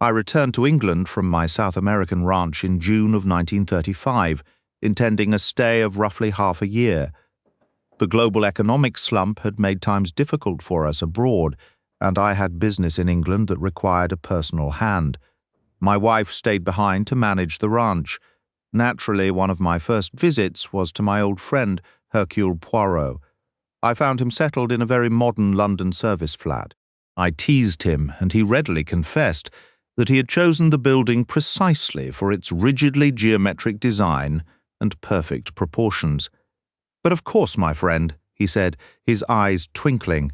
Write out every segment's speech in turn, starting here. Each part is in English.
I returned to England from my South American ranch in June of 1935, intending a stay of roughly half a year. The global economic slump had made times difficult for us abroad, and I had business in England that required a personal hand. My wife stayed behind to manage the ranch. Naturally, one of my first visits was to my old friend, Hercule Poirot. I found him settled in a very modern London service flat. I teased him, and he readily confessed that he had chosen the building precisely for its rigidly geometric design and perfect proportions. "But of course, my friend," he said, his eyes twinkling,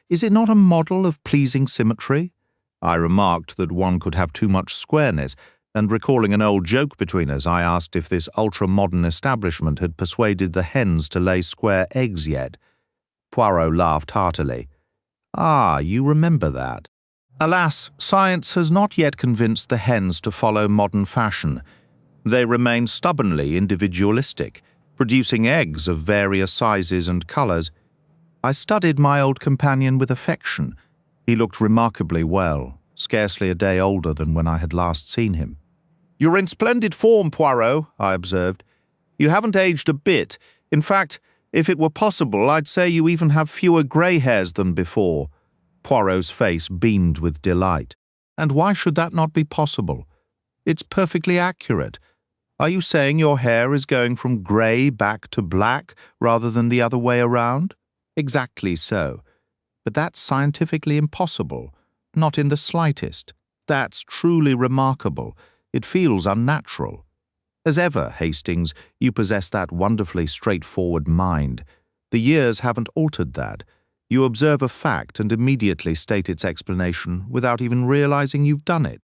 "is it not a model of pleasing symmetry?" I remarked that one could have too much squareness, and recalling an old joke between us, I asked if this ultra-modern establishment had persuaded the hens to lay square eggs yet. Poirot laughed heartily. "Ah, you remember that. Alas, science has not yet convinced the hens to follow modern fashion. They remain stubbornly individualistic, producing eggs of various sizes and colours. I studied my old companion with affection. He looked remarkably well, scarcely a day older than when I had last seen him. "You're in splendid form, Poirot," I observed. "You haven't aged a bit. In fact, if it were possible, I'd say you even have fewer grey hairs than before." Poirot's face beamed with delight. "And why should that not be possible? It's perfectly accurate. Are you saying your hair is going from grey back to black rather than the other way around?" "Exactly so. But that's scientifically impossible, not in the slightest. That's truly remarkable. It feels unnatural. As ever, Hastings, you possess that wonderfully straightforward mind. The years haven't altered that. You observe a fact and immediately state its explanation without even realizing you've done it."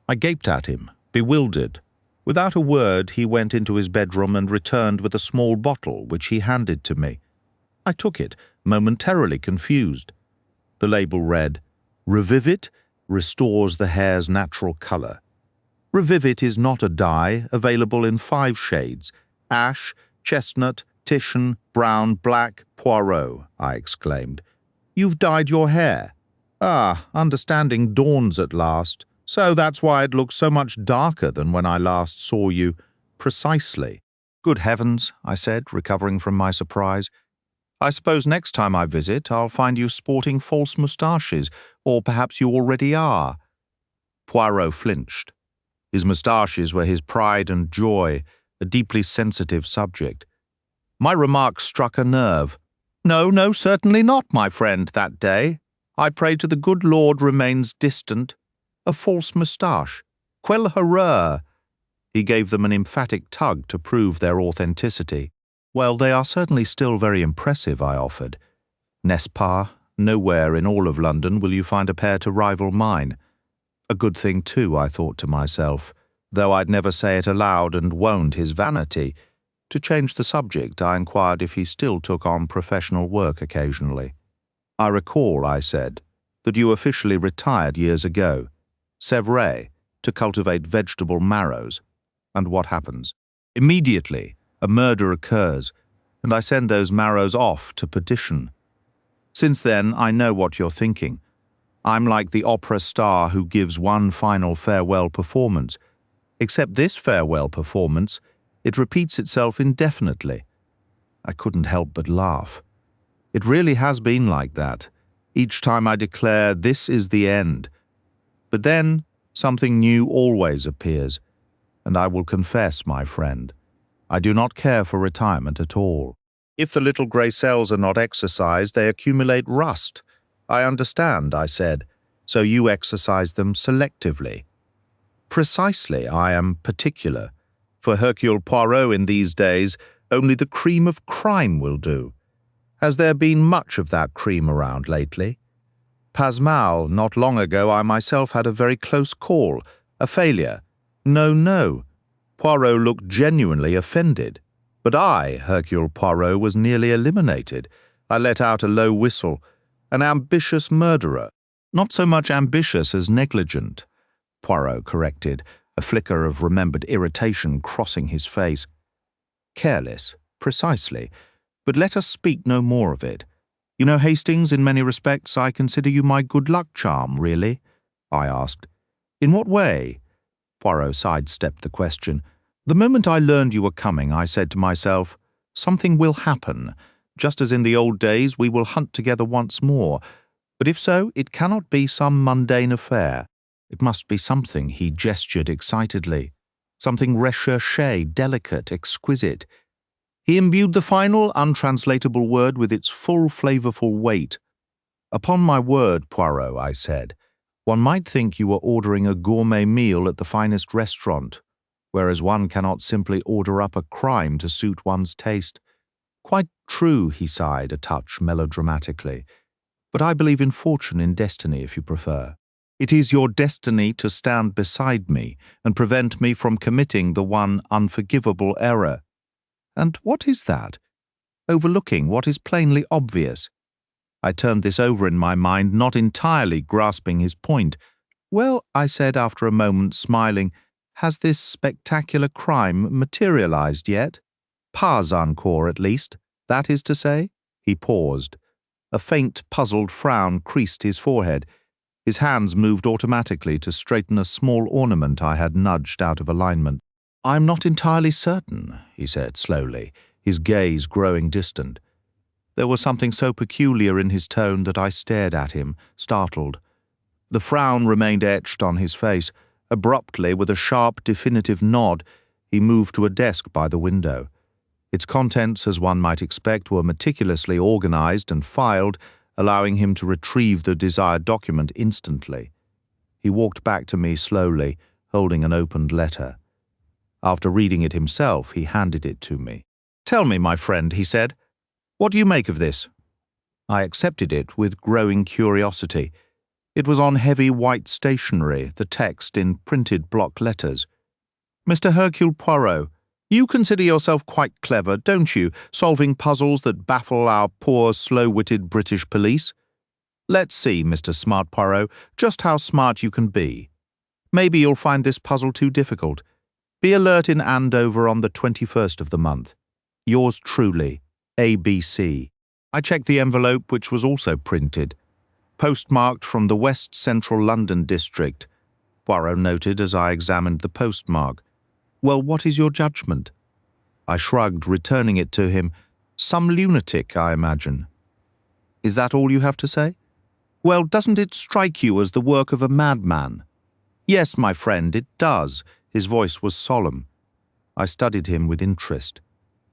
I gaped at him, bewildered. Without a word, he went into his bedroom and returned with a small bottle, which he handed to me. I took it, momentarily confused. The label read, "Revivit restores the hair's natural colour." Revivit is not a dye, available in 5 shades: ash, chestnut, Titian, brown, black, Poirot, I exclaimed. "You've dyed your hair? Ah, understanding dawns at last. So that's why it looks so much darker than when I last saw you." "Precisely." "Good heavens," I said, recovering from my surprise. "I suppose next time I visit I'll find you sporting false moustaches, or perhaps you already are." Poirot flinched. His moustaches were his pride and joy, a deeply sensitive subject. My remark struck a nerve. No, certainly not, my friend, that day. I pray to the good Lord remains distant. A false moustache. Quelle horreur!" He gave them an emphatic tug to prove their authenticity. "Well, they are certainly still very impressive," I offered. "N'est-ce pas? Nowhere in all of London will you find a pair to rival mine." A good thing, too, I thought to myself, though I'd never say it aloud and wound his vanity. To change the subject, I inquired if he still took on professional work occasionally. "I recall," I said, "that you officially retired years ago. C'est vrai, to cultivate vegetable marrows. And what happens? Immediately, a murder occurs, and I send those marrows off to perdition. Since then, I know what you're thinking. I'm like the opera star who gives one final farewell performance. Except this farewell performance, it repeats itself indefinitely." I couldn't help but laugh. It really has been like that. Each time I declare this is the end. But then something new always appears, and I will confess, my friend, I do not care for retirement at all. If the little grey cells are not exercised, they accumulate rust. "I understand," I said. "So you exercise them selectively." "Precisely, I am particular. For Hercule Poirot in these days, only the cream of crime will do. Has there been much of that cream around lately?" "Pas not long ago I myself had a very close call, a failure." No. Poirot looked genuinely offended. "But I, Hercule Poirot, was nearly eliminated. I let out a low whistle. An ambitious murderer. Not so much ambitious as negligent," Poirot corrected, a flicker of remembered irritation crossing his face. "Careless, precisely. But let us speak no more of it. You know, Hastings, in many respects I consider you my good luck charm, really?" I asked. In what way? Poirot sidestepped the question. The moment I learned you were coming, I said to myself, something will happen. Just as in the old days, we will hunt together once more. But if so, it cannot be some mundane affair. It must be something, he gestured excitedly. Something recherché, delicate, exquisite. He imbued the final, untranslatable word with its full, flavorful weight. Upon my word, Poirot, I said, one might think you were ordering a gourmet meal at the finest restaurant, whereas one cannot simply order up a crime to suit one's taste. Quite true, he sighed, a touch melodramatically. But I believe in fortune, in destiny, if you prefer. It is your destiny to stand beside me and prevent me from committing the one unforgivable error. And what is that? Overlooking what is plainly obvious. I turned this over in my mind, not entirely grasping his point. Well, I said after a moment, smiling, has this spectacular crime materialized yet? Pas encore, at least, that is to say? He paused. A faint, puzzled frown creased his forehead. His hands moved automatically to straighten a small ornament I had nudged out of alignment. I'm not entirely certain, he said slowly, his gaze growing distant. There was something so peculiar in his tone that I stared at him, startled. The frown remained etched on his face. Abruptly, with a sharp, definitive nod, he moved to a desk by the window. Its contents, as one might expect, were meticulously organized and filed, allowing him to retrieve the desired document instantly. He walked back to me slowly, holding an opened letter. After reading it himself, he handed it to me. Tell me, my friend, he said, what do you make of this? I accepted it with growing curiosity. It was on heavy white stationery, the text in printed block letters. Mr. Hercule Poirot, you consider yourself quite clever, don't you, solving puzzles that baffle our poor, slow-witted British police? Let's see, Mr. Smart Poirot, just how smart you can be. Maybe you'll find this puzzle too difficult. Be alert in Andover on the 21st of the month. Yours truly, A.B.C. I checked the envelope, which was also printed. Postmarked from the West Central London district, Poirot noted as I examined the postmark. Well, what is your judgment? I shrugged, returning it to him. Some lunatic, I imagine. Is that all you have to say? Well, doesn't it strike you as the work of a madman? Yes, my friend, it does. His voice was solemn. I studied him with interest.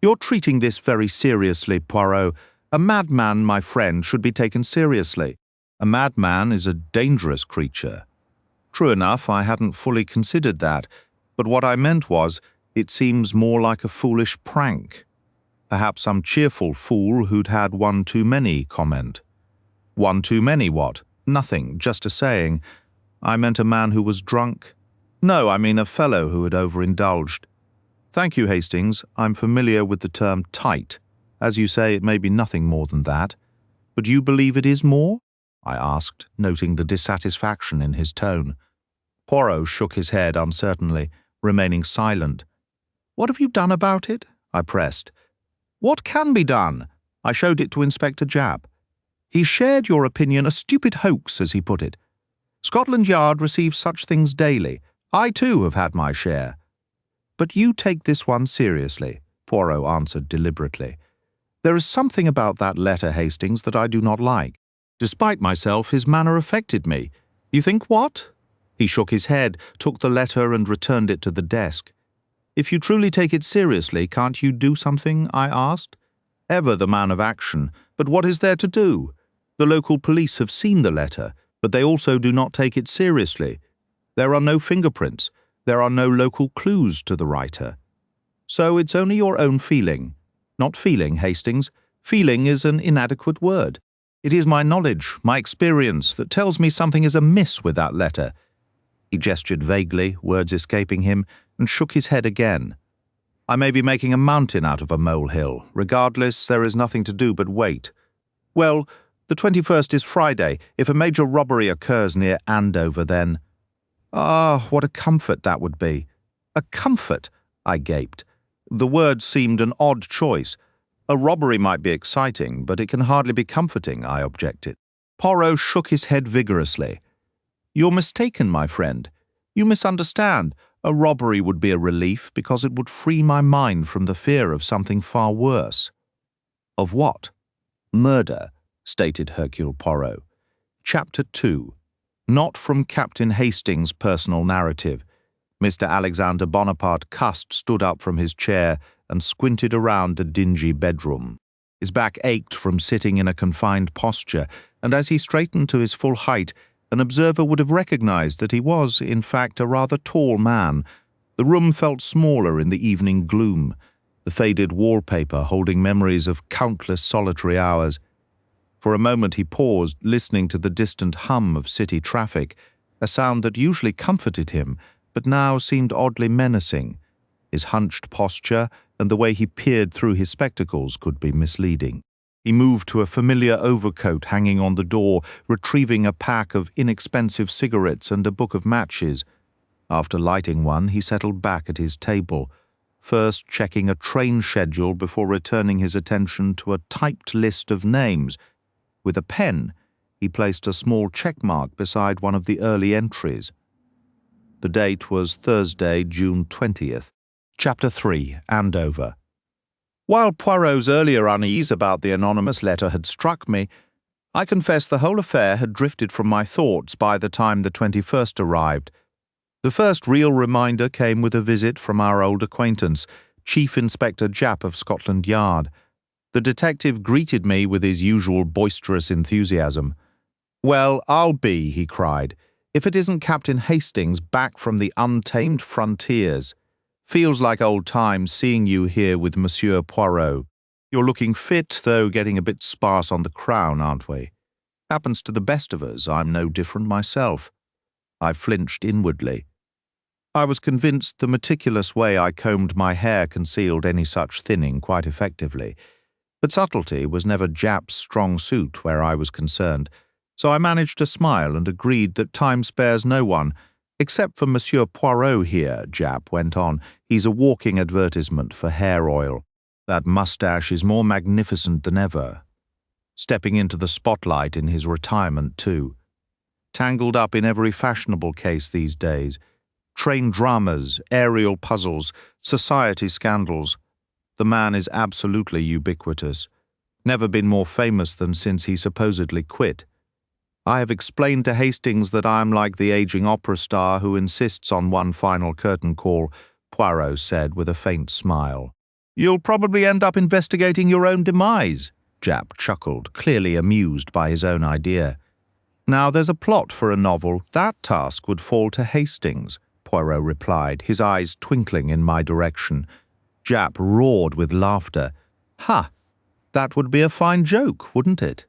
You're treating this very seriously, Poirot. A madman, my friend, should be taken seriously. A madman is a dangerous creature. True enough, I hadn't fully considered that, but what I meant was, it seems more like a foolish prank. Perhaps some cheerful fool who'd had one too many comment. One too many what? Nothing, just a saying. I meant a man who was drunk. No, I mean a fellow who had overindulged. Thank you, Hastings. I'm familiar with the term tight. As you say, it may be nothing more than that. But you believe it is more? I asked, noting the dissatisfaction in his tone. Poirot shook his head uncertainly, remaining silent. What have you done about it? I pressed. What can be done? I showed it to Inspector Japp. He shared your opinion, a stupid hoax, as he put it. Scotland Yard receives such things daily. I too have had my share. But you take this one seriously, Poirot answered deliberately. There is something about that letter, Hastings, that I do not like. Despite myself, his manner affected me. You think what? He shook his head, took the letter and returned it to the desk. If you truly take it seriously, can't you do something? I asked. Ever the man of action, but what is there to do? The local police have seen the letter, but they also do not take it seriously. There are no fingerprints. There are no local clues to the writer. So it's only your own feeling. Not feeling, Hastings. Feeling is an inadequate word. It is my knowledge, my experience, that tells me something is amiss with that letter. He gestured vaguely, words escaping him, and shook his head again. I may be making a mountain out of a molehill. Regardless, there is nothing to do but wait. Well, the 21st is Friday. If a major robbery occurs near Andover, then... Ah, what a comfort that would be. A comfort, I gaped. The word seemed an odd choice. A robbery might be exciting, but it can hardly be comforting, I objected. Poirot shook his head vigorously. You're mistaken, my friend. You misunderstand. A robbery would be a relief because it would free my mind from the fear of something far worse." "Of what?" "Murder," stated Hercule Poirot. Chapter 2. Not from Captain Hastings' personal narrative. Mr. Alexander Bonaparte Cust stood up from his chair and squinted around the dingy bedroom. His back ached from sitting in a confined posture, and as he straightened to his full height, an observer would have recognized that he was, in fact, a rather tall man. The room felt smaller in the evening gloom, the faded wallpaper holding memories of countless solitary hours. For a moment he paused, listening to the distant hum of city traffic, a sound that usually comforted him, but now seemed oddly menacing. His hunched posture and the way he peered through his spectacles could be misleading. He moved to a familiar overcoat hanging on the door, retrieving a pack of inexpensive cigarettes and a book of matches. After lighting one, he settled back at his table, first checking a train schedule before returning his attention to a typed list of names. With a pen, he placed a small check mark beside one of the early entries. The date was Thursday, June 20th. Chapter 3. Andover. While Poirot's earlier unease about the anonymous letter had struck me, I confess the whole affair had drifted from my thoughts by the time the 21st arrived. The first real reminder came with a visit from our old acquaintance, Chief Inspector Japp of Scotland Yard. The detective greeted me with his usual boisterous enthusiasm. "Well, I'll be," he cried, "if it isn't Captain Hastings back from the untamed frontiers. Feels like old times seeing you here with Monsieur Poirot. You're looking fit, though getting a bit sparse on the crown, aren't we? Happens to the best of us. I'm no different myself." I flinched inwardly. I was convinced the meticulous way I combed my hair concealed any such thinning quite effectively. But subtlety was never Japp's strong suit where I was concerned, so I managed to smile and agreed that time spares no one. "Except for Monsieur Poirot here," Japp went on. "He's a walking advertisement for hair oil. That moustache is more magnificent than ever. Stepping into the spotlight in his retirement, too. Tangled up in every fashionable case these days. Train dramas, aerial puzzles, society scandals. The man is absolutely ubiquitous. Never been more famous than since he supposedly quit. I have explained to Hastings that I am like the aging opera star who insists on one final curtain call," Poirot said with a faint smile. "You'll probably end up investigating your own demise," Japp chuckled, clearly amused by his own idea. "Now there's a plot for a novel. That task would fall to Hastings," Poirot replied, his eyes twinkling in my direction. Japp roared with laughter. "Ha! That would be a fine joke, wouldn't it?"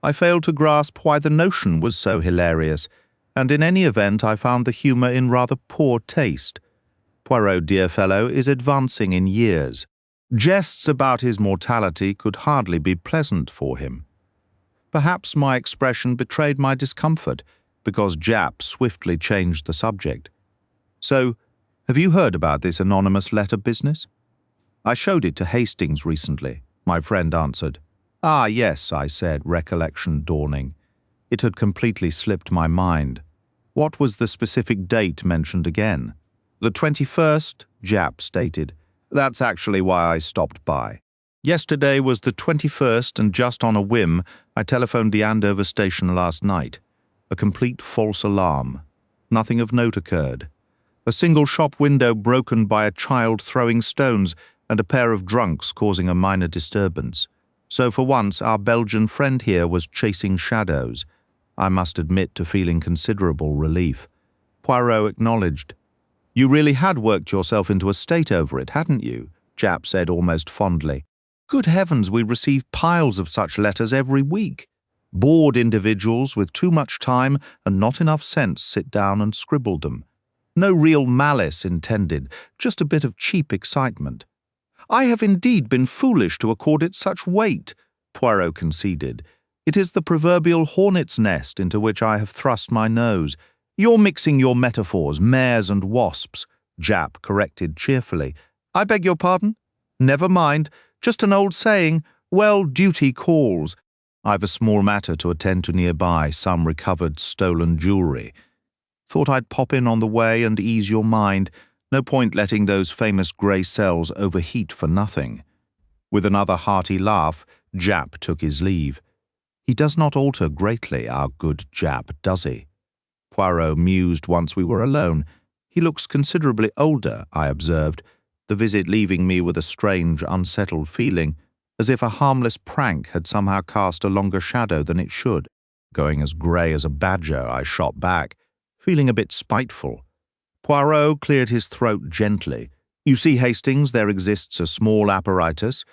I failed to grasp why the notion was so hilarious, and in any event I found the humour in rather poor taste. Poirot, dear fellow, is advancing in years. Jests about his mortality could hardly be pleasant for him. Perhaps my expression betrayed my discomfort, because Japp swiftly changed the subject. "So, have you heard about this anonymous letter business?" "I showed it to Hastings recently," my friend answered. "Ah, yes," I said, recollection dawning. It had completely slipped my mind. What was the specific date mentioned again? "The 21st, Japp stated. "That's actually why I stopped by. Yesterday was the 21st, and just on a whim, I telephoned the Andover station last night. A complete false alarm. Nothing of note occurred. A single shop window broken by a child throwing stones and a pair of drunks causing a minor disturbance. So for once our Belgian friend here was chasing shadows. I must admit to feeling considerable relief." Poirot acknowledged. "You really had worked yourself into a state over it, hadn't you?" Japp said almost fondly. "Good heavens, we receive piles of such letters every week. Bored individuals with too much time and not enough sense sit down and scribble them. No real malice intended, just a bit of cheap excitement." "I have indeed been foolish to accord it such weight," Poirot conceded. "It is the proverbial hornet's nest into which I have thrust my nose. You're mixing your metaphors, mares and wasps," Japp corrected cheerfully. "I beg your pardon? Never mind, just an old saying. Well, duty calls. I've a small matter to attend to nearby, some recovered stolen jewellery." Thought I'd pop in on the way and ease your mind. No point letting those famous grey cells overheat for nothing." With another hearty laugh, Japp took his leave. "He does not alter greatly, our good Japp, does he?" Poirot mused once we were alone. "He looks considerably older," I observed, the visit leaving me with a strange, unsettled feeling, as if a harmless prank had somehow cast a longer shadow than it should. Going as grey as a badger, I shot back, feeling a bit spiteful. Poirot cleared his throat gently. "You see, Hastings, there exists a small apparatus.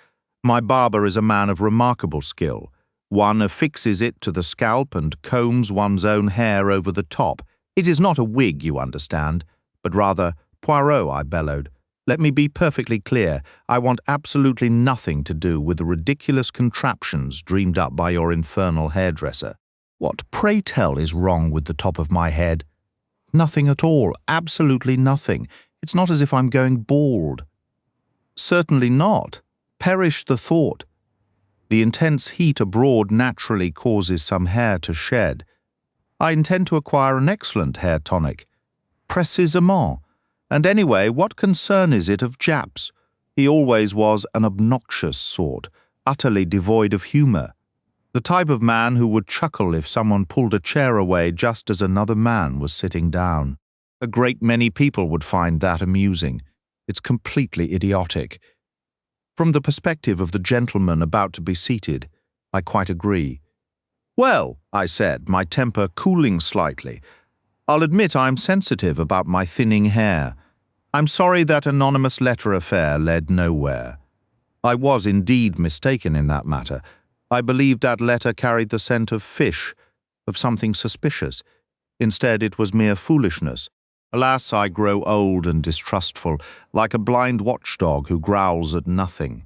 My barber is a man of remarkable skill. One affixes it to the scalp and combs one's own hair over the top. It is not a wig, you understand, but rather—" "Poirot," I bellowed, "let me be perfectly clear. I want absolutely nothing to do with the ridiculous contraptions dreamed up by your infernal hairdresser. What, pray tell, is wrong with the top of my head?" "Nothing at all, absolutely nothing. It's not as if I'm going bald." "Certainly not. Perish the thought. The intense heat abroad naturally causes some hair to shed. I intend to acquire an excellent hair tonic. Précisément. And anyway, what concern is it of Japp's? He always was an obnoxious sort, utterly devoid of humour. The type of man who would chuckle if someone pulled a chair away just as another man was sitting down. A great many people would find that amusing. It's completely idiotic. From the perspective of the gentleman about to be seated, I quite agree." "Well," I said, my temper cooling slightly, "I'll admit I'm sensitive about my thinning hair. I'm sorry that anonymous letter affair led nowhere. I was indeed mistaken in that matter. I believed that letter carried the scent of fish, of something suspicious. Instead, it was mere foolishness. Alas, I grow old and distrustful, like a blind watchdog who growls at nothing."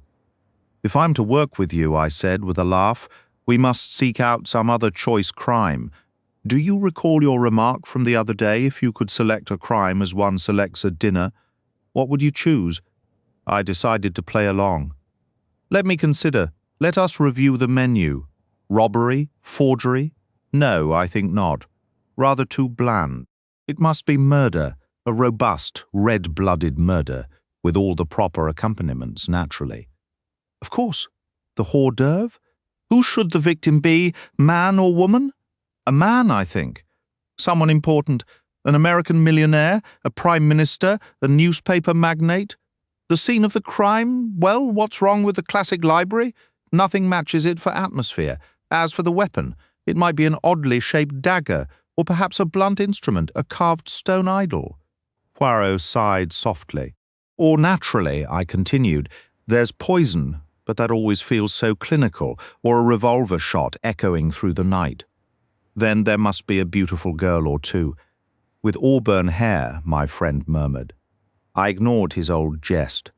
"If I'm to work with you," I said with a laugh, "we must seek out some other choice crime. Do you recall your remark from the other day, if you could select a crime as one selects a dinner? What would you choose?" I decided to play along. "Let me consider. Let us review the menu. Robbery? Forgery? No, I think not. Rather too bland. It must be murder, a robust, red-blooded murder, with all the proper accompaniments, naturally." "Of course. The hors d'oeuvre? Who should the victim be, man or woman?" "A man, I think. Someone important, an American millionaire, a prime minister, a newspaper magnate. The scene of the crime? Well, what's wrong with the classic library? Nothing matches it for atmosphere. As for the weapon, it might be an oddly shaped dagger, or perhaps a blunt instrument, a carved stone idol." Poirot sighed softly. "Or naturally," I continued, "there's poison, but that always feels so clinical, or a revolver shot echoing through the night. Then there must be a beautiful girl or two." "With auburn hair," my friend murmured. I ignored his old jest.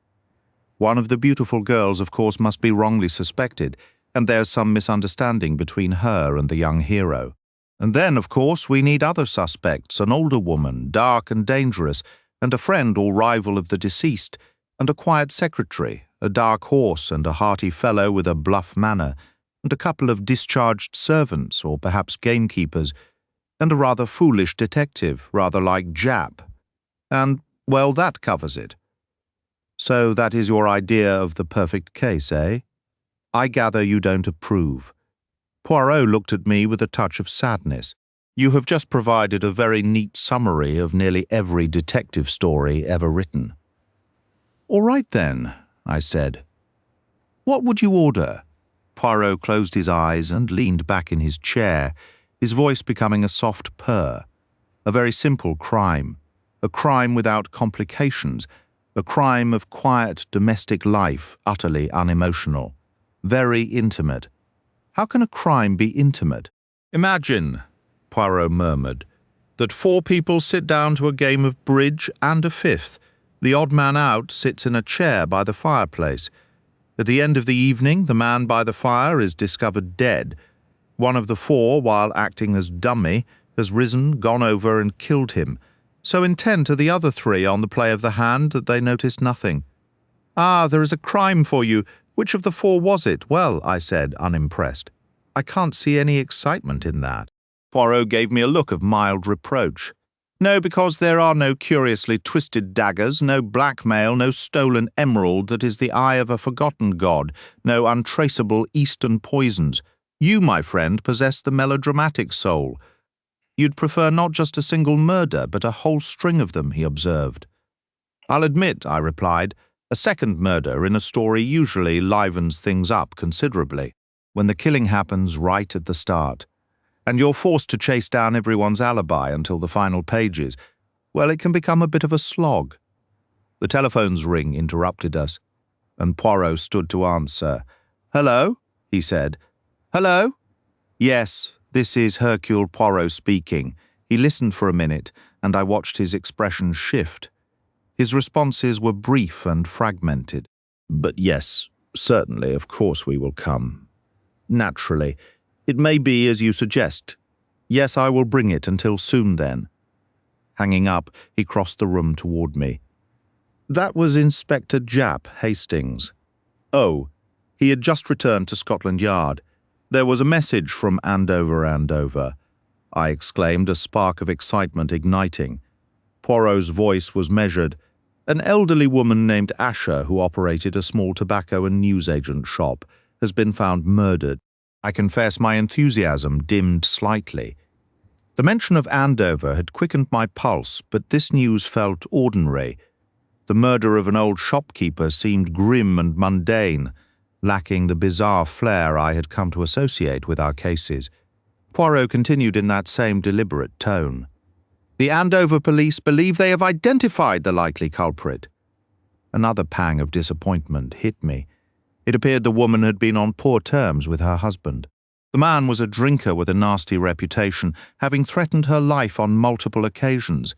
"One of the beautiful girls, of course, must be wrongly suspected, and there's some misunderstanding between her and the young hero. And then, of course, we need other suspects, an older woman, dark and dangerous, and a friend or rival of the deceased, and a quiet secretary, a dark horse and a hearty fellow with a bluff manner, and a couple of discharged servants, or perhaps gamekeepers, and a rather foolish detective, rather like Japp. And, well, that covers it. So that is your idea of the perfect case, eh? I gather you don't approve." Poirot looked at me with a touch of sadness. "You have just provided a very neat summary of nearly every detective story ever written." "All right, then," I said. "What would you order?" Poirot closed his eyes and leaned back in his chair, his voice becoming a soft purr. "A very simple crime. A crime without complications. A crime of quiet domestic life, utterly unemotional. Very intimate. How can a crime be intimate?" "Imagine," Poirot murmured, "that 4 people sit down to a game of bridge and a 5th. The odd man out sits in a chair by the fireplace. At the end of the evening, the man by the fire is discovered dead. One of the 4, while acting as dummy, has risen, gone over and killed him. So intent are the other 3 on the play of the hand that they notice nothing. Ah, there is a crime for you. Which of the 4 was it?" "Well," I said, unimpressed, "I can't see any excitement in that." Poirot gave me a look of mild reproach. No, because there are no curiously twisted daggers, no blackmail, no stolen emerald that is the eye of a forgotten god, no untraceable eastern poisons. You, my friend, possess the melodramatic soul. You'd prefer not just a single murder, but a whole string of them, he observed. I'll admit, I replied, a second murder in a story usually livens things up considerably, when the killing happens right at the start. And you're forced to chase down everyone's alibi until the final pages. Well, it can become a bit of a slog. The telephone's ring interrupted us, and Poirot stood to answer. "Hello?" he said. "Hello?" "Yes, this is Hercule Poirot speaking." He listened for a minute, and I watched his expression shift. His responses were brief and fragmented. "But yes, certainly, of course we will come. Naturally. It may be as you suggest. Yes, I will bring it until soon then." Hanging up, he crossed the room toward me. That was Inspector Japp Hastings. Oh, he had just returned to Scotland Yard. There was a message from Andover, I exclaimed, a spark of excitement igniting. Poirot's voice was measured. An elderly woman named Ascher, who operated a small tobacco and newsagent shop, has been found murdered. I confess my enthusiasm dimmed slightly. The mention of Andover had quickened my pulse, but this news felt ordinary. The murder of an old shopkeeper seemed grim and mundane, lacking the bizarre flair I had come to associate with our cases. Poirot continued in that same deliberate tone. "The Andover police believe they have identified the likely culprit." Another pang of disappointment hit me. It appeared the woman had been on poor terms with her husband. The man was a drinker with a nasty reputation, having threatened her life on multiple occasions.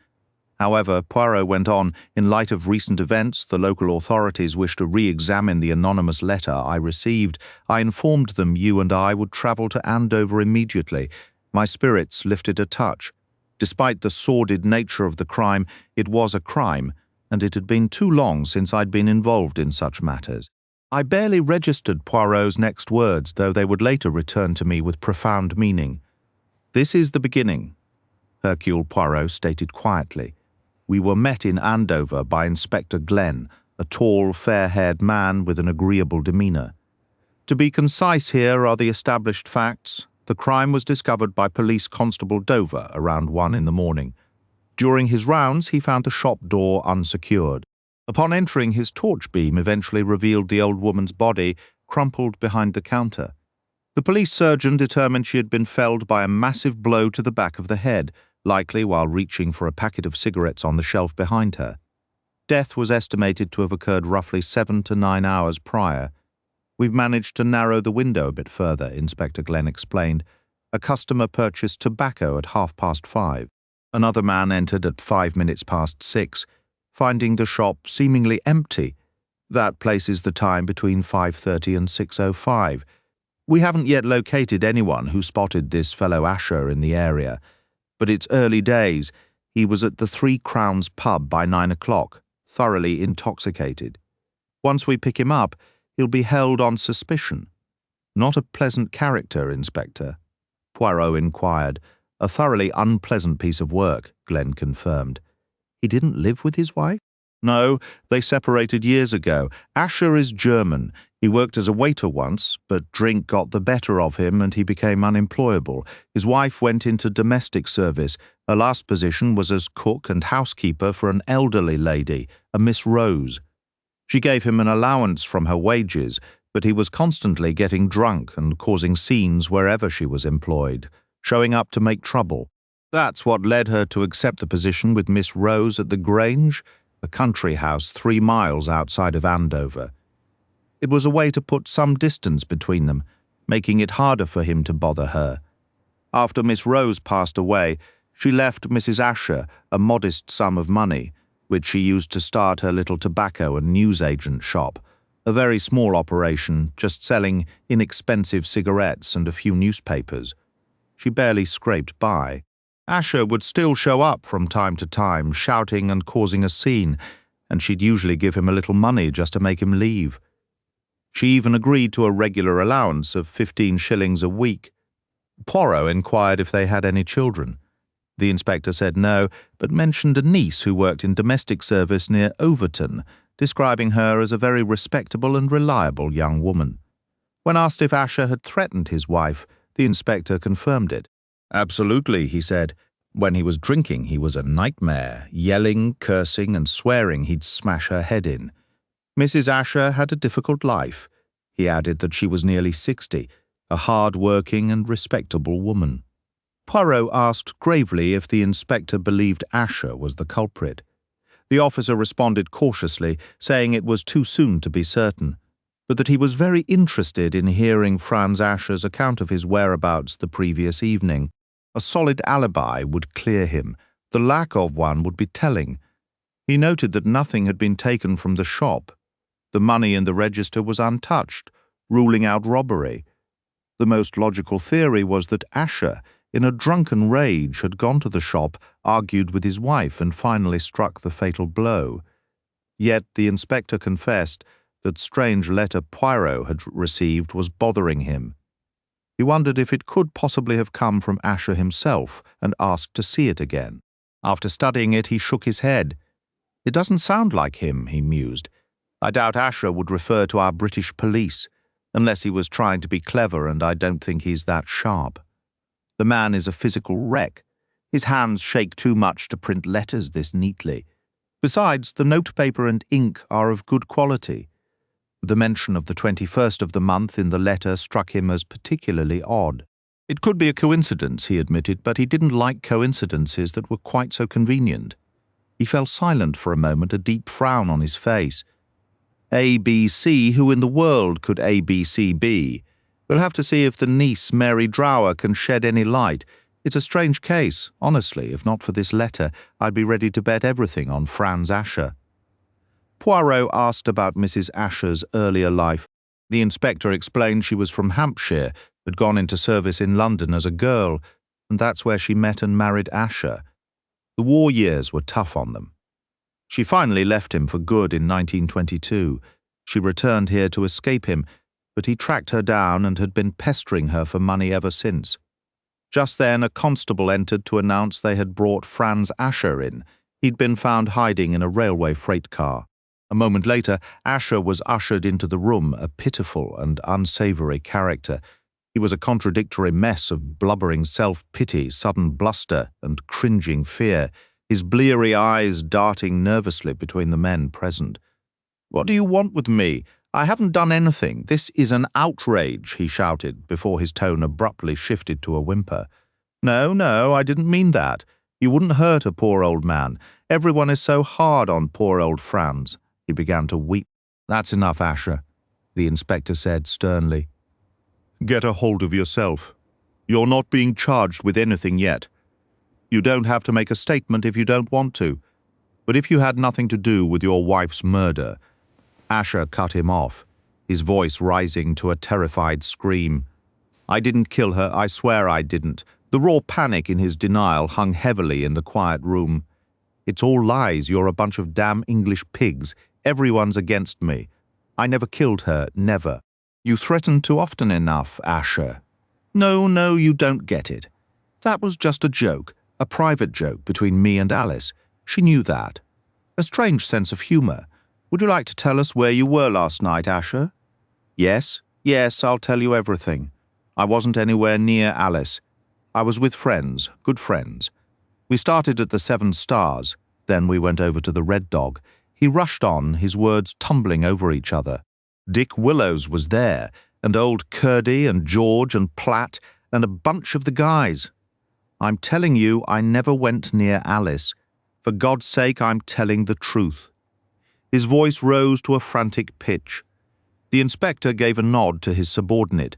However, Poirot went on, in light of recent events, the local authorities wish to re-examine the anonymous letter I received. I informed them you and I would travel to Andover immediately. My spirits lifted a touch. Despite the sordid nature of the crime, it was a crime, and it had been too long since I'd been involved in such matters. I barely registered Poirot's next words, though they would later return to me with profound meaning. "This is the beginning," Hercule Poirot stated quietly. "We were met in Andover by Inspector Glenn, a tall, fair-haired man with an agreeable demeanour. To be concise, here are the established facts. The crime was discovered by Police Constable Dover around 1 in the morning. During his rounds, he found the shop door unsecured. Upon entering, his torch beam eventually revealed the old woman's body crumpled behind the counter. The police surgeon determined she had been felled by a massive blow to the back of the head, likely while reaching for a packet of cigarettes on the shelf behind her. Death was estimated to have occurred roughly 7 to 9 hours prior. "We've managed to narrow the window a bit further," Inspector Glenn explained. "A customer purchased tobacco at 5:30. Another man entered at 5 minutes past 6, finding the shop seemingly empty. That places the time between 5:30 and 6:05. We haven't yet located anyone who spotted this fellow Ascher in the area, but it's early days. He was at the 3 Crowns pub by 9 o'clock, thoroughly intoxicated. Once we pick him up, he'll be held on suspicion." "Not a pleasant character, Inspector?" Poirot inquired. "A thoroughly unpleasant piece of work," Glenn confirmed. "He didn't live with his wife?" "No, they separated years ago. Ascher is German. He worked as a waiter once, but drink got the better of him and he became unemployable. His wife went into domestic service. Her last position was as cook and housekeeper for an elderly lady, a Miss Rose. She gave him an allowance from her wages, but he was constantly getting drunk and causing scenes wherever she was employed, showing up to make trouble. That's what led her to accept the position with Miss Rose at the Grange, a country house 3 miles outside of Andover. It was a way to put some distance between them, making it harder for him to bother her. After Miss Rose passed away, she left Mrs. Ascher a modest sum of money, which she used to start her little tobacco and newsagent shop, a very small operation, just selling inexpensive cigarettes and a few newspapers. She barely scraped by. Ascher would still show up from time to time, shouting and causing a scene, and she'd usually give him a little money just to make him leave. She even agreed to a regular allowance of 15 shillings a week. Poirot inquired if they had any children. The inspector said no, but mentioned a niece who worked in domestic service near Overton, describing her as a very respectable and reliable young woman. When asked if Ascher had threatened his wife, the inspector confirmed it. "Absolutely," he said. "When he was drinking, he was a nightmare, yelling, cursing, and swearing he'd smash her head in. Mrs. Ascher had a difficult life." He added that she was nearly 60, a hard-working and respectable woman. Poirot asked gravely if the inspector believed Ascher was the culprit. The officer responded cautiously, saying it was too soon to be certain, but that he was very interested in hearing Franz Ascher's account of his whereabouts the previous evening. A solid alibi would clear him. The lack of one would be telling. He noted that nothing had been taken from the shop. The money in the register was untouched, ruling out robbery. The most logical theory was that Ascher, in a drunken rage, had gone to the shop, argued with his wife, and finally struck the fatal blow. Yet the inspector confessed that strange letter Poirot had received was bothering him. He wondered if it could possibly have come from Ascher himself and asked to see it again. After studying it, he shook his head. "It doesn't sound like him," he mused. "I doubt Ascher would refer to our British police, unless he was trying to be clever, and I don't think he's that sharp. The man is a physical wreck. His hands shake too much to print letters this neatly. Besides, the notepaper and ink are of good quality." The mention of the 21st of the month in the letter struck him as particularly odd. It could be a coincidence, he admitted, but he didn't like coincidences that were quite so convenient. He fell silent for a moment, a deep frown on his face. A.B.C. Who in the world could A.B.C. be? We'll have to see if the niece, Mary Drower, can shed any light. It's a strange case. Honestly, if not for this letter, I'd be ready to bet everything on Franz Ascher. Poirot asked about Mrs. Ascher's earlier life. The inspector explained she was from Hampshire, had gone into service in London as a girl, and that's where she met and married Ascher. The war years were tough on them. She finally left him for good in 1922. She returned here to escape him, but he tracked her down and had been pestering her for money ever since. Just then a constable entered to announce they had brought Franz Ascher in. He'd been found hiding in a railway freight car. A moment later, Ascher was ushered into the room, a pitiful and unsavoury character. He was a contradictory mess of blubbering self-pity, sudden bluster, and cringing fear, his bleary eyes darting nervously between the men present. "What do you want with me? I haven't done anything. This is an outrage," he shouted, before his tone abruptly shifted to a whimper. No, I didn't mean that. You wouldn't hurt a poor old man. Everyone is so hard on poor old Franz." He began to weep. "That's enough, Ascher," the inspector said sternly. "Get a hold of yourself. You're not being charged with anything yet. You don't have to make a statement if you don't want to. But if you had nothing to do with your wife's murder—" Ascher cut him off, his voice rising to a terrified scream. "I didn't kill her, I swear I didn't." The raw panic in his denial hung heavily in the quiet room. "It's all lies, you're a bunch of damn English pigs. Everyone's against me. I never killed her, never." "You threaten too often enough, Ascher." No, you don't get it. That was just a joke, a private joke between me and Alice. She knew that. A strange sense of humour. Would you like to tell us where you were last night, Ascher?" Yes, I'll tell you everything. I wasn't anywhere near Alice. I was with friends, good friends. We started at the Seven Stars, then we went over to the Red Dog. He rushed on, his words tumbling over each other. Dick Willows was there, and old Curdy and George and Platt, and a bunch of the guys. I'm telling you, I never went near Alice. For God's sake, I'm telling the truth. His voice rose to a frantic pitch. The inspector gave a nod to his subordinate.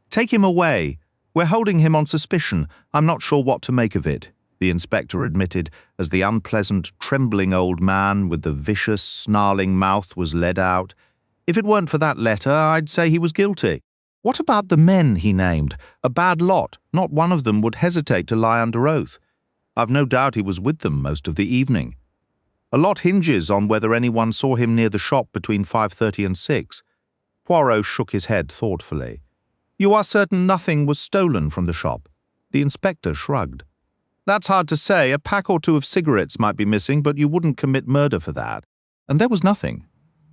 "Take him away. We're holding him on suspicion. I'm not sure what to make of it," the inspector admitted, as the unpleasant, trembling old man with the vicious, snarling mouth was led out. "If it weren't for that letter, I'd say he was guilty. What about the men he named? A bad lot. Not one of them would hesitate to lie under oath. I've no doubt he was with them most of the evening. A lot hinges on whether anyone saw him near the shop between 5:30 and 6. Poirot shook his head thoughtfully. "You are certain nothing was stolen from the shop?" The inspector shrugged. That's hard to say. A pack or two of cigarettes might be missing, but you wouldn't commit murder for that. And there was nothing.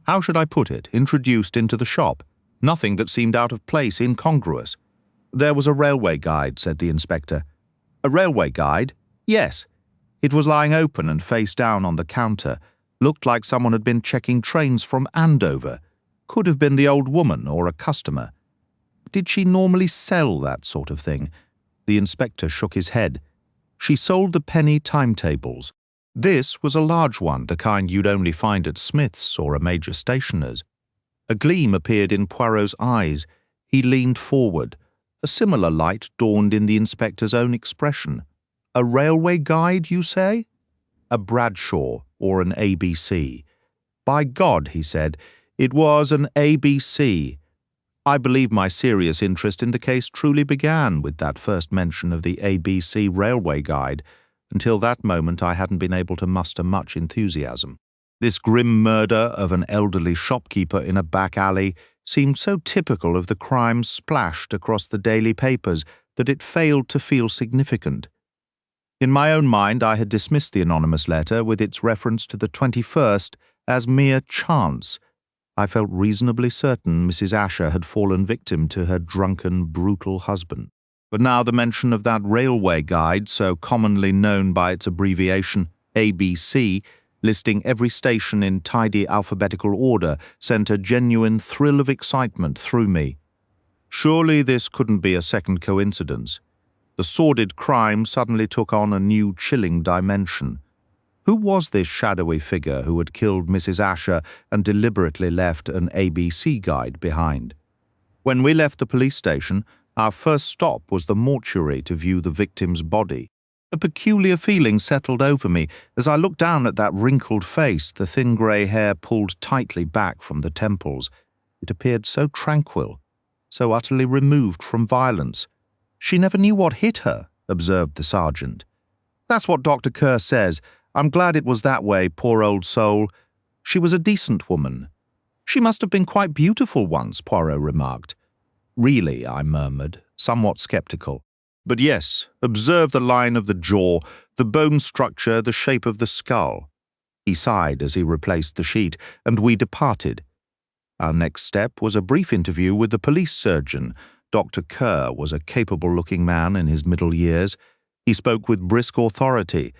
How should I put it, introduced into the shop? Nothing that seemed out of place, incongruous. There was a railway guide, said the inspector. A railway guide? Yes. It was lying open and face down on the counter. Looked like someone had been checking trains from Andover. Could have been the old woman or a customer. Did she normally sell that sort of thing? The inspector shook his head. She sold the penny timetables. This was a large one, the kind you'd only find at Smith's or a major stationer's. A gleam appeared in Poirot's eyes. He leaned forward. A similar light dawned in the inspector's own expression. A railway guide, you say? A Bradshaw or an A.B.C. By God, he said, it was an A.B.C. I believe my serious interest in the case truly began with that first mention of the A.B.C. railway guide. Until that moment I hadn't been able to muster much enthusiasm. This grim murder of an elderly shopkeeper in a back alley seemed so typical of the crime splashed across the daily papers that it failed to feel significant. In my own mind I had dismissed the anonymous letter with its reference to the 21st as mere chance. I felt reasonably certain Mrs. Ascher had fallen victim to her drunken, brutal husband. But now the mention of that railway guide, so commonly known by its abbreviation A.B.C., listing every station in tidy alphabetical order, sent a genuine thrill of excitement through me. Surely this couldn't be a second coincidence. The sordid crime suddenly took on a new chilling dimension. Who was this shadowy figure who had killed Mrs. Ascher and deliberately left an A.B.C. guide behind? When we left the police station, our first stop was the mortuary to view the victim's body. A peculiar feeling settled over me as I looked down at that wrinkled face, the thin grey hair pulled tightly back from the temples. It appeared so tranquil, so utterly removed from violence. She never knew what hit her, observed the sergeant. That's what Dr. Kerr says. I'm glad it was that way, poor old soul. She was a decent woman. She must have been quite beautiful once, Poirot remarked. Really, I murmured, somewhat sceptical. But yes, observe the line of the jaw, the bone structure, the shape of the skull. He sighed as he replaced the sheet, and we departed. Our next step was a brief interview with the police surgeon. Dr. Kerr was a capable-looking man in his middle years. He spoke with brisk authority.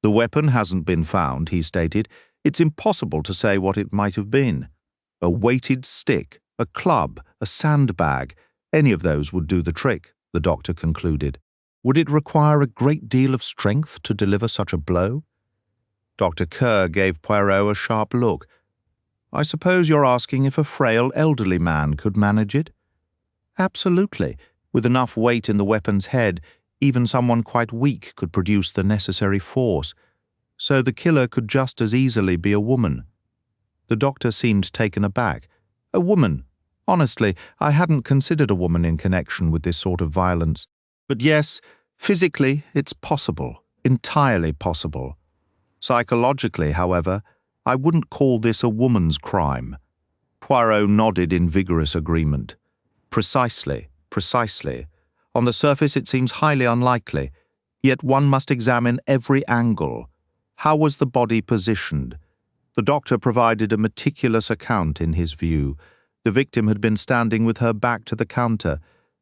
The weapon hasn't been found, he stated. It's impossible to say what it might have been. A weighted stick, a club, a sandbag, any of those would do the trick, the doctor concluded. Would it require a great deal of strength to deliver such a blow? Dr. Kerr gave Poirot a sharp look. I suppose you're asking if a frail elderly man could manage it? Absolutely. With enough weight in the weapon's head, even someone quite weak could produce the necessary force. So the killer could just as easily be a woman. The doctor seemed taken aback. A woman? Honestly, I hadn't considered a woman in connection with this sort of violence. But yes, physically, it's possible. Entirely possible. Psychologically, however, I wouldn't call this a woman's crime. Poirot nodded in vigorous agreement. Precisely, precisely. On the surface it seems highly unlikely, yet one must examine every angle. How was the body positioned? The doctor provided a meticulous account in his view. The victim had been standing with her back to the counter,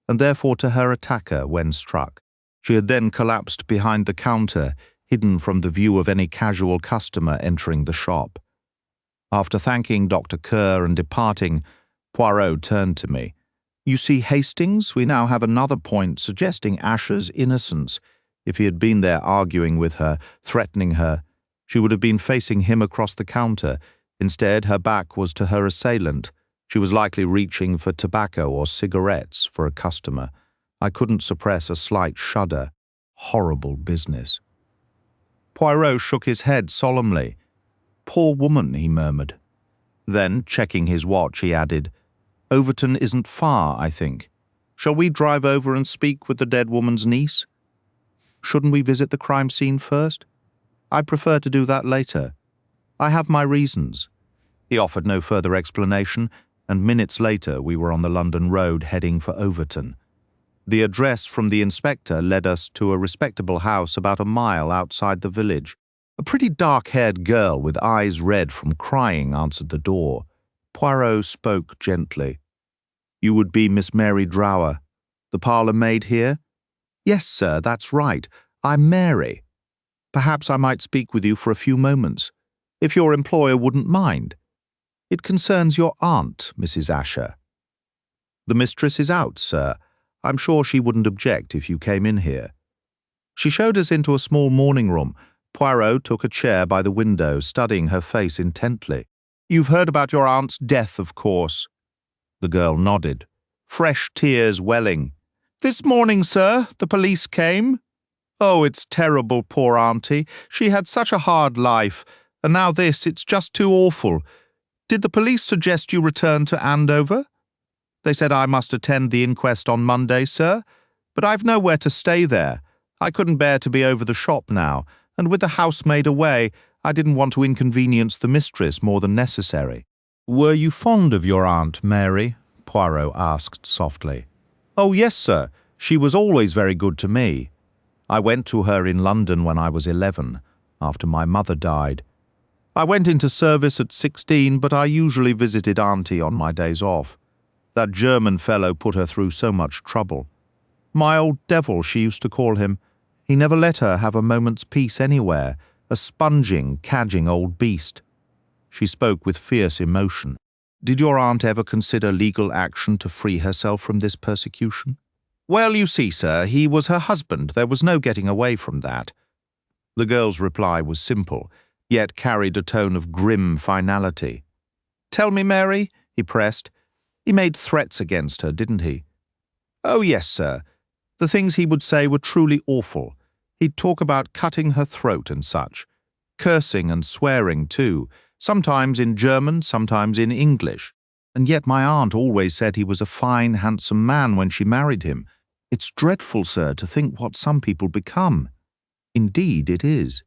and therefore to her attacker when struck. She had then collapsed behind the counter, hidden from the view of any casual customer entering the shop. After thanking Dr. Kerr and departing, Poirot turned to me. You see, Hastings, we now have another point suggesting Ascher's innocence. If he had been there arguing with her, threatening her, she would have been facing him across the counter. Instead, her back was to her assailant. She was likely reaching for tobacco or cigarettes for a customer. I couldn't suppress a slight shudder. Horrible business. Poirot shook his head solemnly. Poor woman, he murmured. Then, checking his watch, he added, Overton isn't far, I think. Shall we drive over and speak with the dead woman's niece? Shouldn't we visit the crime scene first? I prefer to do that later. I have my reasons. He offered no further explanation, and minutes later we were on the London road heading for Overton. The address from the inspector led us to a respectable house about a mile outside the village. A pretty dark-haired girl with eyes red from crying answered the door. Poirot spoke gently. "You would be Miss Mary Drower, the parlour-maid here?" "Yes, sir, that's right. I'm Mary. Perhaps I might speak with you for a few moments, if your employer wouldn't mind. It concerns your aunt, Mrs. Ascher." "The mistress is out, sir. I'm sure she wouldn't object if you came in here." She showed us into a small morning room. Poirot took a chair by the window, studying her face intently. "You've heard about your aunt's death, of course." The girl nodded, fresh tears welling. "This morning, sir, the police came. Oh, it's terrible, poor auntie. She had such a hard life, and now this, it's just too awful. Did the police suggest you return to Andover? They said I must attend the inquest on Monday, sir, but I've nowhere to stay there. I couldn't bear to be over the shop now, and with the housemaid away, I didn't want to inconvenience the mistress more than necessary." "Were you fond of your Aunt Mary?" Poirot asked softly. "Oh, yes, sir. She was always very good to me. I went to her in London when I was 11, after my mother died. I went into service at 16, but I usually visited Auntie on my days off. That German fellow put her through so much trouble. My old devil, she used to call him. He never let her have a moment's peace anywhere, a sponging, cadging old beast." She spoke with fierce emotion. "Did your aunt ever consider legal action to free herself from this persecution?" "Well, you see, sir, he was her husband. There was no getting away from that." The girl's reply was simple, yet carried a tone of grim finality. "Tell me, Mary," he pressed. "He made threats against her, didn't he?" "Oh, yes, sir. The things he would say were truly awful. He'd talk about cutting her throat and such. Cursing and swearing, too, sometimes in German, sometimes in English. And yet my aunt always said he was a fine, handsome man when she married him. It's dreadful, sir, to think what some people become." "Indeed it is."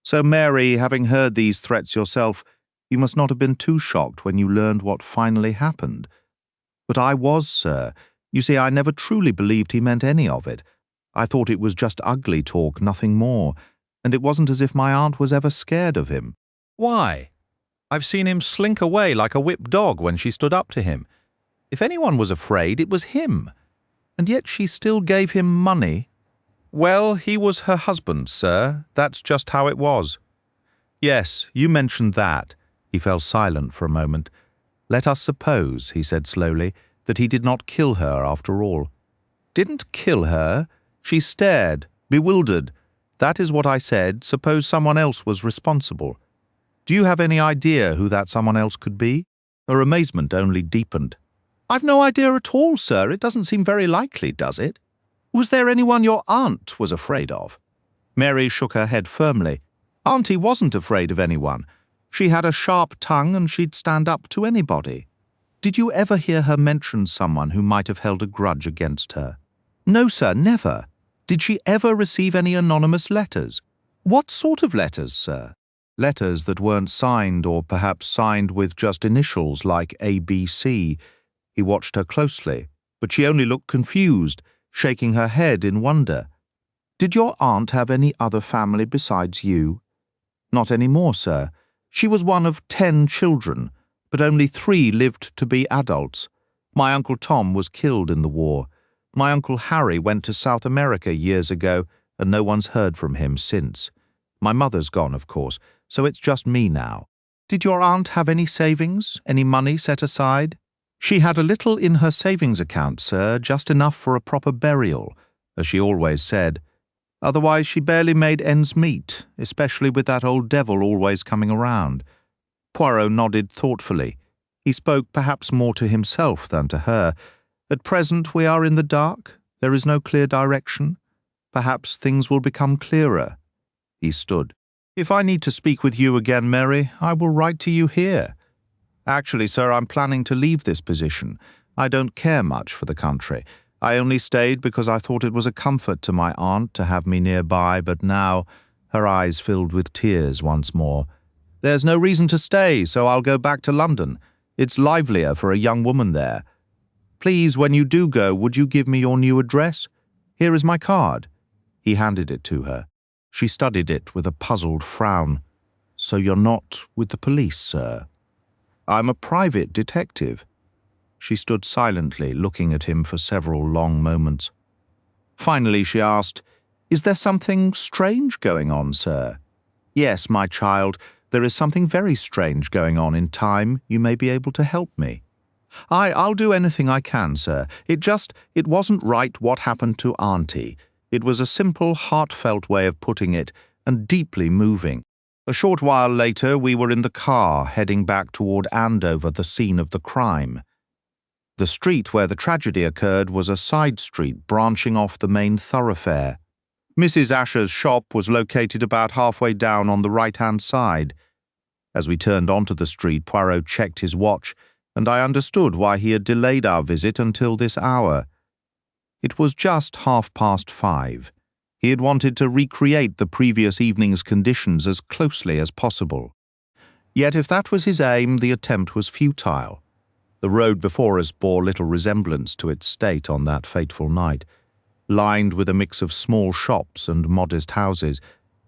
"So, Mary, having heard these threats yourself, you must not have been too shocked when you learned what finally happened." "But I was, sir. You see, I never truly believed he meant any of it. I thought it was just ugly talk, nothing more, and it wasn't as if my aunt was ever scared of him." "Why? I've seen him slink away like a whipped dog when she stood up to him. If anyone was afraid, it was him. And yet she still gave him money." "Well, he was her husband, sir. That's just how it was." "Yes, you mentioned that." He fell silent for a moment. "Let us suppose," he said slowly, "that he did not kill her after all." "Didn't kill her? She stared, bewildered. That is what I said. Suppose someone else was responsible. Do you have any idea who that someone else could be?" Her amazement only deepened. "I've no idea at all, sir. It doesn't seem very likely, does it? Was there anyone your aunt was afraid of?" Mary shook her head firmly. "Auntie wasn't afraid of anyone. She had a sharp tongue and she'd stand up to anybody." "Did you ever hear her mention someone who might have held a grudge against her?" "No, sir, never." "Did she ever receive any anonymous letters?" "What sort of letters, sir?" "Letters that weren't signed, or perhaps signed with just initials like A.B.C. He watched her closely, but she only looked confused, shaking her head in wonder. "Did your aunt have any other family besides you?" "Not any more, sir. She was one of 10 children, but only 3 lived to be adults. My Uncle Tom was killed in the war. My Uncle Harry went to South America years ago, and no one's heard from him since. My mother's gone, of course, so it's just me now." "Did your aunt have any savings, any money set aside?" "She had a little in her savings account, sir, just enough for a proper burial, as she always said. Otherwise she barely made ends meet, especially with that old devil always coming around." Poirot nodded thoughtfully. He spoke perhaps more to himself than to her. "At present we are in the dark. There is no clear direction. Perhaps things will become clearer." He stood. "If I need to speak with you again, Mary, I will write to you here. Actually, sir, I'm planning to leave this position. I don't care much for the country. I only stayed because I thought it was a comfort to my aunt to have me nearby, but now," her eyes filled with tears once more, "there's no reason to stay, so I'll go back to London. It's livelier for a young woman there." Please, when you do go, would you give me your new address? Here is my card." He handed it to her. She studied it with a puzzled frown. "So you're not with the police, sir?" "I'm a private detective." She stood silently, looking at him for several long moments. Finally she asked, "Is there something strange going on, sir?" "Yes, my child, there is something very strange going on in time. You may be able to help me." I'll do anything I can, sir. It wasn't right what happened to Auntie. It was a simple, heartfelt way of putting it, and deeply moving. A short while later, we were in the car, heading back toward Andover, the scene of the crime. The street where the tragedy occurred was a side street branching off the main thoroughfare. Mrs. Ascher's shop was located about halfway down on the right-hand side. As we turned onto the street, Poirot checked his watch, and I understood why he had delayed our visit until this hour. It was just 5:30. He had wanted to recreate the previous evening's conditions as closely as possible. Yet if that was his aim, the attempt was futile. The road before us bore little resemblance to its state on that fateful night. Lined with a mix of small shops and modest houses,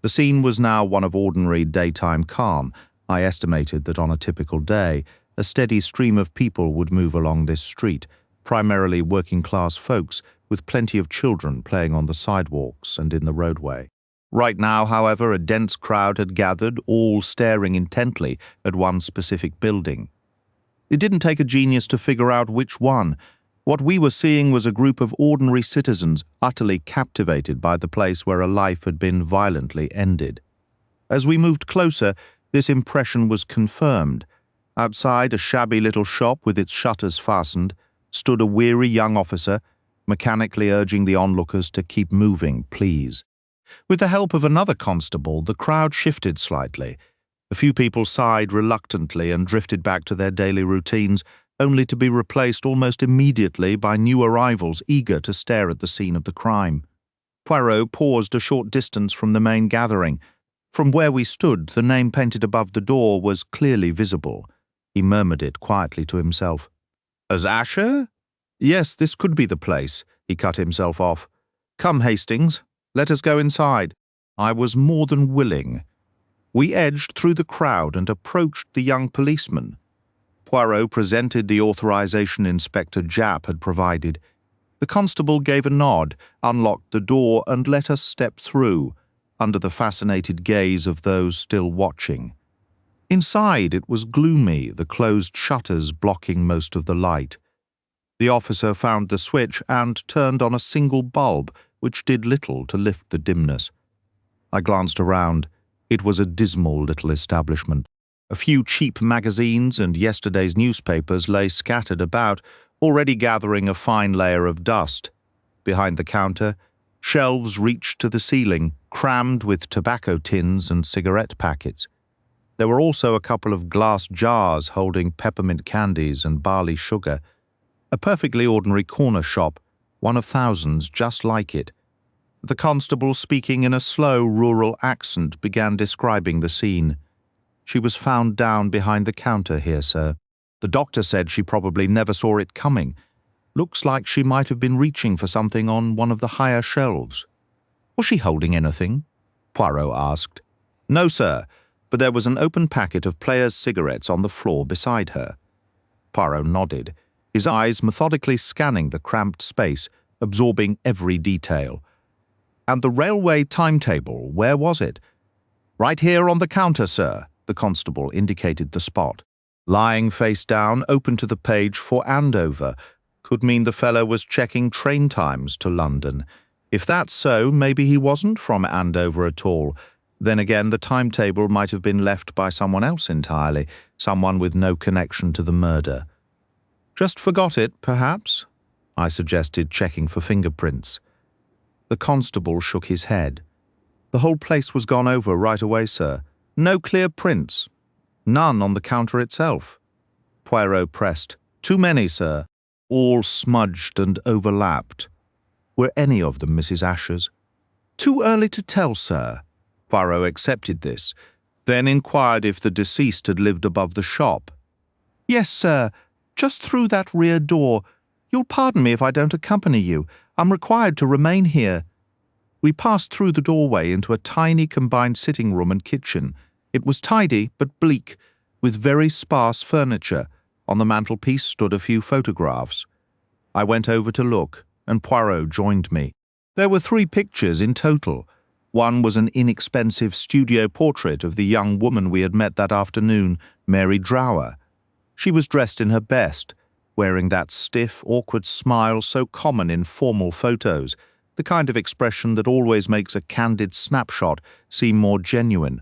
the scene was now one of ordinary daytime calm. I estimated that on a typical day, a steady stream of people would move along this street, primarily working-class folks, with plenty of children playing on the sidewalks and in the roadway. Right now, however, a dense crowd had gathered, all staring intently at one specific building. It didn't take a genius to figure out which one. What we were seeing was a group of ordinary citizens utterly captivated by the place where a life had been violently ended. As we moved closer, this impression was confirmed. Outside a shabby little shop with its shutters fastened stood a weary young officer, mechanically urging the onlookers to keep moving, please. With the help of another constable, the crowd shifted slightly. A few people sighed reluctantly and drifted back to their daily routines, only to be replaced almost immediately by new arrivals eager to stare at the scene of the crime. Poirot paused a short distance from the main gathering. From where we stood, the name painted above the door was clearly visible. He murmured it quietly to himself. "As Ascher? Yes, this could be the place." He cut himself off. "Come, Hastings, let us go inside." I was more than willing. We edged through the crowd and approached the young policeman. Poirot presented the authorization Inspector Japp had provided. The constable gave a nod, unlocked the door, and let us step through, under the fascinated gaze of those still watching. Inside it was gloomy, the closed shutters blocking most of the light. The officer found the switch and turned on a single bulb, which did little to lift the dimness. I glanced around. It was a dismal little establishment. A few cheap magazines and yesterday's newspapers lay scattered about, already gathering a fine layer of dust. Behind the counter, shelves reached to the ceiling, crammed with tobacco tins and cigarette packets. There were also a couple of glass jars holding peppermint candies and barley sugar. A perfectly ordinary corner shop, one of thousands just like it. The constable, speaking in a slow rural accent, began describing the scene. "She was found down behind the counter here, sir. The doctor said she probably never saw it coming. Looks like she might have been reaching for something on one of the higher shelves." "Was she holding anything?" Poirot asked. "No, sir, but there was an open packet of Player's cigarettes on the floor beside her." Poirot nodded, his eyes methodically scanning the cramped space, absorbing every detail. "And the railway timetable, where was it?" "Right here on the counter, sir." The constable indicated the spot. Lying face down, open to the page for Andover. Could mean the fellow was checking train times to London. If that's so, maybe he wasn't from Andover at all. Then again, the timetable might have been left by someone else entirely, someone with no connection to the murder. "Just forgot it, perhaps?" I suggested, checking for fingerprints. The constable shook his head. "The whole place was gone over right away, sir. No clear prints. None on the counter itself." Poirot pressed. "Too many, sir. All smudged and overlapped. Were any of them Mrs. Ascher's?" "Too early to tell, sir." Poirot accepted this, then inquired if the deceased had lived above the shop. "Yes, sir, just through that rear door. "You'll pardon me if I don't accompany you. I'm required to remain here." We passed through the doorway into a tiny combined sitting room and kitchen. It was tidy but bleak, with very sparse furniture. On the mantelpiece stood a few photographs. I went over to look, and Poirot joined me. There were 3 pictures in total. One was an inexpensive studio portrait of the young woman we had met that afternoon, Mary Drower. She was dressed in her best, wearing that stiff, awkward smile so common in formal photos, the kind of expression that always makes a candid snapshot seem more genuine.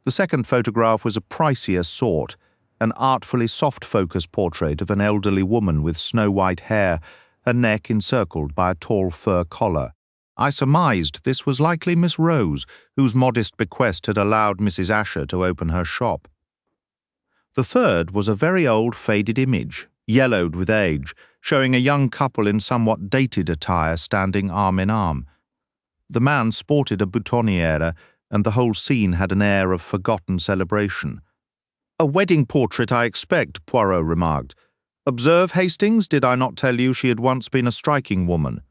The second photograph was a pricier sort, an artfully soft-focus portrait of an elderly woman with snow-white hair, her neck encircled by a tall fur collar. I surmised this was likely Miss Rose, whose modest bequest had allowed Mrs. Ascher to open her shop. The third was a very old faded image, yellowed with age, showing a young couple in somewhat dated attire standing arm in arm. The man sported a boutonniere, and the whole scene had an air of forgotten celebration. "A wedding portrait, I expect," Poirot remarked. "Observe, Hastings, did I not tell you she had once been a striking woman?"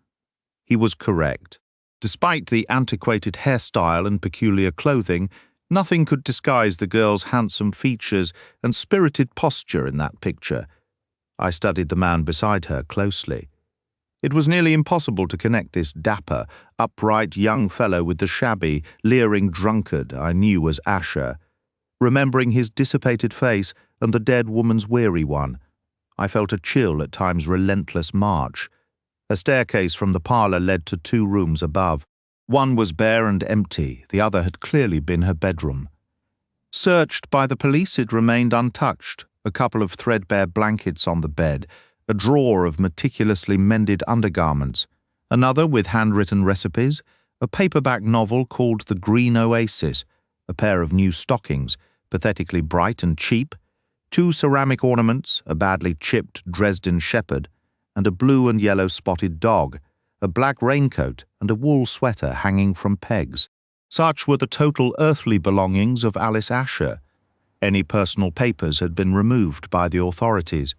He was correct. Despite the antiquated hairstyle and peculiar clothing, nothing could disguise the girl's handsome features and spirited posture in that picture. I studied the man beside her closely. It was nearly impossible to connect this dapper, upright young fellow with the shabby, leering drunkard I knew as Ascher. Remembering his dissipated face and the dead woman's weary one, I felt a chill at time's relentless march. A staircase from the parlour led to 2 rooms above. One was bare and empty, the other had clearly been her bedroom. Searched by the police, it remained untouched, a couple of threadbare blankets on the bed, a drawer of meticulously mended undergarments, another with handwritten recipes, a paperback novel called The Green Oasis, a pair of new stockings, pathetically bright and cheap, 2 ceramic ornaments, a badly chipped Dresden shepherd, and a blue and yellow spotted dog, a black raincoat and a wool sweater hanging from pegs. Such were the total earthly belongings of Alice Ascher. Any personal papers had been removed by the authorities.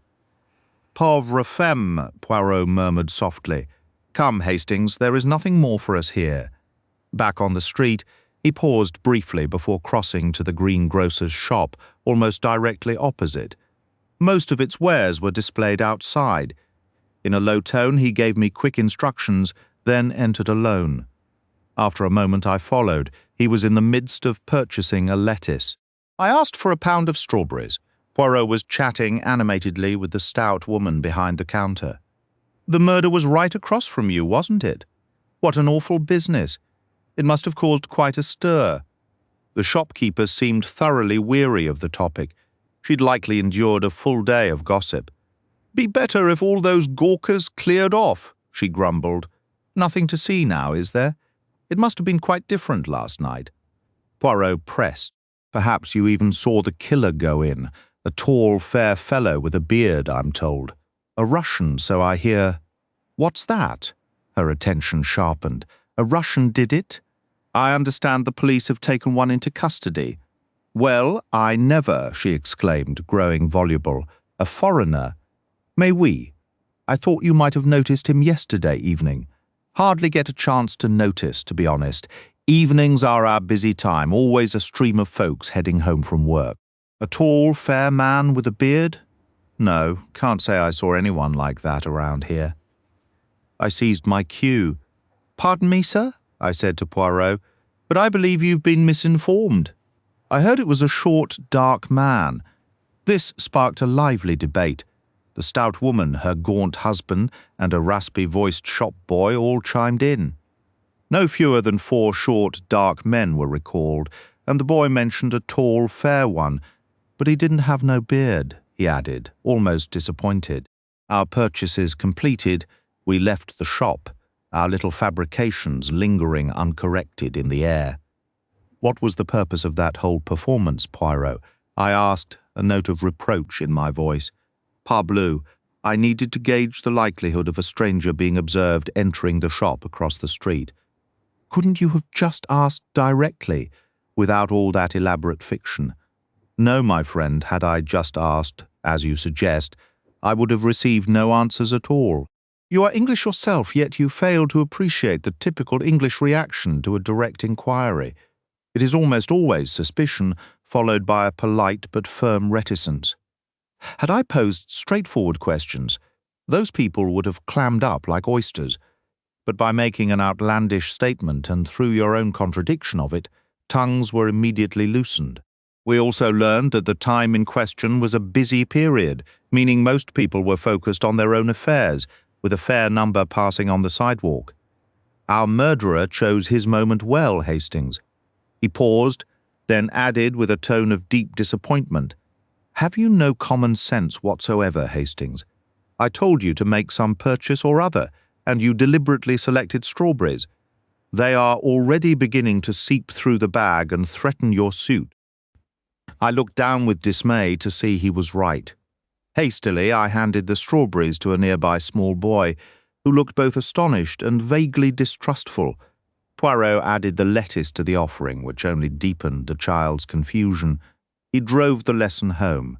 "Pauvre femme," Poirot murmured softly. "Come, Hastings, there is nothing more for us here." Back on the street, he paused briefly before crossing to the greengrocer's shop, almost directly opposite. Most of its wares were displayed outside. In a low tone, he gave me quick instructions, then entered alone. After a moment I followed. He was in the midst of purchasing a lettuce. I asked for a pound of strawberries. Poirot was chatting animatedly with the stout woman behind the counter. "The murder was right across from you, wasn't it? What an awful business. It must have caused quite a stir." The shopkeeper seemed thoroughly weary of the topic. She'd likely endured a full day of gossip. "Be better if all those gawkers cleared off," she grumbled. "Nothing to see now, is there? It must have been quite different last night." Poirot pressed. "Perhaps you even saw the killer go in. A tall, fair fellow with a beard, I'm told. A Russian, so I hear." "What's that?" Her attention sharpened. "A Russian did it? I understand the police have taken one into custody." "Well, I never," she exclaimed, growing voluble. "A foreigner. Mais oui. I thought you might have noticed him yesterday evening. Hardly get a chance to notice, to be honest. Evenings are our busy time, always a stream of folks heading home from work. A tall, fair man with a beard? No, can't say I saw anyone like that around here." I seized my cue. "Pardon me, sir?" I said to Poirot, "but I believe you've been misinformed. I heard it was a short, dark man." This sparked a lively debate. The stout woman, her gaunt husband, and a raspy-voiced shop boy all chimed in. No fewer than 4 short, dark men were recalled, and the boy mentioned a tall, fair one, but he didn't have no beard, he added, almost disappointed. Our purchases completed, we left the shop, our little fabrications lingering uncorrected in the air. "What was the purpose of that whole performance, Poirot?" I asked, a note of reproach in my voice. Parbleu, I needed to gauge the likelihood of a stranger being observed entering the shop across the street. "Couldn't you have just asked directly, without all that elaborate fiction?" "No, my friend, had I just asked, as you suggest, I would have received no answers at all. You are English yourself, yet you fail to appreciate the typical English reaction to a direct inquiry. It is almost always suspicion, followed by a polite but firm reticence. Had I posed straightforward questions, those people would have clammed up like oysters. But by making an outlandish statement and through your own contradiction of it, tongues were immediately loosened. We also learned that the time in question was a busy period, meaning most people were focused on their own affairs, with a fair number passing on the sidewalk. Our murderer chose his moment well, Hastings. He paused, then added with a tone of deep disappointment, "Have you no common sense whatsoever, Hastings? I told you to make some purchase or other, and you deliberately selected strawberries. They are already beginning to seep through the bag and threaten your suit." I looked down with dismay to see he was right. Hastily, I handed the strawberries to a nearby small boy, who looked both astonished and vaguely distrustful. Poirot added the lettuce to the offering, which only deepened the child's confusion. He drove the lesson home.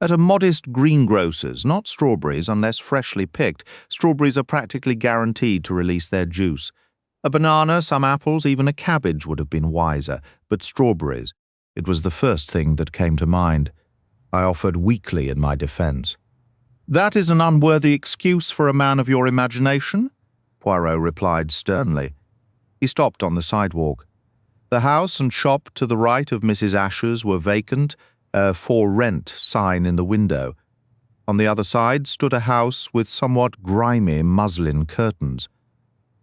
At a modest greengrocer's, not strawberries unless freshly picked, strawberries are practically guaranteed to release their juice. A banana, some apples, even a cabbage would have been wiser, but strawberries, it was the first thing that came to mind. I offered weakly in my defense. "That is an unworthy excuse for a man of your imagination," Poirot replied sternly. He stopped on the sidewalk. The house and shop to the right of Mrs. Ascher's were vacant, a "For Rent" sign in the window. On the other side stood a house with somewhat grimy muslin curtains.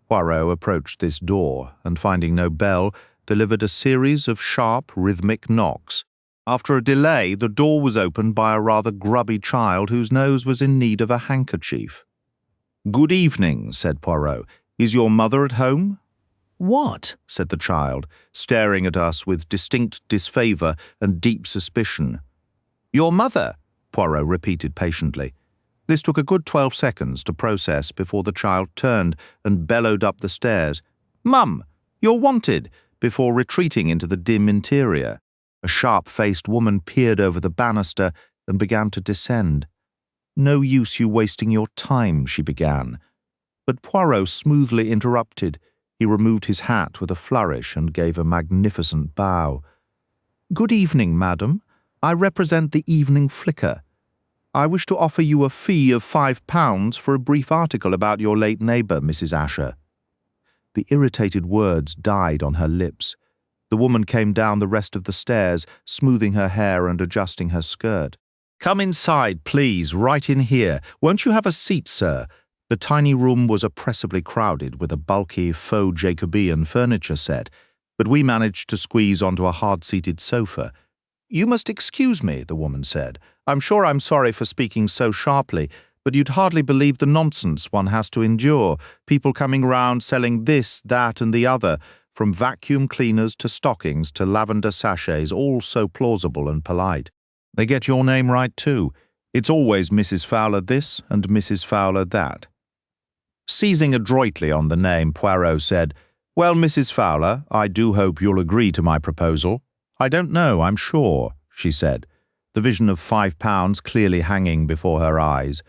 Poirot approached this door, and finding no bell, delivered a series of sharp, rhythmic knocks. After a delay, the door was opened by a rather grubby child whose nose was in need of a handkerchief. "Good evening," said Poirot. "Is your mother at home?" "What?" said the child, staring at us with distinct disfavour and deep suspicion. "Your mother," Poirot repeated patiently. This took a good 12 seconds to process before the child turned and bellowed up the stairs. "Mum, you're wanted," before retreating into the dim interior. A sharp-faced woman peered over the banister and began to descend. "No use you wasting your time," she began. But Poirot smoothly interrupted. He removed his hat with a flourish and gave a magnificent bow. "Good evening, madam. I represent the Evening Flicker. I wish to offer you a fee of £5 for a brief article about your late neighbour, Mrs. Ascher." The irritated words died on her lips. The woman came down the rest of the stairs, smoothing her hair and adjusting her skirt. "Come inside, please, right in here. Won't you have a seat, sir?" The tiny room was oppressively crowded with a bulky faux Jacobean furniture set, but we managed to squeeze onto a hard-seated sofa. "You must excuse me," the woman said. "I'm sure I'm sorry for speaking so sharply, but you'd hardly believe the nonsense one has to endure, people coming round selling this, that and the other, from vacuum cleaners to stockings to lavender sachets, all so plausible and polite. They get your name right too. It's always Mrs. Fowler this and Mrs. Fowler that." Seizing adroitly on the name, Poirot said, "Well, Mrs. Fowler, I do hope you'll agree to my proposal." "I don't know, I'm sure," she said, the vision of £5 clearly hanging before her eyes.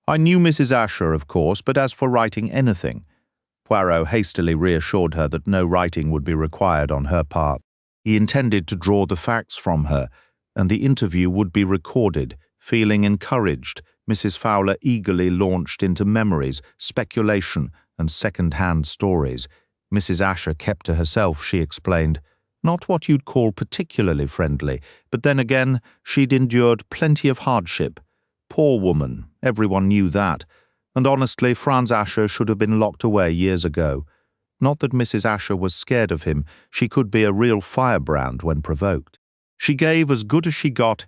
"I knew Mrs. Ascher, of course, but as for writing anything—" Poirot hastily reassured her that no writing would be required on her part. He intended to draw the facts from her, and the interview would be recorded. Feeling encouraged, Mrs. Fowler eagerly launched into memories, speculation, and second-hand stories. Mrs. Ascher kept to herself, she explained. Not what you'd call particularly friendly, but then again, she'd endured plenty of hardship. Poor woman, everyone knew that. And honestly, Franz Ascher should have been locked away years ago. Not that Mrs. Ascher was scared of him. She could be a real firebrand when provoked. She gave as good as she got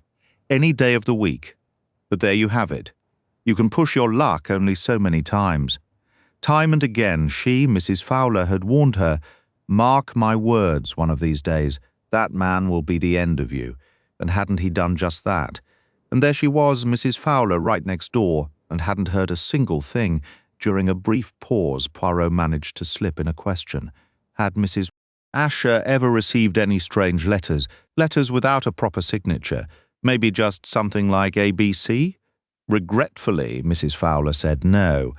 any day of the week. But there you have it. You can push your luck only so many times. Time and again she, Mrs. Fowler, had warned her, "Mark my words, one of these days, that man will be the end of you." And hadn't he done just that? And there she was, Mrs. Fowler, right next door, and hadn't heard a single thing. During a brief pause, Poirot managed to slip in a question. Had Mrs. Ascher ever received any strange letters without a proper signature? Maybe just something like A.B.C.? Regretfully, Mrs. Fowler said no.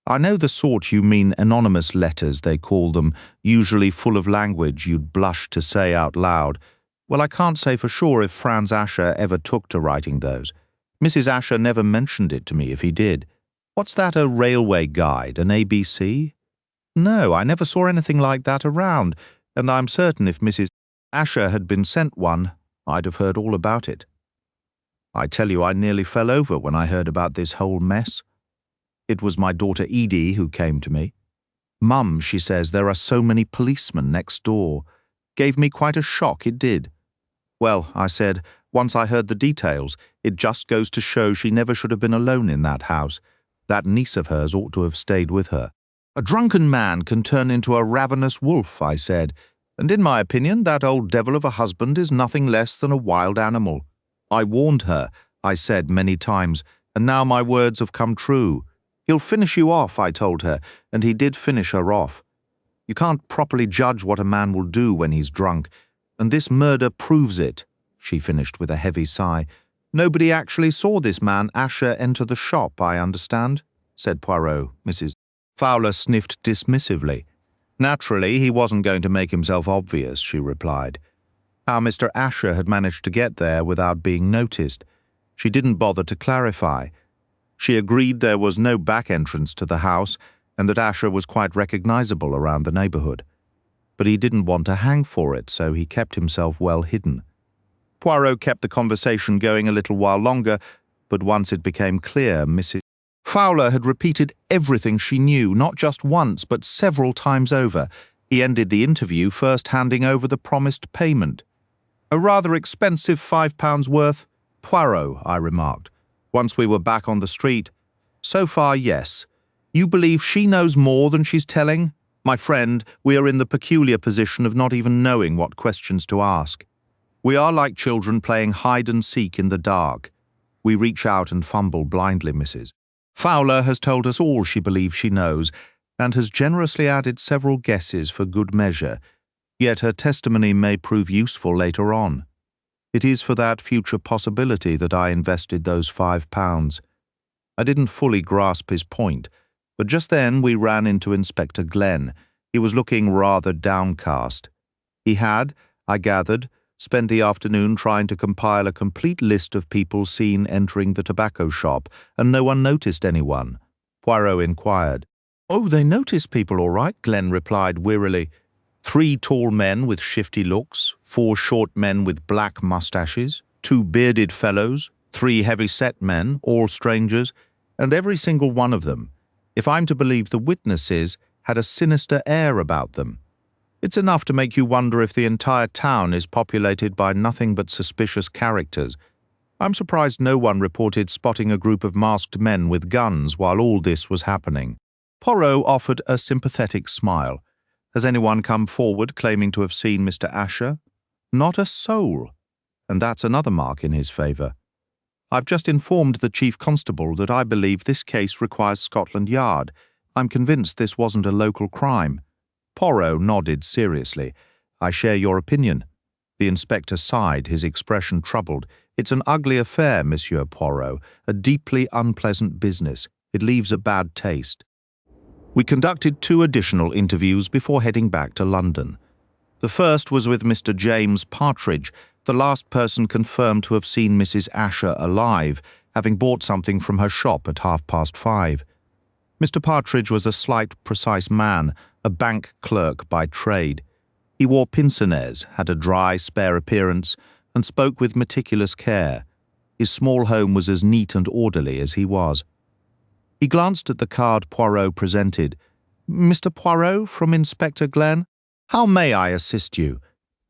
I know the sort you mean, anonymous letters, they call them, usually full of language you'd blush to say out loud. Well, I can't say for sure if Franz Ascher ever took to writing those. Mrs. Ascher never mentioned it to me if he did. What's that, a railway guide, an A.B.C.? No, I never saw anything like that around, and I'm certain if Mrs. Ascher had been sent one, I'd have heard all about it. I tell you, I nearly fell over when I heard about this whole mess. It was my daughter Edie who came to me. Mum, she says, there are so many policemen next door. Gave me quite a shock, it did. Well, I said, once I heard the details, it just goes to show she never should have been alone in that house. That niece of hers ought to have stayed with her. A drunken man can turn into a ravenous wolf, I said, and in my opinion that old devil of a husband is nothing less than a wild animal. I warned her, I said many times, and now my words have come true. He'll finish you off, I told her, and he did finish her off. You can't properly judge what a man will do when he's drunk, and this murder proves it, she finished with a heavy sigh. Nobody actually saw this man Ascher enter the shop, I understand, said Poirot. Mrs. Fowler sniffed dismissively. Naturally, he wasn't going to make himself obvious, she replied. How Mr. Ascher had managed to get there without being noticed. She didn't bother to clarify. She agreed there was no back entrance to the house and that Ascher was quite recognizable around the neighborhood. But he didn't want to hang for it, so he kept himself well hidden. Poirot kept the conversation going a little while longer, but once it became clear Mrs. Fowler had repeated everything she knew, not just once, but several times over. He ended the interview first handing over the promised payment. A rather expensive £5 worth, Poirot, I remarked. Once we were back on the street. So far, yes. You believe she knows more than she's telling? My friend, we are in the peculiar position of not even knowing what questions to ask. We are like children playing hide and seek in the dark. We reach out and fumble blindly, Mrs. Fowler has told us all she believes she knows, and has generously added several guesses for good measure, yet her testimony may prove useful later on. It is for that future possibility that I invested those £5. I didn't fully grasp his point, but just then we ran into Inspector Glenn. He was looking rather downcast. He had, I gathered, spent the afternoon trying to compile a complete list of people seen entering the tobacco shop, and no one noticed anyone. Poirot inquired. Oh, they noticed people all right, Glenn replied wearily. 3 tall men with shifty looks, 4 short men with black moustaches, 2 bearded fellows, 3 heavy-set men, all strangers, and every single one of them, if I'm to believe the witnesses, had a sinister air about them. It's enough to make you wonder if the entire town is populated by nothing but suspicious characters. I'm surprised no one reported spotting a group of masked men with guns while all this was happening. Poirot offered a sympathetic smile. Has anyone come forward claiming to have seen Mr. Ascher? Not a soul. And that's another mark in his favour. I've just informed the Chief Constable that I believe this case requires Scotland Yard. I'm convinced this wasn't a local crime. Poirot nodded seriously. I share your opinion. The inspector sighed, his expression troubled. It's an ugly affair, Monsieur Poirot, a deeply unpleasant business. It leaves a bad taste. We conducted 2 additional interviews before heading back to London. The first was with Mr. James Partridge, the last person confirmed to have seen Mrs. Ascher alive, having bought something from her shop at 5:30. Mr. Partridge was a slight, precise man, a bank clerk by trade. He wore pince-nez, had a dry, spare appearance, and spoke with meticulous care. His small home was as neat and orderly as he was. He glanced at the card Poirot presented. Mr. Poirot, from Inspector Glenn. How may I assist you?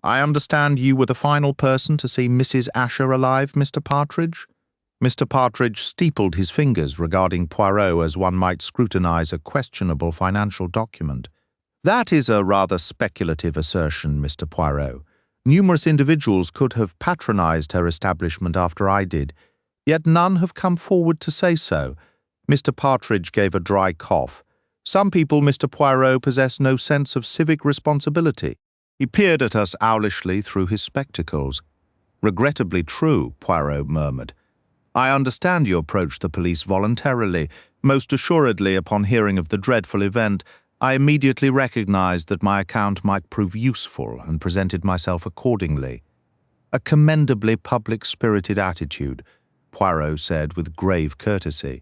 I understand you were the final person to see Mrs. Ascher alive, Mr. Partridge? Mr. Partridge steepled his fingers regarding Poirot as one might scrutinize a questionable financial document. That is a rather speculative assertion, Mr. Poirot. Numerous individuals could have patronized her establishment after I did, yet none have come forward to say so. Mr. Partridge gave a dry cough. Some people, Mr. Poirot, possess no sense of civic responsibility. He peered at us owlishly through his spectacles. Regrettably true, Poirot murmured. I understand you approached the police voluntarily. Most assuredly, upon hearing of the dreadful event, I immediately recognized that my account might prove useful and presented myself accordingly. A commendably public-spirited attitude, Poirot said with grave courtesy.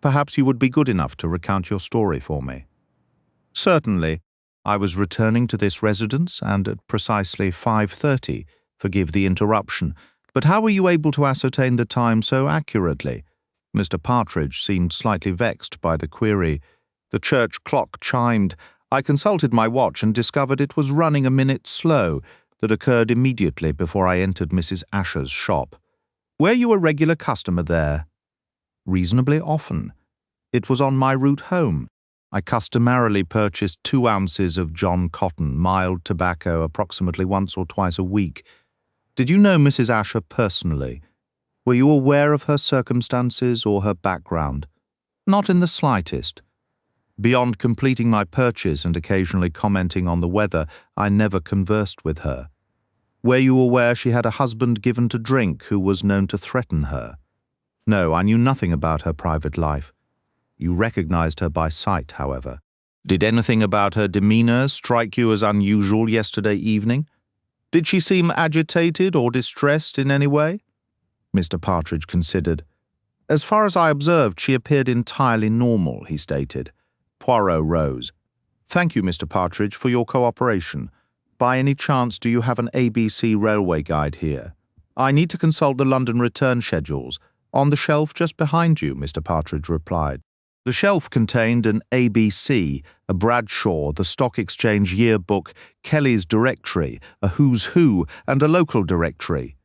Perhaps you would be good enough to recount your story for me. Certainly. I was returning to this residence, and at precisely 5:30, forgive the interruption, but how were you able to ascertain the time so accurately? Mr. Partridge seemed slightly vexed by the query. The church clock chimed. I consulted my watch and discovered it was running a minute slow. That occurred immediately before I entered Mrs. Ascher's shop. Were you a regular customer there? Reasonably often. It was on my route home. I customarily purchased 2 ounces of John Cotton mild tobacco approximately once or twice a week. Did you know Mrs. Ascher personally? Were you aware of her circumstances or her background? Not in the slightest. Beyond completing my purchase and occasionally commenting on the weather, I never conversed with her. Were you aware she had a husband given to drink who was known to threaten her? No, I knew nothing about her private life. You recognized her by sight, however. Did anything about her demeanor strike you as unusual yesterday evening? Did she seem agitated or distressed in any way? Mr. Partridge considered. As far as I observed, she appeared entirely normal, he stated. Poirot rose. Thank you, Mr. Partridge, for your cooperation. By any chance, do you have an A.B.C. railway guide here? I need to consult the London return schedules. On the shelf just behind you, Mr. Partridge replied. The shelf contained an A.B.C., a Bradshaw, the Stock Exchange Yearbook, Kelly's Directory, a Who's Who, and a local directory.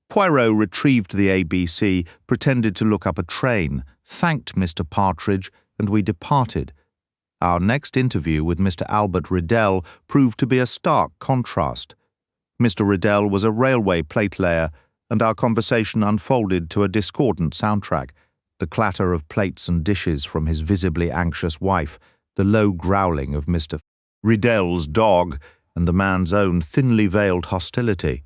Poirot retrieved the A.B.C., pretended to look up a train, thanked Mr. Partridge, and we departed. Our next interview with Mr. Albert Riddell proved to be a stark contrast. Mr. Riddell was a railway platelayer, and our conversation unfolded to a discordant soundtrack. The clatter of plates and dishes from his visibly anxious wife, the low growling of Mr. Riddell's dog, and the man's own thinly veiled hostility.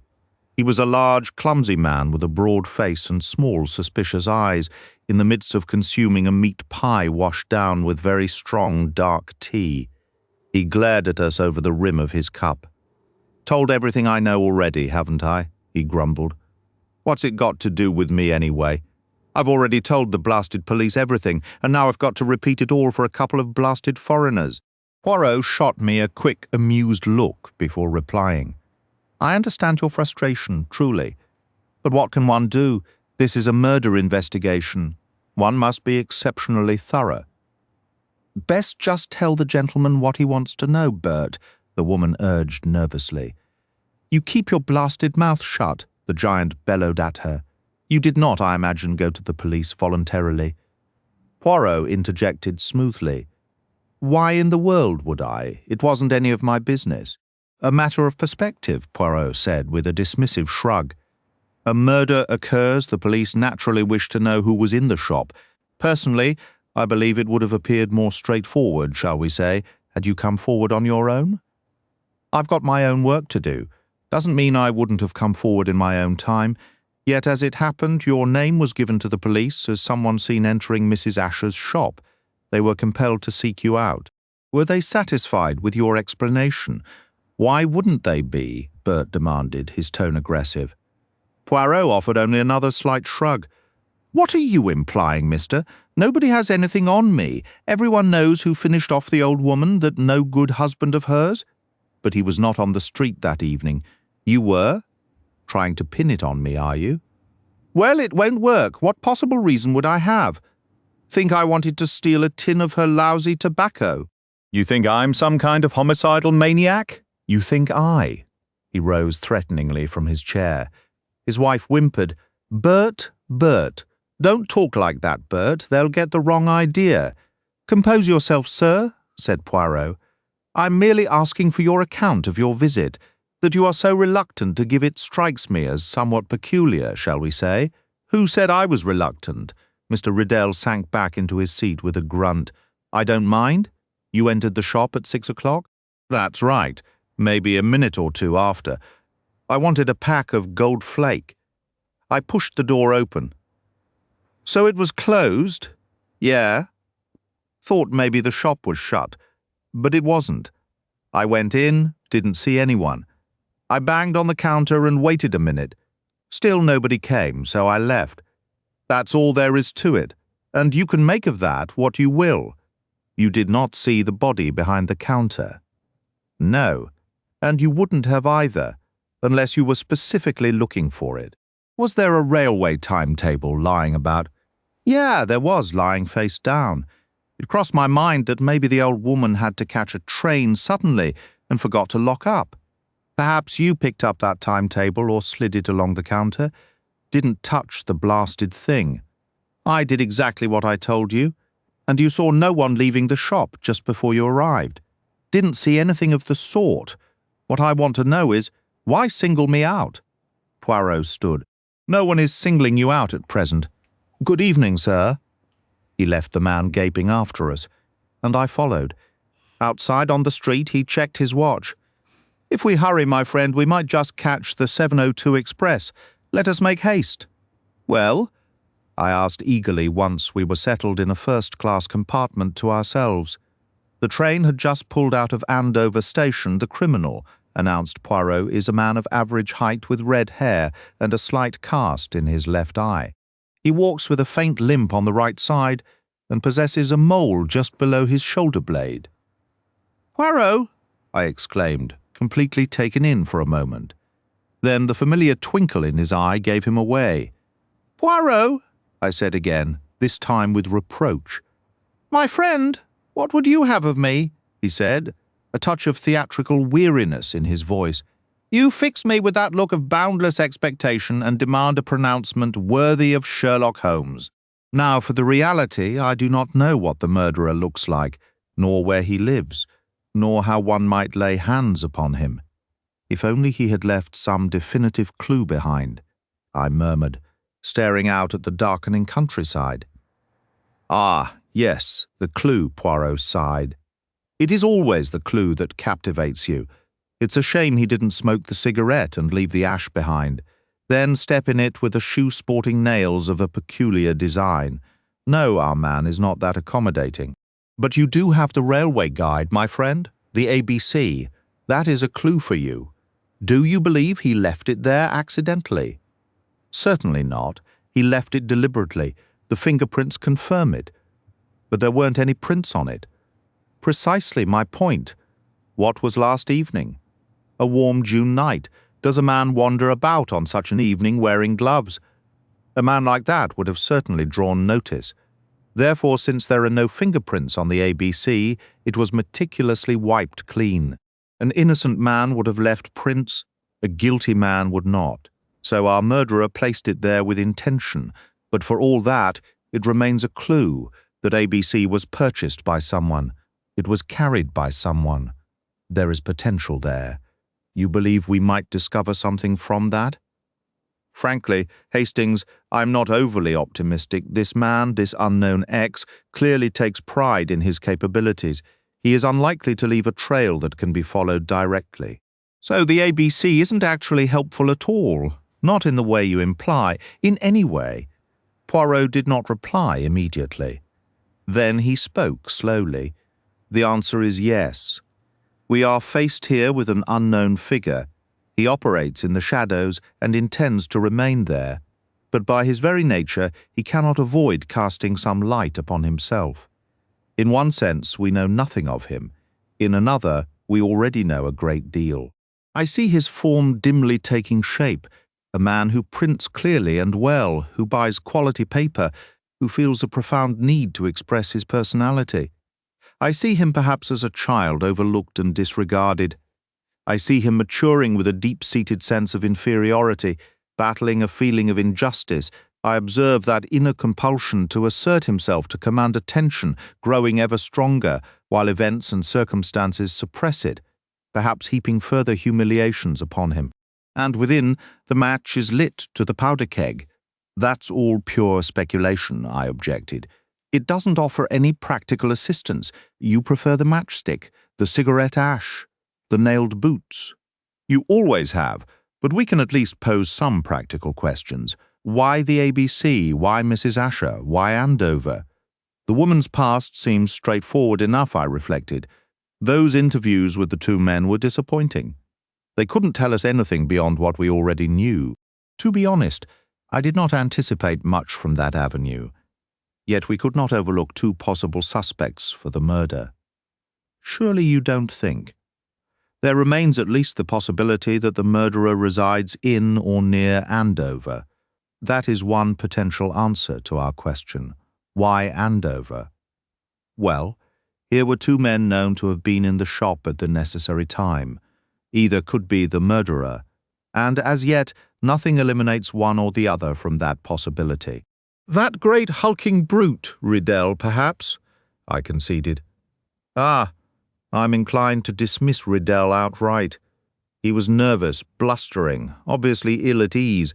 He was a large, clumsy man with a broad face and small, suspicious eyes, in the midst of consuming a meat pie washed down with very strong, dark tea. He glared at us over the rim of his cup. Told everything I know already, haven't I? He grumbled. What's it got to do with me anyway? I've already told the blasted police everything, and now I've got to repeat it all for a couple of blasted foreigners. Poirot shot me a quick, amused look before replying. I understand your frustration, truly. But what can one do? This is a murder investigation. One must be exceptionally thorough. Best just tell the gentleman what he wants to know, Bert, the woman urged nervously. You keep your blasted mouth shut, the giant bellowed at her. You did not, I imagine, go to the police voluntarily. Poirot interjected smoothly. Why in the world would I? It wasn't any of my business. A matter of perspective, Poirot said with a dismissive shrug. A murder occurs, the police naturally wish to know who was in the shop. Personally, I believe it would have appeared more straightforward, shall we say, had you come forward on your own? I've got my own work to do. Doesn't mean I wouldn't have come forward in my own time. Yet as it happened, your name was given to the police as someone seen entering Mrs. Ascher's shop. They were compelled to seek you out. Were they satisfied with your explanation? Why wouldn't they be? Bert demanded, his tone aggressive. Poirot offered only another slight shrug. What are you implying, mister? Nobody has anything on me. Everyone knows who finished off the old woman, that no good husband of hers. But he was not on the street that evening. You were? Trying to pin it on me, are you? Well, it won't work. What possible reason would I have? Think I wanted to steal a tin of her lousy tobacco? You think I'm some kind of homicidal maniac? You think I? He rose threateningly from his chair. His wife whimpered, Bert, don't talk like that, Bert. They'll get the wrong idea. Compose yourself, sir, said Poirot. I'm merely asking for your account of your visit. That you are so reluctant to give it strikes me as somewhat peculiar, shall we say? Who said I was reluctant? Mr. Riddell sank back into his seat with a grunt. I don't mind. You entered the shop at 6 o'clock? That's right. Maybe a minute or two after. I wanted a pack of gold flake. I pushed the door open. So it was closed? Yeah. Thought maybe the shop was shut, but it wasn't. I went in, didn't see anyone. I banged on the counter and waited a minute. Still nobody came, so I left. That's all there is to it, and you can make of that what you will. You did not see the body behind the counter. No, and you wouldn't have either, unless you were specifically looking for it. Was there a railway timetable lying about? Yeah, there was, lying face down. It crossed my mind that maybe the old woman had to catch a train suddenly and forgot to lock up. Perhaps you picked up that timetable or slid it along the counter. Didn't touch the blasted thing. I did exactly what I told you, and you saw no one leaving the shop just before you arrived. Didn't see anything of the sort. What I want to know is, why single me out? Poirot stood. No one is singling you out at present. Good evening, sir. He left the man gaping after us, and I followed. Outside on the street, he checked his watch. If we hurry, my friend, we might just catch the 7:02 express. Let us make haste. Well? I asked eagerly once we were settled in a first-class compartment to ourselves. The train had just pulled out of Andover station. The criminal, announced Poirot, is a man of average height with red hair and a slight cast in his left eye. He walks with a faint limp on the right side and possesses a mole just below his shoulder blade. Poirot! I exclaimed, completely taken in for a moment. Then the familiar twinkle in his eye gave him away. Poirot! I said again, this time with reproach. My friend, what would you have of me? He said, a touch of theatrical weariness in his voice. You fix me with that look of boundless expectation and demand a pronouncement worthy of Sherlock Holmes. Now, for the reality, I do not know what the murderer looks like, nor where he lives, nor how one might lay hands upon him. If only he had left some definitive clue behind, I murmured, staring out at the darkening countryside. Ah, yes, the clue, Poirot sighed. It is always the clue that captivates you. It's a shame he didn't smoke the cigarette and leave the ash behind, then step in it with the shoe sporting nails of a peculiar design. No, our man is not that accommodating. But you do have the railway guide, my friend, the A.B.C. That is a clue for you. Do you believe he left it there accidentally? Certainly not. He left it deliberately. The fingerprints confirm it. But there weren't any prints on it. Precisely my point. What was last evening? A warm June night. Does a man wander about on such an evening wearing gloves? A man like that would have certainly drawn notice. Therefore, since there are no fingerprints on the A.B.C., it was meticulously wiped clean. An innocent man would have left prints, a guilty man would not. So our murderer placed it there with intention, but for all that, it remains a clue that A.B.C. was purchased by someone. It was carried by someone. There is potential there. You believe we might discover something from that? Frankly, Hastings, I'm not overly optimistic. This man, this unknown X, clearly takes pride in his capabilities. He is unlikely to leave a trail that can be followed directly. So the A.B.C. isn't actually helpful at all, not in the way you imply, in any way. Poirot did not reply immediately. Then he spoke slowly. The answer is yes. We are faced here with an unknown figure. He operates in the shadows and intends to remain there, but by his very nature he cannot avoid casting some light upon himself. In one sense, we know nothing of him. In another, we already know a great deal. I see his form dimly taking shape, a man who prints clearly and well, who buys quality paper, who feels a profound need to express his personality. I see him perhaps as a child overlooked and disregarded. I see him maturing with a deep-seated sense of inferiority, battling a feeling of injustice. I observe that inner compulsion to assert himself, to command attention, growing ever stronger, while events and circumstances suppress it, perhaps heaping further humiliations upon him. And within, the match is lit to the powder keg. That's all pure speculation, I objected. It doesn't offer any practical assistance. You prefer the matchstick, the cigarette ash, the nailed boots. You always have, but we can at least pose some practical questions. Why the ABC? Why Mrs. Ascher? Why Andover? The woman's past seems straightforward enough, I reflected. Those interviews with the two men were disappointing. They couldn't tell us anything beyond what we already knew. To be honest, I did not anticipate much from that avenue. Yet we could not overlook two possible suspects for the murder. Surely you don't think? There remains at least the possibility that the murderer resides in or near Andover. That is one potential answer to our question. Why Andover? Well, here were two men known to have been in the shop at the necessary time. Either could be the murderer, and as yet nothing eliminates one or the other from that possibility. That great hulking brute, Riddell, perhaps? I conceded. Ah, I'm inclined to dismiss Riddell outright. He was nervous, blustering, obviously ill at ease,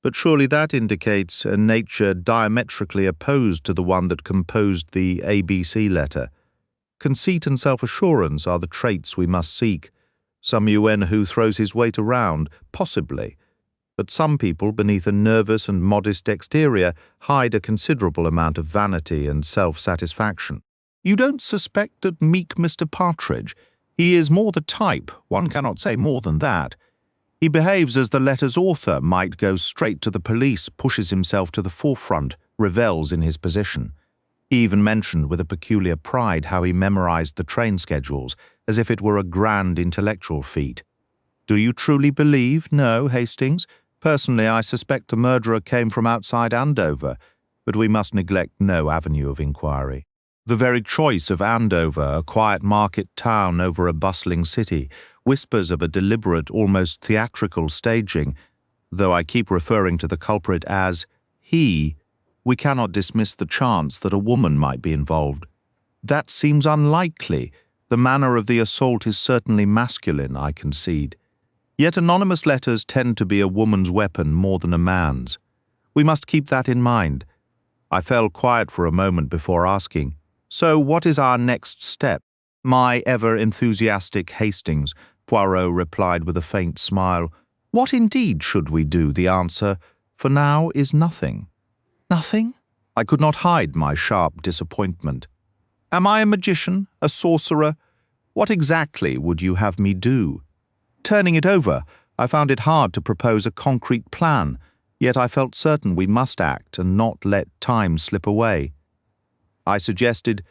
but surely that indicates a nature diametrically opposed to the one that composed the ABC letter. Conceit and self-assurance are the traits we must seek. Some UN who throws his weight around, possibly. But some people beneath a nervous and modest exterior hide a considerable amount of vanity and self-satisfaction. You don't suspect that meek Mr. Partridge? He is more the type, one cannot say more than that. He behaves as the letter's author might, goes straight to the police, pushes himself to the forefront, revels in his position. He even mentioned with a peculiar pride how he memorized the train schedules, as if it were a grand intellectual feat. Do you truly believe? No, Hastings. Personally, I suspect the murderer came from outside Andover, but we must neglect no avenue of inquiry. The very choice of Andover, a quiet market town over a bustling city, whispers of a deliberate, almost theatrical staging. Though I keep referring to the culprit as he, we cannot dismiss the chance that a woman might be involved. That seems unlikely. The manner of the assault is certainly masculine, I concede. Yet anonymous letters tend to be a woman's weapon more than a man's. We must keep that in mind. I fell quiet for a moment before asking, "So what is our next step?" "My ever-enthusiastic Hastings," Poirot replied with a faint smile. "What indeed should we do?" The answer, for now, is nothing. Nothing? I could not hide my sharp disappointment. Am I a magician? A sorcerer? What exactly would you have me do? Turning it over, I found it hard to propose a concrete plan, yet I felt certain we must act and not let time slip away. I suggested,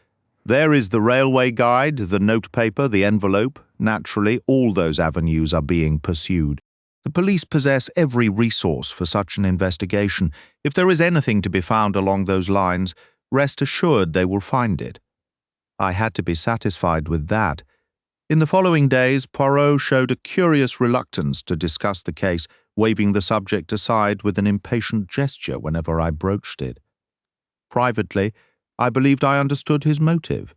there is the railway guide, the notepaper, the envelope. Naturally, all those avenues are being pursued. The police possess every resource for such an investigation. If there is anything to be found along those lines, rest assured they will find it. I had to be satisfied with that. In the following days, Poirot showed a curious reluctance to discuss the case, waving the subject aside with an impatient gesture whenever I broached it. Privately, I believed I understood his motive.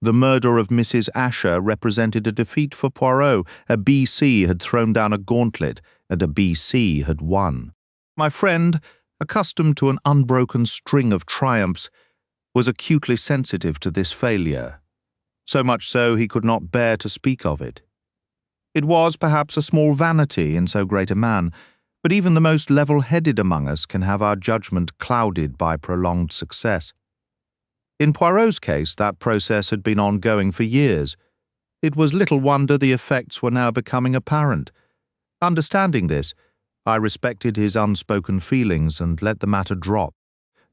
The murder of Mrs. Ascher represented a defeat for Poirot. A B.C. had thrown down a gauntlet, and a B.C. had won. My friend, accustomed to an unbroken string of triumphs, was acutely sensitive to this failure. So much so he could not bear to speak of it. It was perhaps a small vanity in so great a man, but even the most level-headed among us can have our judgment clouded by prolonged success. In Poirot's case, that process had been ongoing for years. It was little wonder the effects were now becoming apparent. Understanding this, I respected his unspoken feelings and let the matter drop.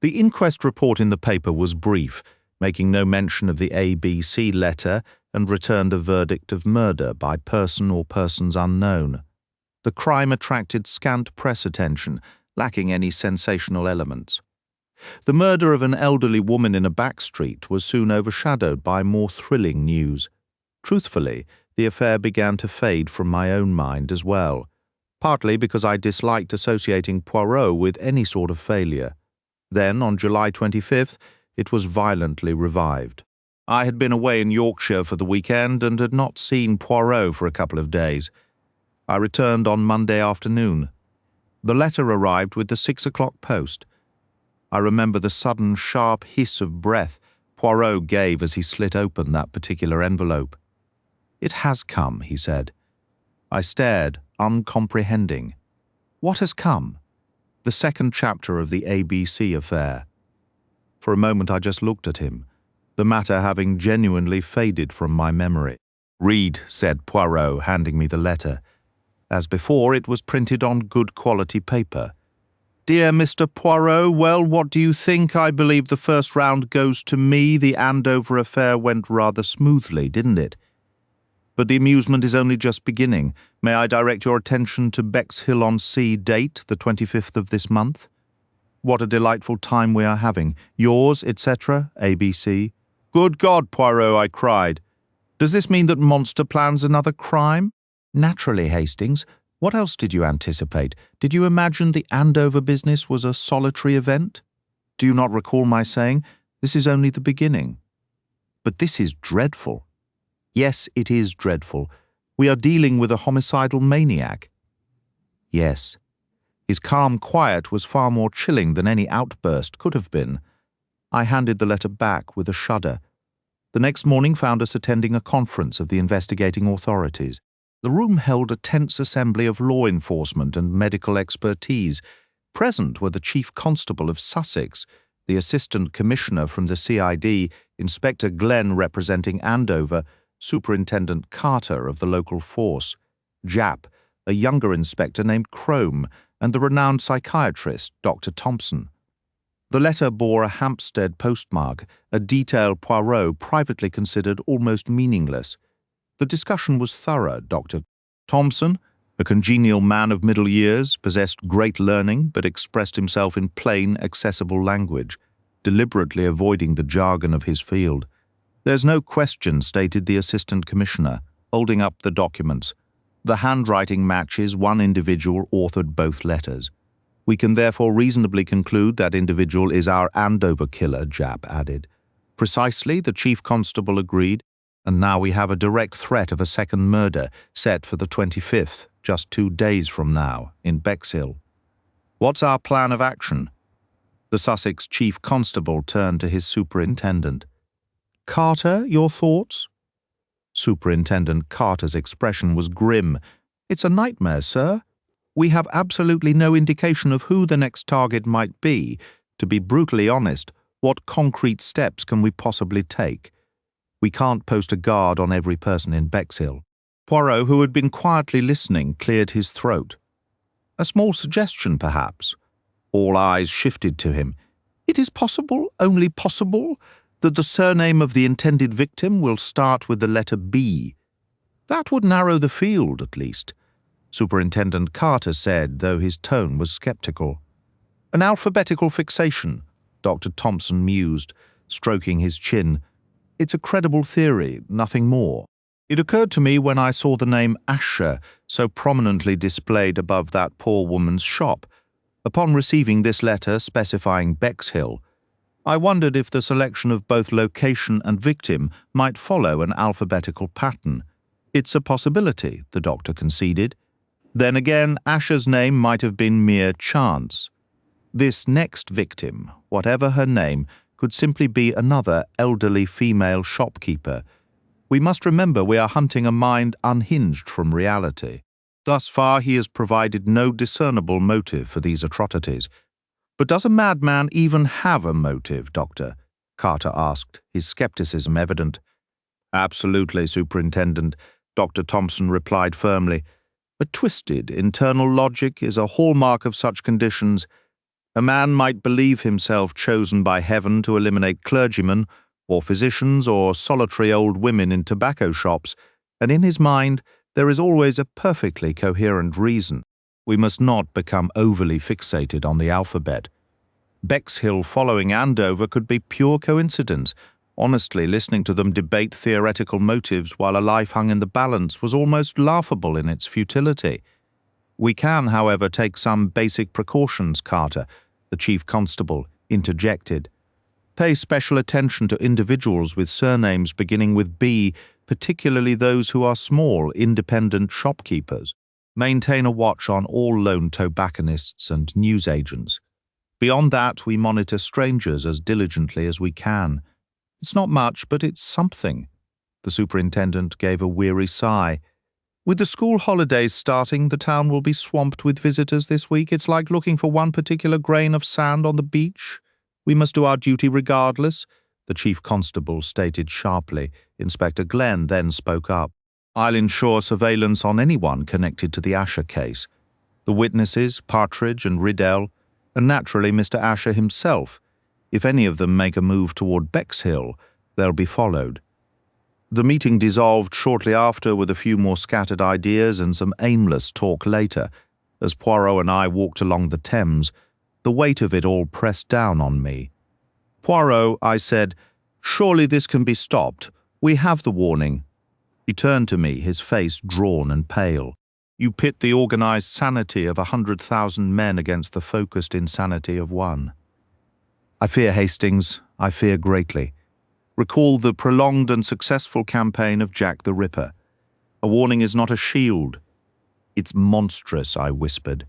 The inquest report in the paper was brief, making no mention of the A.B.C. letter, and returned a verdict of murder by person or persons unknown. The crime attracted scant press attention, lacking any sensational elements. The murder of an elderly woman in a back street was soon overshadowed by more thrilling news. Truthfully, the affair began to fade from my own mind as well, partly because I disliked associating Poirot with any sort of failure. Then, on July 25th, it was violently revived. I had been away in Yorkshire for the weekend and had not seen Poirot for a couple of days. I returned on Monday afternoon. The letter arrived with the 6 o'clock post. I remember the sudden sharp hiss of breath Poirot gave as he slit open that particular envelope. "It has come," he said. I stared, uncomprehending. "What has come?" The second chapter of the A.B.C. affair. For a moment I just looked at him, the matter having genuinely faded from my memory. "Read," said Poirot, handing me the letter. As before, it was printed on good quality paper. "Dear Mr. Poirot, well, what do you think? I believe the first round goes to me. The Andover affair went rather smoothly, didn't it? But the amusement is only just beginning. May I direct your attention to Bexhill-on-Sea, date the 25th of this month? What a delightful time we are having. Yours, etc., A.B.C. "Good God, Poirot," I cried. "Does this mean that Monster plans another crime?" "Naturally, Hastings. What else did you anticipate? Did you imagine the Andover business was a solitary event? Do you not recall my saying, this is only the beginning? But this is dreadful. Yes, it is dreadful. We are dealing with a homicidal maniac." Yes. His calm quiet was far more chilling than any outburst could have been. I handed the letter back with a shudder. The next morning found us attending a conference of the investigating authorities. The room held a tense assembly of law enforcement and medical expertise. Present were the Chief Constable of Sussex, the Assistant Commissioner from the CID, Inspector Glenn representing Andover, Superintendent Carter of the local force, Japp, a younger inspector named Crome, and the renowned psychiatrist, Dr. Thompson. The letter bore a Hampstead postmark, a detail Poirot privately considered almost meaningless. The discussion was thorough. Dr. Thompson, a congenial man of middle years, possessed great learning but expressed himself in plain, accessible language, deliberately avoiding the jargon of his field. "There's no question," stated the Assistant Commissioner, holding up the documents. "The handwriting matches. One individual authored both letters. We can therefore reasonably conclude that individual is our Andover killer," Japp added. "Precisely," the Chief Constable agreed. "And now we have a direct threat of a second murder, set for the 25th, just 2 days from now, in Bexhill. What's our plan of action?" The Sussex Chief Constable turned to his superintendent. "Carter, your thoughts?" Superintendent Carter's expression was grim. "It's a nightmare, sir. We have absolutely no indication of who the next target might be. To be brutally honest, what concrete steps can we possibly take? We can't post a guard on every person in Bexhill." Poirot, who had been quietly listening, cleared his throat. "A small suggestion, perhaps." All eyes shifted to him. "It is possible, only possible, that the surname of the intended victim will start with the letter B. That would narrow the field, at least," Superintendent Carter said, though his tone was skeptical. "An alphabetical fixation," Dr. Thompson mused, stroking his chin. "It's a credible theory, nothing more. It occurred to me when I saw the name Ascher so prominently displayed above that poor woman's shop. Upon receiving this letter specifying Bexhill, I wondered if the selection of both location and victim might follow an alphabetical pattern. It's a possibility," the doctor conceded. "Then again, Ascher's name might have been mere chance. This next victim, whatever her name, could simply be another elderly female shopkeeper. We must remember we are hunting a mind unhinged from reality. Thus far he has provided no discernible motive for these atrocities." "But does a madman even have a motive, Doctor?" Carter asked, his skepticism evident. "Absolutely, Superintendent," Dr. Thompson replied firmly. "A twisted internal logic is a hallmark of such conditions. A man might believe himself chosen by heaven to eliminate clergymen, or physicians, or solitary old women in tobacco shops, and in his mind there is always a perfectly coherent reason. We must not become overly fixated on the alphabet. Bexhill following Andover could be pure coincidence. Honestly, listening to them debate theoretical motives while a life hung in the balance was almost laughable in its futility. We can, however, take some basic precautions, Carter," the Chief Constable interjected. "Pay special attention to individuals with surnames beginning with B, particularly those who are small, independent shopkeepers. Maintain a watch on all lone tobacconists and newsagents. Beyond that, we monitor strangers as diligently as we can. It's not much, but it's something." The superintendent gave a weary sigh. With the school holidays starting, the town will be swamped with visitors this week. It's like looking for one particular grain of sand on the beach. We must do our duty regardless, the chief constable stated sharply. Inspector Glenn then spoke up. I'll ensure surveillance on anyone connected to the Ascher case. The witnesses, Partridge and Riddell, and naturally Mr. Ascher himself. If any of them make a move toward Bexhill, they'll be followed. The meeting dissolved shortly after with a few more scattered ideas and some aimless talk later. As Poirot and I walked along the Thames, the weight of it all pressed down on me. "Poirot," I said, "surely this can be stopped. We have the warning." He turned to me, his face drawn and pale. "You pit the organized sanity of 100,000 men against the focused insanity of one." "I fear, Hastings, I fear greatly. Recall the prolonged and successful campaign of Jack the Ripper. A warning is not a shield. It's monstrous," I whispered.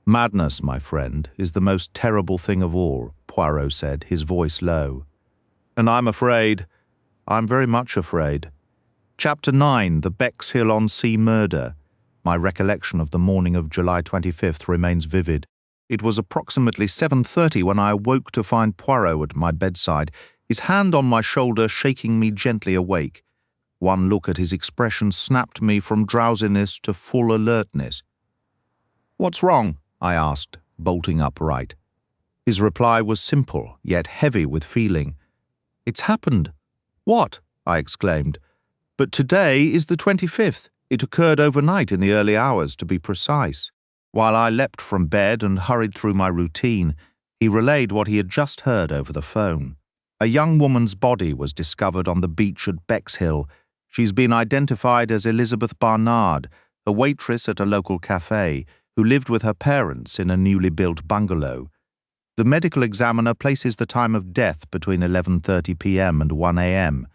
"Madness, my friend, is the most terrible thing of all," Poirot said, his voice low. "And I'm very much afraid. Chapter 9, the Bexhill-on-Sea murder. My recollection of the morning of July 25th remains vivid. It was approximately 7:30 when I awoke to find Poirot at my bedside, his hand on my shoulder shaking me gently awake. One look at his expression snapped me from drowsiness to full alertness. "What's wrong?" I asked, bolting upright. His reply was simple, yet heavy with feeling. "It's happened." "What?" I exclaimed. "But today is the 25th. It occurred overnight in the early hours, to be precise." While I leapt from bed and hurried through my routine, he relayed what he had just heard over the phone. A young woman's body was discovered on the beach at Bexhill. She's been identified as Elizabeth Barnard, a waitress at a local cafe, who lived with her parents in a newly built bungalow. The medical examiner places the time of death between 11:30 p.m. and 1 a.m.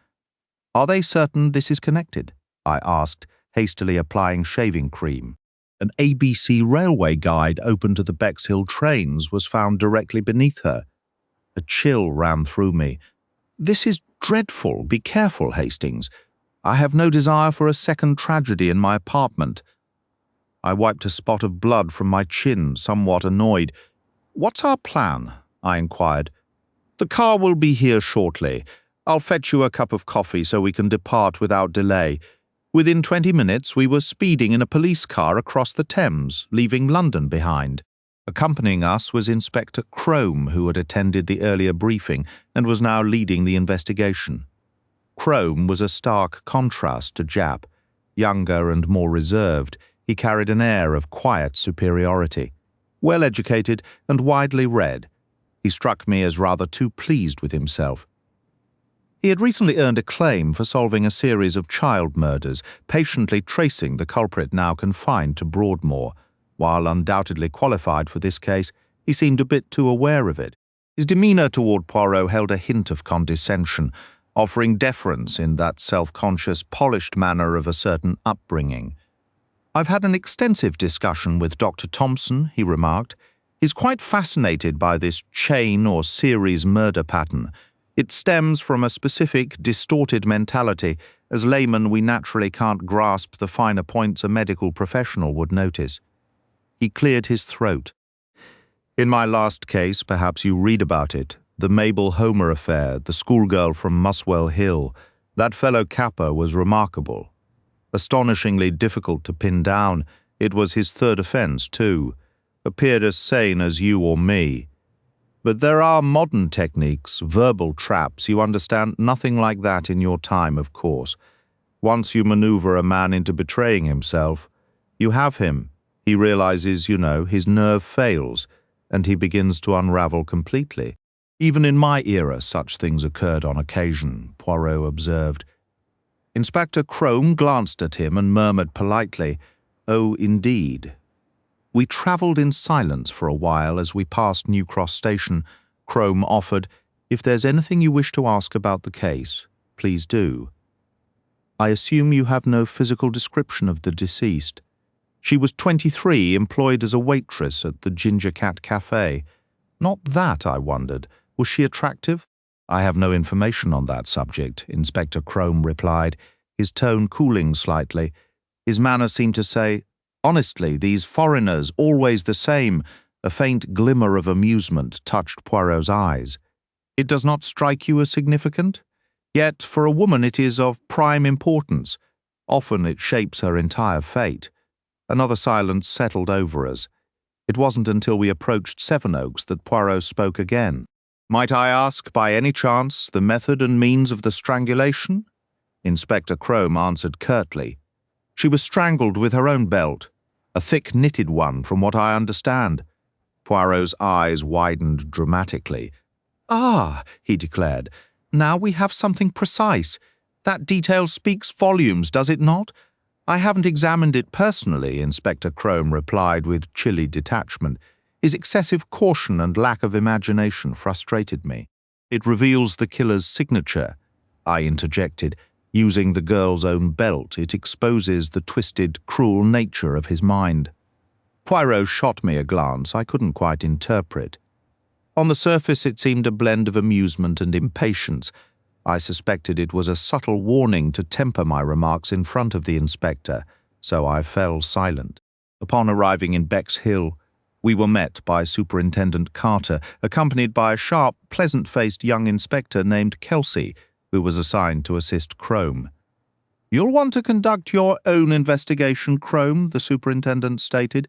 "Are they certain this is connected?" I asked, hastily applying shaving cream. An A.B.C. railway guide open to the Bexhill trains was found directly beneath her. A chill ran through me. "This is dreadful. Be careful, Hastings. I have no desire for a second tragedy in my apartment." I wiped a spot of blood from my chin, somewhat annoyed. "What's our plan?" I inquired. "The car will be here shortly. I'll fetch you a cup of coffee so we can depart without delay. Within 20 minutes we were speeding in a police car across the Thames, leaving London behind. Accompanying us was Inspector Crome, who had attended the earlier briefing and was now leading the investigation. Crome was a stark contrast to Japp. Younger and more reserved, he carried an air of quiet superiority. Well-educated and widely read, he struck me as rather too pleased with himself. He had recently earned acclaim for solving a series of child murders, patiently tracing the culprit now confined to Broadmoor. While undoubtedly qualified for this case, he seemed a bit too aware of it. His demeanour toward Poirot held a hint of condescension, offering deference in that self-conscious, polished manner of a certain upbringing. "I've had an extensive discussion with Dr. Thompson," he remarked. "He's quite fascinated by this chain or series murder pattern. It stems from a specific, distorted mentality. As laymen, we naturally can't grasp the finer points a medical professional would notice." He cleared his throat. "In my last case, perhaps you read about it, the Mabel Homer affair, the schoolgirl from Muswell Hill. That fellow Capper was remarkable. Astonishingly difficult to pin down. It was his third offence, too. Appeared as sane as you or me. But there are modern techniques, verbal traps. You understand nothing like that in your time, of course. Once you maneuver a man into betraying himself, you have him. He realizes, his nerve fails, and he begins to unravel completely. Even in my era, such things occurred on occasion," Poirot observed. Inspector Crome glanced at him and murmured politely, "Oh, indeed." We travelled in silence for a while as we passed New Cross Station. Crome offered, "If there's anything you wish to ask about the case, please do." "I assume you have no physical description of the deceased." "She was 23, employed as a waitress at the Ginger Cat Cafe." "Not that," I wondered. "Was she attractive?" "I have no information on that subject," Inspector Crome replied, his tone cooling slightly. His manner seemed to say, "Honestly, these foreigners, always the same." A faint glimmer of amusement touched Poirot's eyes. "It does not strike you as significant? Yet for a woman it is of prime importance. Often it shapes her entire fate." Another silence settled over us. It wasn't until we approached Sevenoaks that Poirot spoke again. "Might I ask, by any chance, the method and means of the strangulation?" Inspector Crome answered curtly. "She was strangled with her own belt, a thick knitted one from what I understand." Poirot's eyes widened dramatically. "Ah," he declared, "now we have something precise. That detail speaks volumes, does it not?" "I haven't examined it personally," Inspector Crome replied with chilly detachment. "His excessive caution and lack of imagination frustrated me." "It reveals the killer's signature," I interjected. "Using the girl's own belt, it exposes the twisted, cruel nature of his mind." Poirot shot me a glance I couldn't quite interpret. On the surface it seemed a blend of amusement and impatience. I suspected it was a subtle warning to temper my remarks in front of the inspector, so I fell silent. Upon arriving in Bexhill, we were met by Superintendent Carter, accompanied by a sharp, pleasant-faced young inspector named Kelsey, who was assigned to assist Crome. "You'll want to conduct your own investigation, Crome," the superintendent stated.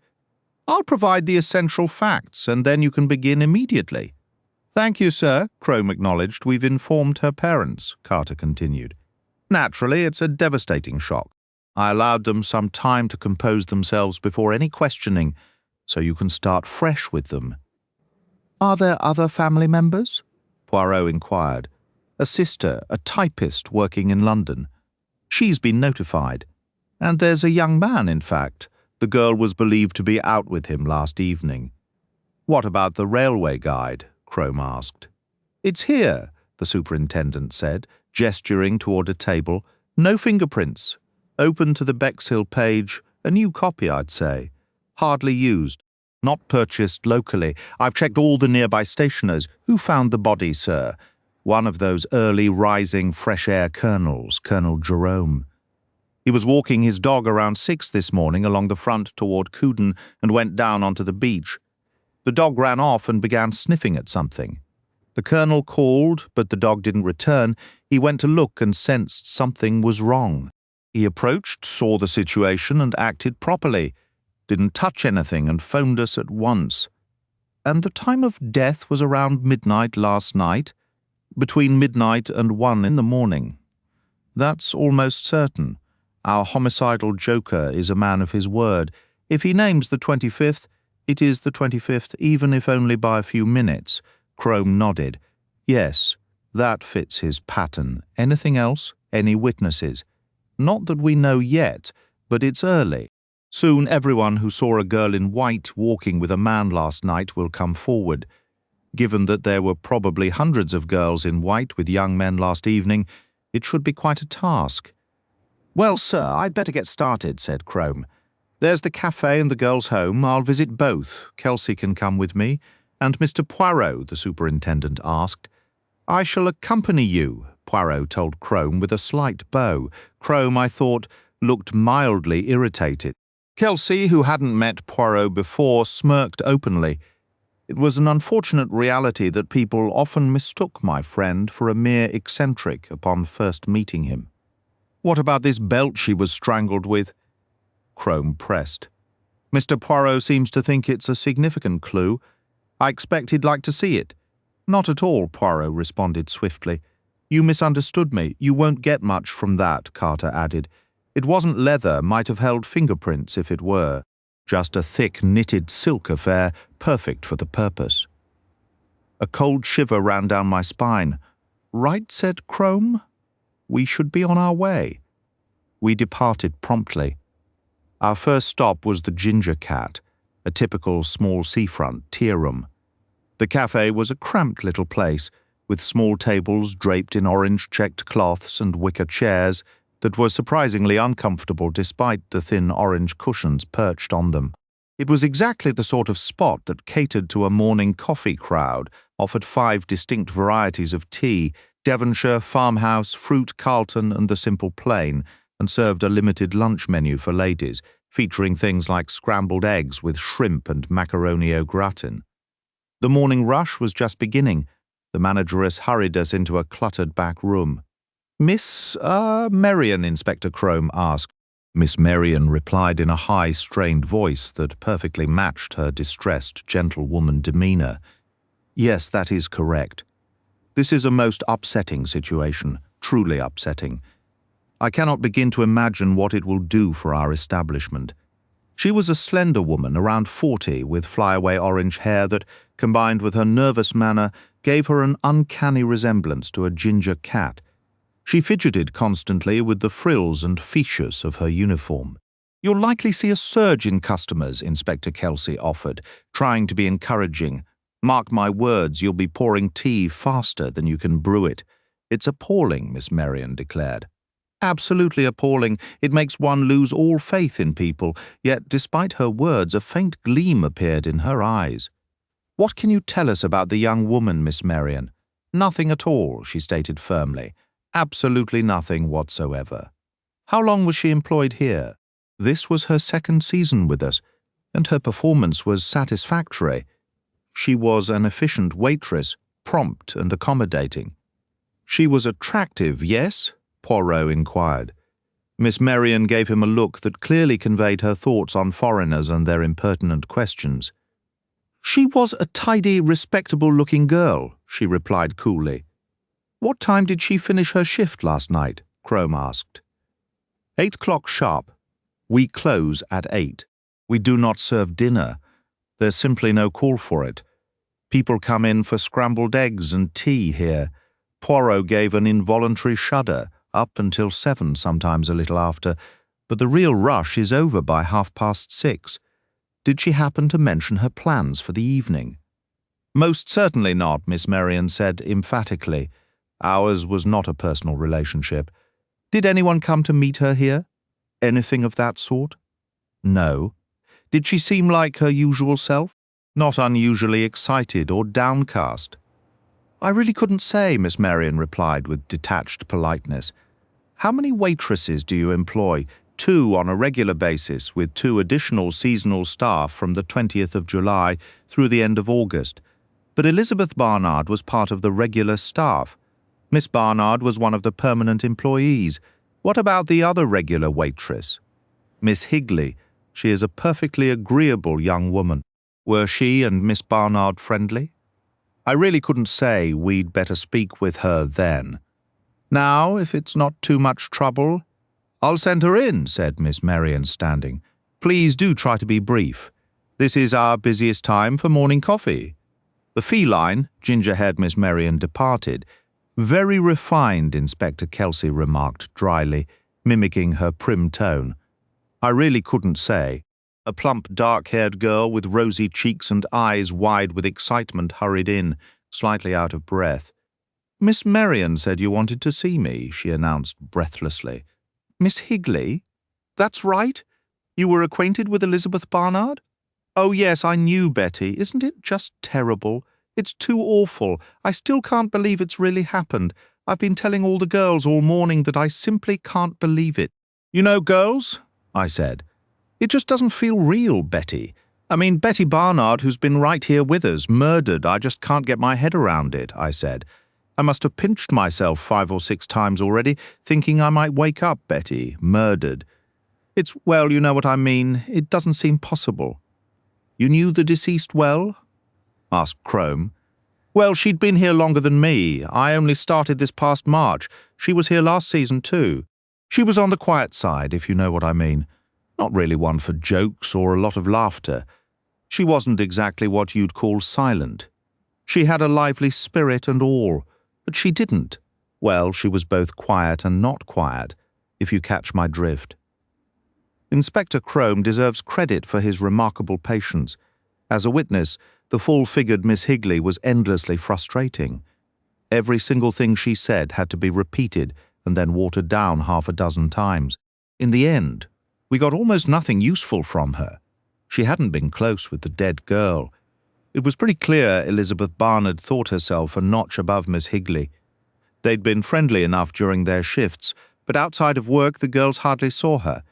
"I'll provide the essential facts, and then you can begin immediately." "Thank you, sir," Crome acknowledged. "We've informed her parents," Carter continued. "Naturally, it's a devastating shock. I allowed them some time to compose themselves before any questioning, so you can start fresh with them." "Are there other family members?" Poirot inquired. "A sister, a typist working in London. She's been notified. And there's a young man, in fact. The girl was believed to be out with him last evening." "What about the railway guide?" Crome asked. "It's here," the superintendent said, gesturing toward a table. "No fingerprints. Open to the Bexhill page. A new copy, I'd say. Hardly used. Not purchased locally. I've checked all the nearby stationers. Who found the body, sir?" "One of those early rising fresh air colonels, Colonel Jerome. He was walking his dog around 6 this morning along the front toward Whodunit and went down onto the beach. The dog ran off and began sniffing at something. The colonel called, but the dog didn't return. He went to look and sensed something was wrong. He approached, saw the situation, and acted properly. Didn't touch anything and phoned us at once. And the time of death was around midnight last night, between midnight and 1 in the morning. That's almost certain. Our homicidal joker is a man of his word. If he names the 25th, it is the 25th, even if only by a few minutes." Crome nodded. "Yes, that fits his pattern. Anything else? Any witnesses?" "Not that we know yet, but it's early. Soon everyone who saw a girl in white walking with a man last night will come forward. Given that there were probably hundreds of girls in white with young men last evening, it should be quite a task." "Well, sir, I'd better get started," said Crome. "There's the cafe and the girls' home. I'll visit both. Kelsey can come with me. And Mr. Poirot," the superintendent asked. "I shall accompany you," Poirot told Crome with a slight bow. Crome, I thought, looked mildly irritated. Kelsey, who hadn't met Poirot before, smirked openly. It was an unfortunate reality that people often mistook my friend for a mere eccentric upon first meeting him. "What about this belt she was strangled with?" Crome pressed. "Mr. Poirot seems to think it's a significant clue. I expect he'd like to see it." "Not at all," Poirot responded swiftly. "You misunderstood me. You won't get much from that," Carter added. "It wasn't leather, might have held fingerprints if it were. Just a thick knitted silk affair, perfect for the purpose." A cold shiver ran down my spine. "Right," said Crome. "We should be on our way." We departed promptly. Our first stop was the Ginger Cat, a typical small seafront tea room. The cafe was a cramped little place, with small tables draped in orange-checked cloths and wicker chairs that were surprisingly uncomfortable despite the thin orange cushions perched on them. It was exactly the sort of spot that catered to a morning coffee crowd, offered 5 distinct varieties of tea: Devonshire, farmhouse, fruit, Carlton, and the simple plain, and served a limited lunch menu for ladies, featuring things like scrambled eggs with shrimp and macaroni au gratin. The morning rush was just beginning. The manageress hurried us into a cluttered back room. "Miss, Marian," Inspector Crome asked. Miss Marian replied in a high, strained voice that perfectly matched her distressed gentlewoman demeanour. "Yes, that is correct. This is a most upsetting situation, truly upsetting. I cannot begin to imagine what it will do for our establishment." She was a slender woman, around 40, with flyaway orange hair that, combined with her nervous manner, gave her an uncanny resemblance to a ginger cat. She fidgeted constantly with the frills and fichus of her uniform. "You'll likely see a surge in customers," Inspector Kelsey offered, trying to be encouraging. "Mark my words, you'll be pouring tea faster than you can brew it." "It's appalling," Miss Marian declared. "Absolutely appalling. It makes one lose all faith in people." Yet, despite her words, a faint gleam appeared in her eyes. "What can you tell us about the young woman, Miss Marian?" "Nothing at all," she stated firmly. "Absolutely nothing whatsoever." "How long was she employed here?" "This was her second season with us, and her performance was satisfactory. She was an efficient waitress, prompt and accommodating." "She was attractive, yes?" Poirot inquired. Miss Marian gave him a look that clearly conveyed her thoughts on foreigners and their impertinent questions. "She was a tidy, respectable-looking girl," she replied coolly. "What time did she finish her shift last night?" Crome asked. 8 o'clock sharp. We close at 8. We do not serve dinner. There's simply no call for it. People come in for scrambled eggs and tea here. Poirot gave an involuntary shudder, up until 7, sometimes a little after, but the real rush is over by 6:30. Did she happen to mention her plans for the evening? "Most certainly not," Miss Marian said emphatically. Ours was not a personal relationship. "Did anyone come to meet her here? Anything of that sort?" "No." "Did she seem like her usual self? Not unusually excited or downcast?" "I really couldn't say," Miss Marian replied with detached politeness. "How many waitresses do you employ?" "2 on a regular basis, with 2 additional seasonal staff from the 20th of July through the end of August. But Elizabeth Barnard was part of the regular staff. Miss Barnard was one of the permanent employees. What about the other regular waitress?" "Miss Higley. She is a perfectly agreeable young woman." "Were she and Miss Barnard friendly?" "I really couldn't say. We'd better speak with her then." "Now, if it's not too much trouble—" "I'll send her in," said Miss Marian, standing. "Please do try to be brief. This is our busiest time for morning coffee." The feline, ginger-haired Miss Marian departed. "Very refined," Inspector Kelsey remarked dryly, mimicking her prim tone. "I really couldn't say." A plump, dark-haired girl with rosy cheeks and eyes wide with excitement hurried in, slightly out of breath. "Miss Marian said you wanted to see me," she announced breathlessly. "Miss Higley? That's right. You were acquainted with Elizabeth Barnard?" "Oh, yes, I knew Betty. Isn't it just terrible? It's too awful. I still can't believe it's really happened. I've been telling all the girls all morning that I simply can't believe it." "You know, girls," I said, "it just doesn't feel real, Betty. I mean, Betty Barnard, who's been right here with us, murdered. I just can't get my head around it," I said. "I must have pinched myself 5 or 6 times already, thinking I might wake up Betty, murdered. Well, you know what I mean. It doesn't seem possible." "You knew the deceased well?" asked Crome. "Well, she'd been here longer than me. I only started this past March. She was here last season too. She was on the quiet side, if you know what I mean. Not really one for jokes or a lot of laughter. She wasn't exactly what you'd call silent. She had a lively spirit and all, but she didn't. Well, she was both quiet and not quiet, if you catch my drift." Inspector Crome deserves credit for his remarkable patience. As a witness, the full-figured Miss Higley was endlessly frustrating. Every single thing she said had to be repeated and then watered down 6 times. In the end, we got almost nothing useful from her. She hadn't been close with the dead girl. It was pretty clear Elizabeth Barnard thought herself a notch above Miss Higley. They'd been friendly enough during their shifts, but outside of work the girls hardly saw her.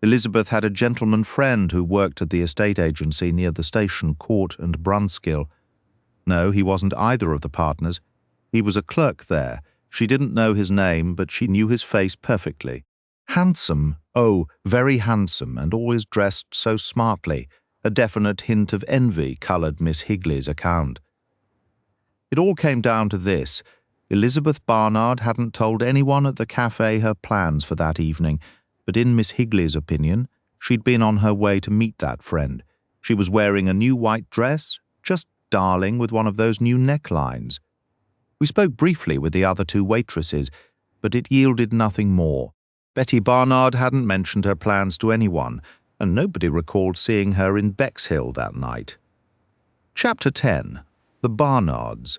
Elizabeth had a gentleman friend who worked at the estate agency near the station, Court and Brunskill. No, he wasn't either of the partners. He was a clerk there. She didn't know his name, but she knew his face perfectly. Handsome, oh, very handsome, and always dressed so smartly. A definite hint of envy coloured Miss Higley's account. It all came down to this. Elizabeth Barnard hadn't told anyone at the cafe her plans for that evening, but in Miss Higley's opinion, she'd been on her way to meet that friend. She was wearing a new white dress, just darling, with one of those new necklines. We spoke briefly with the other two waitresses, but it yielded nothing more. Betty Barnard hadn't mentioned her plans to anyone, and nobody recalled seeing her in Bexhill that night. Chapter 10. The Barnards.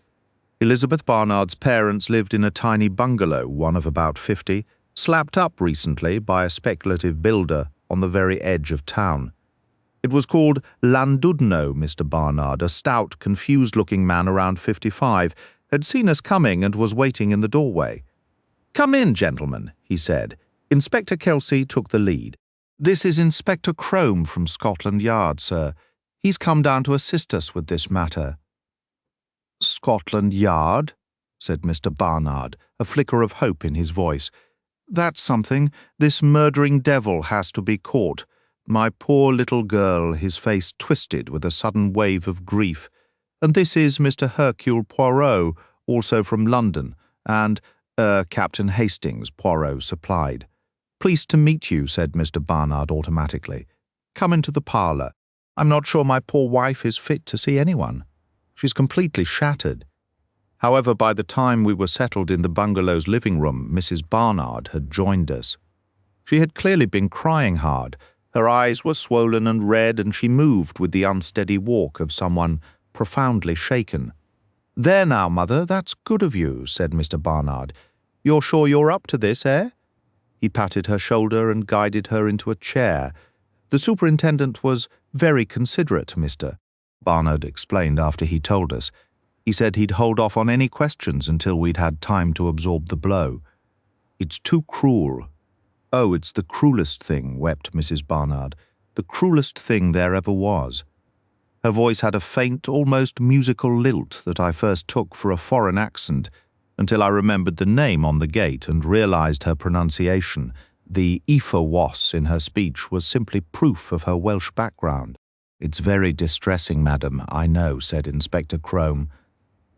Elizabeth Barnard's parents lived in a tiny bungalow, one of about 50, slapped up recently by a speculative builder on the very edge of town. It was called Llandudno. Mr. Barnard, a stout, confused-looking man around 55, had seen us coming and was waiting in the doorway. "Come in, gentlemen," he said. Inspector Kelsey took the lead. "This is Inspector Crome from Scotland Yard, sir. He's come down to assist us with this matter." "Scotland Yard?" said Mr. Barnard, a flicker of hope in his voice. "That's something. This murdering devil has to be caught. My poor little girl," his face twisted with a sudden wave of grief. "And this is Mr. Hercule Poirot, also from London, and, Captain Hastings," Poirot supplied. "Pleased to meet you," said Mr. Barnard automatically. "Come into the parlour. I'm not sure my poor wife is fit to see anyone. She's completely shattered." However, by the time we were settled in the bungalow's living room, Mrs. Barnard had joined us. She had clearly been crying hard. Her eyes were swollen and red, and she moved with the unsteady walk of someone profoundly shaken. "There now, Mother, that's good of you," said Mr. Barnard. "You're sure you're up to this, eh?" He patted her shoulder and guided her into a chair. "The superintendent was very considerate, Mr. Barnard explained after he told us. He said he'd hold off on any questions until we'd had time to absorb the blow. It's too cruel." "Oh, it's the cruelest thing," wept Mrs. Barnard. "The cruelest thing there ever was." Her voice had a faint, almost musical lilt that I first took for a foreign accent, until I remembered the name on the gate and realized her pronunciation. The "was" in her speech was simply proof of her Welsh background. "It's very distressing, madam, I know," said Inspector Crome.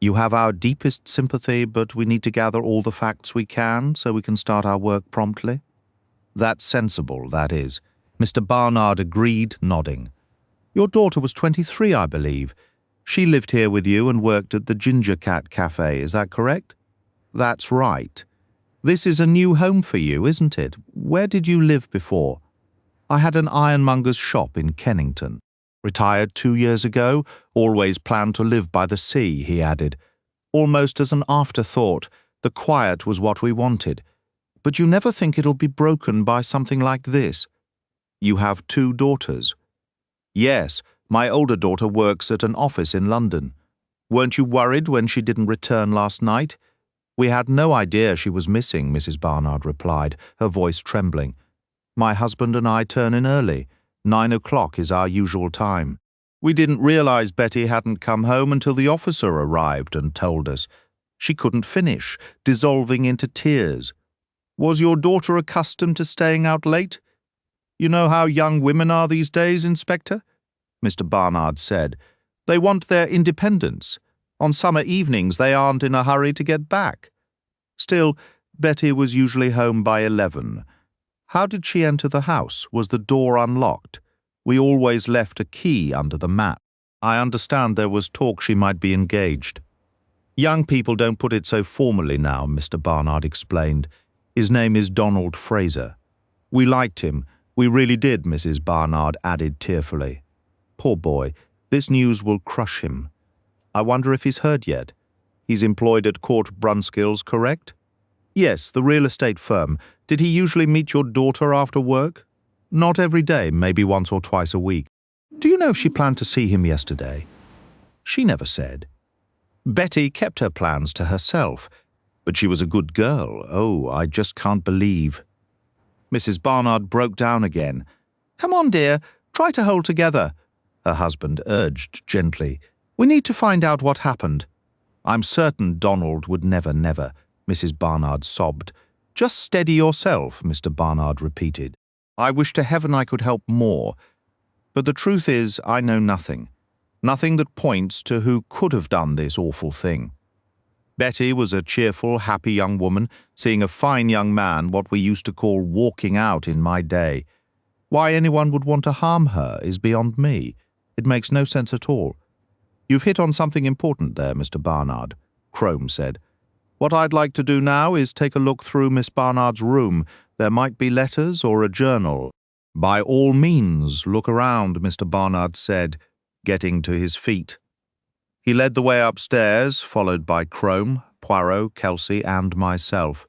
"You have our deepest sympathy, but we need to gather all the facts we can so we can start our work promptly." "That's sensible, that is," Mr. Barnard agreed, nodding. "Your daughter was 23, I believe. She lived here with you and worked at the Ginger Cat Cafe, is that correct?" "That's right. This is a new home for you, isn't it? Where did you live before?" "I had an ironmonger's shop in Kennington. Retired 2 years ago, always planned to live by the sea," he added. "Almost as an afterthought, the quiet was what we wanted. But you never think it'll be broken by something like this." "You have 2 daughters?" "Yes, my older daughter works at an office in London. Weren't you worried when she didn't return last night?" "We had no idea she was missing," Mrs. Barnard replied, her voice trembling. "My husband and I turn in early. 9 o'clock is our usual time. We didn't realize Betty hadn't come home until the officer arrived and told us. She couldn't finish, dissolving into tears." "Was your daughter accustomed to staying out late?" "You know how young women are these days, Inspector," Mr. Barnard said. "They want their independence. On summer evenings they aren't in a hurry to get back. Still, Betty was usually home by 11. How did she enter the house? Was the door unlocked? We always left a key under the mat. I understand there was talk she might be engaged." "Young people don't put it so formally now," Mr. Barnard explained. "His name is Donald Fraser. We liked him. We really did," Mrs. Barnard added tearfully. "Poor boy, this news will crush him. I wonder if he's heard yet. He's employed at Court Brunskills, correct?" "Yes, the real estate firm. Did he usually meet your daughter after work?" "Not every day, maybe once or twice a week." "Do you know if she planned to see him yesterday?" "She never said. Betty kept her plans to herself. But she was a good girl. Oh, I just can't believe. Mrs. Barnard broke down again. Come on, dear, try to hold together, her husband urged gently. We need to find out what happened. I'm certain Donald would never, Mrs. Barnard sobbed. Just steady yourself, Mr. Barnard repeated. I wish to heaven I could help more. But the truth is, I know nothing. Nothing that points to who could have done this awful thing. Betty was a cheerful, happy young woman, seeing a fine young man, what we used to call walking out in my day. Why anyone would want to harm her is beyond me. It makes no sense at all. You've hit on something important there, Mr. Barnard, Crome said. What I'd like to do now is take a look through Miss Barnard's room. There might be letters or a journal. By all means, look around, Mr. Barnard said, getting to his feet. He led the way upstairs, followed by Crome, Poirot, Kelsey, and myself.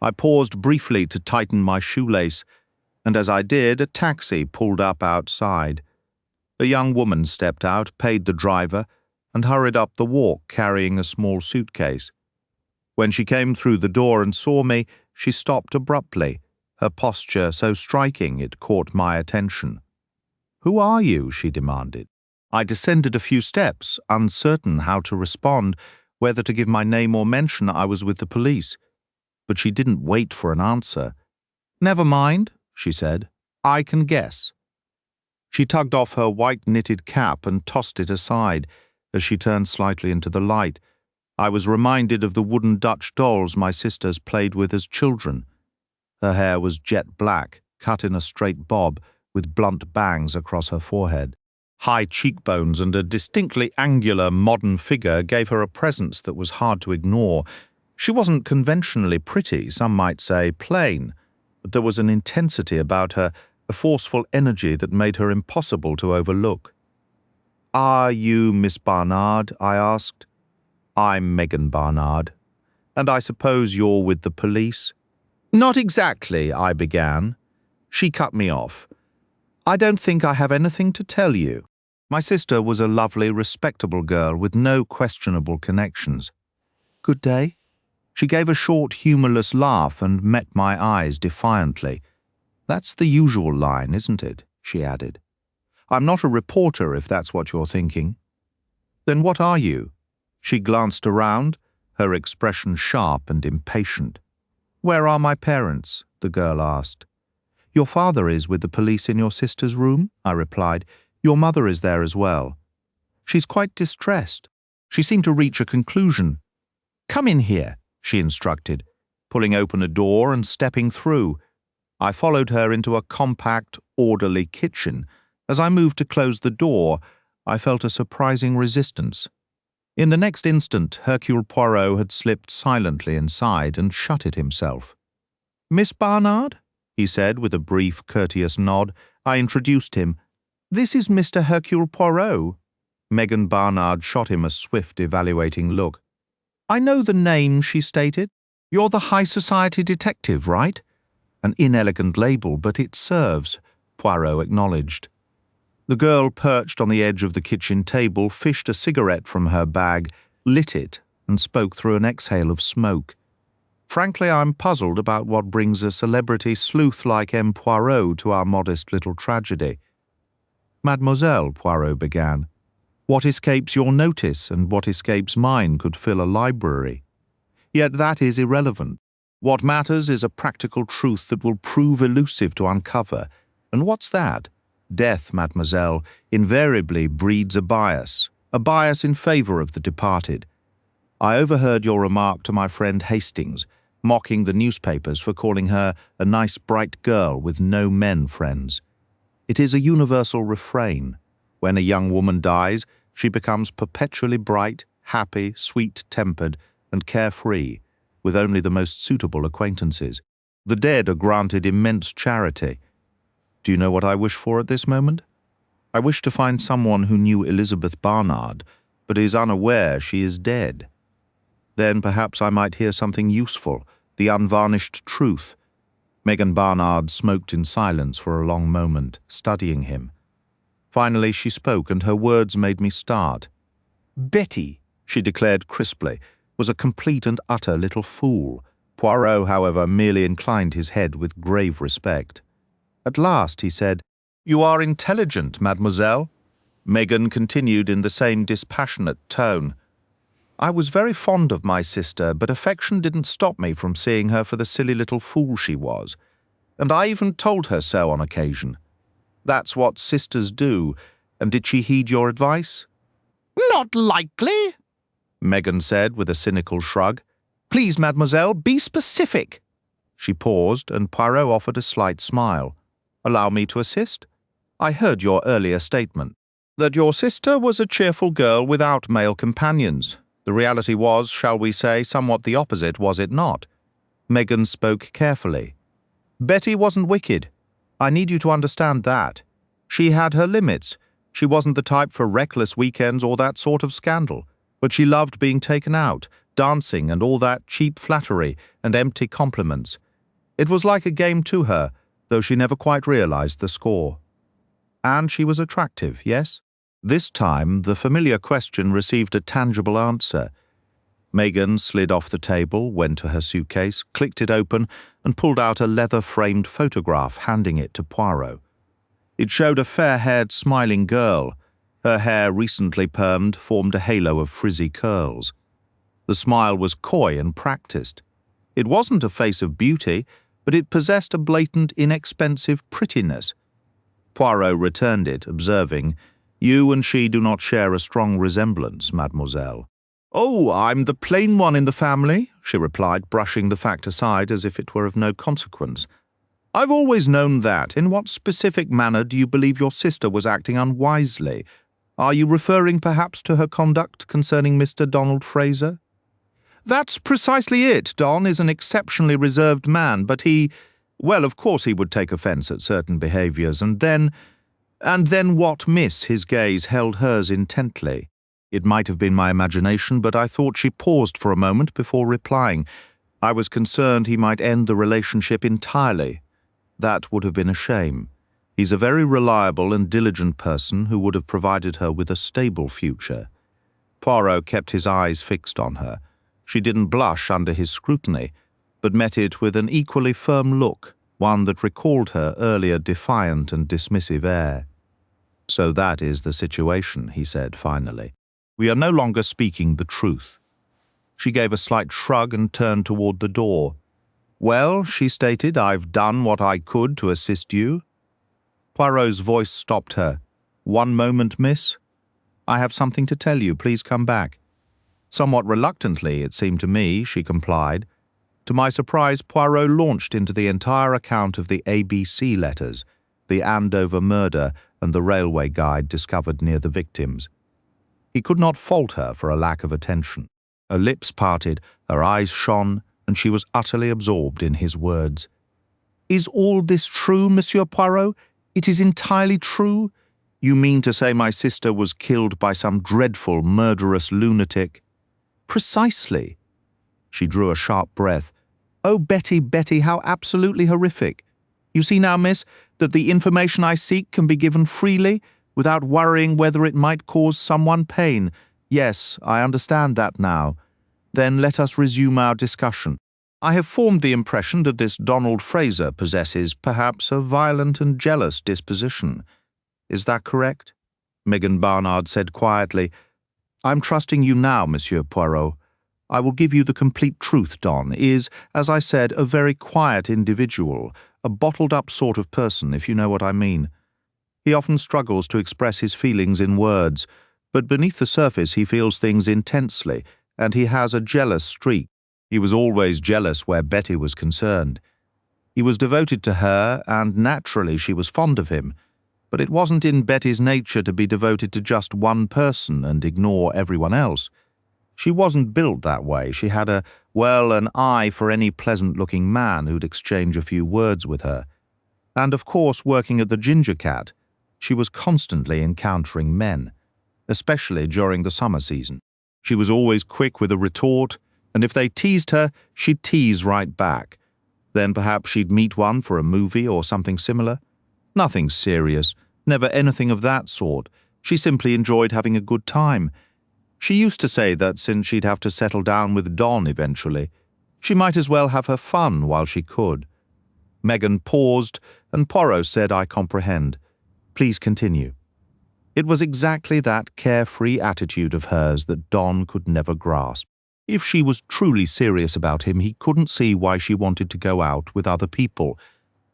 I paused briefly to tighten my shoelace, and as I did, a taxi pulled up outside. A young woman stepped out, paid the driver, and hurried up the walk carrying a small suitcase. When she came through the door and saw me, she stopped abruptly, her posture so striking it caught my attention. Who are you? She demanded. I descended a few steps, uncertain how to respond, whether to give my name or mention I was with the police. But she didn't wait for an answer. Never mind, she said. I can guess. She tugged off her white knitted cap and tossed it aside as she turned slightly into the light. I was reminded of the wooden Dutch dolls my sisters played with as children. Her hair was jet black, cut in a straight bob, with blunt bangs across her forehead. High cheekbones and a distinctly angular modern figure gave her a presence that was hard to ignore. She wasn't conventionally pretty, some might say plain, but there was an intensity about her, a forceful energy that made her impossible to overlook. Are you Miss Barnard? I asked. I'm Megan Barnard. And I suppose you're with the police? Not exactly, I began. She cut me off. I don't think I have anything to tell you. My sister was a lovely, respectable girl with no questionable connections. Good day. She gave a short, humourless laugh and met my eyes defiantly. That's the usual line, isn't it? She added. I'm not a reporter, if that's what you're thinking. Then what are you? She glanced around, her expression sharp and impatient. Where are my parents? The girl asked. Your father is with the police in your sister's room, I replied. Your mother is there as well. She's quite distressed. She seemed to reach a conclusion. Come in here, she instructed, pulling open a door and stepping through. I followed her into a compact, orderly kitchen. As I moved to close the door, I felt a surprising resistance. In the next instant, Hercule Poirot had slipped silently inside and shut it himself. Miss Barnard? He said with a brief, courteous nod. I introduced him. This is Mr. Hercule Poirot. Megan Barnard shot him a swift, evaluating look. I know the name, she stated. You're the high society detective, right? An inelegant label, but it serves, Poirot acknowledged. The girl perched on the edge of the kitchen table fished a cigarette from her bag, lit it, and spoke through an exhale of smoke. Frankly, I'm puzzled about what brings a celebrity sleuth like M. Poirot to our modest little tragedy. Mademoiselle, Poirot began, what escapes your notice and what escapes mine could fill a library. Yet that is irrelevant. What matters is a practical truth that will prove elusive to uncover. And what's that? Death, mademoiselle, invariably breeds a bias in favor of the departed. I overheard your remark to my friend Hastings, mocking the newspapers for calling her a nice bright girl with no men friends. It is a universal refrain. When a young woman dies, she becomes perpetually bright, happy, sweet-tempered, and carefree, with only the most suitable acquaintances. The dead are granted immense charity. Do you know what I wish for at this moment? I wish to find someone who knew Elizabeth Barnard, but is unaware she is dead. Then perhaps I might hear something useful, the unvarnished truth. Megan Barnard smoked in silence for a long moment, studying him. Finally she spoke, and her words made me start. Betty, she declared crisply, was a complete and utter little fool. Poirot, however, merely inclined his head with grave respect. At last he said, "You are intelligent, mademoiselle." Megan continued in the same dispassionate tone. "I was very fond of my sister, but affection didn't stop me from seeing her for the silly little fool she was. And I even told her so on occasion. That's what sisters do, and did she heed your advice?" "Not likely," Megan said with a cynical shrug. "Please, mademoiselle, be specific." She paused, and Poirot offered a slight smile. "Allow me to assist? I heard your earlier statement, that your sister was a cheerful girl without male companions. The reality was, shall we say, somewhat the opposite, was it not?" Megan spoke carefully. "Betty wasn't wicked. I need you to understand that. She had her limits. She wasn't the type for reckless weekends or that sort of scandal, but she loved being taken out, dancing and all that cheap flattery and empty compliments. It was like a game to her, though she never quite realized the score. And she was attractive, yes?" This time the familiar question received a tangible answer. Megan slid off the table, went to her suitcase, clicked it open, and pulled out a leather-framed photograph, handing it to Poirot. It showed a fair-haired, smiling girl. Her hair, recently permed, formed a halo of frizzy curls. The smile was coy and practiced. It wasn't a face of beauty, but it possessed a blatant, inexpensive prettiness. Poirot returned it, observing, "You and she do not share a strong resemblance, mademoiselle." "Oh, I'm the plain one in the family," she replied, brushing the fact aside as if it were of no consequence. "I've always known that. In what specific manner do you believe your sister was acting unwisely? Are you referring perhaps to her conduct concerning Mr. Donald Fraser?" "That's precisely it. Don is an exceptionally reserved man, but well, of course he would take offence at certain behaviours, and then what, miss?" His gaze held hers intently. It might have been my imagination, but I thought she paused for a moment before replying. "I was concerned he might end the relationship entirely. That would have been a shame. He's a very reliable and diligent person who would have provided her with a stable future." Poirot kept his eyes fixed on her. She didn't blush under his scrutiny, but met it with an equally firm look, one that recalled her earlier defiant and dismissive air. "So that is the situation," he said finally. "We are no longer speaking the truth." She gave a slight shrug and turned toward the door. "Well," she stated, "I've done what I could to assist you." Poirot's voice stopped her. "One moment, miss. I have something to tell you. Please come back." Somewhat reluctantly, it seemed to me, she complied. To my surprise, Poirot launched into the entire account of the A.B.C. letters, the Andover murder, and the railway guide discovered near the victims. He could not fault her for a lack of attention. Her lips parted, her eyes shone, and she was utterly absorbed in his words. "Is all this true, Monsieur Poirot? It is entirely true? You mean to say my sister was killed by some dreadful, murderous lunatic?" "Precisely." She drew a sharp breath. "Oh, Betty, Betty, how absolutely horrific. You see now, miss, that the information I seek can be given freely, without worrying whether it might cause someone pain. Yes, I understand that now. Then let us resume our discussion. I have formed the impression that this Donald Fraser possesses, perhaps, a violent and jealous disposition. Is that correct?" Megan Barnard said quietly, "I'm trusting you now, Monsieur Poirot. I will give you the complete truth. Don is, as I said, a very quiet individual, a bottled-up sort of person, if you know what I mean. He often struggles to express his feelings in words, but beneath the surface he feels things intensely, and he has a jealous streak. He was always jealous where Betty was concerned. He was devoted to her, and naturally she was fond of him, but it wasn't in Betty's nature to be devoted to just one person and ignore everyone else. She wasn't built that way. She had an eye for any pleasant-looking man who'd exchange a few words with her. And of course, working at the Ginger Cat, she was constantly encountering men, especially during the summer season. She was always quick with a retort, and if they teased her, she'd tease right back. Then perhaps she'd meet one for a movie or something similar. Nothing serious, never anything of that sort. She simply enjoyed having a good time. She used to say that since she'd have to settle down with Don eventually, she might as well have her fun while she could. Megan paused, and Poirot said, "I comprehend. Please continue." It was exactly that carefree attitude of hers that Don could never grasp. If she was truly serious about him, he couldn't see why she wanted to go out with other people,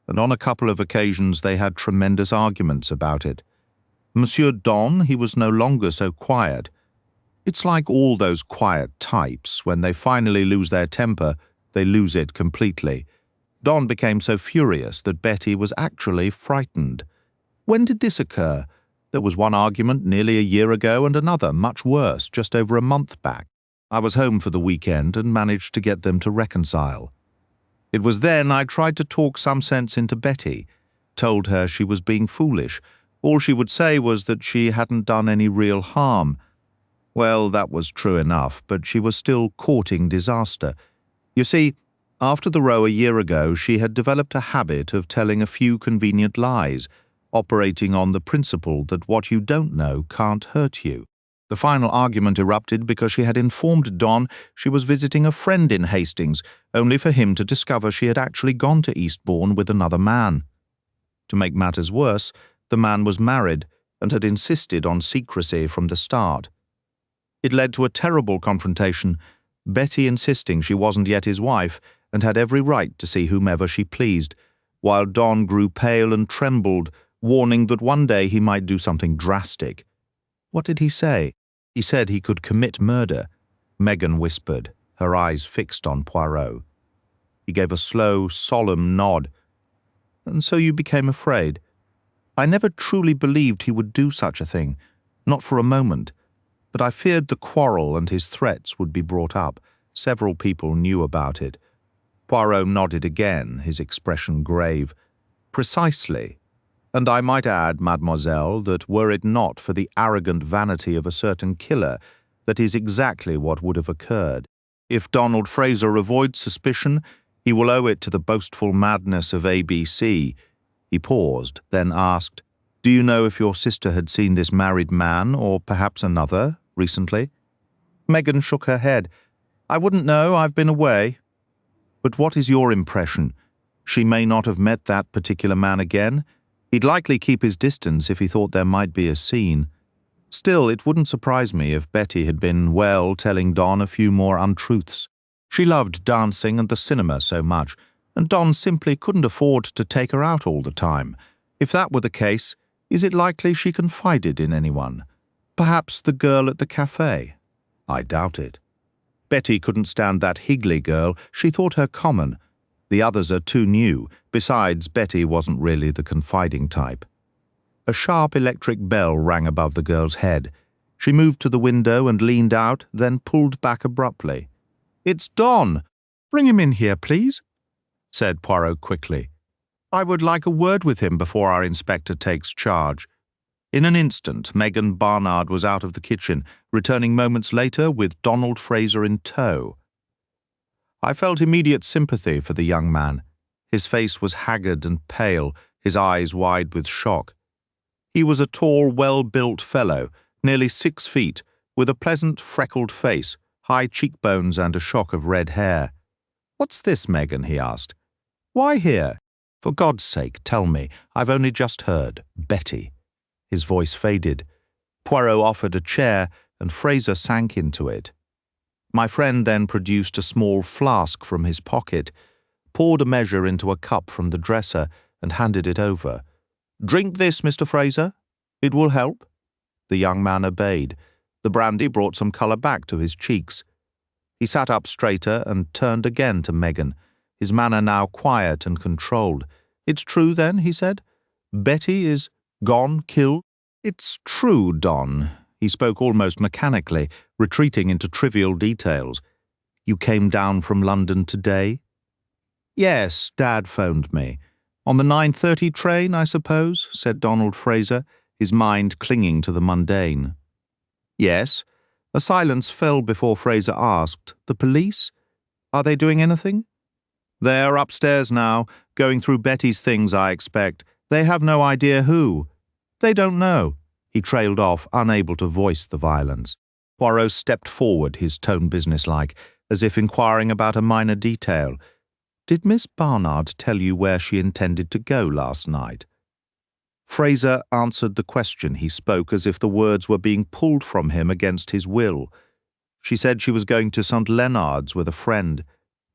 and on a couple of occasions they had tremendous arguments about it. Monsieur Don, he was no longer so quiet. It's like all those quiet types. When they finally lose their temper, they lose it completely. Don became so furious that Betty was actually frightened. When did this occur? There was one argument nearly a year ago and another, much worse, just over a month back. I was home for the weekend and managed to get them to reconcile. It was then I tried to talk some sense into Betty, told her she was being foolish. All she would say was that she hadn't done any real harm. Well, that was true enough, but she was still courting disaster. You see, after the row a year ago, she had developed a habit of telling a few convenient lies, operating on the principle that what you don't know can't hurt you. The final argument erupted because she had informed Don she was visiting a friend in Hastings, only for him to discover she had actually gone to Eastbourne with another man. To make matters worse, the man was married and had insisted on secrecy from the start. It led to a terrible confrontation, Betty insisting she wasn't yet his wife and had every right to see whomever she pleased, while Don grew pale and trembled, warning that one day he might do something drastic. What did he say? He said he could commit murder. Megan whispered, her eyes fixed on Poirot. He gave a slow, solemn nod. And so you became afraid. I never truly believed he would do such a thing, not for a moment. But I feared the quarrel and his threats would be brought up. Several people knew about it. Poirot nodded again, his expression grave. Precisely. And I might add, mademoiselle, that were it not for the arrogant vanity of a certain killer, that is exactly what would have occurred. If Donald Fraser avoids suspicion, he will owe it to the boastful madness of A.B.C. He paused, then asked, "Do you know if your sister had seen this married man, or perhaps another, recently?" Megan shook her head. "I wouldn't know, I've been away." "But what is your impression? She may not have met that particular man again. He'd likely keep his distance if he thought there might be a scene. Still, it wouldn't surprise me if Betty had been, well, telling Don a few more untruths. She loved dancing and the cinema so much, and Don simply couldn't afford to take her out all the time. If that were the case, is it likely she confided in anyone? Perhaps the girl at the cafe? I doubt it. Betty couldn't stand that Higley girl. She thought her common. The others are too new. Besides, Betty wasn't really the confiding type. A sharp electric bell rang above the girl's head. She moved to the window and leaned out, then pulled back abruptly. "It's Don. Bring him in here, please," said Poirot quickly. "I would like a word with him before our inspector takes charge." In an instant, Betty Barnard was out of the kitchen, returning moments later with Donald Fraser in tow. I felt immediate sympathy for the young man. His face was haggard and pale, his eyes wide with shock. He was a tall, well-built fellow, nearly 6 feet, with a pleasant, freckled face, high cheekbones and a shock of red hair. "What's this, Megan?" he asked. "Why here? For God's sake, tell me. I've only just heard. Betty." His voice faded. Poirot offered a chair, and Fraser sank into it. My friend then produced a small flask from his pocket, poured a measure into a cup from the dresser, and handed it over. "Drink this, Mr. Fraser. It will help." The young man obeyed. The brandy brought some colour back to his cheeks. He sat up straighter and turned again to Megan, his manner now quiet and controlled. "It's true, then," he said. "Betty is gone, killed?" "It's true, Don." He spoke almost mechanically, retreating into trivial details. "You came down from London today?" "Yes, Dad phoned me. On the 9:30 train, I suppose," said Donald Fraser, his mind clinging to the mundane. "Yes." A silence fell before Fraser asked, "The police? Are they doing anything?" "They're upstairs now, going through Betty's things, I expect. They have no idea who." "They don't know." He trailed off, unable to voice the violence. Poirot stepped forward, his tone businesslike, as if inquiring about a minor detail. "Did Miss Barnard tell you where she intended to go last night?" Fraser answered the question. He spoke as if the words were being pulled from him against his will. "She said she was going to St. Leonard's with a friend.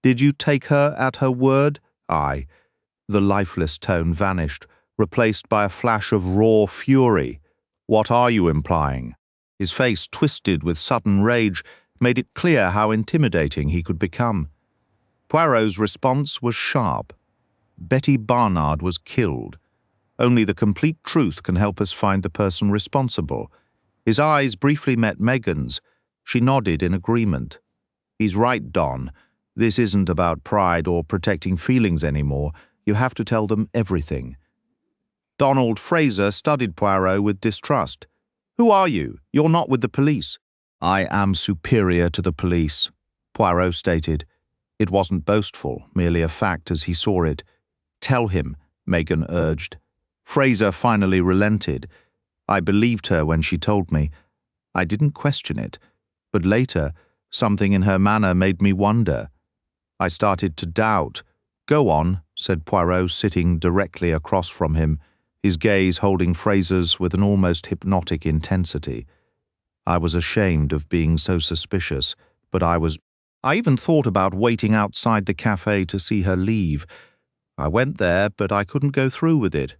Did you take her at her word?" "Aye." The lifeless tone vanished, replaced by a flash of raw fury. "What are you implying?" His face, twisted with sudden rage, made it clear how intimidating he could become. Poirot's response was sharp. Betty Barnard was killed. Only the complete truth can help us find the person responsible. His eyes briefly met Megan's. She nodded in agreement. "He's right, Don. This isn't about pride or protecting feelings anymore. You have to tell them everything." Donald Fraser studied Poirot with distrust. "Who are you? You're not with the police." "I am superior to the police," Poirot stated. It wasn't boastful, merely a fact as he saw it. "Tell him," Megan urged. Fraser finally relented. "I believed her when she told me. I didn't question it. But later, something in her manner made me wonder. I started to doubt." "Go on," said Poirot, sitting directly across from him, his gaze holding Fraser's with an almost hypnotic intensity. "I was ashamed of being so suspicious, but I even thought about waiting outside the cafe to see her leave. I went there, but I couldn't go through with it.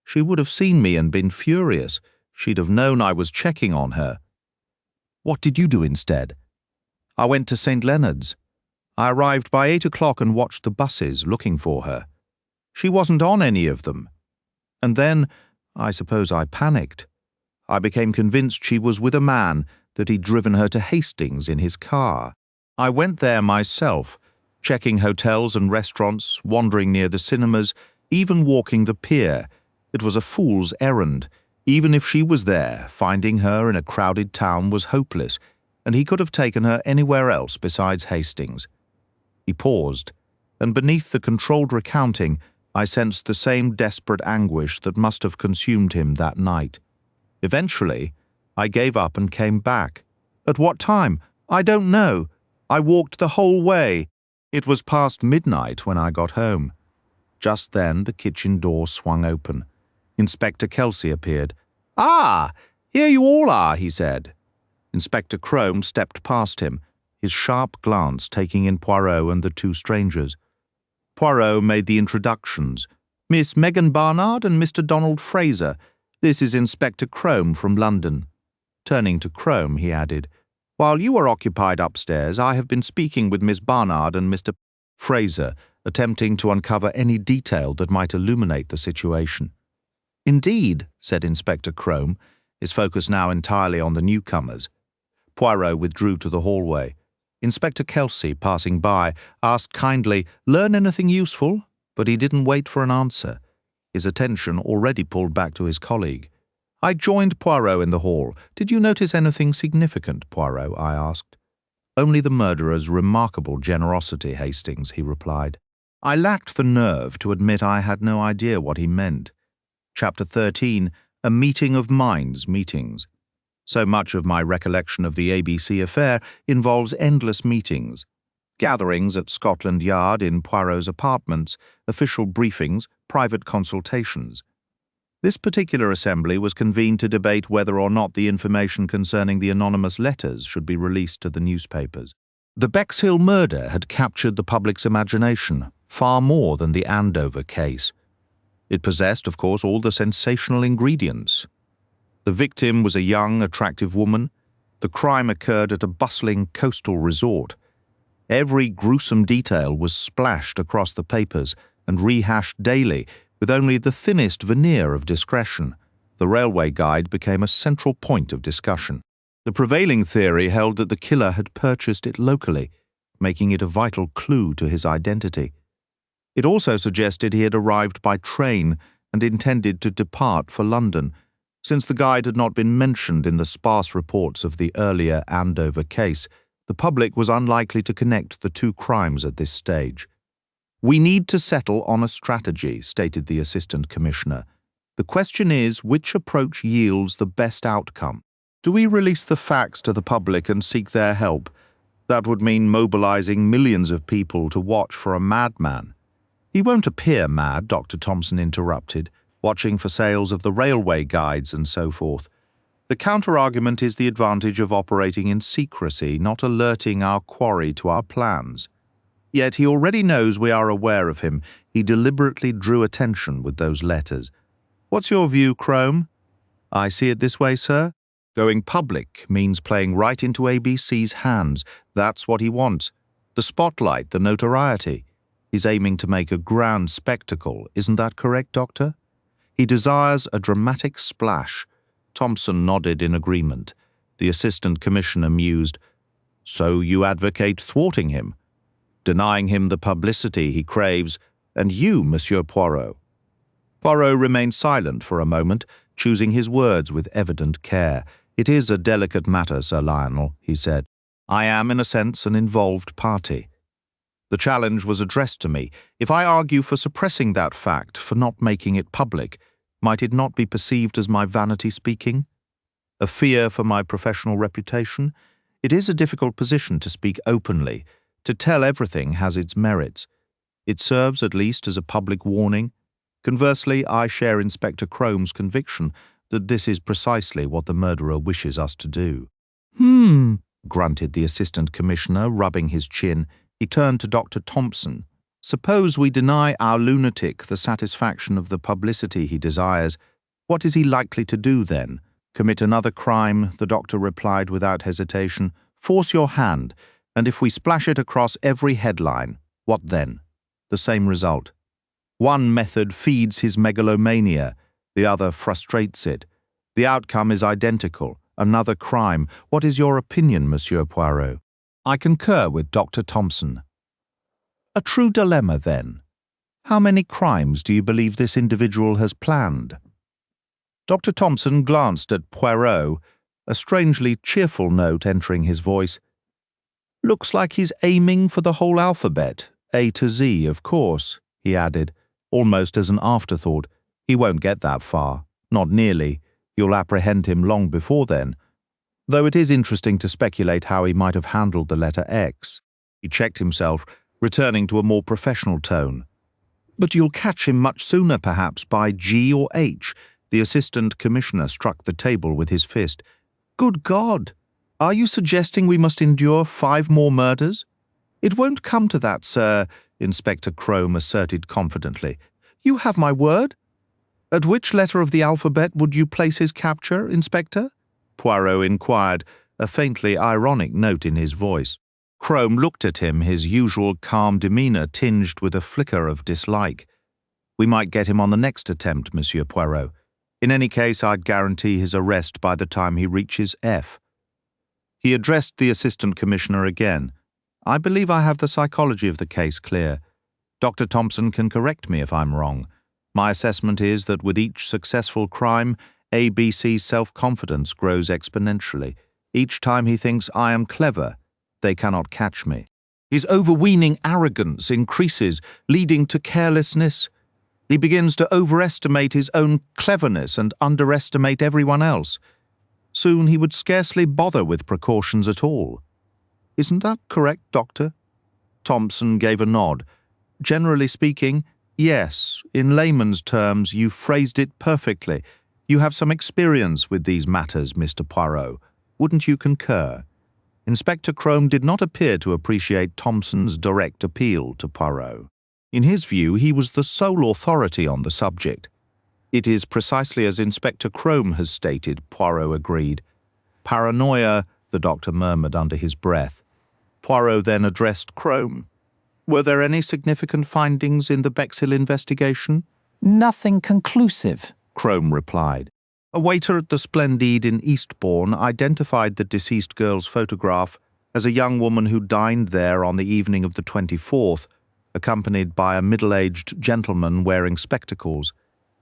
She would have seen me and been furious. She'd have known I was checking on her." "What did you do instead?" "I went to St. Leonard's. I arrived by 8 o'clock and watched the buses, looking for her. She wasn't on any of them. And then, I suppose I panicked. I became convinced she was with a man, that he'd driven her to Hastings in his car. I went there myself, checking hotels and restaurants, wandering near the cinemas, even walking the pier. It was a fool's errand. Even if she was there, finding her in a crowded town was hopeless, and he could have taken her anywhere else besides Hastings." He paused, and beneath the controlled recounting, I sensed the same desperate anguish that must have consumed him that night. Eventually, I gave up and came back. "At what time?" "I don't know. I walked the whole way. It was past midnight when I got home." Just then, the kitchen door swung open. Inspector Kelsey appeared. "Ah, here you all are," he said. Inspector Crome stepped past him, his sharp glance taking in Poirot and the two strangers. Poirot made the introductions. "Miss Megan Barnard and Mr. Donald Fraser. This is Inspector Crome from London." Turning to Crome, he added, "While you are occupied upstairs, I have been speaking with Miss Barnard and Mr. Fraser, attempting to uncover any detail that might illuminate the situation." "Indeed," said Inspector Crome, his focus now entirely on the newcomers. Poirot withdrew to the hallway. Inspector Kelsey, passing by, asked kindly, "Learn anything useful?" But he didn't wait for an answer. His attention already pulled back to his colleague. I joined Poirot in the hall. "Did you notice anything significant, Poirot?" I asked. "Only the murderer's remarkable generosity, Hastings," he replied. I lacked the nerve to admit I had no idea what he meant. Chapter 13, A Meeting of Minds Meetings. So much of my recollection of the A.B.C. affair involves endless meetings. Gatherings at Scotland Yard, in Poirot's apartments, official briefings, private consultations. This particular assembly was convened to debate whether or not the information concerning the anonymous letters should be released to the newspapers. The Bexhill murder had captured the public's imagination, far more than the Andover case. It possessed, of course, all the sensational ingredients. The victim was a young, attractive woman. The crime occurred at a bustling coastal resort. Every gruesome detail was splashed across the papers and rehashed daily with only the thinnest veneer of discretion. The railway guide became a central point of discussion. The prevailing theory held that the killer had purchased it locally, making it a vital clue to his identity. It also suggested he had arrived by train and intended to depart for London. Since the guide had not been mentioned in the sparse reports of the earlier Andover case, the public was unlikely to connect the two crimes at this stage. "We need to settle on a strategy," stated the Assistant Commissioner. "The question is which approach yields the best outcome." Do we release the facts to the public and seek their help? That would mean mobilizing millions of people to watch for a madman." "He won't appear mad," Dr. Thompson interrupted, "watching for sales of the railway guides and so forth. The counter-argument is the advantage of operating in secrecy, not alerting our quarry to our plans. Yet he already knows we are aware of him. He deliberately drew attention with those letters. What's your view, Crome?" "I see it this way, sir. Going public means playing right into A.B.C.'s hands. That's what he wants. The spotlight, the notoriety. He's aiming to make a grand spectacle. Isn't that correct, Doctor? He desires a dramatic splash." Thompson nodded in agreement. The Assistant Commissioner mused. "So you advocate thwarting him, denying him the publicity he craves, and you, Monsieur Poirot?" Poirot remained silent for a moment, choosing his words with evident care. "It is a delicate matter, Sir Lionel," he said. "I am, in a sense, an involved party. The challenge was addressed to me. If I argue for suppressing that fact, for not making it public, might it not be perceived as my vanity speaking? A fear for my professional reputation? It is a difficult position to speak openly. To tell everything has its merits. It serves at least as a public warning. Conversely, I share Inspector Crome's conviction that this is precisely what the murderer wishes us to do." Grunted the Assistant Commissioner, rubbing his chin. He turned to Dr. Thompson. "Suppose we deny our lunatic the satisfaction of the publicity he desires. What is he likely to do then? Commit another crime?" The doctor replied without hesitation. "Force your hand, and if we splash it across every headline, what then? The same result. One method feeds his megalomania, the other frustrates it. The outcome is identical, another crime. What is your opinion, Monsieur Poirot?" "I concur with Dr. Thompson." "A true dilemma, then. How many crimes do you believe this individual has planned?" Dr. Thompson glanced at Poirot, a strangely cheerful note entering his voice. "Looks like he's aiming for the whole alphabet, A to Z, of course," he added, almost as an afterthought. "He won't get that far. Not nearly. You'll apprehend him long before then. Though it is interesting to speculate how he might have handled the letter X." He checked himself, returning to a more professional tone. "But you'll catch him much sooner, perhaps, by G or H." The Assistant Commissioner struck the table with his fist. "Good God! Are you suggesting we must endure 5 more murders?" "It won't come to that, sir," Inspector Crome asserted confidently. "You have my word." "At which letter of the alphabet would you place his capture, Inspector?" Poirot inquired, a faintly ironic note in his voice. Crome looked at him, his usual calm demeanour tinged with a flicker of dislike. "We might get him on the next attempt, Monsieur Poirot. In any case, I'd guarantee his arrest by the time he reaches F." He addressed the Assistant Commissioner again. "I believe I have the psychology of the case clear. Dr. Thompson can correct me if I'm wrong. My assessment is that with each successful crime, A.B.C.'s self-confidence grows exponentially. Each time he thinks I am clever, they cannot catch me. His overweening arrogance increases, leading to carelessness. He begins to overestimate his own cleverness and underestimate everyone else. Soon he would scarcely bother with precautions at all. Isn't that correct, Doctor?" Thompson gave a nod. "Generally speaking, yes. In layman's terms, you phrased it perfectly. You have some experience with these matters, Mr. Poirot. Wouldn't you concur?" Inspector Crome did not appear to appreciate Thompson's direct appeal to Poirot. In his view, he was the sole authority on the subject. "It is precisely as Inspector Crome has stated," Poirot agreed. "Paranoia," the doctor murmured under his breath. Poirot then addressed Crome. "Were there any significant findings in the Bexhill investigation?" "Nothing conclusive," Crome replied. "A waiter at the Splendide in Eastbourne identified the deceased girl's photograph as a young woman who dined there on the evening of the 24th, accompanied by a middle-aged gentleman wearing spectacles.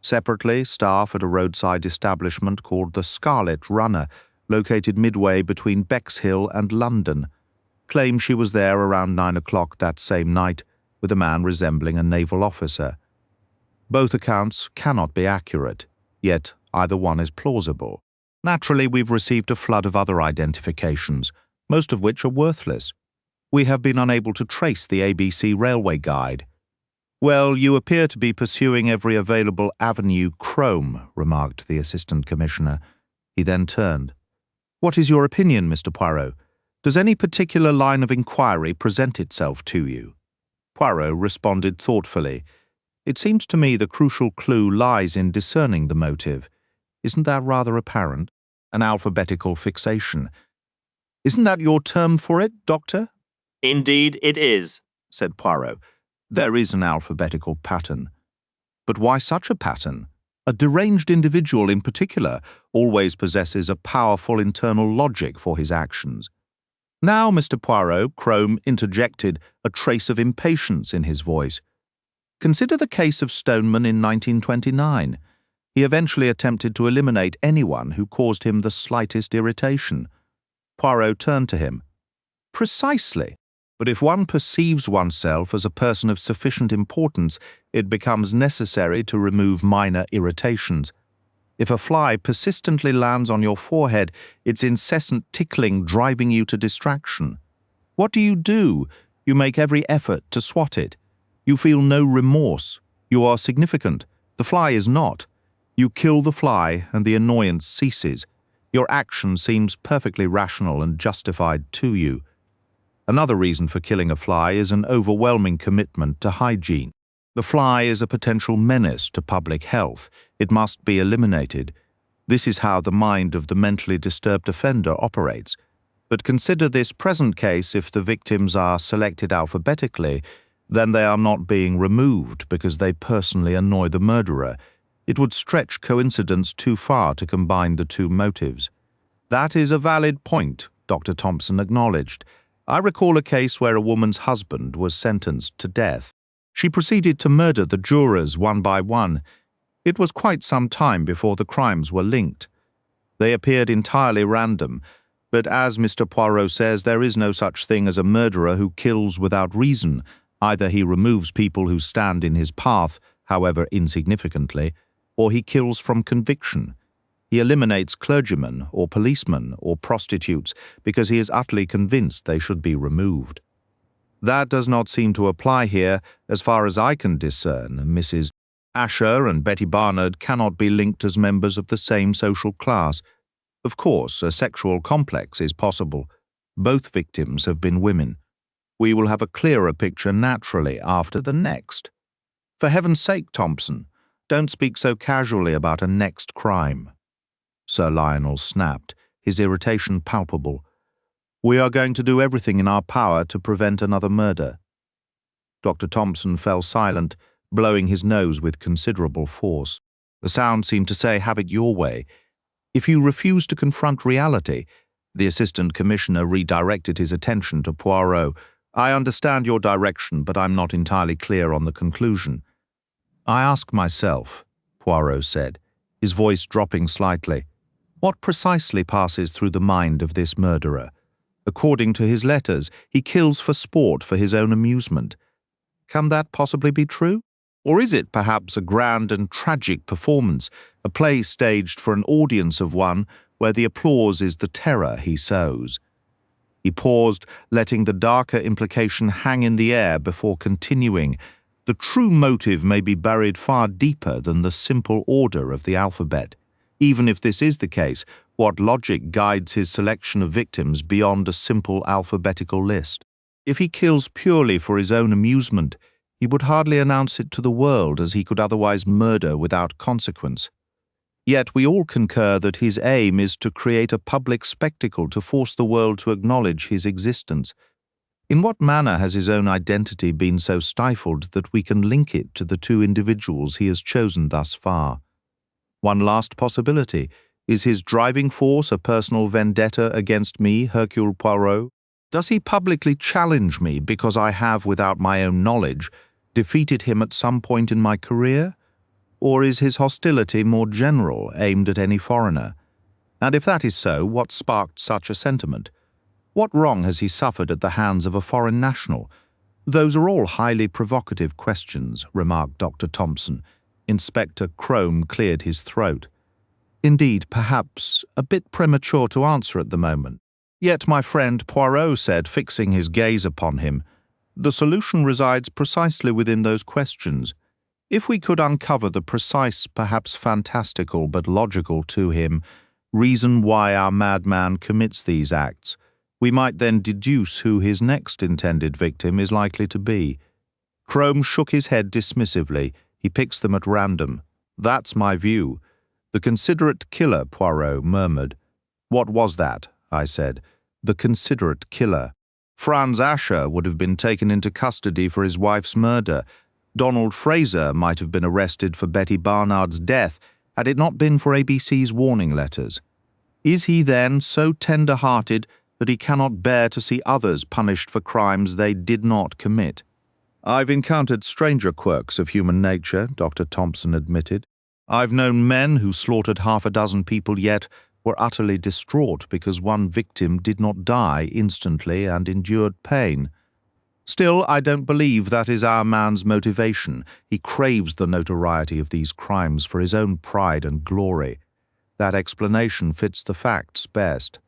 Separately, staff at a roadside establishment called the Scarlet Runner, located midway between Bexhill and London, claim she was there around 9 o'clock that same night with a man resembling a naval officer. Both accounts cannot be accurate, yet either one is plausible. Naturally, we've received a flood of other identifications, most of which are worthless. We have been unable to trace the A.B.C. railway guide. Well, you appear to be pursuing every available avenue chrome, remarked the Assistant Commissioner. He then turned. What is your opinion, Mr. Poirot? Does any particular line of inquiry present itself to you? Poirot responded thoughtfully. It seems to me the crucial clue lies in discerning the motive. Isn't that rather apparent? An alphabetical fixation. Isn't that your term for it, Doctor? Indeed it is, said Poirot. There is an alphabetical pattern. But why such a pattern? A deranged individual in particular always possesses a powerful internal logic for his actions. Now, Mr. Poirot, Crome interjected a trace of impatience in his voice. Consider the case of Stoneman in 1929. He eventually attempted to eliminate anyone who caused him the slightest irritation. Poirot turned to him. Precisely. But if one perceives oneself as a person of sufficient importance, it becomes necessary to remove minor irritations. If a fly persistently lands on your forehead, its incessant tickling driving you to distraction. What do? You make every effort to swat it. You feel no remorse. You are significant. The fly is not. You kill the fly and the annoyance ceases. Your action seems perfectly rational and justified to you. Another reason for killing a fly is an overwhelming commitment to hygiene. The fly is a potential menace to public health. It must be eliminated. This is how the mind of the mentally disturbed offender operates. But consider this present case: if the victims are selected alphabetically, then they are not being removed because they personally annoy the murderer. It would stretch coincidence too far to combine the two motives. That is a valid point, Dr. Thompson acknowledged. I recall a case where a woman's husband was sentenced to death. She proceeded to murder the jurors one by one. It was quite some time before the crimes were linked. They appeared entirely random, but as Mr. Poirot says, there is no such thing as a murderer who kills without reason. Either he removes people who stand in his path, however insignificantly, or he kills from conviction. He eliminates clergymen or policemen or prostitutes because he is utterly convinced they should be removed. That does not seem to apply here. As far as I can discern, Mrs. Ascher and Betty Barnard cannot be linked as members of the same social class. Of course, a sexual complex is possible. Both victims have been women. We will have a clearer picture naturally after the next. For heaven's sake, Thompson, don't speak so casually about a next crime. Sir Lionel snapped, his irritation palpable. We are going to do everything in our power to prevent another murder. Dr. Thompson fell silent, blowing his nose with considerable force. The sound seemed to say, have it your way. If you refuse to confront reality, the Assistant Commissioner redirected his attention to Poirot. I understand your direction, but I'm not entirely clear on the conclusion. I ask myself, Poirot said, his voice dropping slightly, what precisely passes through the mind of this murderer? According to his letters, he kills for sport, for his own amusement. Can that possibly be true? Or is it perhaps a grand and tragic performance, a play staged for an audience of one, where the applause is the terror he sows? He paused, letting the darker implication hang in the air before continuing. The true motive may be buried far deeper than the simple order of the alphabet. Even if this is the case, what logic guides his selection of victims beyond a simple alphabetical list? If he kills purely for his own amusement, he would hardly announce it to the world, as he could otherwise murder without consequence. Yet we all concur that his aim is to create a public spectacle to force the world to acknowledge his existence. In what manner has his own identity been so stifled that we can link it to the two individuals he has chosen thus far? One last possibility. Is his driving force a personal vendetta against me, Hercule Poirot? Does he publicly challenge me because I have, without my own knowledge, defeated him at some point in my career? Or is his hostility more general, aimed at any foreigner? And if that is so, what sparked such a sentiment? What wrong has he suffered at the hands of a foreign national? Those are all highly provocative questions, remarked Dr. Thompson. Inspector Crome cleared his throat. Indeed, perhaps a bit premature to answer at the moment. Yet my friend Poirot said, fixing his gaze upon him, the solution resides precisely within those questions. If we could uncover the precise, perhaps fantastical but logical to him, reason why our madman commits these acts, we might then deduce who his next intended victim is likely to be. Crome shook his head dismissively. He picks them at random. That's my view. The considerate killer, Poirot murmured. What was that? I said. The considerate killer. Franz Ascher would have been taken into custody for his wife's murder. Donald Fraser might have been arrested for Betty Barnard's death had it not been for A.B.C.'s warning letters. Is he then so tender-hearted that he cannot bear to see others punished for crimes they did not commit? I've encountered stranger quirks of human nature, Dr. Thompson admitted. I've known men who slaughtered half a dozen people yet were utterly distraught because one victim did not die instantly and endured pain. Still, I don't believe that is our man's motivation. He craves the notoriety of these crimes for his own pride and glory. That explanation fits the facts best.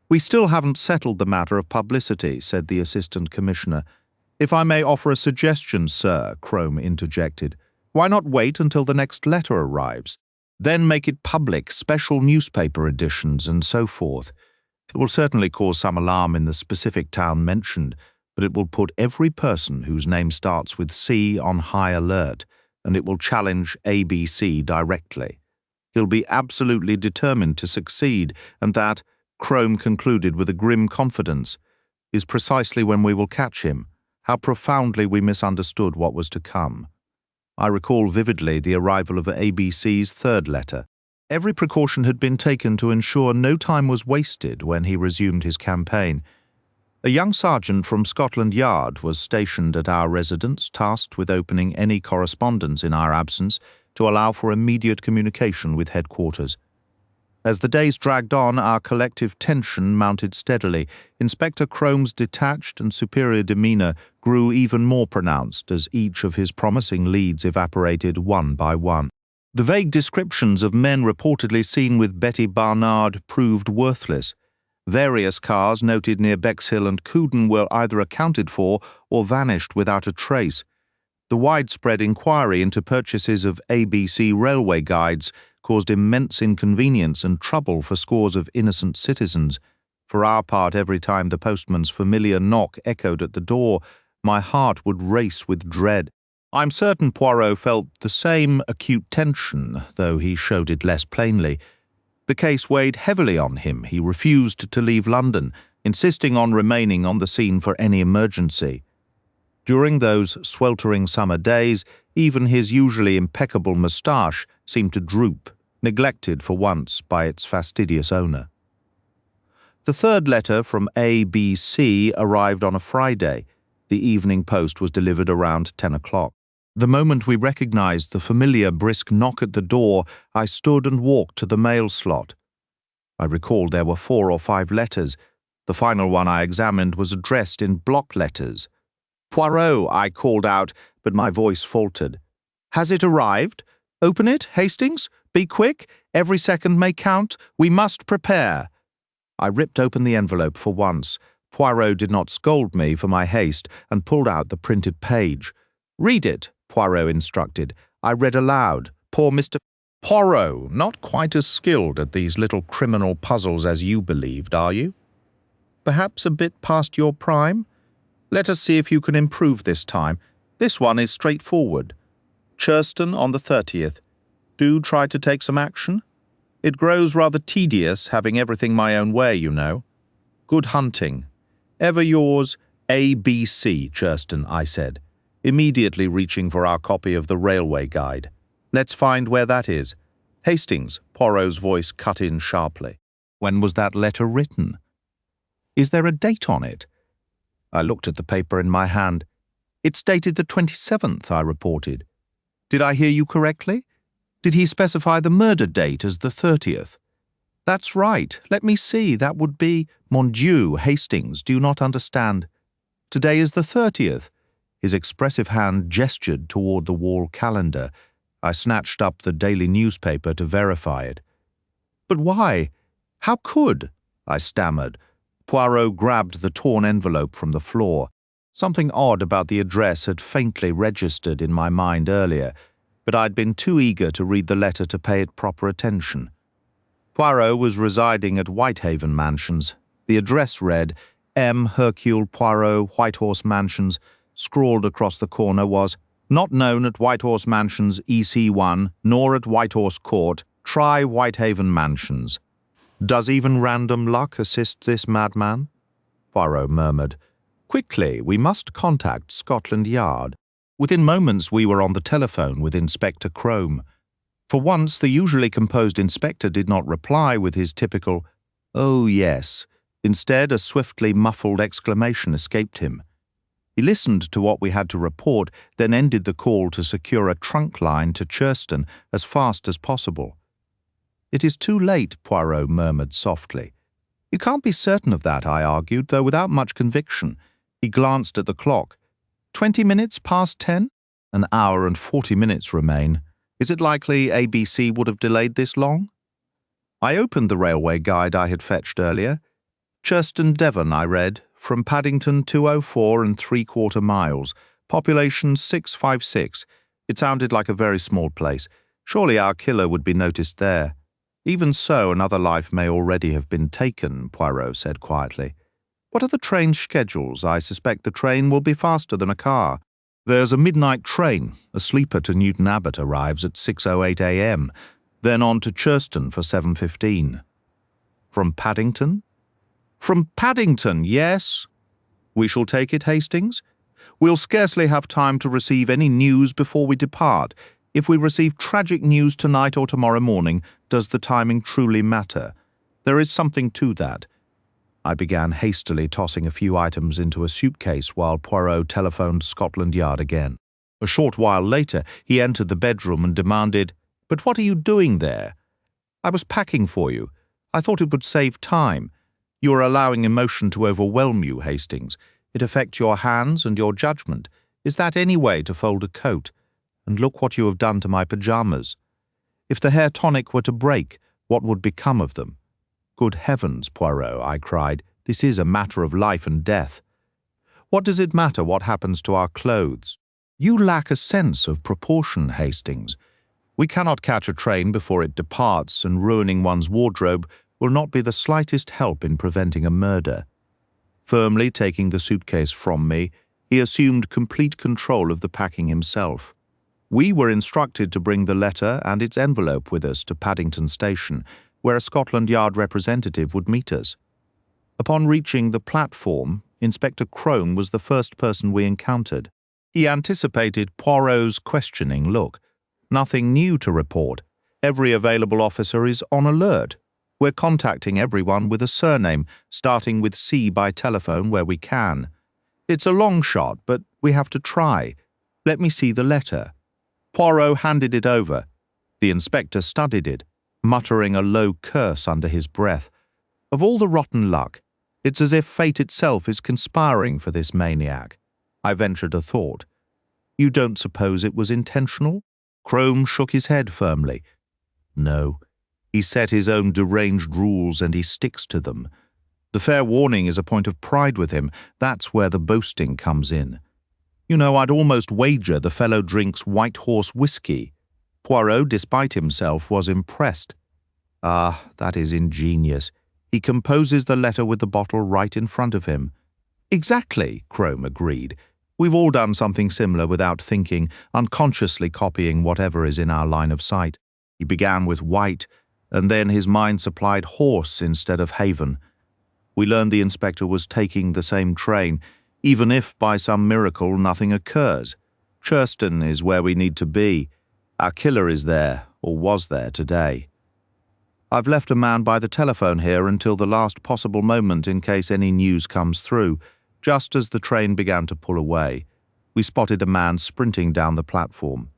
We still haven't settled the matter of publicity, said the Assistant Commissioner. If I may offer a suggestion, sir, Crome interjected. Why not wait until the next letter arrives? Then make it public, special newspaper editions and so forth. It will certainly cause some alarm in the specific town mentioned, but it will put every person whose name starts with C on high alert, and it will challenge A.B.C. directly. He'll be absolutely determined to succeed, and that, Crome concluded with a grim confidence, is precisely when we will catch him. How profoundly we misunderstood what was to come. I recall vividly the arrival of A.B.C.'s third letter. Every precaution had been taken to ensure no time was wasted when he resumed his campaign. A young sergeant from Scotland Yard was stationed at our residence, tasked with opening any correspondence in our absence to allow for immediate communication with headquarters. As the days dragged on, our collective tension mounted steadily. Inspector Crome's detached and superior demeanour grew even more pronounced as each of his promising leads evaporated one by one. The vague descriptions of men reportedly seen with Betty Barnard proved worthless. Various cars noted near Bexhill and Whodunit were either accounted for or vanished without a trace. The widespread inquiry into purchases of A.B.C. railway guides caused immense inconvenience and trouble for scores of innocent citizens. For our part, every time the postman's familiar knock echoed at the door, my heart would race with dread. I'm certain Poirot felt the same acute tension, though he showed it less plainly. The case weighed heavily on him. He refused to leave London, insisting on remaining on the scene for any emergency. During those sweltering summer days, even his usually impeccable moustache seemed to droop, neglected for once by its fastidious owner. The third letter from A.B.C. arrived on a Friday. The evening post was delivered around 10 o'clock. The moment we recognized the familiar brisk knock at the door, I stood and walked to the mail slot. I recalled there were 4 or 5 letters. The final one I examined was addressed in block letters. "Poirot," I called out, but my voice faltered. "Has it arrived? Open it, Hastings. Be quick. Every second may count. We must prepare." I ripped open the envelope for once. Poirot did not scold me for my haste and pulled out the printed page. "Read it," Poirot instructed. I read aloud. Poor Mr. "Poirot, not quite as skilled at these little criminal puzzles as you believed, are you? Perhaps a bit past your prime? Let us see if you can improve this time. This one is straightforward. Churston on the 30th. Do try to take some action. It grows rather tedious having everything my own way, you know. Good hunting. Ever yours, A.B.C. Churston, I said, immediately reaching for our copy of the railway guide. Let's find where that is. Hastings, Poirot's voice cut in sharply. When was that letter written? Is there a date on it? I looked at the paper in my hand. It's dated the 27th, I reported. Did I hear you correctly? Did he specify the murder date as the 30th? That's right. Let me see. That would be... Mon Dieu, Hastings, do you not understand? Today is the 30th. His expressive hand gestured toward the wall calendar. I snatched up the daily newspaper to verify it. But why? How could? I stammered. Poirot grabbed the torn envelope from the floor. Something odd about the address had faintly registered in my mind earlier, but I'd been too eager to read the letter to pay it proper attention. Poirot was residing at Whitehaven Mansions. The address read, M. Hercule Poirot, Whitehorse Mansions. Scrawled across the corner was, not known at Whitehorse Mansions EC1, nor at Whitehorse Court. Try Whitehaven Mansions. Does even random luck assist this madman? Poirot murmured. Quickly, we must contact Scotland Yard. Within moments we were on the telephone with Inspector Crome. For once, the usually composed inspector did not reply with his typical, "Oh, yes." Instead, a swiftly muffled exclamation escaped him. He listened to what we had to report, then ended the call to secure a trunk line to Churston as fast as possible. "It is too late," Poirot murmured softly. "You can't be certain of that," I argued, though without much conviction. He glanced at the clock. 20 minutes past 10? An hour and 40 minutes remain. Is it likely A.B.C. would have delayed this long? I opened the railway guide I had fetched earlier. Churston, Devon, I read. From Paddington, 204 3/4 miles. Population 656. It sounded like a very small place. Surely our killer would be noticed there. Even so, another life may already have been taken, Poirot said quietly. What are the train schedules? I suspect the train will be faster than a car. There's a midnight train. A sleeper to Newton Abbot arrives at 6:08 a.m., then on to Churston for 7:15. From Paddington? From Paddington, yes. We shall take it, Hastings. We'll scarcely have time to receive any news before we depart. If we receive tragic news tonight or tomorrow morning, does the timing truly matter? There is something to that. I began hastily tossing a few items into a suitcase while Poirot telephoned Scotland Yard again. A short while later, he entered the bedroom and demanded, "But what are you doing there?" "I was packing for you. I thought it would save time. You are allowing emotion to overwhelm you, Hastings. It affects your hands and your judgment. Is that any way to fold a coat? And look what you have done to my pyjamas. If the hair tonic were to break, what would become of them?" "Good heavens, Poirot," I cried. "This is a matter of life and death." "What does it matter what happens to our clothes? You lack a sense of proportion, Hastings. We cannot catch a train before it departs, and ruining one's wardrobe will not be the slightest help in preventing a murder." Firmly taking the suitcase from me, he assumed complete control of the packing himself. We were instructed to bring the letter and its envelope with us to Paddington Station, where a Scotland Yard representative would meet us. Upon reaching the platform, Inspector Crome was the first person we encountered. He anticipated Poirot's questioning look. "Nothing new to report. Every available officer is on alert. We're contacting everyone with a surname, starting with C by telephone where we can. It's a long shot, but we have to try. Let me see the letter." Poirot handed it over. The inspector studied it, muttering a low curse under his breath. Of all the rotten luck, it's as if fate itself is conspiring for this maniac. I ventured a thought. "You don't suppose it was intentional?" Crome shook his head firmly. "No. He set his own deranged rules and he sticks to them. The fair warning is a point of pride with him. That's where the boasting comes in. You know, I'd almost wager the fellow drinks White Horse whiskey." Poirot, despite himself, was impressed. "Ah, that is ingenious. He composes the letter with the bottle right in front of him." "Exactly," Crome agreed. "We've all done something similar without thinking, unconsciously copying whatever is in our line of sight." He began with white, and then his mind supplied horse instead of haven. We learned the inspector was taking the same train, even if by some miracle nothing occurs. Churston is where we need to be. Our killer is there, or was there today. I've left a man by the telephone here until the last possible moment in case any news comes through. Just as the train began to pull away, we spotted a man sprinting down the platform.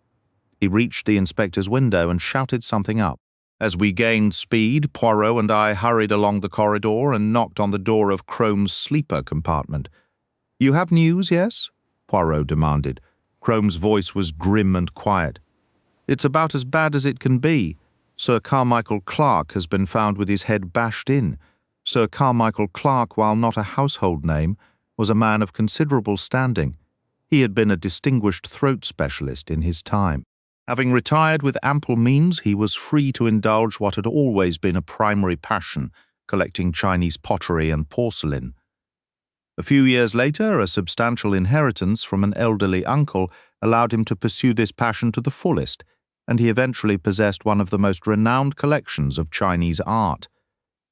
He reached the inspector's window and shouted something up. As we gained speed, Poirot and I hurried along the corridor and knocked on the door of Crome's sleeper compartment. "You have news, yes?" Poirot demanded. Crome's voice was grim and quiet. "It's about as bad as it can be. Sir Carmichael Clarke has been found with his head bashed in. Sir Carmichael Clarke, while not a household name, was a man of considerable standing. He had been a distinguished throat specialist in his time. Having retired with ample means, he was free to indulge what had always been a primary passion, collecting Chinese pottery and porcelain. A few years later, a substantial inheritance from an elderly uncle allowed him to pursue this passion to the fullest, and he eventually possessed one of the most renowned collections of Chinese art.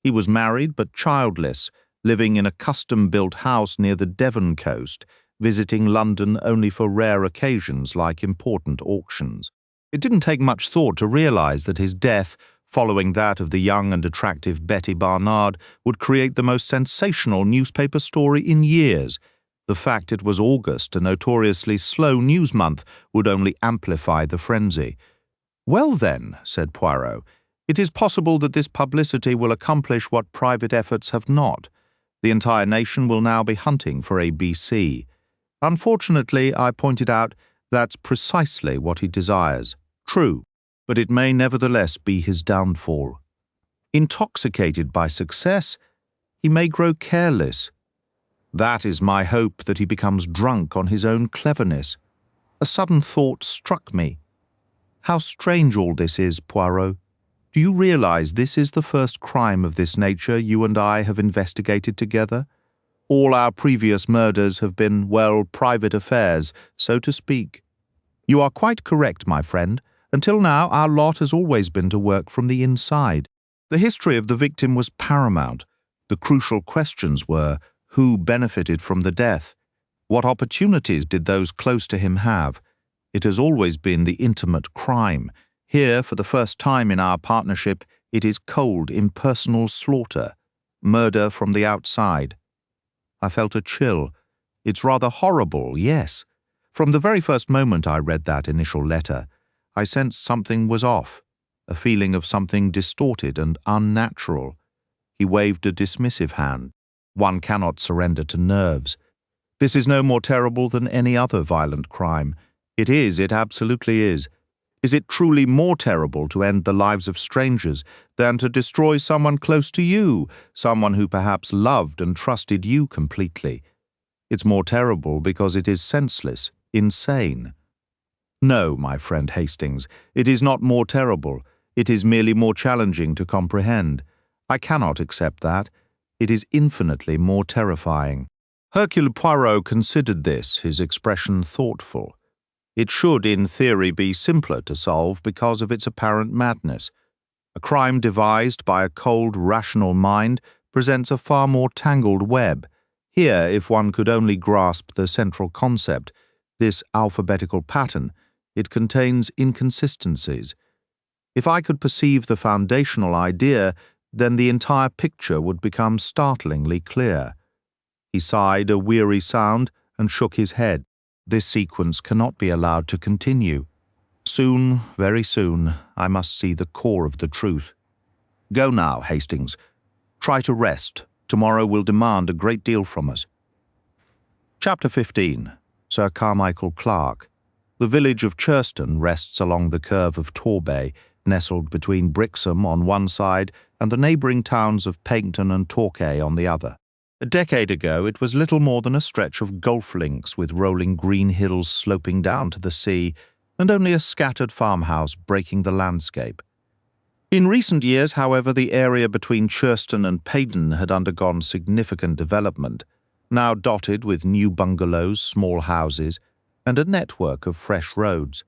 He was married but childless, living in a custom-built house near the Devon coast, visiting London only for rare occasions like important auctions. It didn't take much thought to realize that his death, following that of the young and attractive Betty Barnard, would create the most sensational newspaper story in years. The fact it was August, a notoriously slow news month, would only amplify the frenzy. "Well then," said Poirot, "it is possible that this publicity will accomplish what private efforts have not. The entire nation will now be hunting for A.B.C. Unfortunately, I pointed out, that's precisely what he desires. True, but it may nevertheless be his downfall. Intoxicated by success, he may grow careless. That is my hope, that he becomes drunk on his own cleverness. A sudden thought struck me. How strange all this is, Poirot. Do you realize this is the first crime of this nature you and I have investigated together? All our previous murders have been, well, private affairs, so to speak. You are quite correct, my friend. Until now, our lot has always been to work from the inside. The history of the victim was paramount. The crucial questions were, who benefited from the death? What opportunities did those close to him have? It has always been the intimate crime. Here, for the first time in our partnership, it is cold, impersonal slaughter. Murder from the outside. I felt a chill. It's rather horrible, yes. From the very first moment I read that initial letter, I sensed something was off, a feeling of something distorted and unnatural. He waved a dismissive hand. One cannot surrender to nerves. This is no more terrible than any other violent crime. It absolutely is. Is it truly more terrible to end the lives of strangers than to destroy someone close to you, someone who perhaps loved and trusted you completely? It's more terrible because it is senseless, insane. No, my friend Hastings, it is not more terrible. It is merely more challenging to comprehend. I cannot accept that. It is infinitely more terrifying. Hercule Poirot considered this, his expression thoughtful. It should, in theory, be simpler to solve because of its apparent madness. A crime devised by a cold, rational mind presents a far more tangled web. Here, if one could only grasp the central concept, this alphabetical pattern, it contains inconsistencies. If I could perceive the foundational idea, then the entire picture would become startlingly clear. He sighed a weary sound and shook his head. This sequence cannot be allowed to continue. Soon, very soon, I must see the core of the truth. Go now, Hastings. Try to rest. Tomorrow will demand a great deal from us. Chapter 15. Sir Carmichael Clarke. The village of Churston rests along the curve of Torbay, nestled between Brixham on one side and the neighbouring towns of Paignton and Torquay on the other. A decade ago, it was little more than a stretch of golf links with rolling green hills sloping down to the sea, and only a scattered farmhouse breaking the landscape. In recent years, however, the area between Churston and Paignton had undergone significant development, now dotted with new bungalows, small houses, and a network of fresh roads.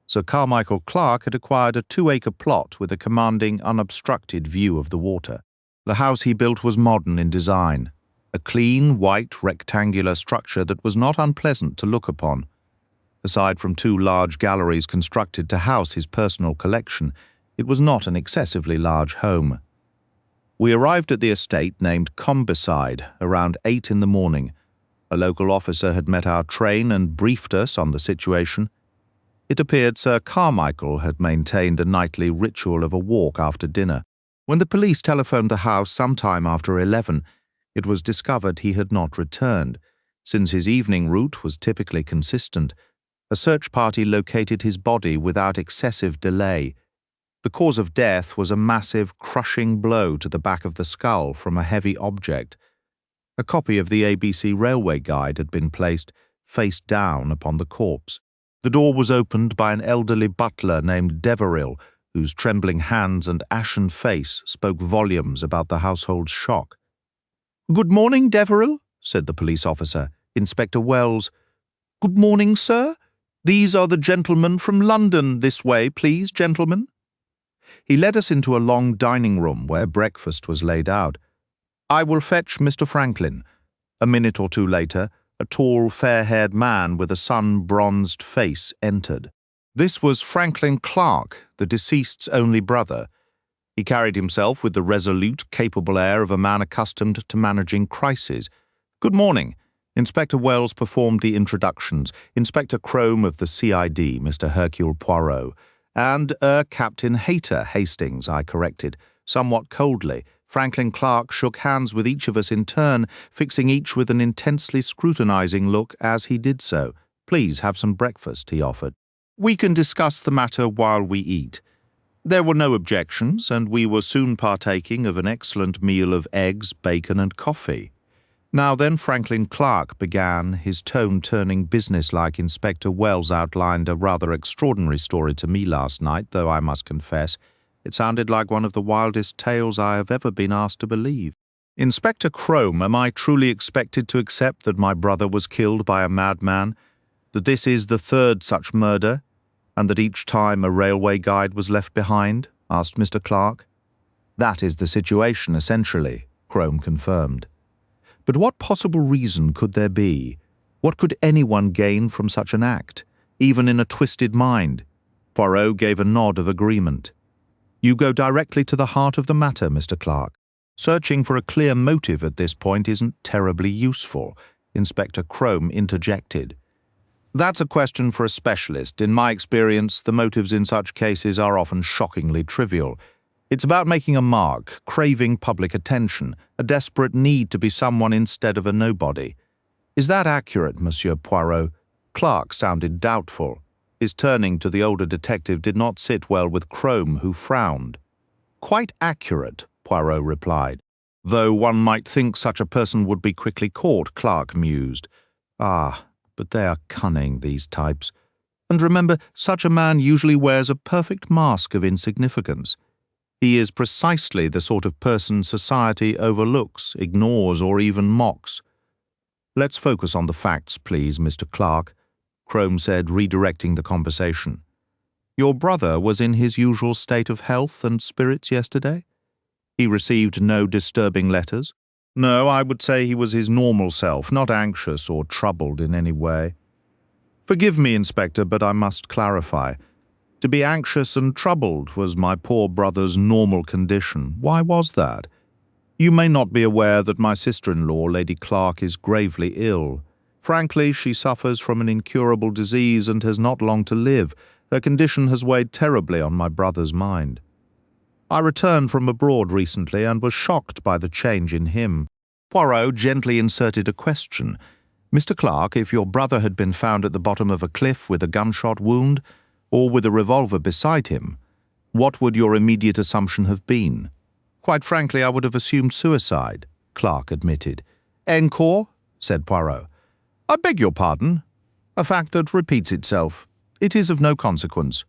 Sir Carmichael Clarke had acquired a 2-acre plot with a commanding, unobstructed view of the water. The house he built was modern in design, a clean, white, rectangular structure that was not unpleasant to look upon. Aside from 2 large galleries constructed to house his personal collection, it was not an excessively large home. We arrived at the estate named Combeside around 8 in the morning. A local officer had met our train and briefed us on the situation. It appeared Sir Carmichael had maintained a nightly ritual of a walk after dinner. When the police telephoned the house sometime after 11, it was discovered he had not returned. Since his evening route was typically consistent, a search party located his body without excessive delay. The cause of death was a massive, crushing blow to the back of the skull from a heavy object. A copy of the A.B.C. railway guide had been placed face down upon the corpse. The door was opened by an elderly butler named Deverill, whose trembling hands and ashen face spoke volumes about the household's shock. "Good morning, Deverill," said the police officer, Inspector Wells. "Good morning, sir. These are the gentlemen from London. This way, please, gentlemen." He led us into a long dining room where breakfast was laid out. "I will fetch Mr. Franklin." A minute or two later, a tall, fair-haired man with a sun-bronzed face entered. This was Franklin Clarke, the deceased's only brother. He carried himself with the resolute, capable air of a man accustomed to managing crises. "Good morning." Inspector Wells performed the introductions. Inspector Crome of the CID, Mr. Hercule Poirot, and Captain Hayter Hastings, I corrected, somewhat coldly. Franklin Clarke shook hands with each of us in turn, fixing each with an intensely scrutinizing look as he did so. "Please have some breakfast," he offered. "We can discuss the matter while we eat." There were no objections, and we were soon partaking of an excellent meal of eggs, bacon, and coffee. Now then, Franklin Clarke began, his tone turning businesslike. "Inspector Wells outlined a rather extraordinary story to me last night, though I must confess, it sounded like one of the wildest tales I have ever been asked to believe. Inspector Crome, am I truly expected to accept that my brother was killed by a madman, that this is the third such murder, and that each time a railway guide was left behind?" asked Mr. Clarke. "That is the situation, essentially," Crome confirmed. "But what possible reason could there be? What could anyone gain from such an act, even in a twisted mind?" Poirot gave a nod of agreement. "You go directly to the heart of the matter, Mr. Clarke. Searching for a clear motive at this point isn't terribly useful," Inspector Crome interjected. "That's a question for a specialist. In my experience, the motives in such cases are often shockingly trivial. It's about making a mark, craving public attention, a desperate need to be someone instead of a nobody. Is that accurate, Monsieur Poirot?" Clarke sounded doubtful. His turning to the older detective did not sit well with Crome, who frowned. "Quite accurate," Poirot replied. "Though one might think such a person would be quickly caught," Clarke mused. "Ah, but they are cunning, these types. And remember, such a man usually wears a perfect mask of insignificance. He is precisely the sort of person society overlooks, ignores, or even mocks." "Let's focus on the facts, please, Mr. Clarke," Crome said, redirecting the conversation. "Your brother was in his usual state of health and spirits yesterday? He received no disturbing letters?" "No, I would say he was his normal self, not anxious or troubled in any way." "Forgive me, Inspector, but I must clarify. To be anxious and troubled was my poor brother's normal condition. Why was that? You may not be aware that my sister-in-law, Lady Clarke, is gravely ill. Frankly, she suffers from an incurable disease and has not long to live. Her condition has weighed terribly on my brother's mind. I returned from abroad recently and was shocked by the change in him." Poirot gently inserted a question. "Mr. Clarke, if your brother had been found at the bottom of a cliff with a gunshot wound, or with a revolver beside him, what would your immediate assumption have been?" "Quite frankly, I would have assumed suicide," Clarke admitted. "Encore?" said Poirot. "I beg your pardon. A fact that repeats itself. It is of no consequence."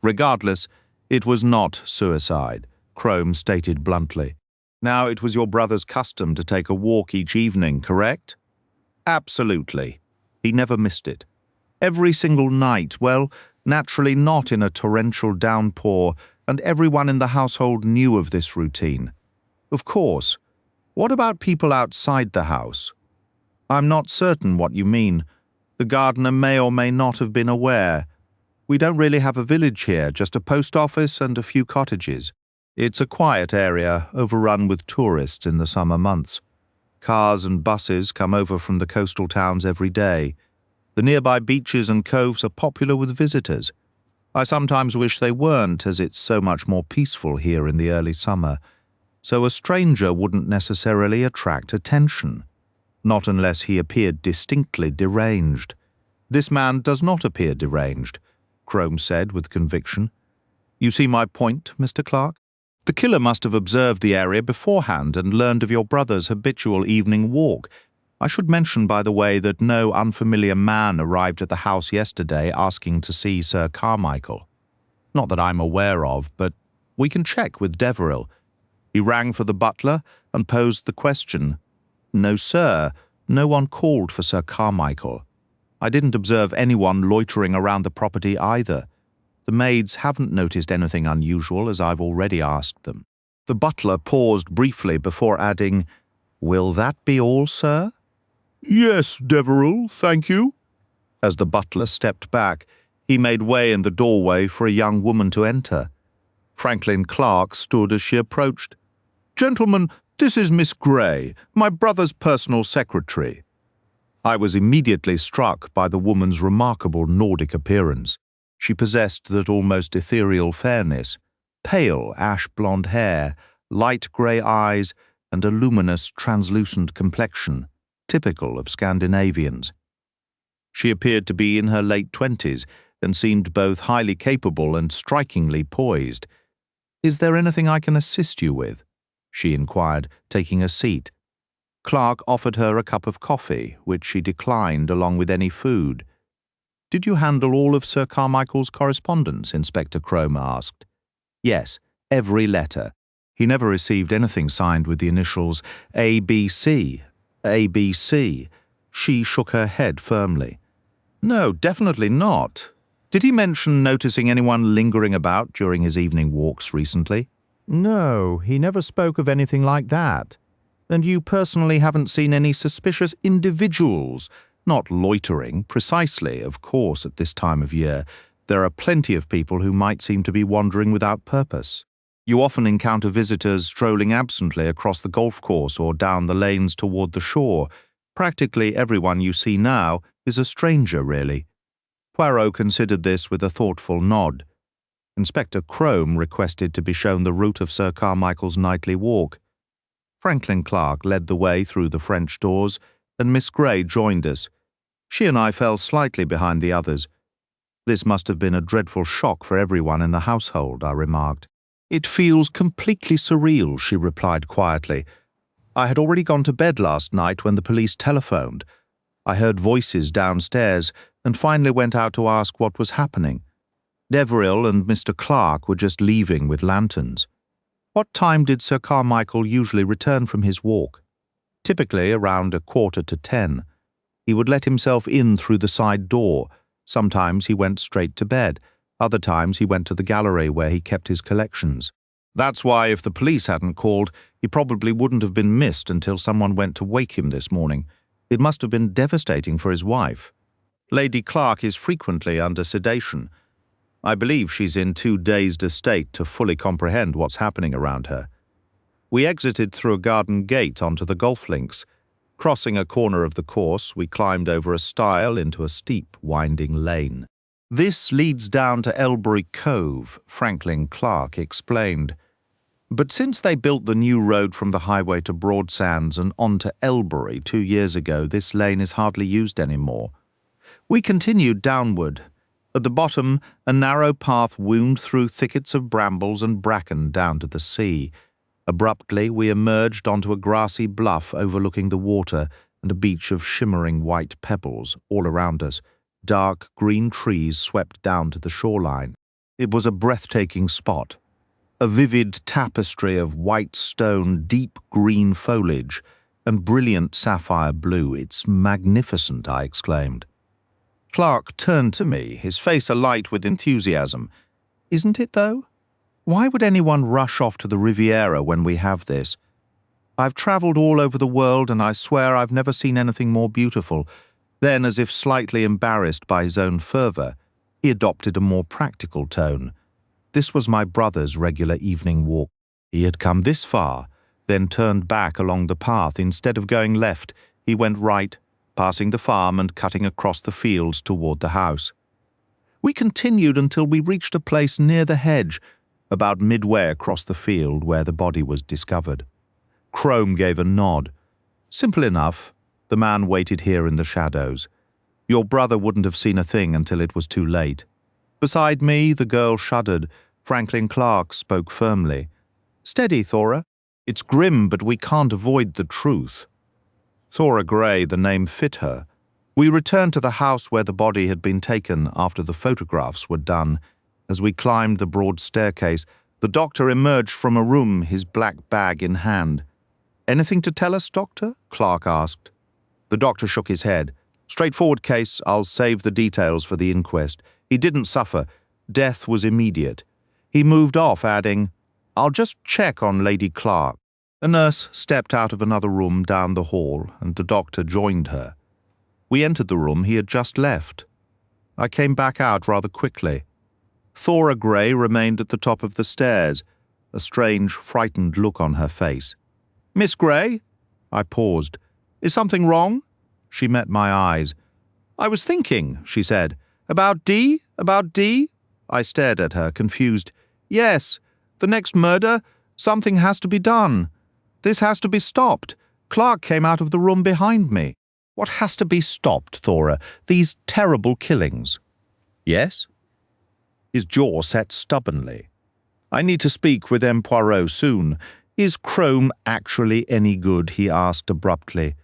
"Regardless, it was not suicide," Crome stated bluntly. "Now, it was your brother's custom to take a walk each evening, correct?" "Absolutely. He never missed it. Every single night, well, naturally not in a torrential downpour, and everyone in the household knew of this routine." "Of course. What about people outside the house?" "I'm not certain what you mean. The gardener may or may not have been aware. We don't really have a village here, just a post office and a few cottages. It's a quiet area, overrun with tourists in the summer months. Cars and buses come over from the coastal towns every day. The nearby beaches and coves are popular with visitors. I sometimes wish they weren't, as it's so much more peaceful here in the early summer. So a stranger wouldn't necessarily attract attention. Not unless he appeared distinctly deranged." "This man does not appear deranged," Crome said with conviction. You see my point, Mr. Clarke? The killer must have observed the area beforehand and learned of your brother's habitual evening walk. I should mention, by the way, that no unfamiliar man arrived at the house yesterday asking to see Sir Carmichael. Not that I'm aware of, but we can check with Deverell. He rang for the butler and posed the question. No, sir, no one called for Sir Carmichael. I didn't observe anyone loitering around the property either. The maids haven't noticed anything unusual, as I've already asked them. The butler paused briefly before adding, Will that be all, sir? Yes, Deverell, thank you. As the butler stepped back, he made way in the doorway for a young woman to enter. Franklin Clarke stood as she approached. Gentlemen, this is Miss Grey, my brother's personal secretary. I was immediately struck by the woman's remarkable Nordic appearance. She possessed that almost ethereal fairness, pale ash-blonde hair, light grey eyes, and a luminous, translucent complexion, typical of Scandinavians. She appeared to be in her late 20s and seemed both highly capable and strikingly poised. Is there anything I can assist you with? She inquired, taking a seat. Clarke offered her a cup of coffee, which she declined along with any food. Did you handle all of Sir Carmichael's correspondence? Inspector Cromer asked. Yes, every letter. He never received anything signed with the initials A.B.C. A.B.C. She shook her head firmly. No, definitely not. Did he mention noticing anyone lingering about during his evening walks recently? No, he never spoke of anything like that. And you personally haven't seen any suspicious individuals? Not loitering, precisely, of course, at this time of year. There are plenty of people who might seem to be wandering without purpose. You often encounter visitors strolling absently across the golf course or down the lanes toward the shore. Practically everyone you see now is a stranger, really. Poirot considered this with a thoughtful nod. Inspector Crome requested to be shown the route of Sir Carmichael's nightly walk. Franklin Clarke led the way through the French doors, and Miss Grey joined us. She and I fell slightly behind the others. This must have been a dreadful shock for everyone in the household, I remarked. It feels completely surreal, she replied quietly. I had already gone to bed last night when the police telephoned. I heard voices downstairs and finally went out to ask what was happening. Deverell and Mr. Clarke were just leaving with lanterns. What time did Sir Carmichael usually return from his walk? Typically around 9:45. He would let himself in through the side door. Sometimes he went straight to bed. Other times he went to the gallery where he kept his collections. That's why if the police hadn't called, he probably wouldn't have been missed until someone went to wake him this morning. It must have been devastating for his wife. Lady Clarke is frequently under sedation. I believe she's in too dazed a state to fully comprehend what's happening around her. We exited through a garden gate onto the golf links. Crossing a corner of the course, we climbed over a stile into a steep, winding lane. This leads down to Elbury Cove, Franklin Clarke explained. But since they built the new road from the highway to Broadsands and on to Elbury 2 years ago, this lane is hardly used anymore. We continued downward. At the bottom, a narrow path wound through thickets of brambles and bracken down to the sea. Abruptly, we emerged onto a grassy bluff overlooking the water and a beach of shimmering white pebbles all around us. Dark green trees swept down to the shoreline. It was a breathtaking spot. A vivid tapestry of white stone, deep green foliage, and brilliant sapphire blue. It's magnificent, I exclaimed. Clarke turned to me, his face alight with enthusiasm. Isn't it, though? Why would anyone rush off to the Riviera when we have this? I've travelled all over the world, and I swear I've never seen anything more beautiful. Then, as if slightly embarrassed by his own fervour, he adopted a more practical tone. This was my brother's regular evening walk. He had come this far, then turned back along the path. Instead of going left, he went right, passing the farm and cutting across the fields toward the house. We continued until we reached a place near the hedge, about midway across the field where the body was discovered. Crome gave a nod. Simple enough. The man waited here in the shadows. Your brother wouldn't have seen a thing until it was too late. Beside me, the girl shuddered. Franklin Clarke spoke firmly. "Steady, Thora. It's grim, but we can't avoid the truth." Thora Gray, the name fit her. We returned to the house where the body had been taken after the photographs were done. As we climbed the broad staircase, the doctor emerged from a room, his black bag in hand. "Anything to tell us, Doctor?" Clarke asked. The doctor shook his head. "Straightforward case. I'll save the details for the inquest. He didn't suffer. Death was immediate." He moved off, adding, "I'll just check on Lady Clarke." A nurse stepped out of another room down the hall, and the doctor joined her. We entered the room he had just left. I came back out rather quickly. Thora Gray remained at the top of the stairs, a strange, frightened look on her face. "Miss Gray?" I paused. "Is something wrong?" She met my eyes. "I was thinking," she said. "About D? About D?" I stared at her, confused. "Yes. The next murder. Something has to be done. This has to be stopped. Clarke came out of the room behind me." "What has to be stopped, Thora? These terrible killings?" "Yes?" His jaw set stubbornly. "I need to speak with M. Poirot soon. Is Crome actually any good?" he asked abruptly.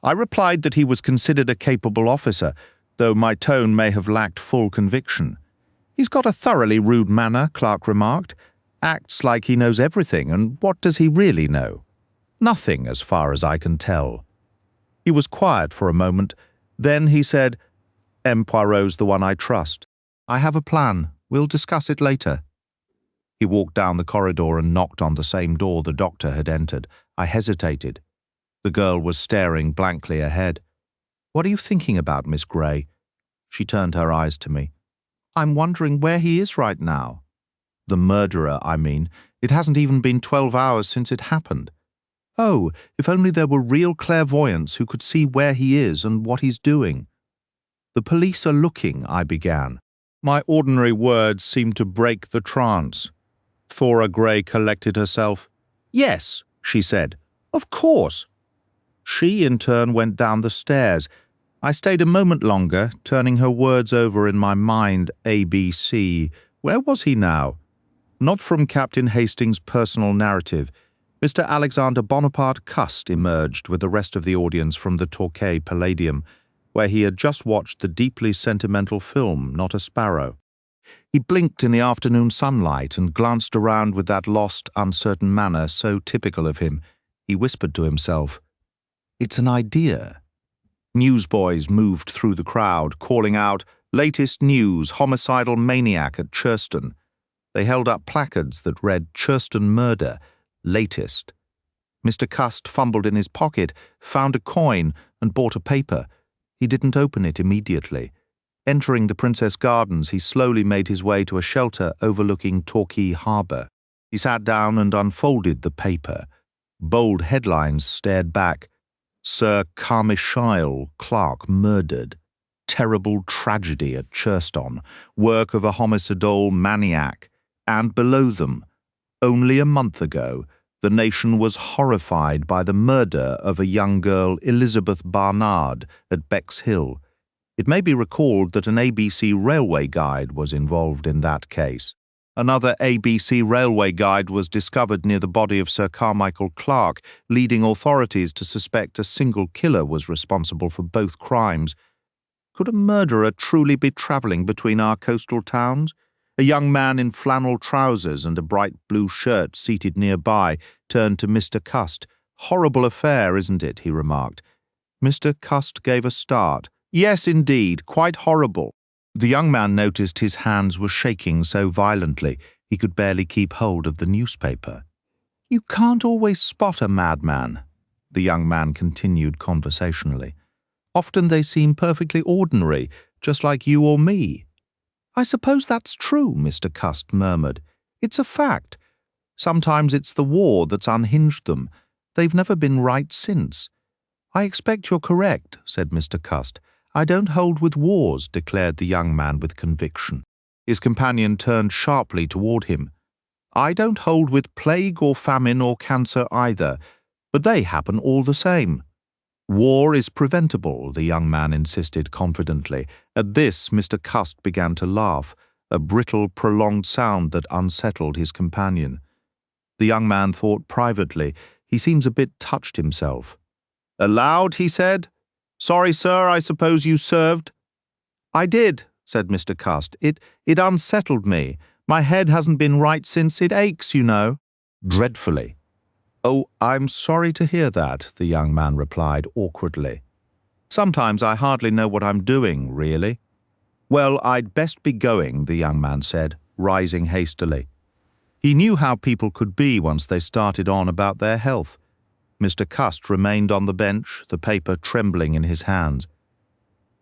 I replied that he was considered a capable officer, though my tone may have lacked full conviction. "He's got a thoroughly rude manner," Clarke remarked. "Acts like he knows everything, and what does he really know? Nothing, as far as I can tell." He was quiet for a moment. Then he said, "M. Poirot's the one I trust. I have a plan. We'll discuss it later." He walked down the corridor and knocked on the same door the doctor had entered. I hesitated. The girl was staring blankly ahead. "What are you thinking about, Miss Gray?" She turned her eyes to me. "I'm wondering where he is right now." "The murderer, I mean. It hasn't even been 12 hours since it happened." "Oh, if only there were real clairvoyants who could see where he is and what he's doing." "The police are looking," I began. My ordinary words seemed to break the trance. Thora Gray collected herself. "Yes," she said. "Of course." She, in turn, went down the stairs. I stayed a moment longer, turning her words over in my mind. A.B.C. Where was he now? Not from Captain Hastings' personal narrative. Mr. Alexander Bonaparte Cust emerged with the rest of the audience from the Torquay Palladium, where he had just watched the deeply sentimental film, Not a Sparrow. He blinked in the afternoon sunlight and glanced around with that lost, uncertain manner so typical of him. He whispered to himself, "It's an idea." Newsboys moved through the crowd, calling out, "Latest news, homicidal maniac at Churston." They held up placards that read, "Churston murder, latest." Mr. Cust fumbled in his pocket, found a coin, and bought a paper. He didn't open it immediately. Entering the Princess Gardens, he slowly made his way to a shelter overlooking Torquay Harbour. He sat down and unfolded the paper. Bold headlines stared back. "Sir Carmichael Clarke murdered. Terrible tragedy at Churston. Work of a homicidal maniac." And below them, "Only a month ago, the nation was horrified by the murder of a young girl, Elizabeth Barnard, at Bexhill." It may be recalled that an A.B.C. railway guide was involved in that case. Another A.B.C. railway guide was discovered near the body of Sir Carmichael Clarke, leading authorities to suspect a single killer was responsible for both crimes. Could a murderer truly be travelling between our coastal towns? A young man in flannel trousers and a bright blue shirt seated nearby turned to Mr. Cust. "Horrible affair, isn't it?" he remarked. Mr. Cust gave a start. "Yes, indeed, quite horrible." The young man noticed his hands were shaking so violently he could barely keep hold of the newspaper. "You can't always spot a madman," the young man continued conversationally. "Often they seem perfectly ordinary, just like you or me." "I suppose that's true," Mr. Cust murmured. "It's a fact. Sometimes it's the war that's unhinged them. They've never been right since." "I expect you're correct," said Mr. Cust. "I don't hold with wars," declared the young man with conviction. His companion turned sharply toward him. "I don't hold with plague or famine or cancer either, but they happen all the same." "War is preventable," the young man insisted confidently. At this, Mr. Cust began to laugh. a brittle, prolonged sound that unsettled his companion. The young man thought privately, he seems a bit touched himself. "Aloud," he said. "Sorry, sir, I suppose you served?" "I did," said Mr. Cust. It unsettled me. My head hasn't been right since. It aches, you know." "Dreadfully." "Oh, I'm sorry to hear that," the young man replied awkwardly. "Sometimes I hardly know what I'm doing, really." "Well, I'd best be going," the young man said, rising hastily. He knew how people could be once they started on about their health. Mr. Cust remained on the bench, the paper trembling in his hands.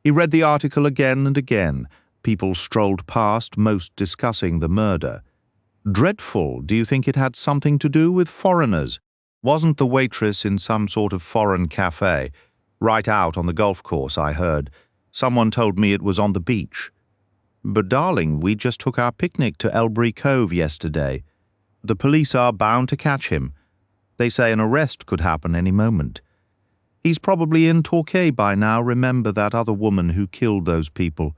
He read the article again and again. People strolled past, most discussing the murder. Dreadful. Do you think it had something to do with foreigners? Wasn't the waitress in some sort of foreign cafe? Right out on the golf course, I heard. Someone told me it was on the beach. But darling, we just took our picnic to Elbury Cove yesterday. The police are bound to catch him. They say an arrest could happen any moment. He's probably in Torquay by now. Remember that other woman who killed those people.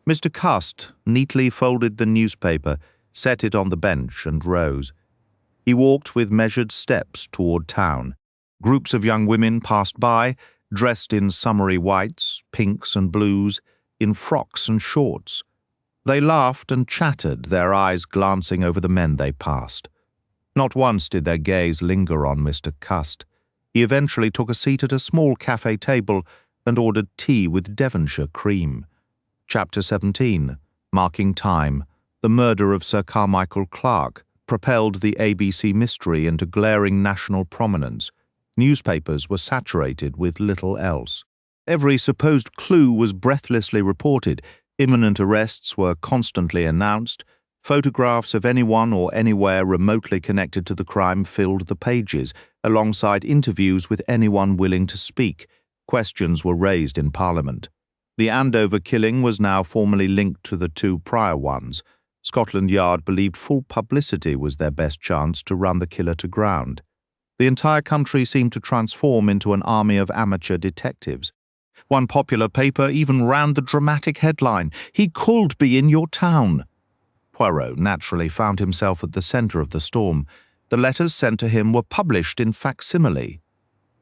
Mr. Cust neatly folded the newspaper, set it on the bench, and rose. He walked with measured steps toward town. Groups of young women passed by, dressed in summery whites, pinks and blues, in frocks and shorts. They laughed and chattered, their eyes glancing over the men they passed. Not once did their gaze linger on Mr. Cust. He eventually took a seat at a small cafe table and ordered tea with Devonshire cream. Chapter 17, Marking Time, the murder of Sir Carmichael Clarke, propelled the A.B.C. mystery into glaring national prominence. Newspapers were saturated with little else. Every supposed clue was breathlessly reported. Imminent arrests were constantly announced. Photographs of anyone or anywhere remotely connected to the crime filled the pages, alongside interviews with anyone willing to speak. Questions were raised in Parliament. The Andover killing was now formally linked to the two prior ones. Scotland Yard believed full publicity was their best chance to run the killer to ground. The entire country seemed to transform into an army of amateur detectives. One popular paper even ran the dramatic headline, "He could be in your town." Poirot naturally found himself at the centre of the storm. The letters sent to him were published in facsimile.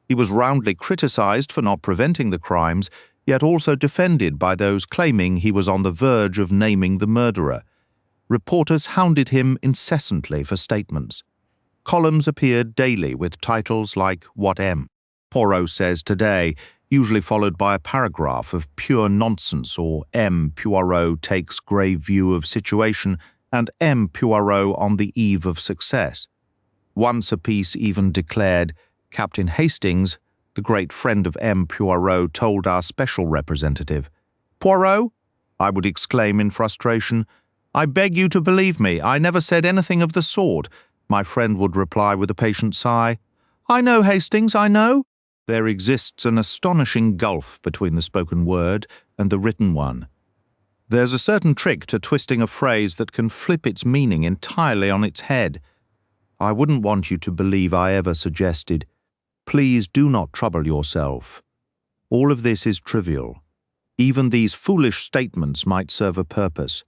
He was roundly criticised for not preventing the crimes, yet also defended by those claiming he was on the verge of naming the murderer. Reporters hounded him incessantly for statements. Columns appeared daily with titles like "What M?" Poirot says today, usually followed by a paragraph of pure nonsense, or M. Poirot takes grave view of situation, and M. Poirot on the eve of success. Once a piece even declared, "Captain Hastings, the great friend of M. Poirot, told our special representative." "Poirot?" I would exclaim in frustration. "I beg you to believe me, I never said anything of the sort." My friend would reply with a patient sigh, "I know, Hastings, I know." There exists an astonishing gulf between the spoken word and the written one. There's a certain trick to twisting a phrase that can flip its meaning entirely on its head. I wouldn't want you to believe I ever suggested, "Please do not trouble yourself." All of this is trivial. Even these foolish statements might serve a purpose.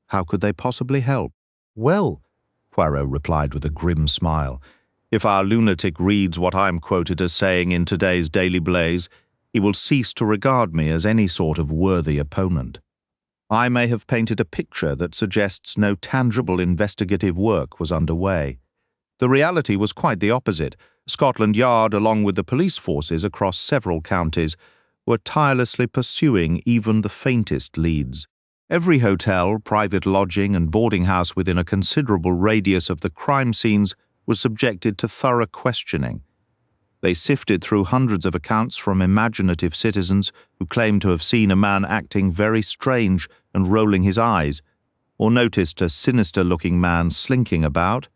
How could they possibly help? "Well," Poirot replied with a grim smile, "if our lunatic reads what I'm quoted as saying in today's Daily Blaze, he will cease to regard me as any sort of worthy opponent. I may have painted a picture that suggests no tangible investigative work was underway. The reality was quite the opposite. Scotland Yard, along with the police forces across several counties, were tirelessly pursuing even the faintest leads. Every hotel, private lodging and boarding house within a considerable radius of the crime scenes was subjected to thorough questioning. They sifted through hundreds of accounts from imaginative citizens who claimed to have seen a man acting very strange and rolling his eyes, or noticed a sinister-looking man slinking about.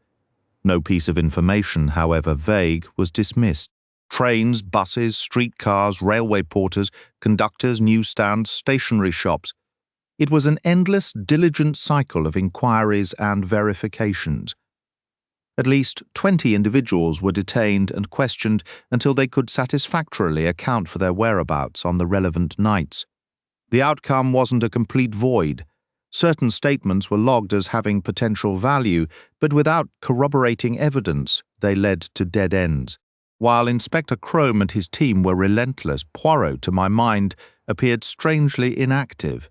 No piece of information, however vague, was dismissed. Trains, buses, streetcars, railway porters, conductors, newsstands, stationery shops. It was an endless, diligent cycle of inquiries and verifications. At least 20 individuals were detained and questioned until they could satisfactorily account for their whereabouts on the relevant nights. The outcome wasn't a complete void. Certain statements were logged as having potential value, but without corroborating evidence, they led to dead ends. While Inspector Crome and his team were relentless, Poirot, to my mind, appeared strangely inactive.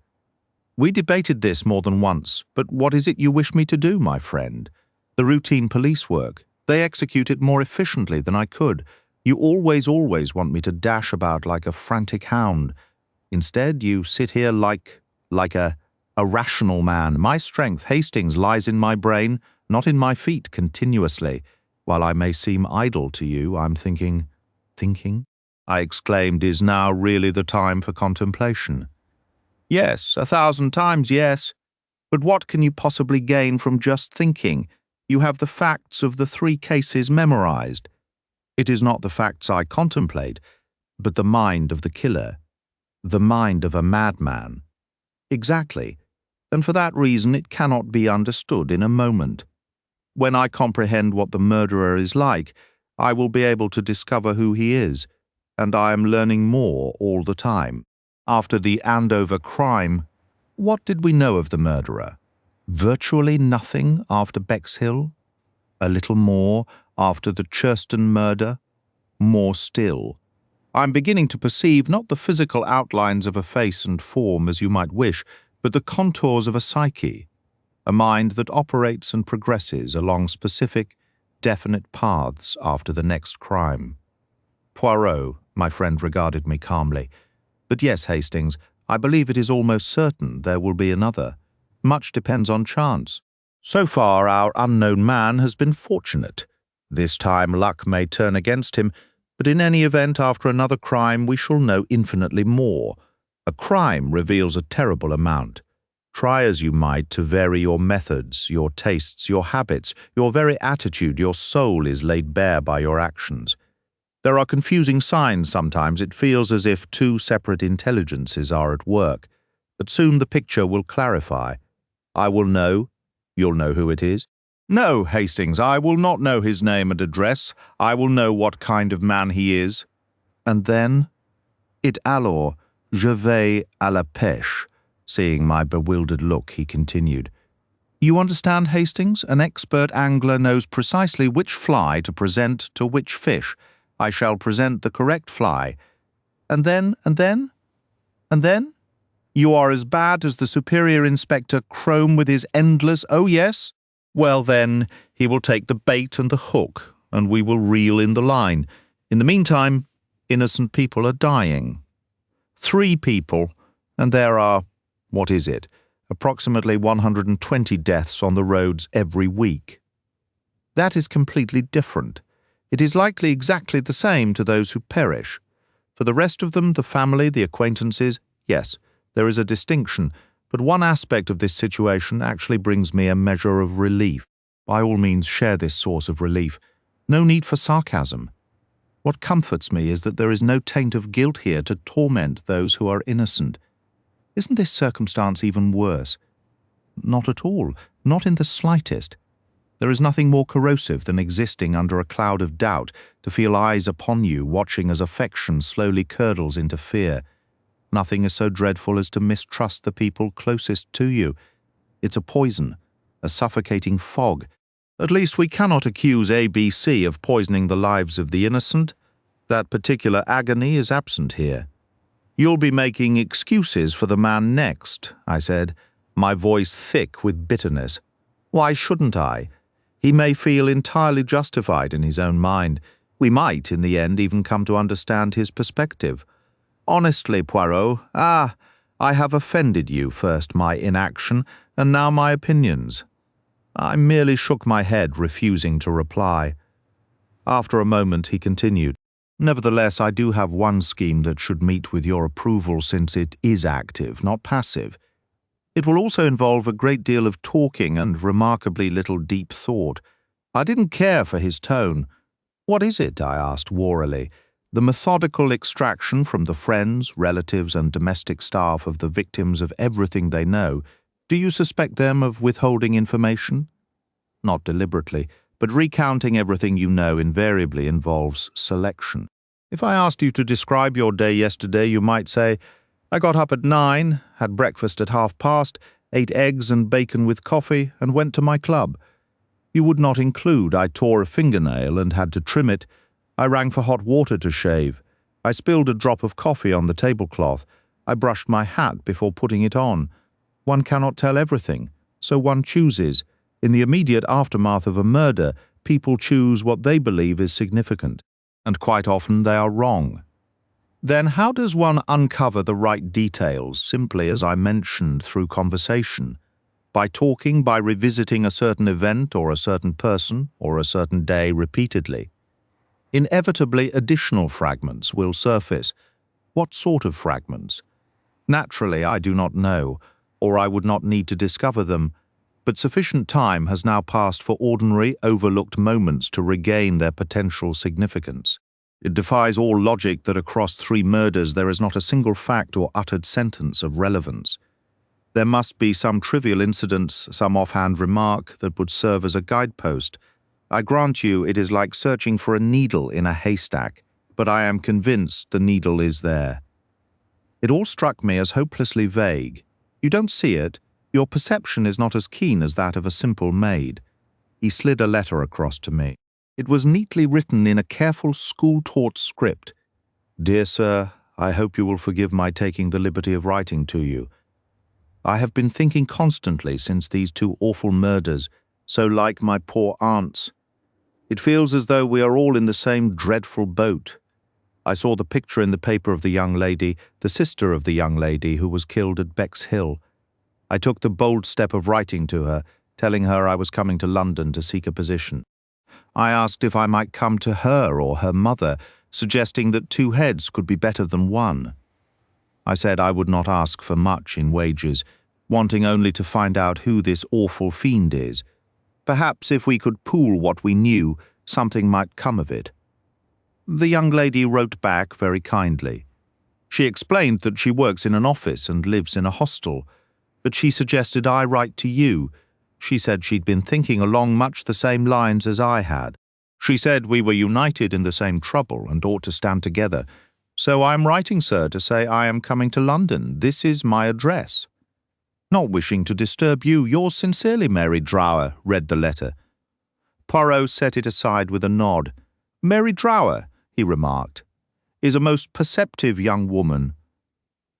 We debated this more than once, but what is it you wish me to do, my friend? The routine police work. They execute it more efficiently than I could. You always want me to dash about like a frantic hound. Instead, you sit here like a rational man. My strength, Hastings, lies in my brain, not in my feet continuously. While I may seem idle to you, I'm thinking. Thinking? I exclaimed, is now really the time for contemplation? Yes, 1,000 times yes. But what can you possibly gain from just thinking? You have the facts of the 3 cases memorized. It is not the facts I contemplate, but the mind of the killer. The mind of a madman. Exactly. And for that reason it cannot be understood in a moment. When I comprehend what the murderer is like, I will be able to discover who he is, and I am learning more all the time. After the Andover crime, what did we know of the murderer? Virtually nothing after Bexhill? A little more after the Churston murder? More still. I'm beginning to perceive not the physical outlines of a face and form as you might wish, but the contours of a psyche, a mind that operates and progresses along specific, definite paths after the next crime. Poirot, my friend regarded me calmly. But yes, Hastings, I believe it is almost certain there will be another. Much depends on chance. So far, our unknown man has been fortunate. This time luck may turn against him, but in any event, after another crime, we shall know infinitely more. A crime reveals a terrible amount. Try as you might to vary your methods, your tastes, your habits, your very attitude, your soul is laid bare by your actions. There are confusing signs sometimes. It feels as if 2 separate intelligences are at work. But soon the picture will clarify. I will know. You'll know who it is. No, Hastings, I will not know his name and address. I will know what kind of man he is. And then? It alors, je vais à la pêche. Seeing my bewildered look, he continued. You understand, Hastings? An expert angler knows precisely which fly to present to which fish. I shall present the correct fly. And then? You are as bad as the Superior Inspector Crome with his endless, oh yes? Well then, he will take the bait and the hook, and we will reel in the line. In the meantime, innocent people are dying. 3 people, and there are, what is it, approximately 120 deaths on the roads every week. That is completely different. It is likely exactly the same to those who perish. For the rest of them, the family, the acquaintances, yes, there is a distinction, but one aspect of this situation actually brings me a measure of relief. By all means, share this source of relief. No need for sarcasm. What comforts me is that there is no taint of guilt here to torment those who are innocent. Isn't this circumstance even worse? Not at all, not in the slightest. There is nothing more corrosive than existing under a cloud of doubt, to feel eyes upon you watching as affection slowly curdles into fear. Nothing is so dreadful as to mistrust the people closest to you. It's a poison, a suffocating fog. At least we cannot accuse A.B.C. of poisoning the lives of the innocent. That particular agony is absent here. You'll be making excuses for the man next, I said, my voice thick with bitterness. Why shouldn't I? He may feel entirely justified in his own mind. We might, in the end, even come to understand his perspective. Honestly, Poirot, I have offended you, first my inaction, and now my opinions. I merely shook my head, refusing to reply. After a moment he continued, Nevertheless, I do have one scheme that should meet with your approval, since it is active, not passive. It will also involve a great deal of talking and remarkably little deep thought. I didn't care for his tone. What is it? I asked warily. The methodical extraction from the friends, relatives, and domestic staff of the victims of everything they know. Do you suspect them of withholding information? Not deliberately, but recounting everything you know invariably involves selection. If I asked you to describe your day yesterday, you might say, I got up at 9, had breakfast at past, ate eggs and bacon with coffee, and went to my club. You would not include I tore a fingernail and had to trim it. I rang for hot water to shave. I spilled a drop of coffee on the tablecloth. I brushed my hat before putting it on. One cannot tell everything, so one chooses. In the immediate aftermath of a murder, people choose what they believe is significant, and quite often they are wrong. Then how does one uncover the right details, simply as I mentioned, through conversation? By talking, by revisiting a certain event or a certain person or a certain day repeatedly. Inevitably, additional fragments will surface. What sort of fragments? Naturally, I do not know, or I would not need to discover them, but sufficient time has now passed for ordinary, overlooked moments to regain their potential significance. It defies all logic that across 3 murders there is not a single fact or uttered sentence of relevance. There must be some trivial incident, some offhand remark that would serve as a guidepost. I grant you it is like searching for a needle in a haystack, but I am convinced the needle is there. It all struck me as hopelessly vague. You don't see it. Your perception is not as keen as that of a simple maid. He slid a letter across to me. It was neatly written in a careful school-taught script. Dear Sir, I hope you will forgive my taking the liberty of writing to you. I have been thinking constantly since these 2 awful murders, so like my poor aunts. It feels as though we are all in the same dreadful boat. I saw the picture in the paper of the young lady, the sister of the young lady who was killed at Bexhill. I took the bold step of writing to her, telling her I was coming to London to seek a position. I asked if I might come to her or her mother, suggesting that 2 heads could be better than 1. I said I would not ask for much in wages, wanting only to find out who this awful fiend is. Perhaps if we could pool what we knew, something might come of it. The young lady wrote back very kindly. She explained that she works in an office and lives in a hostel, but she suggested I write to you. She said she'd been thinking along much the same lines as I had. She said we were united in the same trouble and ought to stand together. So I am writing, sir, to say I am coming to London. This is my address. Not wishing to disturb you, yours sincerely, Mary Drower, read the letter. Poirot set it aside with a nod. Mary Drower, he remarked, is a most perceptive young woman.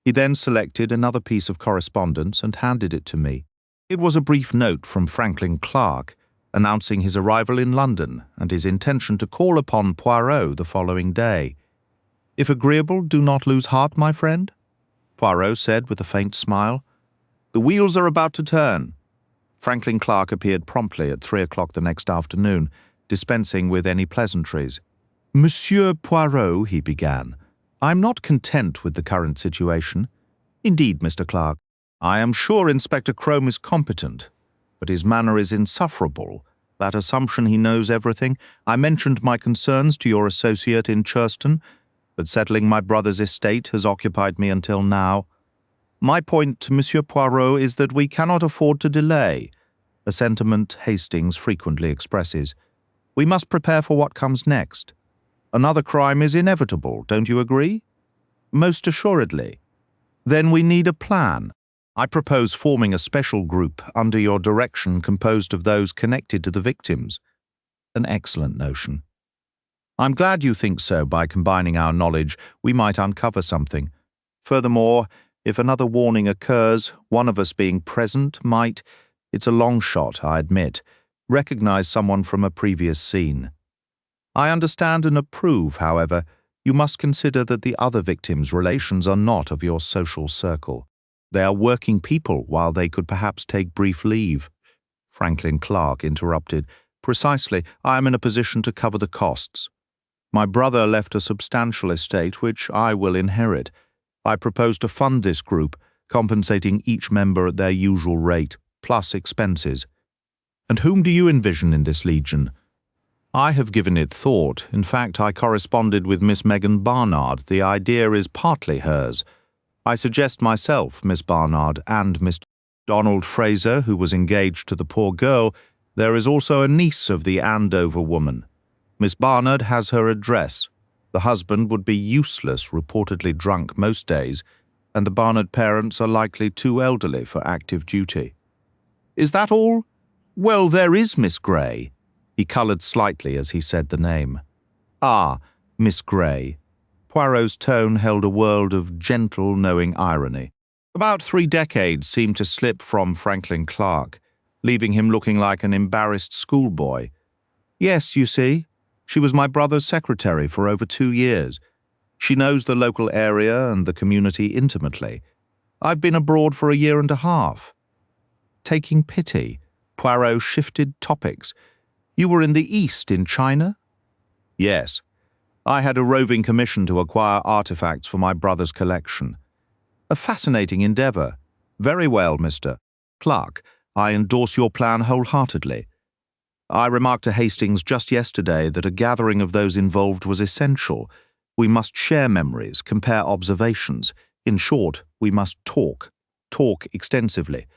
He then selected another piece of correspondence and handed it to me. It was a brief note from Franklin Clarke, announcing his arrival in London and his intention to call upon Poirot the following day. If agreeable, do not lose heart, my friend, Poirot said with a faint smile. The wheels are about to turn. Franklin Clarke appeared promptly at 3 o'clock the next afternoon, dispensing with any pleasantries. Monsieur Poirot, he began, I am not content with the current situation. Indeed, Mr. Clarke, I am sure Inspector Crome is competent, but his manner is insufferable. That assumption he knows everything. I mentioned my concerns to your associate in Churston, but settling my brother's estate has occupied me until now. My point, Monsieur Poirot, is that we cannot afford to delay, a sentiment Hastings frequently expresses. We must prepare for what comes next. Another crime is inevitable, don't you agree? Most assuredly. Then we need a plan. I propose forming a special group under your direction composed of those connected to the victims. An excellent notion. I'm glad you think so. By combining our knowledge, we might uncover something. Furthermore, if another warning occurs, one of us being present might, it's a long shot, I admit, recognize someone from a previous scene. I understand and approve, however, you must consider that the other victims' relations are not of your social circle. They are working people, while they could perhaps take brief leave. Franklin Clarke interrupted. Precisely, I am in a position to cover the costs. My brother left a substantial estate which I will inherit. I propose to fund this group, compensating each member at their usual rate, plus expenses. And whom do you envision in this legion? I have given it thought. In fact, I corresponded with Miss Megan Barnard. The idea is partly hers. I suggest myself, Miss Barnard, and Mr. Donald Fraser, who was engaged to the poor girl. There is also a niece of the Andover woman. Miss Barnard has her address. The husband would be useless, reportedly drunk most days. and the Barnard parents are likely too elderly for active duty. Is that all? Well, there is Miss Grey. He coloured slightly as he said the name. Ah, Miss Grey. Poirot's tone held a world of gentle, knowing irony. About 3 decades seemed to slip from Franklin Clarke, leaving him looking like an embarrassed schoolboy. Yes, you see, she was my brother's secretary for over 2 years. She knows the local area and the community intimately. I've been abroad for 1.5 years. Taking pity, Poirot shifted topics. You were in the East, in China? Yes. I had a roving commission to acquire artifacts for my brother's collection. A fascinating endeavour. Very well, Mr. Clarke. I endorse your plan wholeheartedly. I remarked to Hastings just yesterday that a gathering of those involved was essential. We must share memories, compare observations. In short, we must talk extensively.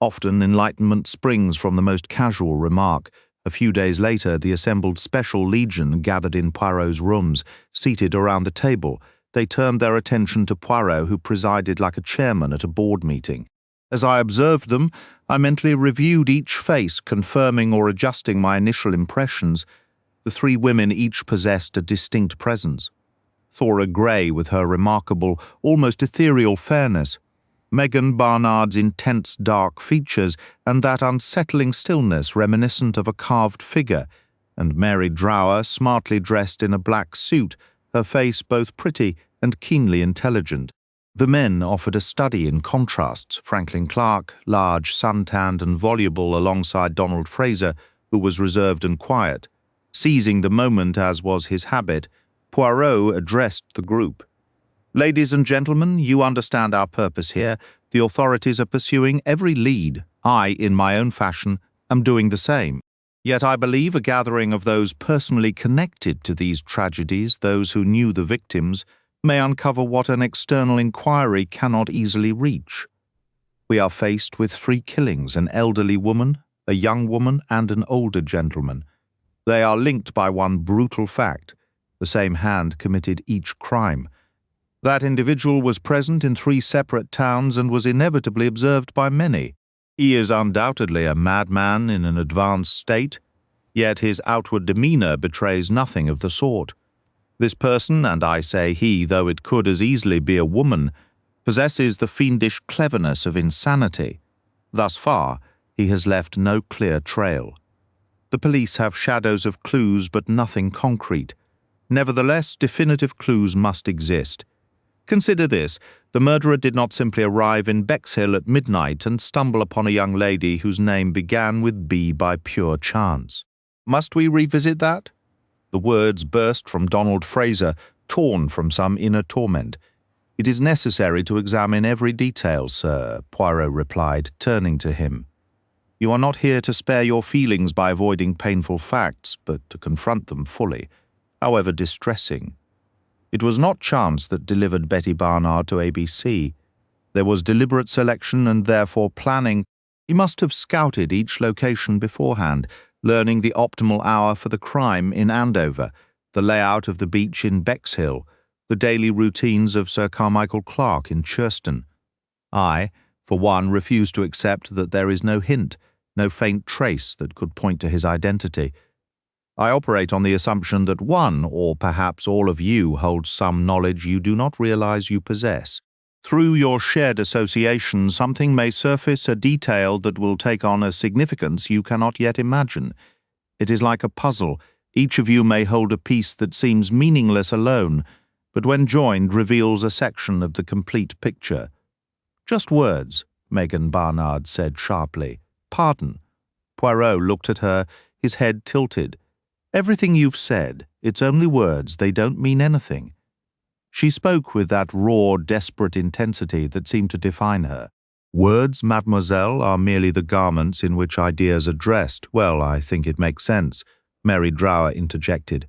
Often enlightenment springs from the most casual remark. A few days later, the assembled Special Legion gathered in Poirot's rooms, seated around the table. They turned their attention to Poirot, who presided like a chairman at a board meeting. As I observed them, I mentally reviewed each face, confirming or adjusting my initial impressions. The 3 women each possessed a distinct presence. Thora Grey with her remarkable, almost ethereal fairness, Megan Barnard's intense dark features and that unsettling stillness reminiscent of a carved figure, and Mary Drower smartly dressed in a black suit, her face both pretty and keenly intelligent. The men offered a study in contrasts. Franklin Clarke, large, sun-tanned and voluble alongside Donald Fraser, who was reserved and quiet. Seizing the moment as was his habit, Poirot addressed the group. Ladies and gentlemen, you understand our purpose here. The authorities are pursuing every lead. I, in my own fashion, am doing the same. Yet I believe a gathering of those personally connected to these tragedies, those who knew the victims, may uncover what an external inquiry cannot easily reach. We are faced with 3 killings, an elderly woman, a young woman, and an older gentleman. They are linked by one brutal fact. The same hand committed each crime. That individual was present in 3 separate towns and was inevitably observed by many. He is undoubtedly a madman in an advanced state, yet his outward demeanour betrays nothing of the sort. This person, and I say he, though it could as easily be a woman, possesses the fiendish cleverness of insanity. Thus far, he has left no clear trail. The police have shadows of clues, but nothing concrete. Nevertheless, definitive clues must exist. Consider this. The murderer did not simply arrive in Bexhill at midnight and stumble upon a young lady whose name began with B by pure chance. Must we revisit that? The words burst from Donald Fraser, torn from some inner torment. It is necessary to examine every detail, sir, Poirot replied, turning to him. You are not here to spare your feelings by avoiding painful facts, but to confront them fully, however distressing. It was not chance that delivered Betty Barnard to A.B.C. There was deliberate selection and therefore planning. He must have scouted each location beforehand, learning the optimal hour for the crime in Andover, the layout of the beach in Bexhill, the daily routines of Sir Carmichael Clarke in Churston. I, for one, refuse to accept that there is no hint, no faint trace that could point to his identity. I operate on the assumption that one, or perhaps all of you, holds some knowledge you do not realize you possess. Through your shared association, something may surface, a detail that will take on a significance you cannot yet imagine. It is like a puzzle. Each of you may hold a piece that seems meaningless alone, but when joined reveals a section of the complete picture. Just words, Megan Barnard said sharply. Pardon. Poirot looked at her, his head tilted. Everything you've said, it's only words, they don't mean anything. She spoke with that raw, desperate intensity that seemed to define her. Words, mademoiselle, are merely the garments in which ideas are dressed. Well, I think it makes sense, Mary Drower interjected.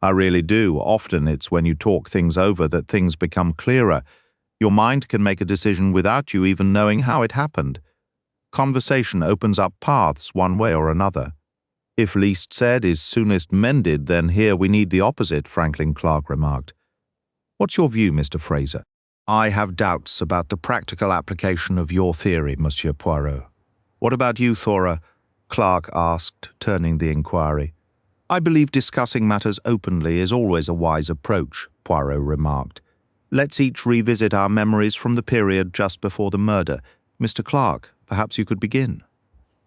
I really do. Often it's when you talk things over that things become clearer. Your mind can make a decision without you even knowing how it happened. Conversation opens up paths one way or another. If least said is soonest mended, then here we need the opposite, Franklin Clarke remarked. What's your view, Mr. Fraser? I have doubts about the practical application of your theory, Monsieur Poirot. What about you, Thora? Clarke asked, turning the inquiry. I believe discussing matters openly is always a wise approach, Poirot remarked. Let's each revisit our memories from the period just before the murder. Mr. Clarke, perhaps you could begin.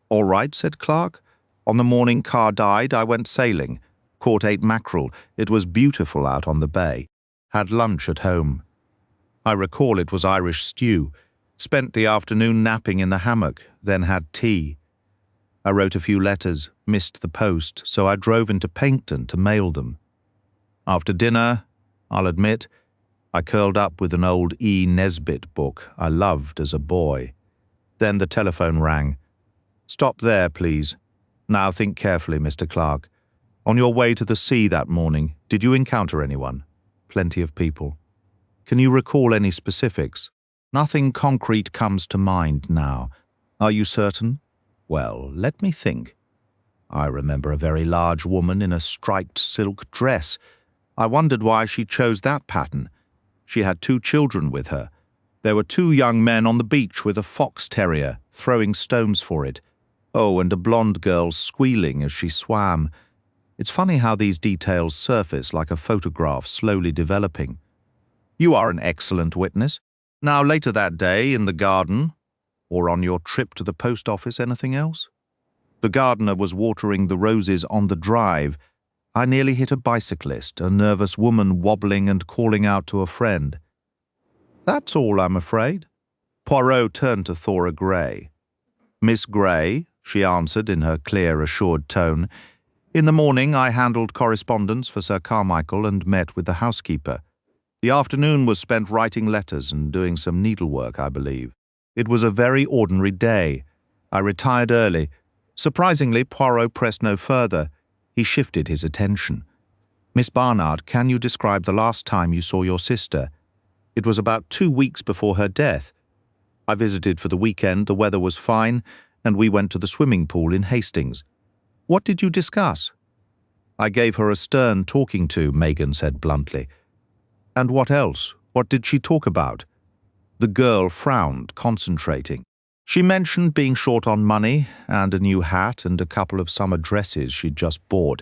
All right, said Clarke. On the morning Carr died, I went sailing. Caught 8 mackerel. It was beautiful out on the bay. Had lunch at home. I recall it was Irish stew. Spent the afternoon napping in the hammock, then had tea. I wrote a few letters, missed the post, so I drove into Paignton to mail them. After dinner, I'll admit, I curled up with an old E. Nesbit book I loved as a boy. Then the telephone rang. Stop there, please. Now think carefully, Mr. Clarke. On your way to the sea that morning, did you encounter anyone? Plenty of people. Can you recall any specifics? Nothing concrete comes to mind now. Are you certain? Well, let me think. I remember a very large woman in a striped silk dress. I wondered why she chose that pattern. She had 2 children with her. There were 2 young men on the beach with a fox terrier, throwing stones for it. Oh, and a blonde girl squealing as she swam. It's funny how these details surface like a photograph slowly developing. You are an excellent witness. Now, later that day, in the garden, or on your trip to the post office, anything else? The gardener was watering the roses on the drive. I nearly hit a bicyclist, a nervous woman wobbling and calling out to a friend. That's all, I'm afraid. Poirot turned to Thora Gray. Miss Gray, she answered in her clear, assured tone. In the morning, I handled correspondence for Sir Carmichael and met with the housekeeper. The afternoon was spent writing letters and doing some needlework, I believe. It was a very ordinary day. I retired early. Surprisingly, Poirot pressed no further. He shifted his attention. Miss Barnard, can you describe the last time you saw your sister? It was about 2 weeks before her death. I visited for the weekend, the weather was fine, and we went to the swimming pool in Hastings. What did you discuss? I gave her a stern talking to, Megan said bluntly. And what else? What did she talk about? The girl frowned, concentrating. She mentioned being short on money and a new hat and a couple of summer dresses she'd just bought.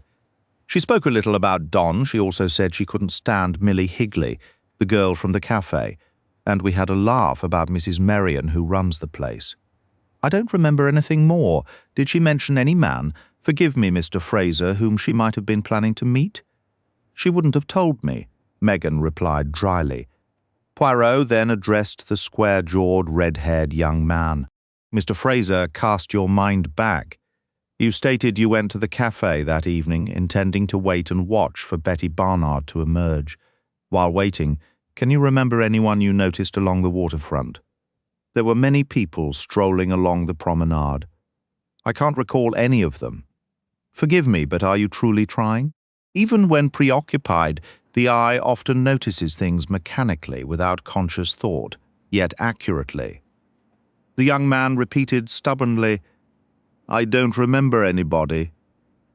She spoke a little about Don. She also said she couldn't stand Millie Higley, the girl from the cafe, and we had a laugh about Mrs. Merrion, who runs the place. I don't remember anything more. Did she mention any man, forgive me, Mr. Fraser, whom she might have been planning to meet? She wouldn't have told me, Megan replied dryly. Poirot then addressed the square-jawed, red-haired young man. Mr. Fraser, cast your mind back. You stated you went to the cafe that evening, intending to wait and watch for Betty Barnard to emerge. While waiting, can you remember anyone you noticed along the waterfront? There were many people strolling along the promenade. I can't recall any of them. Forgive me, but are you truly trying? Even when preoccupied, the eye often notices things mechanically without conscious thought, yet accurately. The young man repeated stubbornly, I don't remember anybody.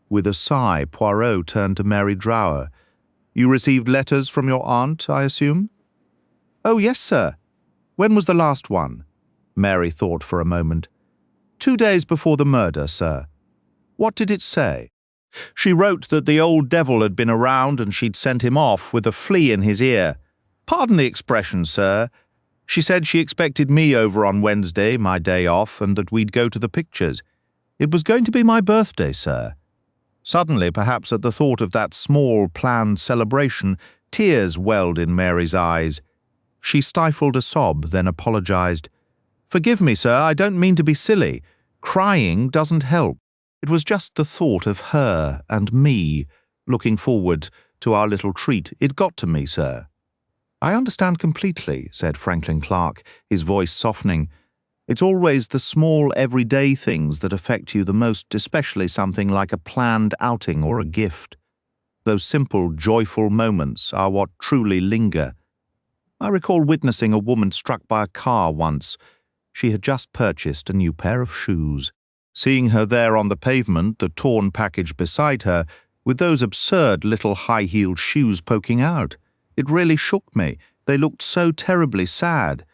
With a sigh, Poirot turned to Mary Drower. You received letters from your aunt, I assume? Oh, yes, sir. When was the last one? Mary thought for a moment. 2 days before the murder, sir. What did it say? She wrote that the old devil had been around and she'd sent him off with a flea in his ear. Pardon the expression, sir. She said she expected me over on Wednesday, my day off, and that we'd go to the pictures. It was going to be my birthday, sir. Suddenly, perhaps at the thought of that small, planned celebration, tears welled in Mary's eyes. She stifled a sob, then apologized. Forgive me, sir, I don't mean to be silly. Crying doesn't help. It was just the thought of her and me, looking forward to our little treat. It got to me, sir. I understand completely, said Franklin Clarke, his voice softening. It's always the small, everyday things that affect you the most, especially something like a planned outing or a gift. Those simple, joyful moments are what truly linger. I recall witnessing a woman struck by a car once. She had just purchased a new pair of shoes. Seeing her there on the pavement, the torn package beside her, with those absurd little high-heeled shoes poking out, it really shook me. They looked so terribly sad.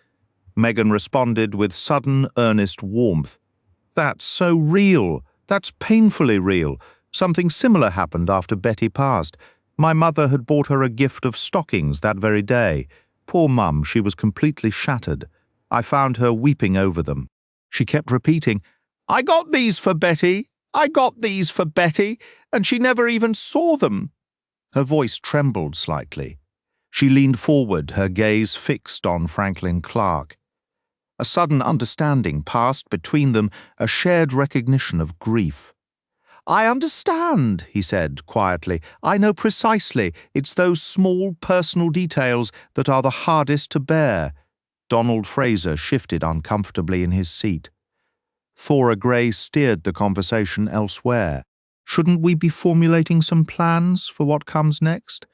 Megan responded with sudden, earnest warmth. That's so real. That's painfully real. Something similar happened after Betty passed. My mother had bought her a gift of stockings that very day. Poor Mum, she was completely shattered. I found her weeping over them. She kept repeating, "I got these for Betty. I got these for Betty," and she never even saw them. Her voice trembled slightly. She leaned forward, her gaze fixed on Franklin Clarke. A sudden understanding passed between them, a shared recognition of grief. "I understand," he said quietly. "I know precisely. It's those small personal details that are the hardest to bear." Donald Fraser shifted uncomfortably in his seat. Thora Grey steered the conversation elsewhere. "Shouldn't we be formulating some plans for what comes next?"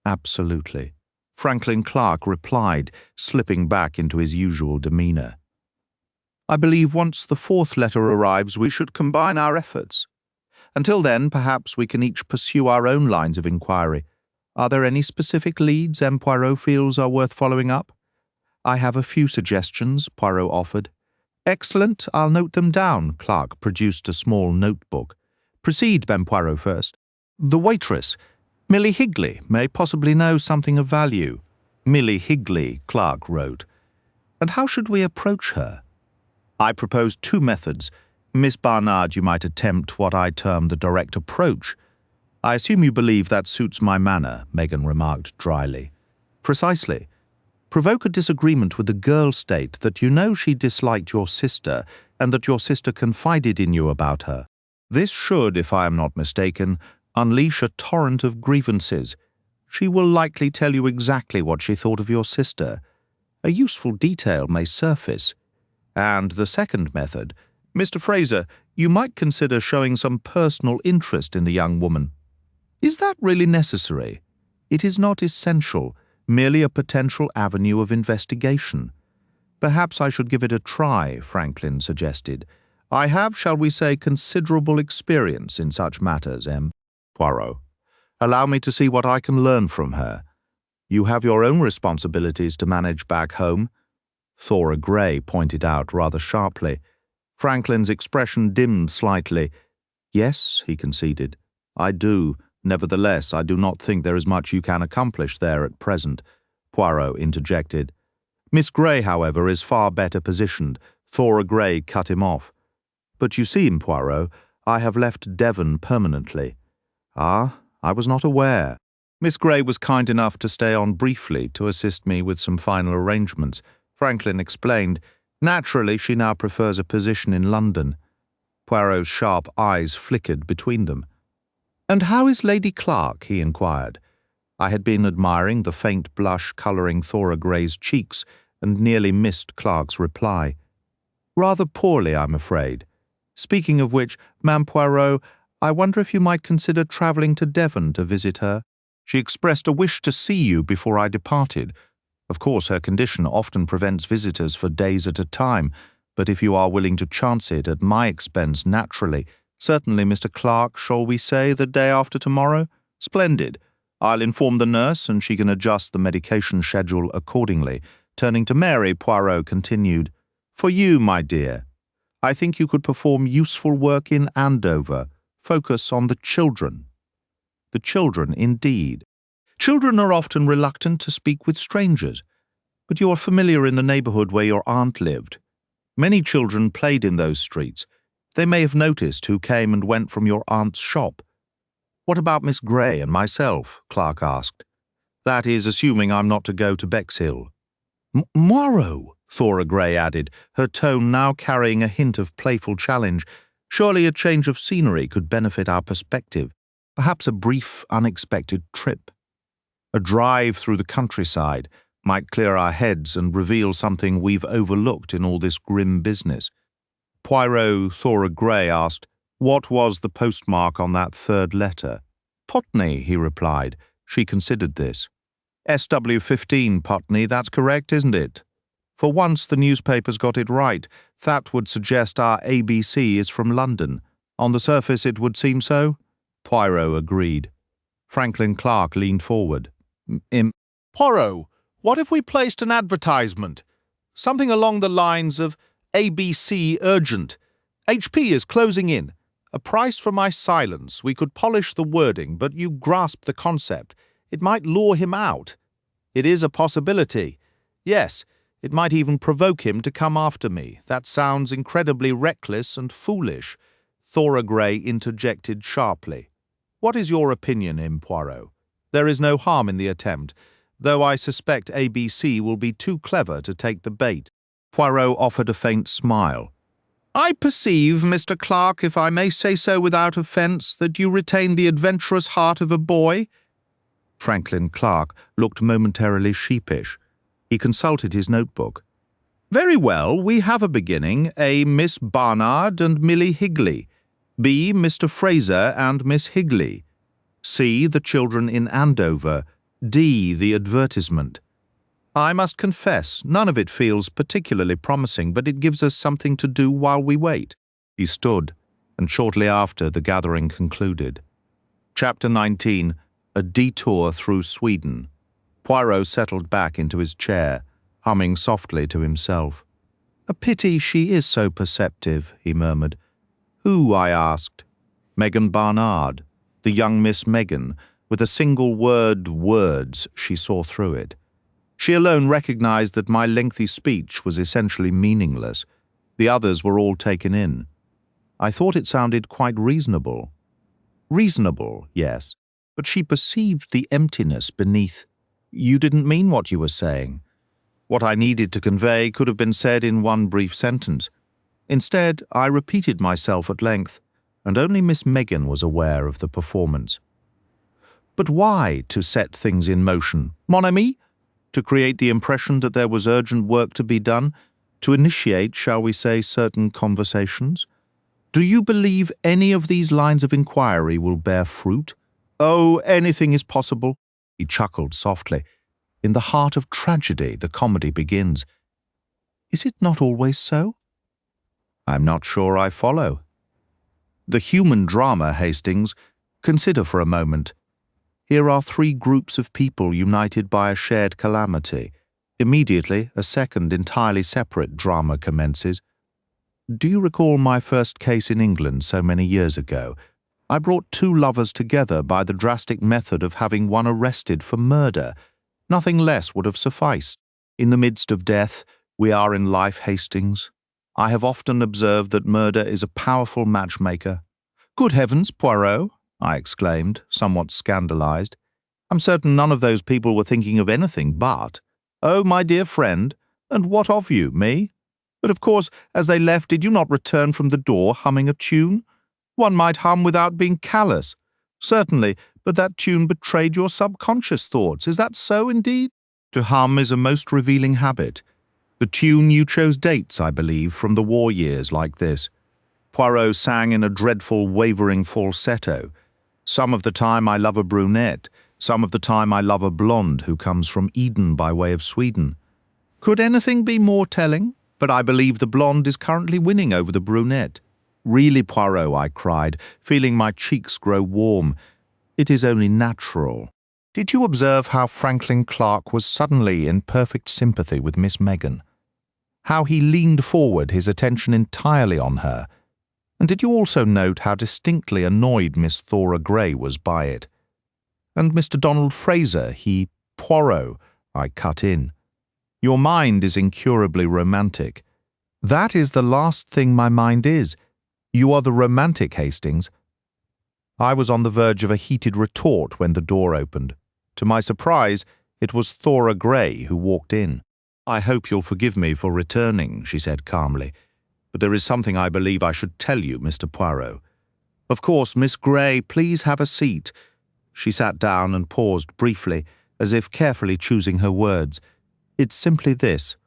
"Absolutely," Franklin Clarke replied, slipping back into his usual demeanour. "I believe once the fourth letter arrives we should combine our efforts. Until then, perhaps we can each pursue our own lines of inquiry. Are there any specific leads M. Poirot feels are worth following up?" "I have a few suggestions," Poirot offered. "Excellent, I'll note them down." Clarke produced a small notebook. "Proceed, M. Poirot, first." "The waitress, Millie Higley, may possibly know something of value." "Millie Higley," Clarke wrote. "And how should we approach her?" "I propose two methods. Miss Barnard, you might attempt what I term the direct approach." "I assume you believe that suits my manner," Megan remarked dryly. "Precisely. Provoke a disagreement with the girl, state that you know she disliked your sister and that your sister confided in you about her. This should, if I am not mistaken, unleash a torrent of grievances. She will likely tell you exactly what she thought of your sister. A useful detail may surface. And the second method, Mr. Fraser, you might consider showing some personal interest in the young woman." "Is that really necessary?" "It is not essential, merely a potential avenue of investigation." "Perhaps I should give it a try," Franklin suggested. "I have, shall we say, considerable experience in such matters, M. Poirot. Allow me to see what I can learn from her. You have your own responsibilities to manage back home." Thora Grey pointed out rather sharply. Franklin's expression dimmed slightly. "Yes," he conceded, "I do. Nevertheless, I do not think there is much you can accomplish there at present," Poirot interjected. "Miss Grey, however, is far better positioned." Thora Grey cut him off. "But you see, Poirot, I have left Devon permanently." "Ah, I was not aware." "Miss Grey was kind enough to stay on briefly to assist me with some final arrangements," Franklin explained. "Naturally, she now prefers a position in London." Poirot's sharp eyes flickered between them. "And how is Lady Clarke?" he inquired. I had been admiring the faint blush colouring Thora Grey's cheeks and nearly missed Clarke's reply. "Rather poorly, I'm afraid. Speaking of which, Ma'am Poirot, I wonder if you might consider travelling to Devon to visit her. She expressed a wish to see you before I departed. Of course, her condition often prevents visitors for days at a time, but if you are willing to chance it at my expense, naturally. Certainly, Mr. Clarke, shall we say the day after tomorrow? Splendid. I'll inform the nurse and she can adjust the medication schedule accordingly." Turning to Mary, Poirot continued, "For you, my dear, I think you could perform useful work in Andover. Focus on the children." "The children, indeed. Children are often reluctant to speak with strangers. But you are familiar in the neighbourhood where your aunt lived. Many children played in those streets. They may have noticed who came and went from your aunt's shop." "What about Miss Grey and myself?" Clarke asked. "That is, assuming I'm not to go to Bexhill." "Moreau," Thora Grey added, her tone now carrying a hint of playful challenge. "Surely a change of scenery could benefit our perspective. Perhaps a brief, unexpected trip. A drive through the countryside might clear our heads and reveal something we've overlooked in all this grim business." Poirot, Thora Grey asked, "What was the postmark on that third letter?" "Putney," he replied. She considered this. "SW15 Putney, that's correct, isn't it? For once the newspapers got it right. That would suggest our A.B.C. is from London. On the surface it would seem so." Poirot agreed. Franklin Clarke leaned forward. "Poirot, What if we placed an advertisement? Something along the lines of A.B.C. urgent. HP is closing in. A price for my silence. We could polish the wording, but you grasp the concept. It might lure him out. It is a possibility. Yes, it might even provoke him to come after me. That sounds incredibly reckless and foolish. Thora Grey interjected sharply. What is your opinion, M. Poirot? There is no harm in the attempt, though I suspect A.B.C. will be too clever to take the bait. Poirot offered a faint smile. I perceive, Mr. Clarke, if I may say so without offence, that you retain the adventurous heart of a boy. Franklin Clarke looked momentarily sheepish. He consulted his notebook. Very well, we have a beginning. A, Miss Barnard and Millie Higley. B, Mr. Fraser and Miss Higley. C, the children in Andover. D, the advertisement. I must confess, none of it feels particularly promising, but it gives us something to do while we wait. He stood, and shortly after the gathering concluded. Chapter 19. A Detour Through Sweden. Poirot settled back into his chair, humming softly to himself. A pity she is so perceptive, he murmured. Who, I asked. Megan Barnard, the young Miss Megan, with a single word, words, she saw through it. She alone recognized that my lengthy speech was essentially meaningless. The others were all taken in. I thought it sounded quite reasonable. Reasonable, yes, but she perceived the emptiness beneath. You didn't mean what you were saying. What I needed to convey could have been said in one brief sentence. Instead, I repeated myself at length, and only Miss Megan was aware of the performance. But why to set things in motion, mon ami? To create the impression that there was urgent work to be done, to initiate, shall we say, certain conversations? Do you believe any of these lines of inquiry will bear fruit? Oh, anything is possible. He chuckled softly. In the heart of tragedy, the comedy begins. Is it not always so? I'm not sure I follow. The human drama, Hastings. Consider for a moment. Here are three groups of people united by a shared calamity. Immediately, a second, entirely separate drama commences. Do you recall my first case in England so many years ago? I brought two lovers together by the drastic method of having one arrested for murder. Nothing less would have sufficed. In the midst of death, we are in life, Hastings. I have often observed that murder is a powerful matchmaker. Good heavens, Poirot! I exclaimed, somewhat scandalized. I'm certain none of those people were thinking of anything but, oh, my dear friend, and what of you, me? But of course, as they left, did you not return from the door humming a tune? One might hum without being callous. Certainly, but that tune betrayed your subconscious thoughts. Is that so, indeed? To hum is a most revealing habit. The tune you chose dates, I believe, from the war years like this. Poirot sang in a dreadful, wavering falsetto. Some of the time I love a brunette, some of the time I love a blonde who comes from Eden by way of Sweden. Could anything be more telling? But I believe the blonde is currently winning over the brunette. Really, Poirot, I cried, feeling my cheeks grow warm. It is only natural. Did you observe how Franklin Clarke was suddenly in perfect sympathy with Miss Megan? How he leaned forward, his attention entirely on her? And did you also note how distinctly annoyed Miss Thora Grey was by it? And Mr. Donald Fraser, Poirot, I cut in. Your mind is incurably romantic. That is the last thing my mind is. You are the romantic, Hastings. I was on the verge of a heated retort when the door opened. To my surprise, it was Thora Grey who walked in. I hope you'll forgive me for returning, she said calmly. But there is something I believe I should tell you, Mr. Poirot. Of course, Miss Grey, please have a seat. She sat down and paused briefly, as if carefully choosing her words. It's simply this.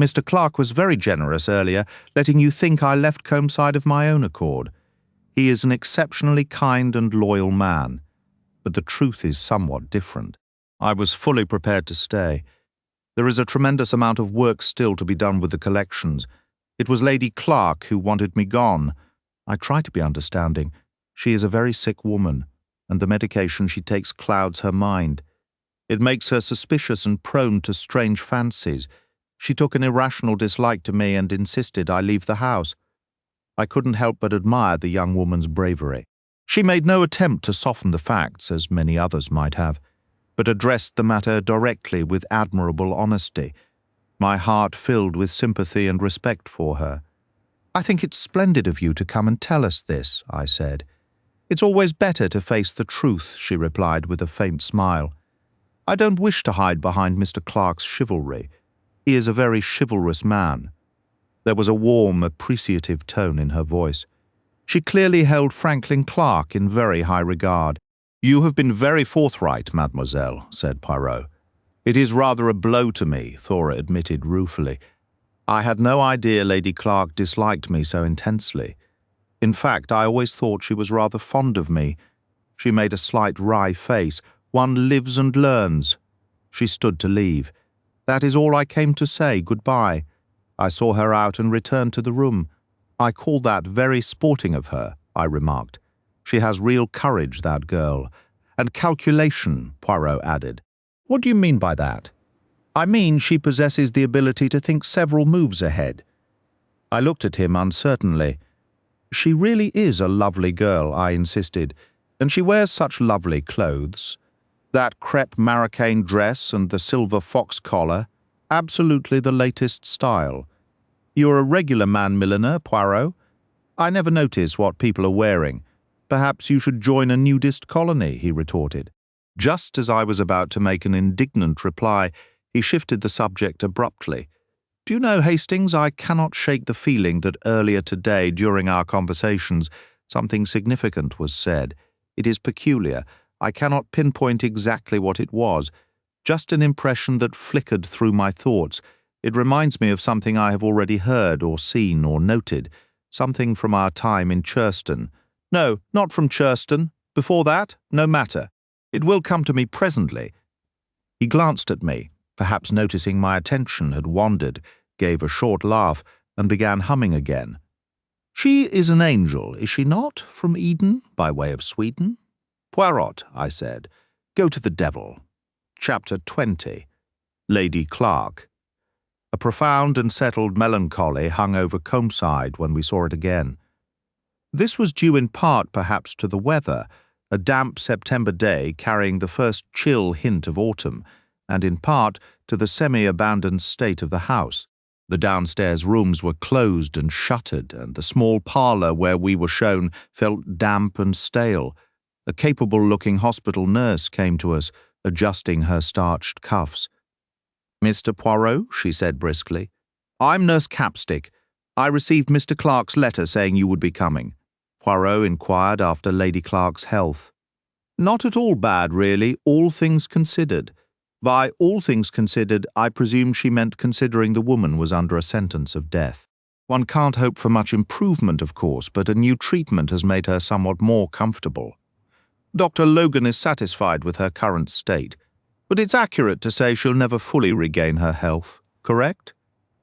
Mr. Clarke was very generous earlier, letting you think I left Comeside of my own accord. He is an exceptionally kind and loyal man. But the truth is somewhat different. I was fully prepared to stay. There is a tremendous amount of work still to be done with the collections. It was Lady Clarke who wanted me gone. I try to be understanding. She is a very sick woman, and the medication she takes clouds her mind. It makes her suspicious and prone to strange fancies. She took an irrational dislike to me and insisted I leave the house. I couldn't help but admire the young woman's bravery. She made no attempt to soften the facts, as many others might have, but addressed the matter directly with admirable honesty. My heart filled with sympathy and respect for her. "I think it's splendid of you to come and tell us this," I said. "It's always better to face the truth," she replied with a faint smile. "I don't wish to hide behind Mr. Clarke's chivalry. He is a very chivalrous man." There was a warm, appreciative tone in her voice. She clearly held Franklin Clarke in very high regard. "You have been very forthright, mademoiselle," said Poirot. "It is rather a blow to me," Thora admitted ruefully. "I had no idea Lady Clarke disliked me so intensely. In fact, I always thought she was rather fond of me." She made a slight wry face. "One lives and learns." She stood to leave. "That is all I came to say. Goodbye." I saw her out and returned to the room. "I call that very sporting of her," I remarked. "She has real courage, that girl. And calculation," Poirot added. "What do you mean by that?" "I mean she possesses the ability to think several moves ahead." I looked at him uncertainly. "She really is a lovely girl," I insisted, "and she wears such lovely clothes. That crepe Marrakein dress and the silver fox collar, absolutely the latest style. You're a regular man-milliner, Poirot. I never notice what people are wearing. Perhaps you should join a nudist colony," he retorted. Just as I was about to make an indignant reply, he shifted the subject abruptly. "Do you know, Hastings, I cannot shake the feeling that earlier today, during our conversations, something significant was said. It is peculiar. I cannot pinpoint exactly what it was. Just an impression that flickered through my thoughts. It reminds me of something I have already heard or seen or noted, something from our time in Churston. No, not from Churston. Before that, no matter. It will come to me presently." He glanced at me, perhaps noticing my attention had wandered, gave a short laugh, and began humming again. "She is an angel, is she not, from Eden, by way of Sweden?" "Poirot," I said, "go to the devil." Chapter 20. Lady Clarke. A profound and settled melancholy hung over Comeside when we saw it again. This was due in part perhaps to the weather, a damp September day carrying the first chill hint of autumn, and in part to the semi-abandoned state of the house. The downstairs rooms were closed and shuttered, and the small parlour where we were shown felt damp and stale. A capable-looking hospital nurse came to us, adjusting her starched cuffs. "Mr. Poirot," she said briskly. "I'm Nurse Capstick. I received Mr. Clarke's letter saying you would be coming." Poirot inquired after Lady Clarke's health. "Not at all bad, really, all things considered." By all things considered, I presume she meant considering the woman was under a sentence of death. "One can't hope for much improvement, of course, but a new treatment has made her somewhat more comfortable. Dr. Logan is satisfied with her current state, but it's accurate to say she'll never fully regain her health, correct?"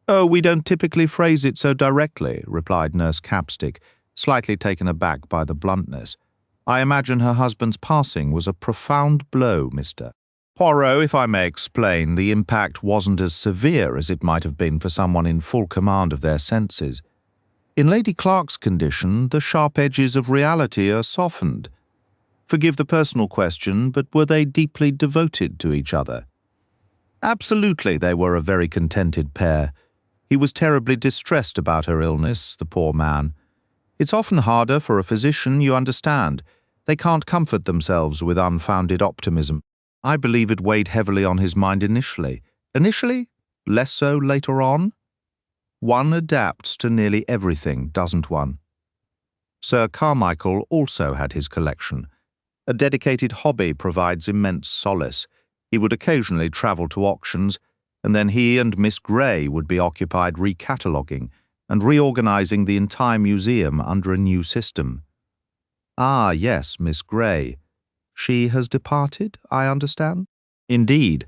"Oh, we don't typically phrase it so directly," replied Nurse Capstick, slightly taken aback by the bluntness. "I imagine her husband's passing was a profound blow, Mr. Poirot, if I may explain, the impact wasn't as severe as it might have been for someone in full command of their senses. In Lady Clarke's condition, the sharp edges of reality are softened. Forgive the personal question, but were they deeply devoted to each other?" "Absolutely, they were a very contented pair. He was terribly distressed about her illness, the poor man. It's often harder for a physician, you understand. They can't comfort themselves with unfounded optimism. I believe it weighed heavily on his mind initially. Initially? Less so later on? One adapts to nearly everything, doesn't one?" Sir Carmichael also had his collection. A dedicated hobby provides immense solace. He would occasionally travel to auctions, and then he and Miss Grey would be occupied recataloguing and reorganizing the entire museum under a new system. "Ah, yes, Miss Grey. She has departed, I understand?" "Indeed,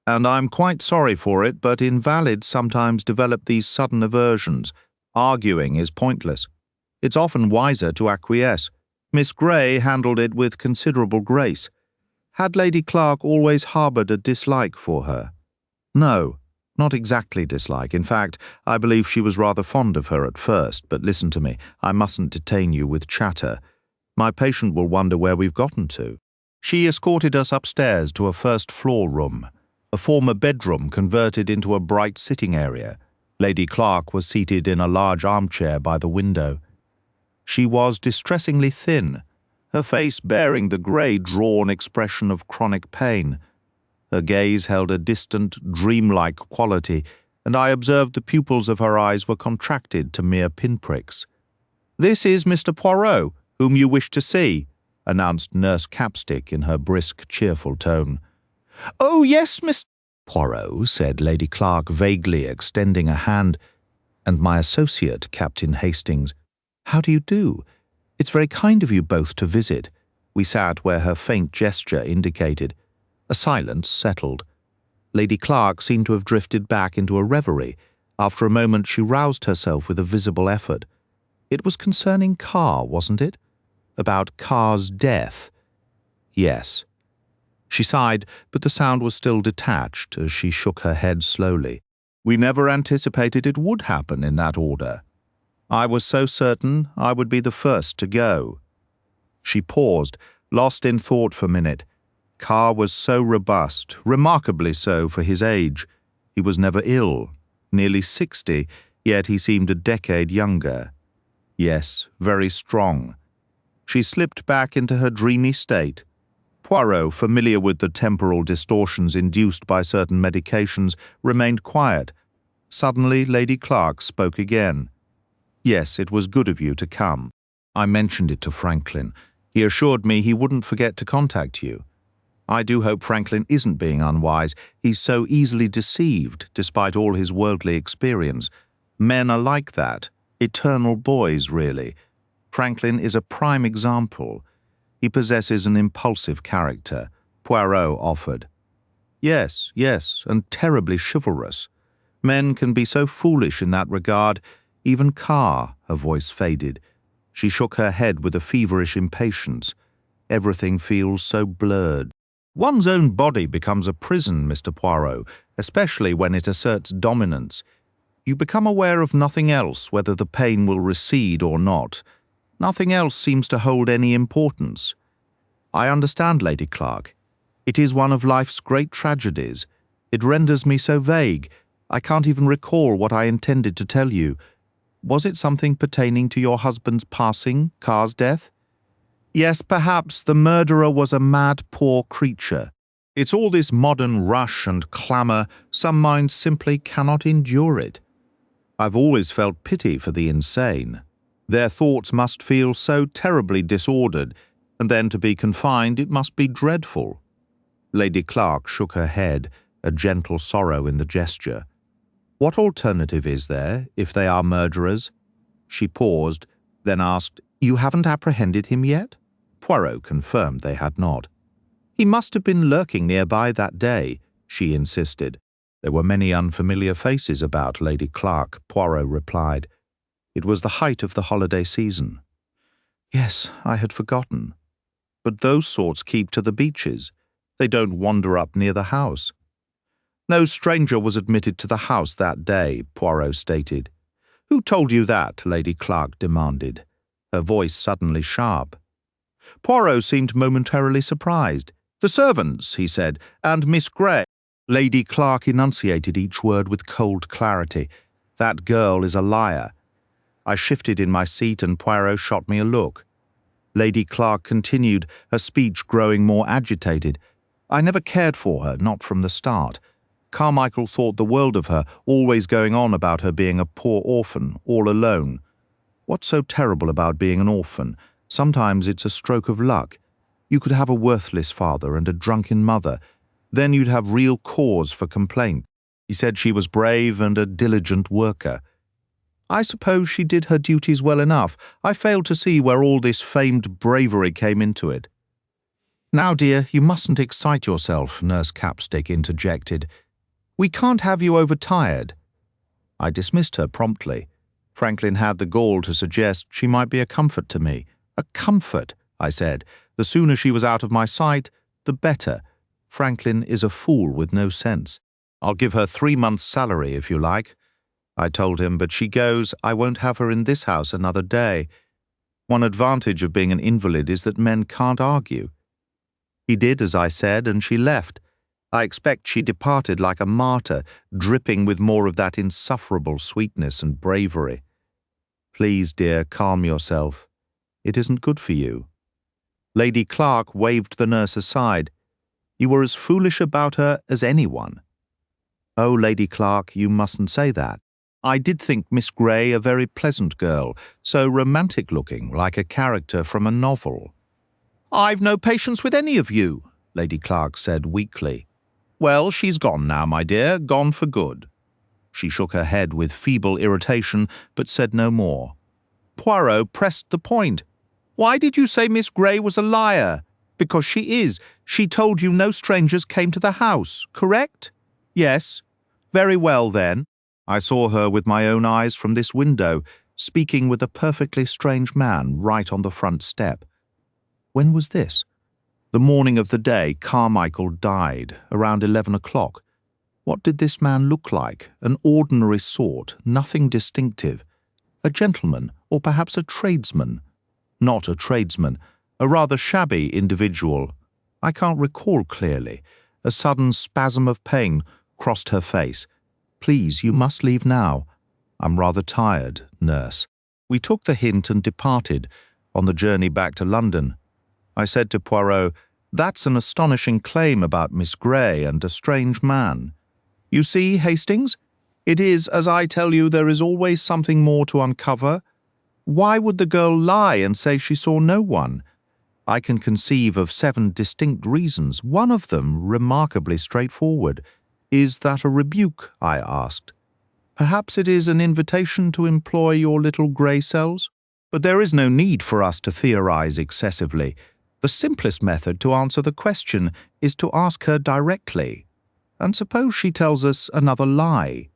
and I'm quite sorry for it, but invalids sometimes develop these sudden aversions. Arguing is pointless. It's often wiser to acquiesce. Miss Grey handled it with considerable grace. Had Lady Clarke always harboured a dislike for her? No, not exactly dislike. In fact, I believe she was rather fond of her at first, but listen to me, I mustn't detain you with chatter. My patient will wonder where we've gotten to. She escorted us upstairs to a first-floor room, a former bedroom converted into a bright sitting area. Lady Clarke was seated in a large armchair by the window. She was distressingly thin, her face bearing the grey, drawn expression of chronic pain. Her gaze held a distant, dreamlike quality, and I observed the pupils of her eyes were contracted to mere pinpricks. "This is Mr. Poirot, whom you wish to see," announced Nurse Capstick in her brisk, cheerful tone. "Oh, yes, Miss Poirot," said Lady Clarke, vaguely extending a hand, and my associate, Captain Hastings. "How do you do? It's very kind of you both to visit." We sat where her faint gesture indicated. A silence settled. Lady Clarke seemed to have drifted back into a reverie. After a moment she roused herself with a visible effort. "It was concerning Carr, wasn't it? About Carr's death?" "Yes." She sighed, but the sound was still detached as she shook her head slowly. "We never anticipated it would happen in that order. I was so certain I would be the first to go." She paused, lost in thought for a minute. Carr was so robust, remarkably so for his age. He was never ill, nearly 60, yet he seemed a decade younger. Yes, very strong. She slipped back into her dreamy state. Poirot, familiar with the temporal distortions induced by certain medications, remained quiet. Suddenly Lady Clarke spoke again. "Yes, it was good of you to come. I mentioned it to Franklin. He assured me he wouldn't forget to contact you. I do hope Franklin isn't being unwise. He's so easily deceived, despite all his worldly experience. Men are like that. Eternal boys, really. Franklin is a prime example. He possesses an impulsive character," Poirot offered. Yes, and terribly chivalrous. Men can be so foolish in that regard. Even Carr," her voice faded. She shook her head with a feverish impatience. "Everything feels so blurred. One's own body becomes a prison, Mr. Poirot, especially when it asserts dominance. You become aware of nothing else, whether the pain will recede or not. Nothing else seems to hold any importance. I understand, Lady Clarke. It is one of life's great tragedies. It renders me so vague. I can't even recall what I intended to tell you. Was it something pertaining to your husband's passing, Carr's death?" "Yes, perhaps the murderer was a mad, poor creature. It's all this modern rush and clamour. Some minds simply cannot endure it. I've always felt pity for the insane. Their thoughts must feel so terribly disordered, and then to be confined, it must be dreadful." Lady Clarke shook her head, a gentle sorrow in the gesture. "What alternative is there, if they are murderers?" She paused, then asked, "You haven't apprehended him yet?" Poirot confirmed they had not. "He must have been lurking nearby that day," she insisted. There were many unfamiliar faces about Lady Clarke, Poirot replied. It was the height of the holiday season. "Yes, I had forgotten. But those sorts keep to the beaches. They don't wander up near the house." "No stranger was admitted to the house that day," Poirot stated. "Who told you that?" Lady Clarke demanded, her voice suddenly sharp. Poirot seemed momentarily surprised. "The servants," he said, "and Miss Grey." Lady Clarke enunciated each word with cold clarity. "That girl is a liar." I shifted in my seat and Poirot shot me a look. Lady Clarke continued, her speech growing more agitated. "I never cared for her, not from the start. Carmichael thought the world of her, always going on about her being a poor orphan, all alone. What's so terrible about being an orphan? Sometimes it's a stroke of luck. You could have a worthless father and a drunken mother. Then you'd have real cause for complaint. He said she was brave and a diligent worker. I suppose she did her duties well enough. I failed to see where all this famed bravery came into it." "Now, dear, you mustn't excite yourself," Nurse Capstick interjected. "We can't have you overtired." I dismissed her promptly. Franklin had the gall to suggest she might be a comfort to me. "A comfort," I said. "The sooner she was out of my sight, the better. Franklin is a fool with no sense. I'll give her 3 months' salary if you like, I told him, but she goes, I won't have her in this house another day. One advantage of being an invalid is that men can't argue. He did as I said, and she left. I expect she departed like a martyr, dripping with more of that insufferable sweetness and bravery. Please, dear, calm yourself. It isn't good for you. Lady Clarke waved the nurse aside. You were as foolish about her as anyone. Oh, Lady Clarke, you mustn't say that. I did think Miss Grey a very pleasant girl, so romantic-looking, like a character from a novel. I've no patience with any of you, Lady Clarke said weakly. Well, she's gone now, my dear, gone for good. She shook her head with feeble irritation, but said no more. Poirot pressed the point. Why did you say Miss Grey was a liar? Because she is. She told you no strangers came to the house, correct? Yes. Very well, then. I saw her with my own eyes from this window, speaking with a perfectly strange man right on the front step. When was this? The morning of the day Carmichael died, around 11 o'clock. What did this man look like? An ordinary sort, nothing distinctive. A gentleman, or perhaps a tradesman. Not a tradesman, a rather shabby individual. I can't recall clearly. A sudden spasm of pain crossed her face. Please, you must leave now. I'm rather tired, nurse. We took the hint and departed, on the journey back to London. I said to Poirot, That's an astonishing claim about Miss Grey and a strange man. You see, Hastings, it is, as I tell you, there is always something more to uncover. Why would the girl lie and say she saw no one? I can conceive of 7 distinct reasons, one of them remarkably straightforward. Is that a rebuke? I asked. Perhaps it is an invitation to employ your little grey cells? But there is no need for us to theorize excessively. The simplest method to answer the question is to ask her directly. And suppose she tells us another lie.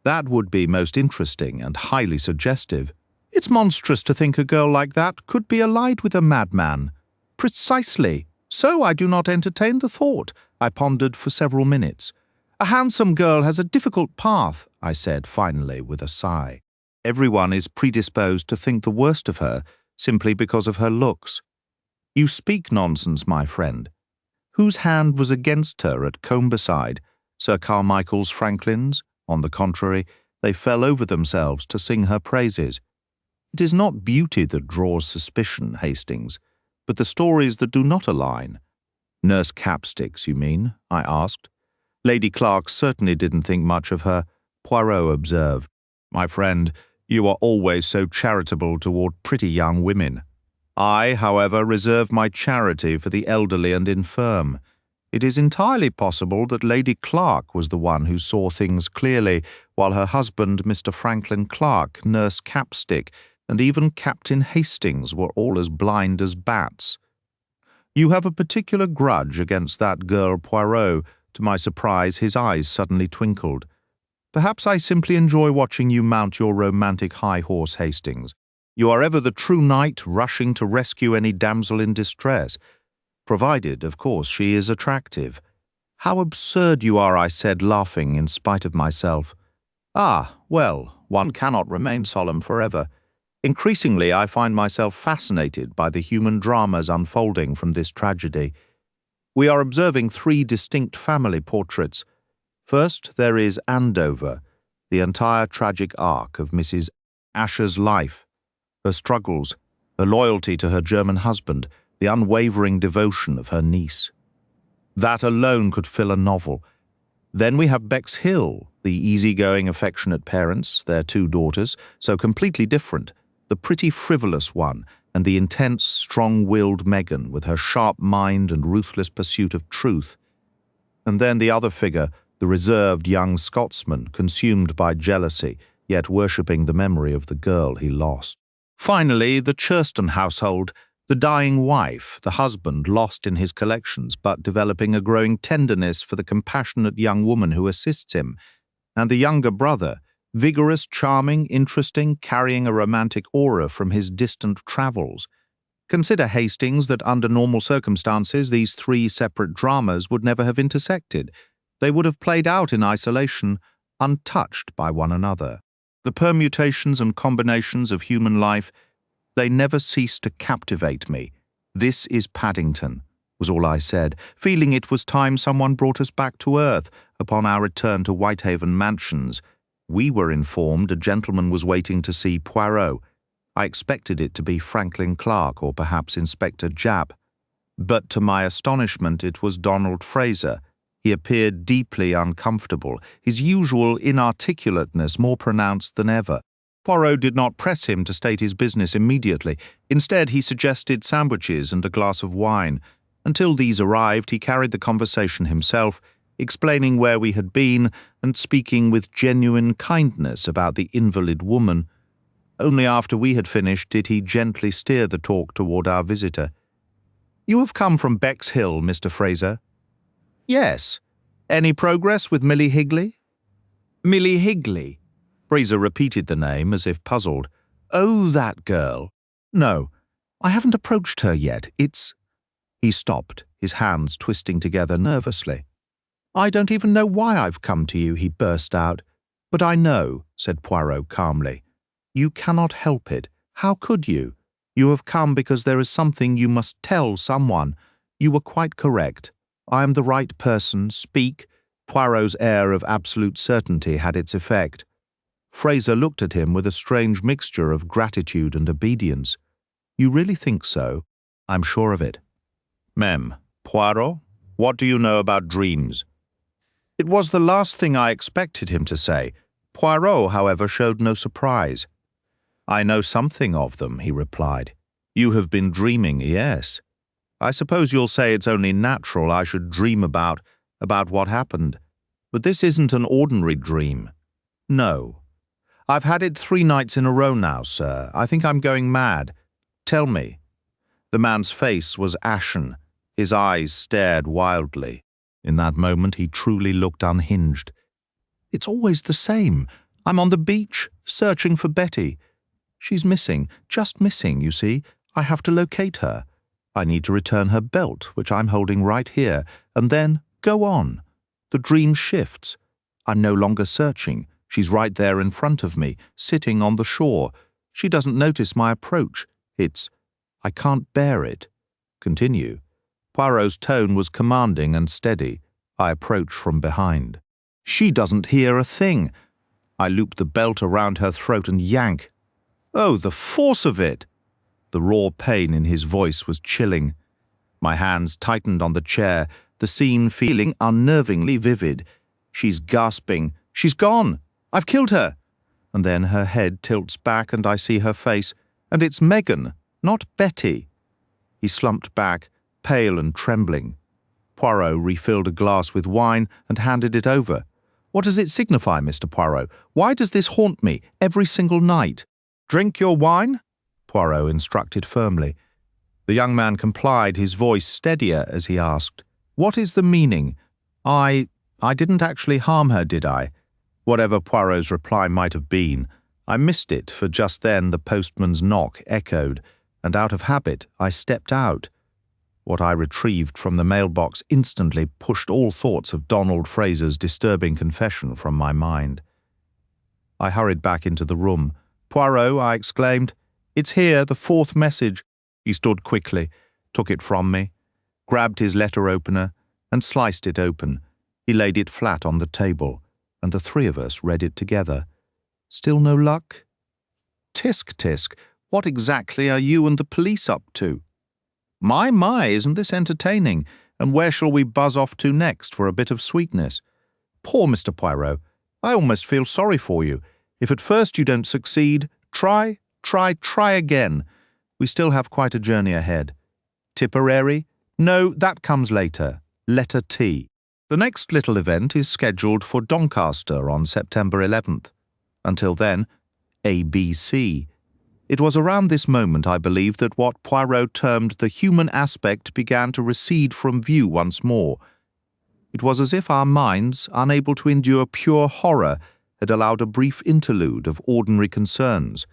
That would be most interesting and highly suggestive. It's monstrous to think a girl like that could be allied with a madman. Precisely. So I do not entertain the thought. I pondered for several minutes. A handsome girl has a difficult path, I said finally with a sigh. Everyone is predisposed to think the worst of her simply because of her looks. You speak nonsense, my friend. Whose hand was against her at Combeside? Sir Carmichael's Franklin's? On the contrary, they fell over themselves to sing her praises. It is not beauty that draws suspicion, Hastings, but the stories that do not align. Nurse Capsticks, you mean? I asked. Lady Clarke certainly didn't think much of her. Poirot observed. My friend, you are always so charitable toward pretty young women. I, however, reserve my charity for the elderly and infirm. It is entirely possible that Lady Clarke was the one who saw things clearly, while her husband, Mr. Franklin Clarke, Nurse Capstick, and even Captain Hastings were all as blind as bats. You have a particular grudge against that girl Poirot. To my surprise, his eyes suddenly twinkled. Perhaps I simply enjoy watching you mount your romantic high horse, Hastings. You are ever the true knight rushing to rescue any damsel in distress, provided, of course, she is attractive. How absurd you are, I said, laughing in spite of myself. Ah, well, one cannot remain solemn forever. Increasingly, I find myself fascinated by the human dramas unfolding from this tragedy. We are observing 3 distinct family portraits. First, there is Andover, the entire tragic arc of Mrs. Ascher's life, her struggles, her loyalty to her German husband, the unwavering devotion of her niece. That alone could fill a novel. Then we have Bexhill, the easygoing, affectionate parents, their 2 daughters, so completely different, the pretty frivolous one, and the intense, strong-willed Meghan with her sharp mind and ruthless pursuit of truth. And then the other figure, the reserved young Scotsman, consumed by jealousy, yet worshipping the memory of the girl he lost. Finally, the Churston household, the dying wife, the husband lost in his collections but developing a growing tenderness for the compassionate young woman who assists him, and the younger brother, vigorous, charming, interesting, carrying a romantic aura from his distant travels. Consider, Hastings, that under normal circumstances these three separate dramas would never have intersected. They would have played out in isolation, untouched by one another. The permutations and combinations of human life, they never cease to captivate me. This is Paddington, was all I said, feeling it was time someone brought us back to earth upon our return to Whitehaven Mansions. We were informed a gentleman was waiting to see Poirot. I expected it to be Franklin Clarke or perhaps Inspector Japp. But to my astonishment it was Donald Fraser. He appeared deeply uncomfortable, his usual inarticulateness more pronounced than ever. Poirot did not press him to state his business immediately. Instead, he suggested sandwiches and a glass of wine. Until these arrived, he carried the conversation himself, explaining where we had been and speaking with genuine kindness about the invalid woman. Only after we had finished did he gently steer the talk toward our visitor. "You have come from Bexhill, Mr. Fraser?" "Yes. Any progress with Millie Higley?" Millie Higley? Fraser repeated the name as if puzzled. "Oh, that girl. No, I haven't approached her yet. It's—" He stopped, his hands twisting together nervously. "I don't even know why I've come to you," he burst out. "But I know," said Poirot calmly. "You cannot help it. How could you? You have come because there is something you must tell someone. You were quite correct. I am the right person. Speak." Poirot's air of absolute certainty had its effect. Fraser looked at him with a strange mixture of gratitude and obedience. "You really think so?" "I'm sure of it." "Mem, Poirot, what do you know about dreams?" It was the last thing I expected him to say. Poirot, however, showed no surprise. "I know something of them," he replied. "You have been dreaming, yes. I suppose you'll say it's only natural I should dream about what happened. But this isn't an ordinary dream. No. I've had it 3 nights in a row now, sir. I think I'm going mad. Tell me." The man's face was ashen. His eyes stared wildly. In that moment he truly looked unhinged. "It's always the same. I'm on the beach, searching for Betty. She's missing, just missing, you see. I have to locate her. I need to return her belt, which I'm holding right here, and then go on. The dream shifts. I'm no longer searching. She's right there in front of me, sitting on the shore. She doesn't notice my approach. I can't bear it." "Continue." Poirot's tone was commanding and steady. I approached from behind. "She doesn't hear a thing." I loop the belt around her throat and yank. Oh, the force of it! The raw pain in his voice was chilling. My hands tightened on the chair, the scene feeling unnervingly vivid. She's gasping. "She's gone! I've killed her!" And then her head tilts back and I see her face. And it's Megan, not Betty. He slumped back, pale and trembling. Poirot refilled a glass with wine and handed it over. "What does it signify, Mr. Poirot? Why does this haunt me every single night?" "Drink your wine?" Poirot instructed firmly. The young man complied, his voice steadier as he asked, "What is the meaning? I didn't actually harm her, did I?" Whatever Poirot's reply might have been, I missed it, for just then the postman's knock echoed, and out of habit I stepped out. What I retrieved from the mailbox instantly pushed all thoughts of Donald Fraser's disturbing confession from my mind. I hurried back into the room. "Poirot," I exclaimed, "it's here, the 4th message." He stood quickly, took it from me, grabbed his letter opener, and sliced it open. He laid it flat on the table, and the 3 of us read it together. "Still no luck?" "Tisk, tisk, what exactly are you and the police up to?" My, isn't this entertaining? And where shall we buzz off to next for a bit of sweetness? Poor Mr. Poirot, I almost feel sorry for you. If at first you don't succeed, try again. We still have quite a journey ahead. Tipperary? No, that comes later. Letter T. The next little event is scheduled for Doncaster on September 11th. Until then, A.B.C. It was around this moment, I believe, that what Poirot termed the human aspect began to recede from view once more. It was as if our minds, unable to endure pure horror, had allowed a brief interlude of ordinary concerns.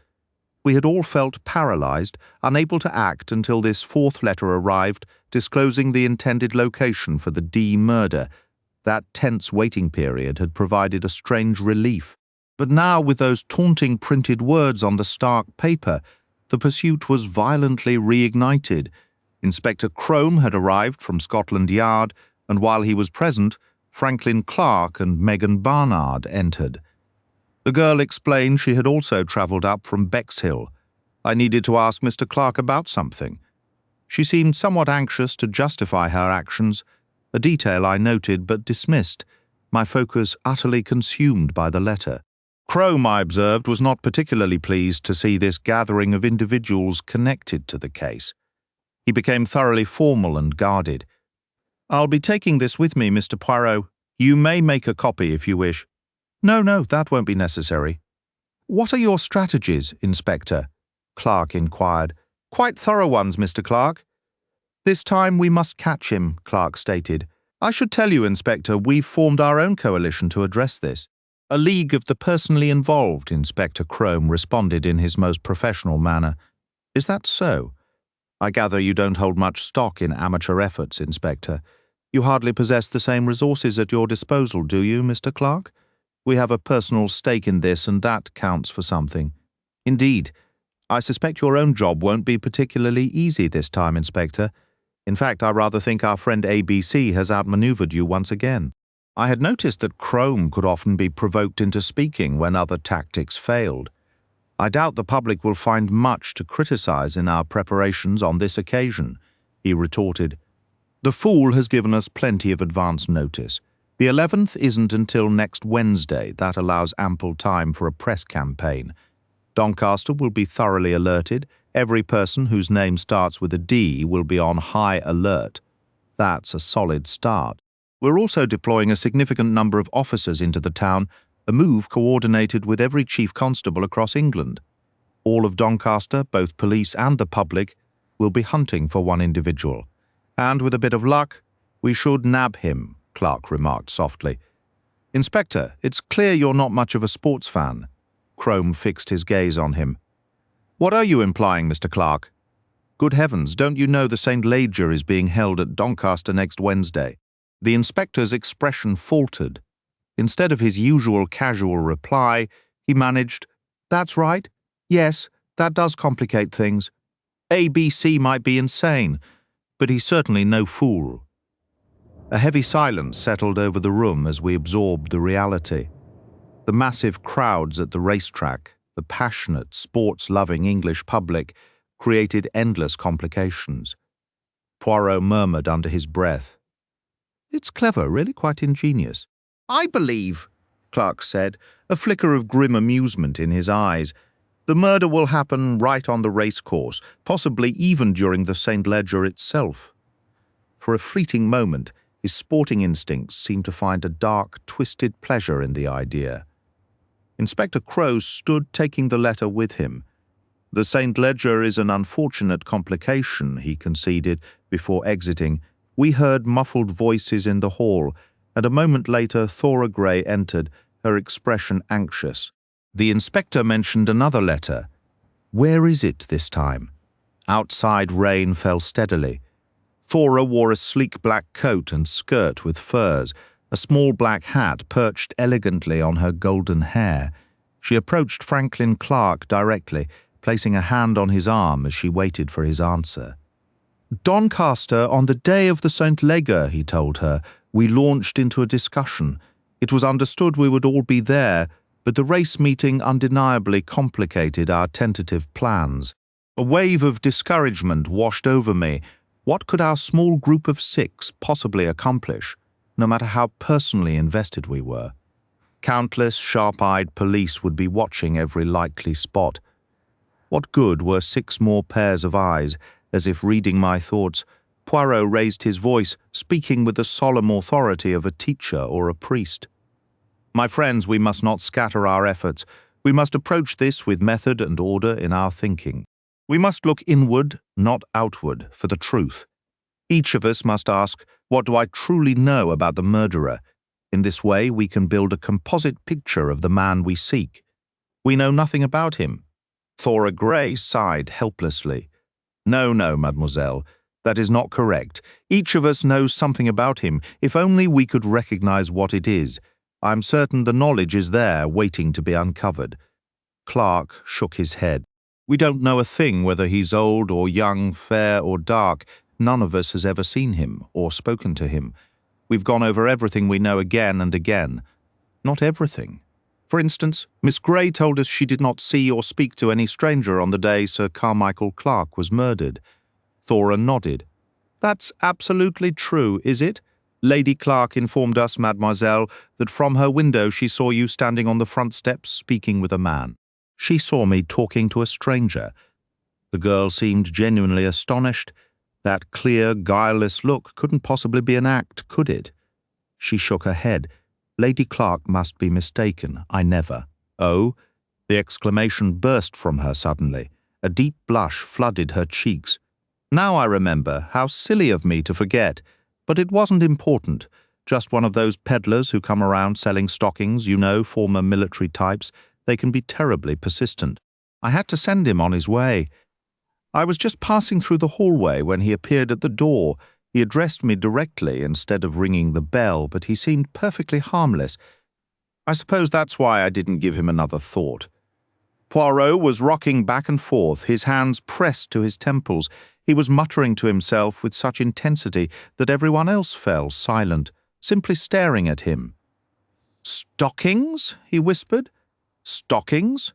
We had all felt paralyzed, unable to act until this fourth letter arrived, disclosing the intended location for the D murder. That tense waiting period had provided a strange relief. But now, with those taunting printed words on the stark paper, the pursuit was violently reignited. Inspector Crome had arrived from Scotland Yard, and while he was present, Franklin Clarke and Megan Barnard entered. The girl explained she had also travelled up from Bexhill. I needed to ask Mr. Clarke about something. She seemed somewhat anxious to justify her actions, a detail I noted but dismissed, my focus utterly consumed by the letter. Crome, I observed, was not particularly pleased to see this gathering of individuals connected to the case. He became thoroughly formal and guarded. "I'll be taking this with me, Mr. Poirot. You may make a copy if you wish." No, that won't be necessary." "What are your strategies, Inspector?" Clarke inquired. "Quite thorough ones, Mr. Clarke." "This time we must catch him," Clarke stated. "I should tell you, Inspector, we've formed our own coalition to address this." "A league of the personally involved," Inspector Crome responded in his most professional manner. "Is that so? I gather you don't hold much stock in amateur efforts, Inspector. You hardly possess the same resources at your disposal, do you, Mr. Clarke? We have a personal stake in this, and that counts for something. Indeed, I suspect your own job won't be particularly easy this time, Inspector. In fact, I rather think our friend A.B.C. has outmaneuvered you once again." I had noticed that Crome could often be provoked into speaking when other tactics failed. "I doubt the public will find much to criticize in our preparations on this occasion," he retorted. "The Fool has given us plenty of advance notice. The 11th isn't until next Wednesday. That allows ample time for a press campaign. Doncaster will be thoroughly alerted. Every person whose name starts with a D will be on high alert. That's a solid start. We're also deploying a significant number of officers into the town, a move coordinated with every chief constable across England. All of Doncaster, both police and the public, will be hunting for one individual. And with a bit of luck, we should nab him," Clarke remarked softly. "Inspector, it's clear you're not much of a sports fan." Crome fixed his gaze on him. "What are you implying, Mr. Clarke? Good heavens, don't you know the St. Leger is being held at Doncaster next Wednesday?" The inspector's expression faltered. Instead of his usual casual reply, he managed, "That's right. Yes, that does complicate things. A.B.C. might be insane, but he's certainly no fool." A heavy silence settled over the room as we absorbed the reality. The massive crowds at the racetrack, the passionate, sports-loving English public, created endless complications. Poirot murmured under his breath, "It's clever, really quite ingenious." "I believe," Clarke said, a flicker of grim amusement in his eyes, "the murder will happen right on the racecourse, possibly even during the St. Leger itself." For a fleeting moment, his sporting instincts seemed to find a dark, twisted pleasure in the idea. Inspector Crowe stood taking the letter with him. "The St. Leger is an unfortunate complication," he conceded before exiting. We heard muffled voices in the hall, and a moment later Thora Grey entered, her expression anxious. The inspector mentioned another letter. "Where is it this time?" Outside rain fell steadily. Thora wore a sleek black coat and skirt with furs, a small black hat perched elegantly on her golden hair. She approached Franklin Clarke directly, placing a hand on his arm as she waited for his answer. "Doncaster on the day of the St. Leger," he told her. "We launched into a discussion. It was understood we would all be there, but the race meeting undeniably complicated our tentative plans. A wave of discouragement washed over me. What could our small group of 6 possibly accomplish, no matter how personally invested we were? Countless sharp-eyed police would be watching every likely spot. What good were 6 more pairs of eyes? As if reading my thoughts, Poirot raised his voice, speaking with the solemn authority of a teacher or a priest. "My friends, we must not scatter our efforts. We must approach this with method and order in our thinking. We must look inward, not outward, for the truth. Each of us must ask, what do I truly know about the murderer? In this way we can build a composite picture of the man we seek. We know nothing about him. Thora Grey sighed helplessly. No, no, mademoiselle. That is not correct. Each of us knows something about him, if only we could recognize what it is. I'm certain the knowledge is there, waiting to be uncovered. Clarke shook his head. We don't know a thing, whether he's old or young, fair or dark. None of us has ever seen him or spoken to him. We've gone over everything we know again and again. Not everything. For instance, Miss Grey told us she did not see or speak to any stranger on the day Sir Carmichael Clarke was murdered. Thora nodded. That's absolutely true, is it? Lady Clarke informed us, mademoiselle, that from her window she saw you standing on the front steps speaking with a man. She saw me talking to a stranger. The girl seemed genuinely astonished. That clear, guileless look couldn't possibly be an act, could it? She shook her head. Lady Clarke must be mistaken. I never. Oh? The exclamation burst from her suddenly. A deep blush flooded her cheeks. Now I remember. How silly of me to forget. But it wasn't important. Just one of those peddlers who come around selling stockings, you know, former military types. They can be terribly persistent. I had to send him on his way. I was just passing through the hallway when he appeared at the door. He addressed me directly instead of ringing the bell, but he seemed perfectly harmless. I suppose that's why I didn't give him another thought. Poirot was rocking back and forth, his hands pressed to his temples. He was muttering to himself with such intensity that everyone else fell silent, simply staring at him. "Stockings?" he whispered. "Stockings?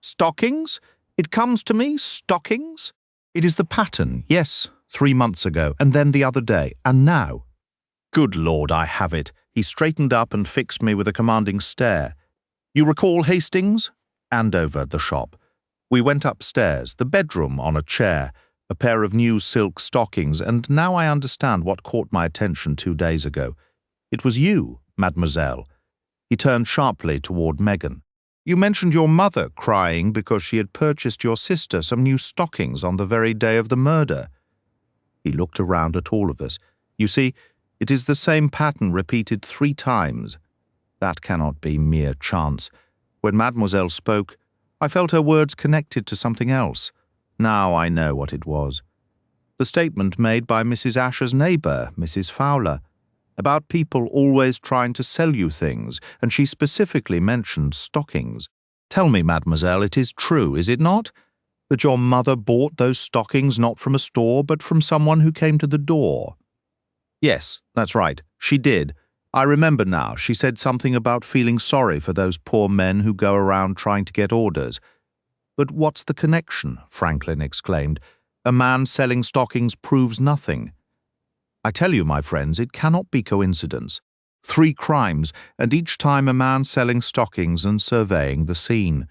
Stockings? It comes to me, stockings? It is the pattern, yes, 3 months ago, and then the other day, and now. Good Lord, I have it." He straightened up and fixed me with a commanding stare. "You recall Hastings?" Andover, the shop. We went upstairs, the bedroom on a chair, a pair of new silk stockings, and now I understand what caught my attention 2 days ago. It was you, mademoiselle. He turned sharply toward Megan. You mentioned your mother crying because she had purchased your sister some new stockings on the very day of the murder. He looked around at all of us. You see, it is the same pattern repeated 3 times. That cannot be mere chance. When mademoiselle spoke, I felt her words connected to something else. Now I know what it was. The statement made by Mrs. Ascher's neighbour, Mrs. Fowler, about people always trying to sell you things, and she specifically mentioned stockings. Tell me, mademoiselle, it is true, is it not? That your mother bought those stockings not from a store, but from someone who came to the door. Yes, that's right, she did. I remember now, she said something about feeling sorry for those poor men who go around trying to get orders. But what's the connection? Franklin exclaimed. A man selling stockings proves nothing. I tell you, my friends, it cannot be coincidence. 3 crimes, and each time a man selling stockings and surveying the scene.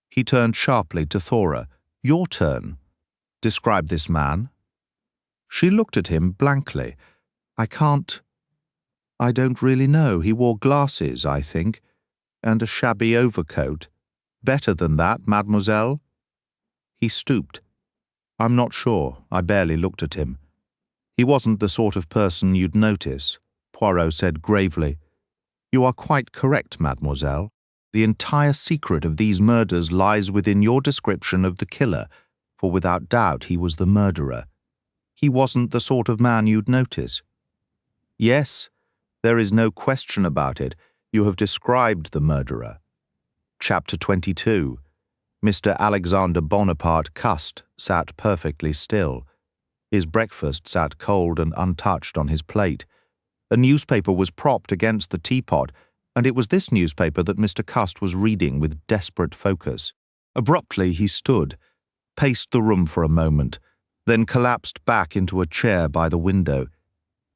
He turned sharply to Thora. Your turn. Describe this man. She looked at him blankly. I don't really know. He wore glasses, I think, and a shabby overcoat. Better than that, mademoiselle? He stooped. I'm not sure. I barely looked at him. He wasn't the sort of person you'd notice, Poirot said gravely. You are quite correct, mademoiselle. The entire secret of these murders lies within your description of the killer, for without doubt he was the murderer. He wasn't the sort of man you'd notice. Yes, there is no question about it. You have described the murderer. Chapter 22. Mr. Alexander Bonaparte Cust sat perfectly still. His breakfast sat cold and untouched on his plate. A newspaper was propped against the teapot, and it was this newspaper that Mr. Cust was reading with desperate focus. Abruptly he stood, paced the room for a moment, then collapsed back into a chair by the window.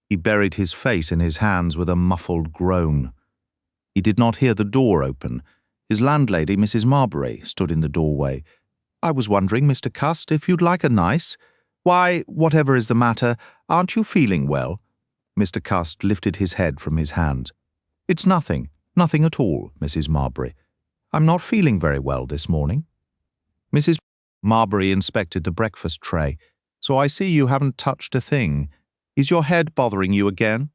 He buried his face in his hands with a muffled groan. He did not hear the door open. His landlady, Mrs. Marbury, stood in the doorway. I was wondering, Mr. Cust, if you'd like a nice— Why, whatever is the matter, aren't you feeling well? Mr. Cust lifted his head from his hands. It's nothing at all, Mrs. Marbury. I'm not feeling very well this morning. Mrs. Marbury inspected the breakfast tray. So I see you haven't touched a thing. Is your head bothering you again?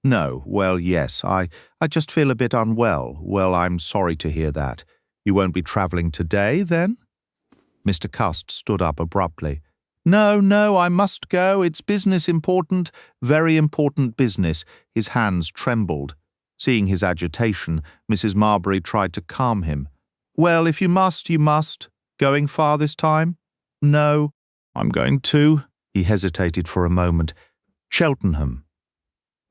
No, well, yes, I just feel a bit unwell. Well, I'm sorry to hear that. You won't be travelling today, then? Mr. Cust stood up abruptly. No, no, I must go. It's business important, very important business. His hands trembled. Seeing his agitation, Mrs. Marbury tried to calm him. Well, if you must, you must. Going far this time? No. I'm going too. He hesitated for a moment. Cheltenham.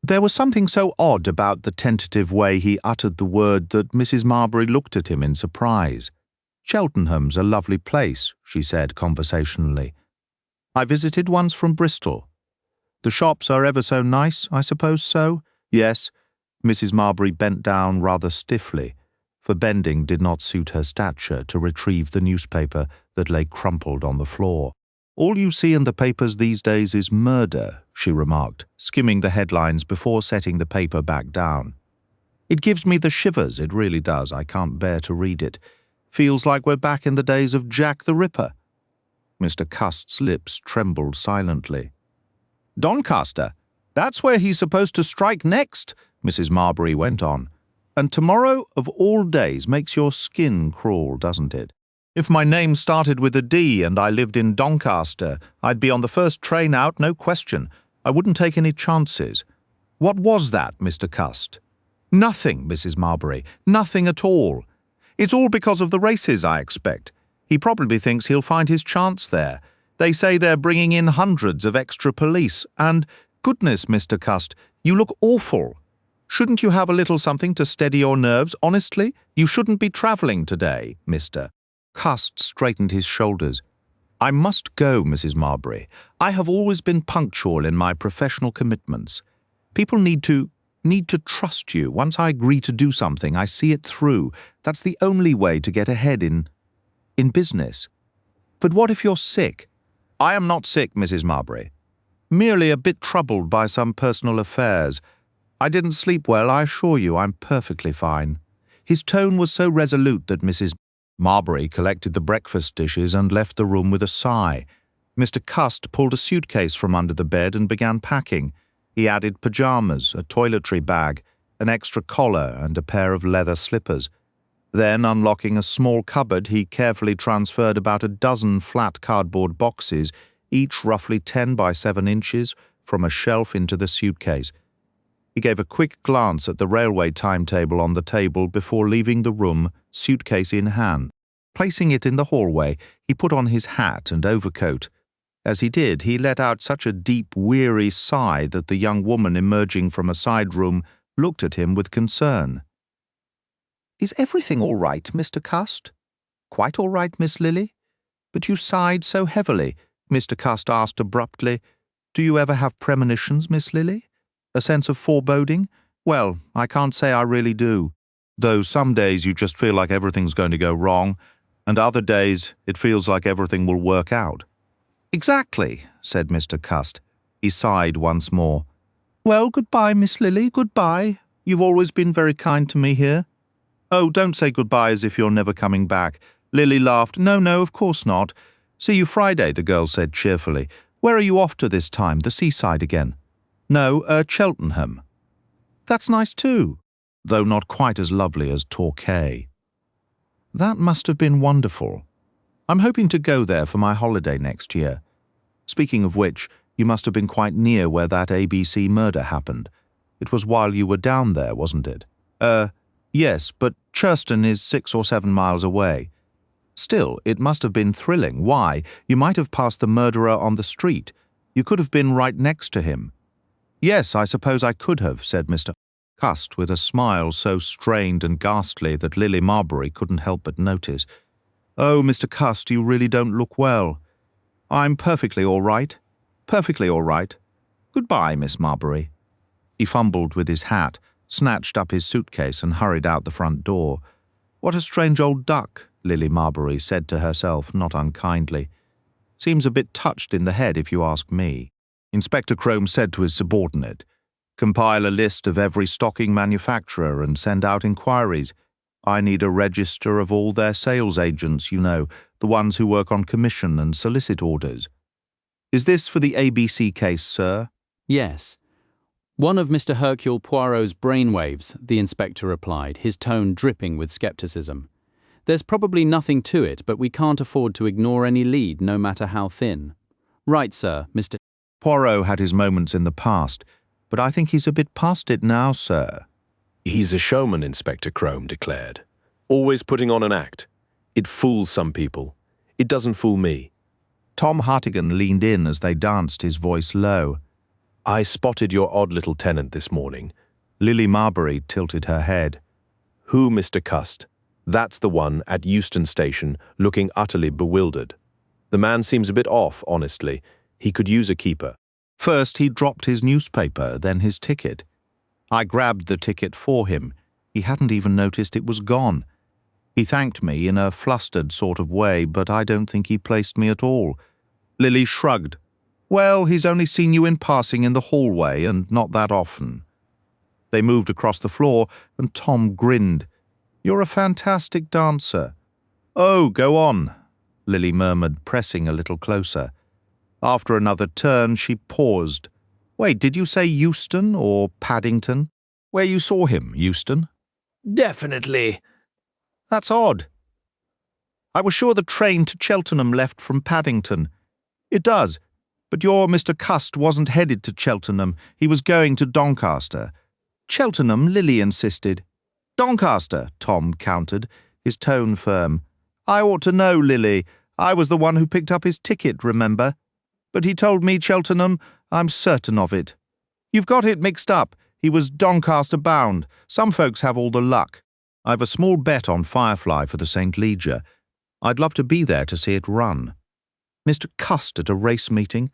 There was something so odd about the tentative way he uttered the word that Mrs. Marbury looked at him in surprise. Cheltenham's a lovely place, she said conversationally. I visited once from Bristol. The shops are ever so nice, I suppose so? Yes. Mrs. Marbury bent down rather stiffly, for bending did not suit her stature, to retrieve the newspaper that lay crumpled on the floor. All you see in the papers these days is murder, she remarked, skimming the headlines before setting the paper back down. It gives me the shivers, it really does. I can't bear to read it. Feels like we're back in the days of Jack the Ripper. Mr. Cust's lips trembled silently. Doncaster, that's where he's supposed to strike next, Mrs. Marbury went on. And tomorrow, of all days, makes your skin crawl, doesn't it? If my name started with a D and I lived in Doncaster, I'd be on the first train out, no question. I wouldn't take any chances. What was that, Mr. Cust? Nothing, Mrs. Marbury, nothing at all. It's all because of the races, I expect. He probably thinks he'll find his chance there. They say they're bringing in hundreds of extra police, and, goodness, Mr. Cust, you look awful. Shouldn't you have a little something to steady your nerves, honestly? You shouldn't be travelling today, Mr. Cust straightened his shoulders. I must go, Mrs. Marbury. I have always been punctual in my professional commitments. People need to trust you. Once I agree to do something, I see it through. That's the only way to get ahead in business. But what if you're sick? I am not sick, Mrs. Marbury. Merely a bit troubled by some personal affairs. I didn't sleep well, I assure you. I'm perfectly fine. His tone was so resolute that Mrs. Marbury collected the breakfast dishes and left the room with a sigh. Mr. Cust pulled a suitcase from under the bed and began packing. He added pyjamas, a toiletry bag, an extra collar, and a pair of leather slippers. Then, unlocking a small cupboard, he carefully transferred about a dozen flat cardboard boxes, each roughly 10 by 7 inches, from a shelf into the suitcase. He gave a quick glance at the railway timetable on the table before leaving the room, suitcase in hand. Placing it in the hallway, he put on his hat and overcoat. As he did, he let out such a deep, weary sigh that the young woman emerging from a side room looked at him with concern. Is everything all right, Mr. Cust? Quite all right, Miss Lily? But you sighed so heavily, Mr. Cust asked abruptly. Do you ever have premonitions, Miss Lily? A sense of foreboding? Well, I can't say I really do. Though some days you just feel like everything's going to go wrong, and other days it feels like everything will work out. Exactly, said Mr. Cust. He sighed once more. Well, goodbye, Miss Lily, goodbye. You've always been very kind to me here. Oh, don't say goodbye as if you're never coming back. Lily laughed. No, no, of course not. See you Friday, the girl said cheerfully. Where are you off to this time? The seaside again? No, Cheltenham. That's nice too, though not quite as lovely as Torquay. That must have been wonderful. I'm hoping to go there for my holiday next year. Speaking of which, you must have been quite near where that A.B.C. murder happened. It was while you were down there, wasn't it? Yes, but Churston is 6 or 7 miles away. Still, it must have been thrilling. Why? You might have passed the murderer on the street. You could have been right next to him. Yes, I suppose I could have, said Mr. Cust with a smile so strained and ghastly that Lily Marbury couldn't help but notice. Oh, Mr. Cust, you really don't look well. I'm perfectly all right. Perfectly all right. Goodbye, Miss Marbury. He fumbled with his hat, snatched up his suitcase and hurried out the front door. What a strange old duck, Lily Marbury said to herself, not unkindly. Seems a bit touched in the head, if you ask me. Inspector Crome said to his subordinate, compile a list of every stocking manufacturer and send out inquiries. I need a register of all their sales agents, you know, the ones who work on commission and solicit orders. Is this for the A.B.C. case, sir? Yes. One of Mr. Hercule Poirot's brainwaves, the inspector replied, his tone dripping with scepticism. There's probably nothing to it, but we can't afford to ignore any lead, no matter how thin. Right, sir, Mr. Poirot had his moments in the past, but I think he's a bit past it now, sir. He's a showman, Inspector Crome declared. Always putting on an act. It fools some people. It doesn't fool me. Tom Hartigan leaned in as they danced, his voice low. I spotted your odd little tenant this morning. Lily Marbury tilted her head. Who, Mr. Cust? That's the one at Euston Station, looking utterly bewildered. The man seems a bit off, honestly. He could use a keeper. First he dropped his newspaper, then his ticket. I grabbed the ticket for him. He hadn't even noticed it was gone. He thanked me in a flustered sort of way, but I don't think he placed me at all. Lily shrugged. Well, he's only seen you in passing in the hallway, and not that often. They moved across the floor, and Tom grinned. You're a fantastic dancer. Oh, go on, Lily murmured, pressing a little closer. After another turn, she paused. Wait, did you say Euston or Paddington? Where you saw him, Euston? Definitely. That's odd. I was sure the train to Cheltenham left from Paddington. It does, but your Mr. Cust wasn't headed to Cheltenham. He was going to Doncaster. Cheltenham, Lily insisted. Doncaster, Tom countered, his tone firm. I ought to know, Lily. I was the one who picked up his ticket, remember? But he told me Cheltenham. I'm certain of it. You've got it mixed up. He was Doncaster bound. Some folks have all the luck. I've a small bet on Firefly for the St. Leger. I'd love to be there to see it run. Mr. Cust at a race meeting?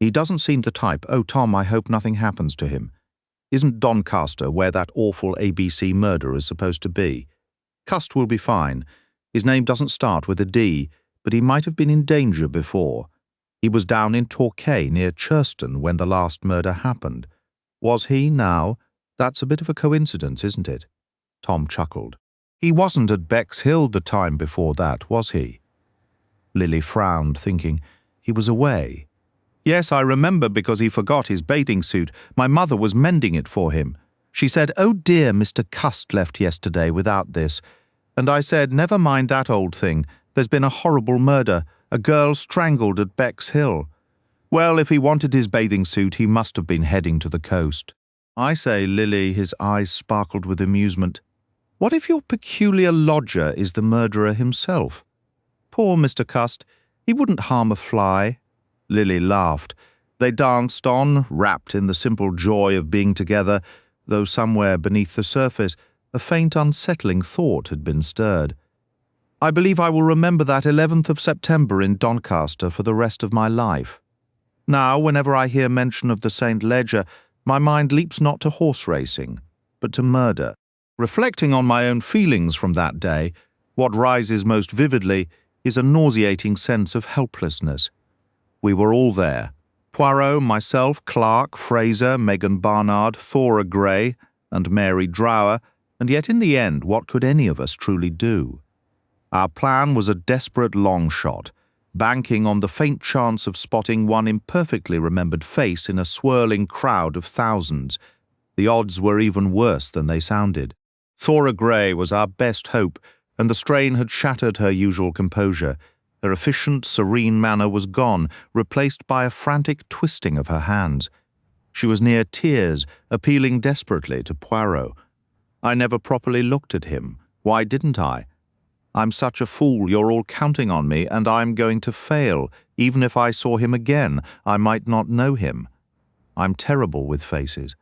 He doesn't seem the type. Oh, Tom, I hope nothing happens to him. Isn't Doncaster where that awful A.B.C. murder is supposed to be? Cust will be fine. His name doesn't start with a D, but he might have been in danger before. He was down in Torquay near Churston when the last murder happened. Was he now? That's a bit of a coincidence, isn't it? Tom chuckled. He wasn't at Bexhill the time before that, was he? Lily frowned, thinking, he was away. Yes, I remember because he forgot his bathing suit. My mother was mending it for him. She said, oh dear, Mr. Cust left yesterday without this. And I said, never mind that old thing. There's been a horrible murder. A girl strangled at Bexhill. Well, if he wanted his bathing suit, he must have been heading to the coast. I say, Lily, his eyes sparkled with amusement. What if your peculiar lodger is the murderer himself? Poor Mr. Cust, he wouldn't harm a fly. Lily laughed. They danced on, wrapped in the simple joy of being together, though somewhere beneath the surface a faint unsettling thought had been stirred. I believe I will remember that 11th of September in Doncaster for the rest of my life. Now, whenever I hear mention of the St. Leger, my mind leaps not to horse racing, but to murder. Reflecting on my own feelings from that day, what rises most vividly is a nauseating sense of helplessness. We were all there. Poirot, myself, Clarke, Fraser, Megan Barnard, Thora Grey, and Mary Drower, and yet in the end, what could any of us truly do? Our plan was a desperate long shot, banking on the faint chance of spotting one imperfectly remembered face in a swirling crowd of thousands. The odds were even worse than they sounded. Thora Grey was our best hope, and the strain had shattered her usual composure. Her efficient, serene manner was gone, replaced by a frantic twisting of her hands. She was near tears, appealing desperately to Poirot. I never properly looked at him. Why didn't I? I'm such a fool, you're all counting on me, and I'm going to fail. Even if I saw him again, I might not know him. I'm terrible with faces.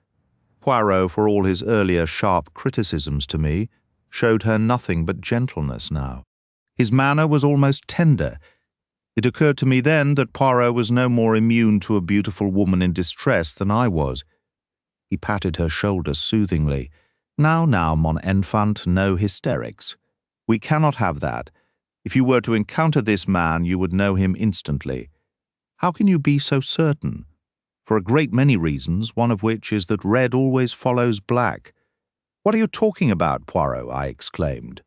Poirot, for all his earlier sharp criticisms to me, showed her nothing but gentleness now. His manner was almost tender. It occurred to me then that Poirot was no more immune to a beautiful woman in distress than I was. He patted her shoulder soothingly. Now, mon enfant, no hysterics. We cannot have that. If you were to encounter this man, you would know him instantly. How can you be so certain? For a great many reasons, one of which is that red always follows black. What are you talking about, Poirot? I exclaimed.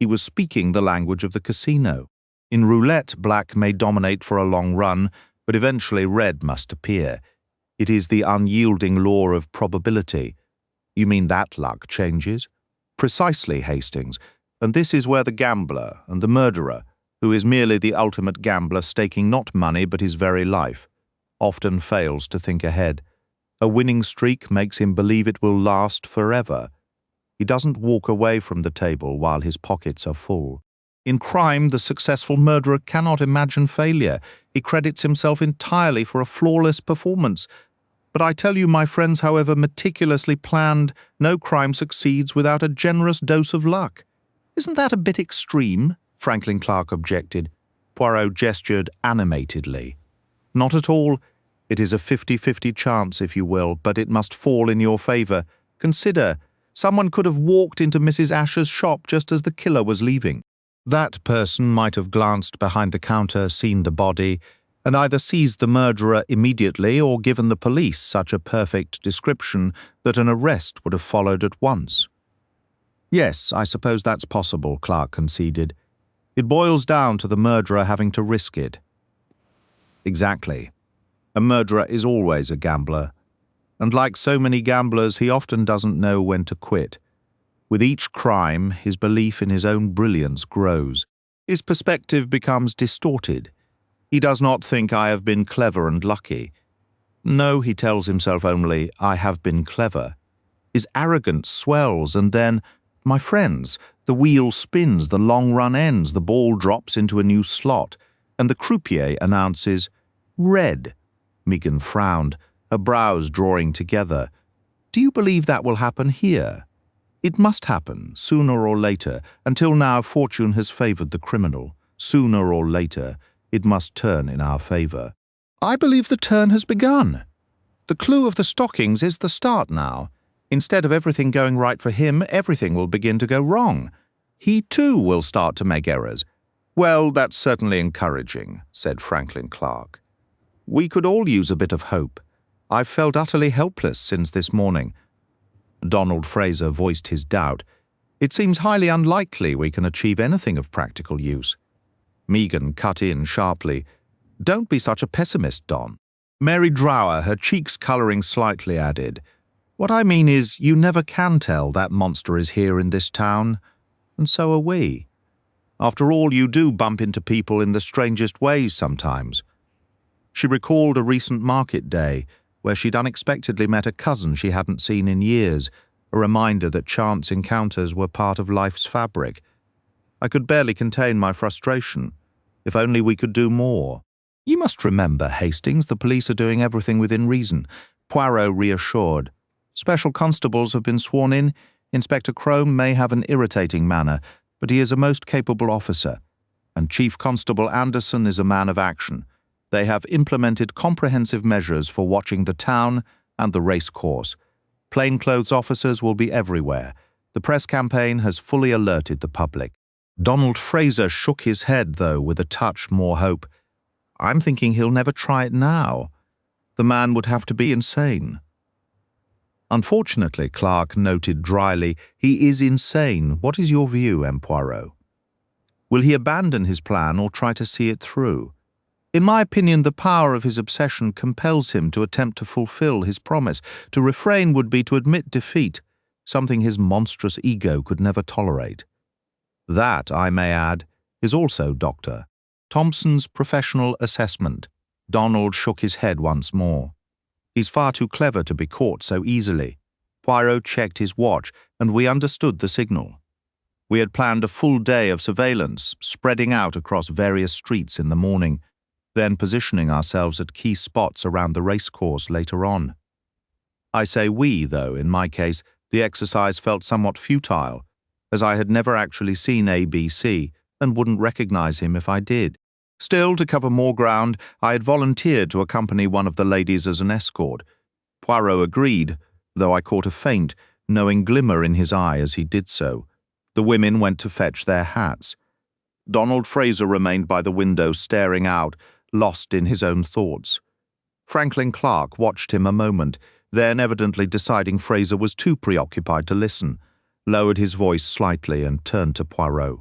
He was speaking the language of the casino. In roulette, black may dominate for a long run, but eventually red must appear. It is the unyielding law of probability. You mean that luck changes? Precisely, Hastings. And this is where the gambler and the murderer, who is merely the ultimate gambler staking not money but his very life, often fails to think ahead. A winning streak makes him believe it will last forever. He doesn't walk away from the table while his pockets are full. In crime, the successful murderer cannot imagine failure. He credits himself entirely for a flawless performance. But I tell you, my friends, however meticulously planned, no crime succeeds without a generous dose of luck. Isn't that a bit extreme? Franklin Clarke objected. Poirot gestured animatedly. Not at all. It is a 50-50 chance, if you will, but it must fall in your favour. Consider, someone could have walked into Mrs. Ascher's shop just as the killer was leaving. That person might have glanced behind the counter, seen the body, and either seized the murderer immediately or given the police such a perfect description that an arrest would have followed at once. Yes, I suppose that's possible, Clarke conceded. It boils down to the murderer having to risk it. Exactly. A murderer is always a gambler, and like so many gamblers, he often doesn't know when to quit. With each crime, his belief in his own brilliance grows. His perspective becomes distorted. He does not think, I have been clever and lucky. No, he tells himself only, I have been clever. His arrogance swells, and then, my friends, the wheel spins, the long run ends, the ball drops into a new slot, and the croupier announces, red. Megan frowned, her brows drawing together. Do you believe that will happen here? It must happen, sooner or later. Until now, fortune has favoured the criminal. Sooner or later, it must turn in our favour. I believe the turn has begun. The clue of the stockings is the start now. Instead of everything going right for him, everything will begin to go wrong. He too will start to make errors. Well, that's certainly encouraging, said Franklin Clarke. We could all use a bit of hope. I've felt utterly helpless since this morning. Donald Fraser voiced his doubt. It seems highly unlikely we can achieve anything of practical use. Megan cut in sharply. Don't be such a pessimist, Don. Mary Drower, her cheeks colouring slightly, added, What I mean is, you never can tell that monster is here in this town, and so are we. After all, you do bump into people in the strangest ways sometimes. She recalled a recent market day, where she'd unexpectedly met a cousin she hadn't seen in years, a reminder that chance encounters were part of life's fabric. I could barely contain my frustration. If only we could do more. You must remember, Hastings, the police are doing everything within reason. Poirot reassured. Special constables have been sworn in. Inspector Crome may have an irritating manner, but he is a most capable officer. And Chief Constable Anderson is a man of action. They have implemented comprehensive measures for watching the town and the race course. Plainclothes officers will be everywhere. The press campaign has fully alerted the public. Donald Fraser shook his head, though, with a touch more hope. I'm thinking he'll never try it now. The man would have to be insane. Unfortunately, Clarke noted dryly, he is insane. What is your view, M. Poirot? Will he abandon his plan or try to see it through? In my opinion, the power of his obsession compels him to attempt to fulfill his promise. To refrain would be to admit defeat, something his monstrous ego could never tolerate. That, I may add, is also Dr. Thompson's professional assessment. Donald shook his head once more. He's far too clever to be caught so easily. Poirot checked his watch, and we understood the signal. We had planned a full day of surveillance, spreading out across various streets in the morning, then positioning ourselves at key spots around the racecourse later on. I say we, though, in my case, the exercise felt somewhat futile, as I had never actually seen A.B.C. and wouldn't recognize him if I did. Still, to cover more ground, I had volunteered to accompany one of the ladies as an escort. Poirot agreed, though I caught a faint, knowing glimmer in his eye as he did so. The women went to fetch their hats. Donald Fraser remained by the window staring out, lost in his own thoughts. Franklin Clarke watched him a moment, then, evidently deciding Fraser was too preoccupied to listen, lowered his voice slightly and turned to Poirot.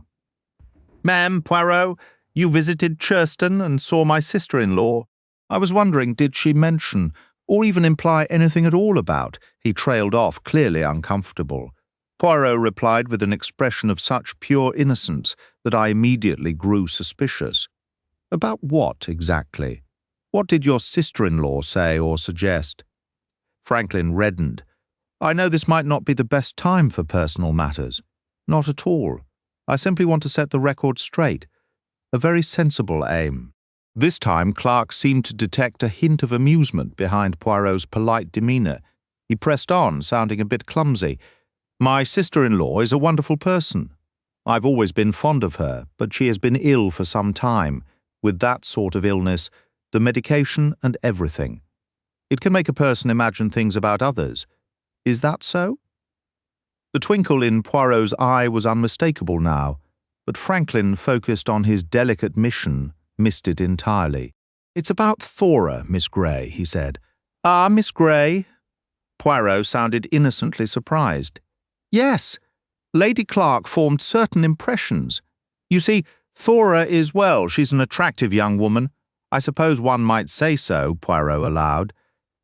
Ma'am, Poirot, you visited Churston and saw my sister-in-law. I was wondering, did she mention, or even imply anything at all about? He trailed off, clearly uncomfortable. Poirot replied with an expression of such pure innocence that I immediately grew suspicious. About what, exactly? What did your sister-in-law say or suggest? Franklin reddened. I know this might not be the best time for personal matters. Not at all. I simply want to set the record straight. A very sensible aim. This time Clarke seemed to detect a hint of amusement behind Poirot's polite demeanour. He pressed on, sounding a bit clumsy. My sister-in-law is a wonderful person. I've always been fond of her, but she has been ill for some time. With that sort of illness, the medication and everything. It can make a person imagine things about others. Is that so? The twinkle in Poirot's eye was unmistakable now, but Franklin, focused on his delicate mission, missed it entirely. It's about Thora, Miss Grey, he said. Ah, Miss Grey? Poirot sounded innocently surprised. Yes, Lady Clarke formed certain impressions. You see, Thora is, well, she's an attractive young woman. I suppose one might say so, Poirot allowed.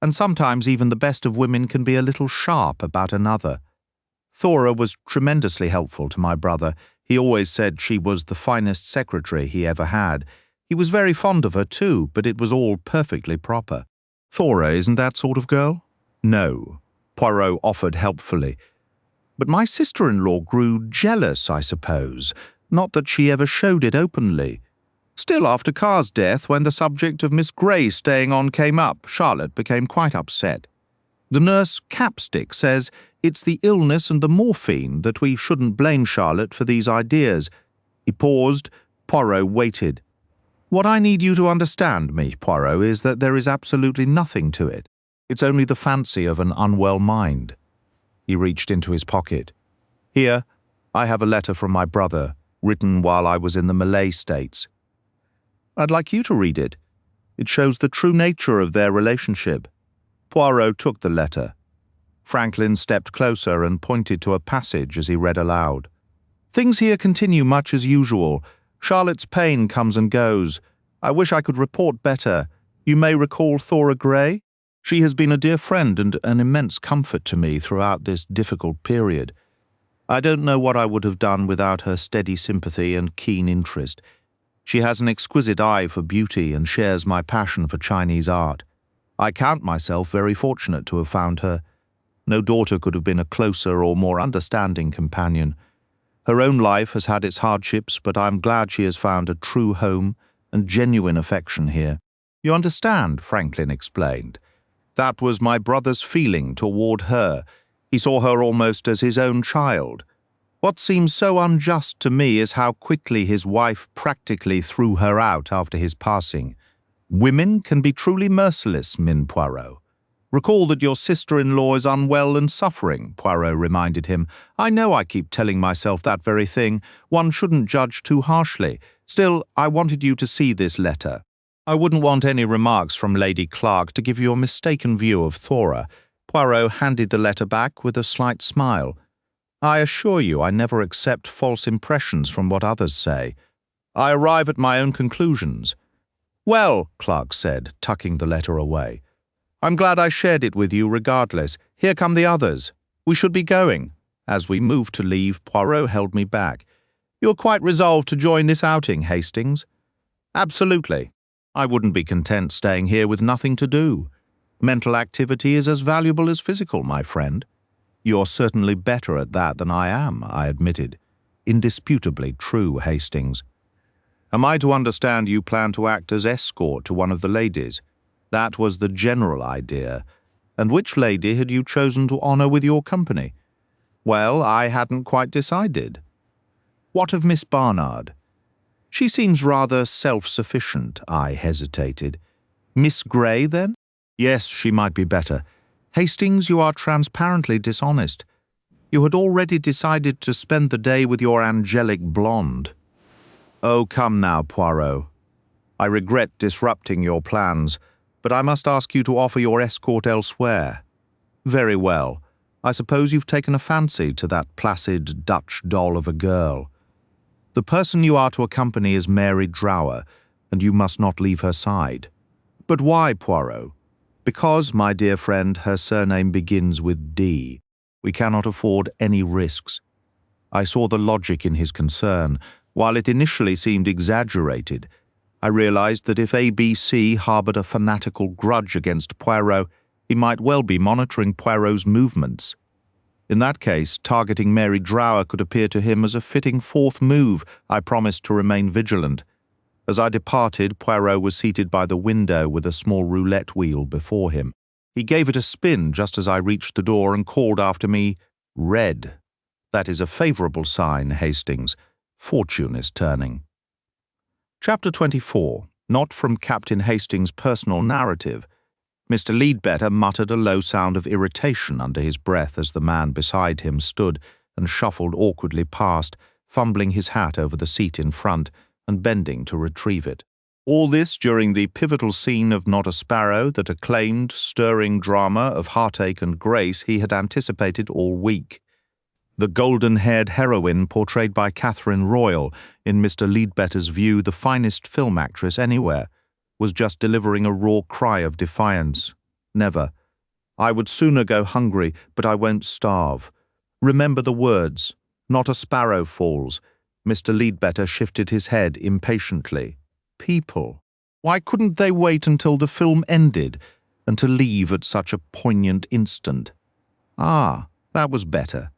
And sometimes even the best of women can be a little sharp about another. Thora was tremendously helpful to my brother. He always said she was the finest secretary he ever had. He was very fond of her too, but it was all perfectly proper. Thora isn't that sort of girl? No, Poirot offered helpfully. But my sister-in-law grew jealous, I suppose. Not that she ever showed it openly. Still, after Carr's death, when the subject of Miss Grey staying on came up, Charlotte became quite upset. The nurse Capstick says it's the illness and the morphine, that we shouldn't blame Charlotte for these ideas. He paused. Poirot waited. What I need you to understand, me, Poirot, is that there is absolutely nothing to it. It's only the fancy of an unwell mind. He reached into his pocket. Here, I have a letter from my brother, written while I was in the Malay States. I'd like you to read it. It shows the true nature of their relationship. Poirot took the letter. Franklin stepped closer and pointed to a passage as he read aloud. Things here continue much as usual. Charlotte's pain comes and goes. I wish I could report better. You may recall Thora Grey? She has been a dear friend and an immense comfort to me throughout this difficult period. I don't know what I would have done without her steady sympathy and keen interest. She has an exquisite eye for beauty and shares my passion for Chinese art. I count myself very fortunate to have found her. No daughter could have been a closer or more understanding companion. Her own life has had its hardships, but I am glad she has found a true home and genuine affection here. You understand, Franklin explained. That was my brother's feeling toward her. He saw her almost as his own child. What seems so unjust to me is how quickly his wife practically threw her out after his passing. Women can be truly merciless, Min Poirot. Recall that your sister-in-law is unwell and suffering, Poirot reminded him. I know I keep telling myself that very thing. One shouldn't judge too harshly. Still, I wanted you to see this letter. I wouldn't want any remarks from Lady Clarke to give you a mistaken view of Thora. Poirot handed the letter back with a slight smile. I assure you I never accept false impressions from what others say. I arrive at my own conclusions. Well, Clarke said, tucking the letter away. I'm glad I shared it with you regardless. Here come the others. We should be going. As we moved to leave, Poirot held me back. You're quite resolved to join this outing, Hastings? Absolutely. I wouldn't be content staying here with nothing to do. Mental activity is as valuable as physical, my friend. You're certainly better at that than I am, I admitted. Indisputably true, Hastings. Am I to understand you plan to act as escort to one of the ladies? That was the general idea. And which lady had you chosen to honour with your company? Well, I hadn't quite decided. What of Miss Barnard? She seems rather self-sufficient, I hesitated. Miss Grey, then? Yes, she might be better. Hastings, you are transparently dishonest. You had already decided to spend the day with your angelic blonde. Oh, come now, Poirot. I regret disrupting your plans, but I must ask you to offer your escort elsewhere. Very well. I suppose you've taken a fancy to that placid Dutch doll of a girl. The person you are to accompany is Mary Drower, and you must not leave her side. But why, Poirot? Because, my dear friend, her surname begins with D. We cannot afford any risks. I saw the logic in his concern. While it initially seemed exaggerated, I realized that if A.B.C. harbored a fanatical grudge against Poirot, he might well be monitoring Poirot's movements. In that case, targeting Mary Drower could appear to him as a fitting fourth move. I promised to remain vigilant. As I departed, Poirot was seated by the window with a small roulette wheel before him. He gave it a spin just as I reached the door and called after me, "Red. That is a favourable sign, Hastings. Fortune is turning." Chapter 24. Not from Captain Hastings' personal narrative. Mr. Leadbetter muttered a low sound of irritation under his breath as the man beside him stood and shuffled awkwardly past, fumbling his hat over the seat in front and bending to retrieve it. All this during the pivotal scene of Not a Sparrow, that acclaimed, stirring drama of heartache and grace he had anticipated all week. The golden-haired heroine portrayed by Catherine Royal, in Mr. Leadbetter's view the finest film actress anywhere, was just delivering a raw cry of defiance. Never. I would sooner go hungry, but I won't starve. Remember the words. Not a sparrow falls. Mr. Leadbetter shifted his head impatiently. People. Why couldn't they wait until the film ended, and to leave at such a poignant instant? Ah, that was better.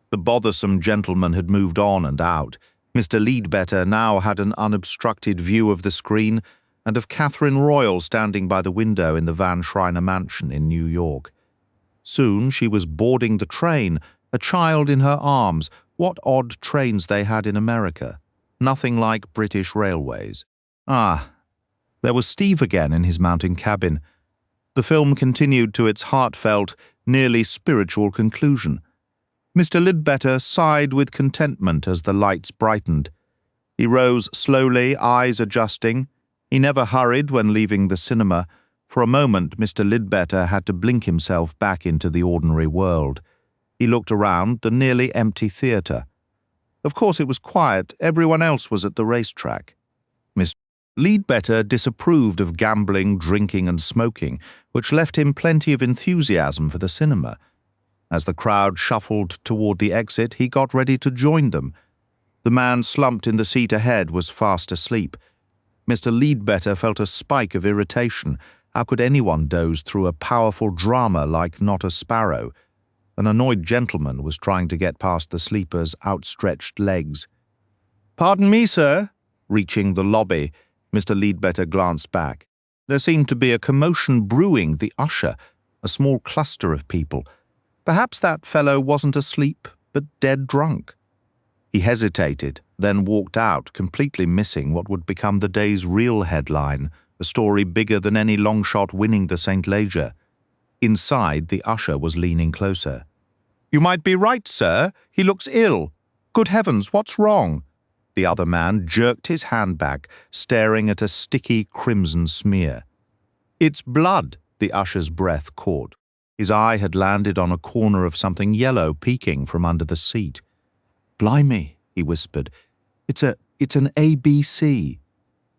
The bothersome gentleman had moved on and out. Mr. Leadbetter now had an unobstructed view of the screen and of Catherine Royal standing by the window in the Van Shriner mansion in New York. Soon she was boarding the train, a child in her arms. What odd trains they had in America. Nothing like British railways. Ah, there was Steve again in his mounting cabin. The film continued to its heartfelt, nearly spiritual conclusion. Mr. Leadbetter sighed with contentment as the lights brightened. He rose slowly, eyes adjusting. He never hurried when leaving the cinema. For a moment, Mr. Leadbetter had to blink himself back into the ordinary world. He looked around the nearly empty theatre. Of course it was quiet. Everyone else was at the racetrack. Mr. Leadbetter disapproved of gambling, drinking and smoking, which left him plenty of enthusiasm for the cinema. As the crowd shuffled toward the exit, he got ready to join them. The man slumped in the seat ahead was fast asleep. Mr. Leadbetter felt a spike of irritation. How could anyone doze through a powerful drama like Not a Sparrow? An annoyed gentleman was trying to get past the sleeper's outstretched legs. "Pardon me, sir." Reaching the lobby, Mr. Leadbetter glanced back. There seemed to be a commotion brewing. The usher, a small cluster of people. Perhaps that fellow wasn't asleep, but dead drunk. He hesitated, then walked out, completely missing what would become the day's real headline, a story bigger than any long-shot winning the St. Leger. Inside, the usher was leaning closer. "You might be right, sir. He looks ill. Good heavens, what's wrong?" The other man jerked his hand back, staring at a sticky crimson smear. "It's blood," the usher's breath caught. His eye had landed on a corner of something yellow peeking from under the seat. "Blimey," he whispered. It's an A.B.C.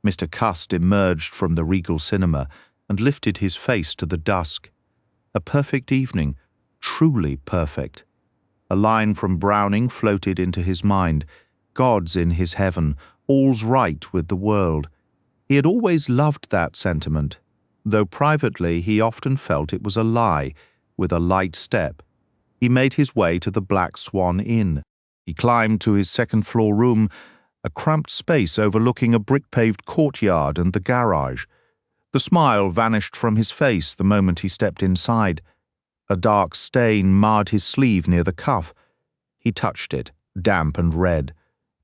Mr. Cust emerged from the Regal Cinema and lifted his face to the dusk. A perfect evening, truly perfect. A line from Browning floated into his mind. God's in his heaven, all's right with the world. He had always loved that sentiment, though privately he often felt it was a lie. With a light step, he made his way to the Black Swan Inn. He climbed to his second-floor room, a cramped space overlooking a brick-paved courtyard and the garage. The smile vanished from his face the moment he stepped inside. A dark stain marred his sleeve near the cuff. He touched it, damp and red.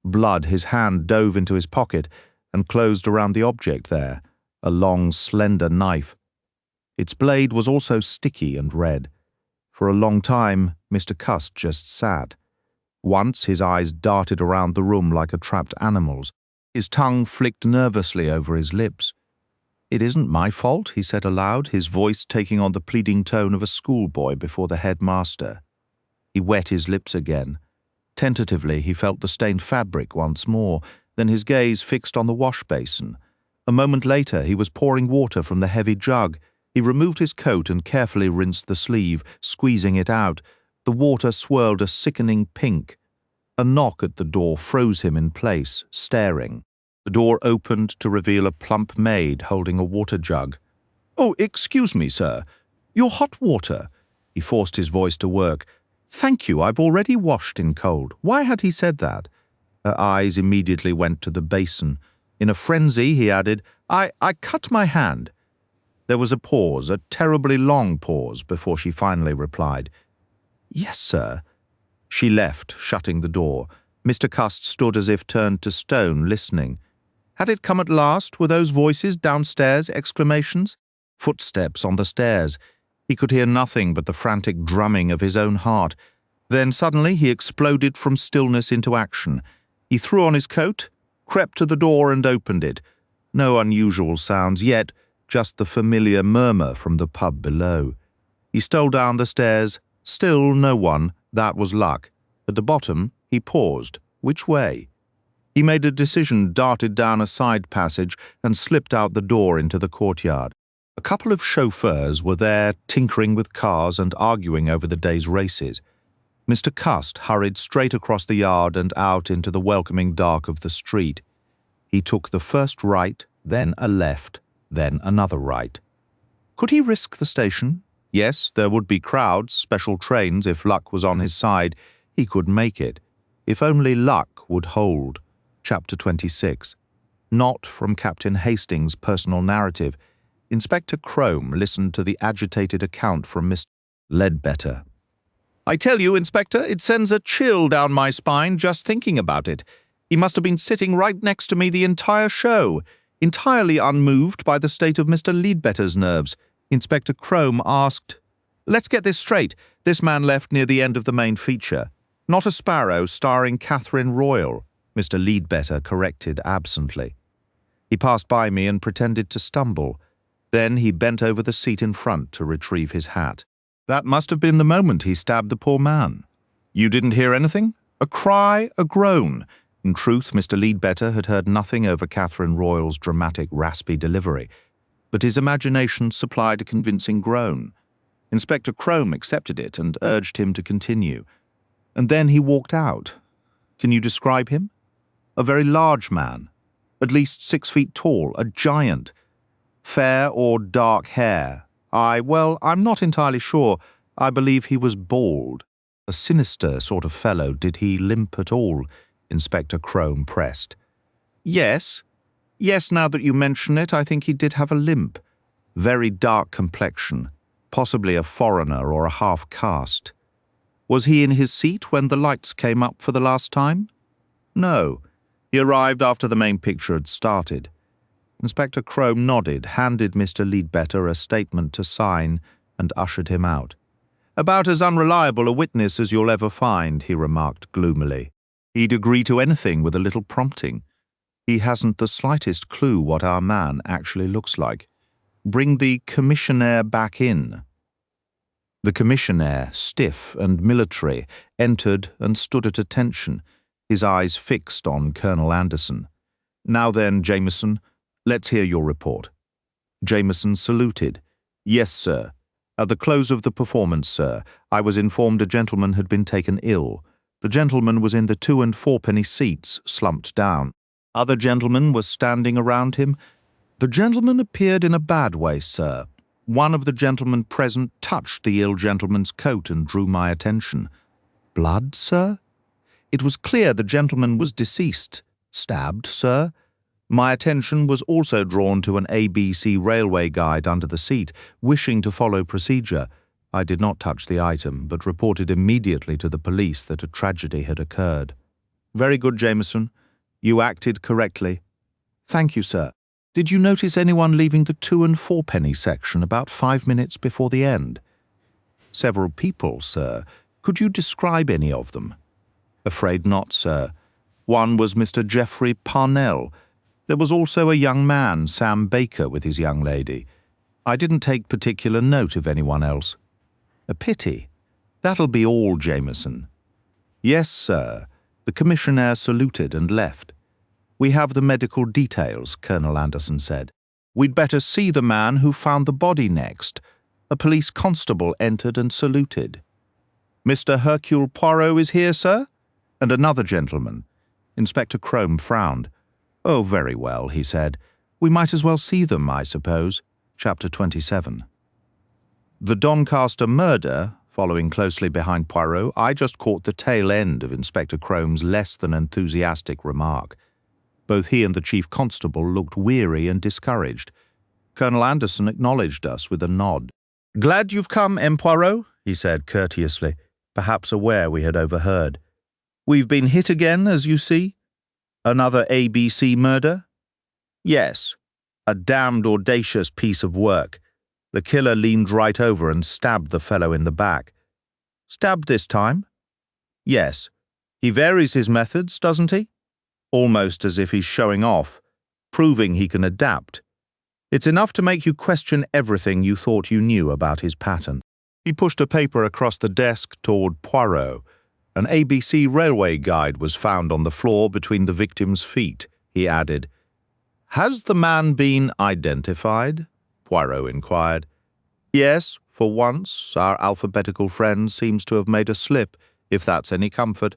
Blood, his hand dove into his pocket and closed around the object there, a long, slender knife. Its blade was also sticky and red. For a long time, Mr. Cust just sat. Once his eyes darted around the room like a trapped animal's. His tongue flicked nervously over his lips. "It isn't my fault," he said aloud, his voice taking on the pleading tone of a schoolboy before the headmaster. He wet his lips again. Tentatively, he felt the stained fabric once more, then his gaze fixed on the wash basin. A moment later, he was pouring water from the heavy jug. He removed his coat and carefully rinsed the sleeve, squeezing it out. The The water swirled a sickening pink. A knock at the door froze him in place, staring. The door opened to reveal a plump maid holding a water jug. "Oh, excuse me, sir. Your hot water." He forced his voice to work. "Thank you, I've already washed in cold." Why had he said that? Her eyes immediately went to the basin. In a frenzy, he added, I cut my hand." There was a pause, a terribly long pause, before she finally replied, "Yes, sir." She left, shutting the door. Mr. Cust stood as if turned to stone, listening. Had it come at last? Were those voices downstairs exclamations? Footsteps on the stairs. He could hear nothing but the frantic drumming of his own heart. Then suddenly he exploded from stillness into action. He threw on his coat, crept to the door and opened it. No unusual sounds yet, just the familiar murmur from the pub below. He stole down the stairs. Still no one. That was luck. At the bottom, he paused. Which way? He made a decision, darted down a side passage, and slipped out the door into the courtyard. A couple of chauffeurs were there, tinkering with cars and arguing over the day's races. Mr. Cust hurried straight across the yard and out into the welcoming dark of the street. He took the first right, then a left, then another right. Could he risk the station? Yes, there would be crowds, special trains, if luck was on his side. He could make it. If only luck would hold. Chapter 26. Not from Captain Hastings' personal narrative. Inspector Crome listened to the agitated account from Mr. Ledbetter. "I tell you, Inspector, it sends a chill down my spine just thinking about it. He must have been sitting right next to me the entire show, entirely unmoved by the state of Mr. Ledbetter's nerves." Inspector Crome asked, "Let's get this straight. This man left near the end of the main feature. Not a Sparrow starring Catherine Royal," Mr. Ledbetter corrected absently. He passed by me and pretended to stumble. Then he bent over the seat in front to retrieve his hat. That must have been the moment he stabbed the poor man. You didn't hear anything? A cry, a groan. In truth, Mr. Ledbetter had heard nothing over Catherine Royal's dramatic, raspy delivery, but his imagination supplied a convincing groan. Inspector Crome accepted it and urged him to continue. And then he walked out. Can you describe him? A very large man, at least 6 feet tall, a giant. Fair or dark hair? I'm not entirely sure. I believe he was bald. A sinister sort of fellow. Did he limp at all? Inspector Crome pressed. Yes, now that you mention it, I think he did have a limp. Very dark complexion, possibly a foreigner or a half-caste. Was he in his seat when the lights came up for the last time? No. He arrived after the main picture had started. Inspector Crome nodded, handed Mr. Ledbetter a statement to sign, and ushered him out. About as unreliable a witness as you'll ever find, he remarked gloomily. He'd agree to anything with a little prompting. He hasn't the slightest clue what our man actually looks like. Bring the commissionaire back in. The commissionaire, stiff and military, entered and stood at attention, his eyes fixed on Colonel Anderson. Now then, Jameson, let's hear your report. Jameson saluted. Yes, sir. At the close of the performance, sir, I was informed a gentleman had been taken ill. The gentleman was in the 2 and 4 penny seats, slumped down. Other gentlemen were standing around him. The gentleman appeared in a bad way, sir. One of the gentlemen present touched the ill gentleman's coat and drew my attention. Blood, sir? It was clear the gentleman was deceased. Stabbed, sir? My attention was also drawn to an A.B.C. railway guide under the seat, wishing to follow procedure. I did not touch the item, but reported immediately to the police that a tragedy had occurred. Very good, Jameson. You acted correctly. Thank you, sir. Did you notice anyone leaving the 2 and 4 penny section about 5 minutes before the end? Several people, sir. Could you describe any of them? Afraid not, sir. One was Mr. Geoffrey Parnell. There was also a young man, Sam Baker, with his young lady. I didn't take particular note of anyone else. A pity. That'll be all, Jameson. Yes, sir. The commissionaire saluted and left. We have the medical details, Colonel Anderson said. We'd better see the man who found the body next. A police constable entered and saluted. Mr. Hercule Poirot is here, sir? And another gentleman. Inspector Crome frowned. Oh, very well, he said. We might as well see them, I suppose. Chapter 27. The Doncaster murder, following closely behind Poirot, I just caught the tail end of Inspector Crome's less than enthusiastic remark. Both he and the chief constable looked weary and discouraged. Colonel Anderson acknowledged us with a nod. "Glad you've come, M. Poirot," he said courteously, perhaps aware we had overheard. "We've been hit again, as you see. Another A.B.C. murder?" "Yes. A damned audacious piece of work. The killer leaned right over and stabbed the fellow in the back." "Stabbed this time?" "Yes. He varies his methods, doesn't he? Almost as if he's showing off, proving he can adapt. It's enough to make you question everything you thought you knew about his pattern." He pushed a paper across the desk toward Poirot. An A.B.C. railway guide was found on the floor between the victim's feet, he added. "Has the man been identified?" Poirot inquired. "Yes, for once, our alphabetical friend seems to have made a slip, if that's any comfort.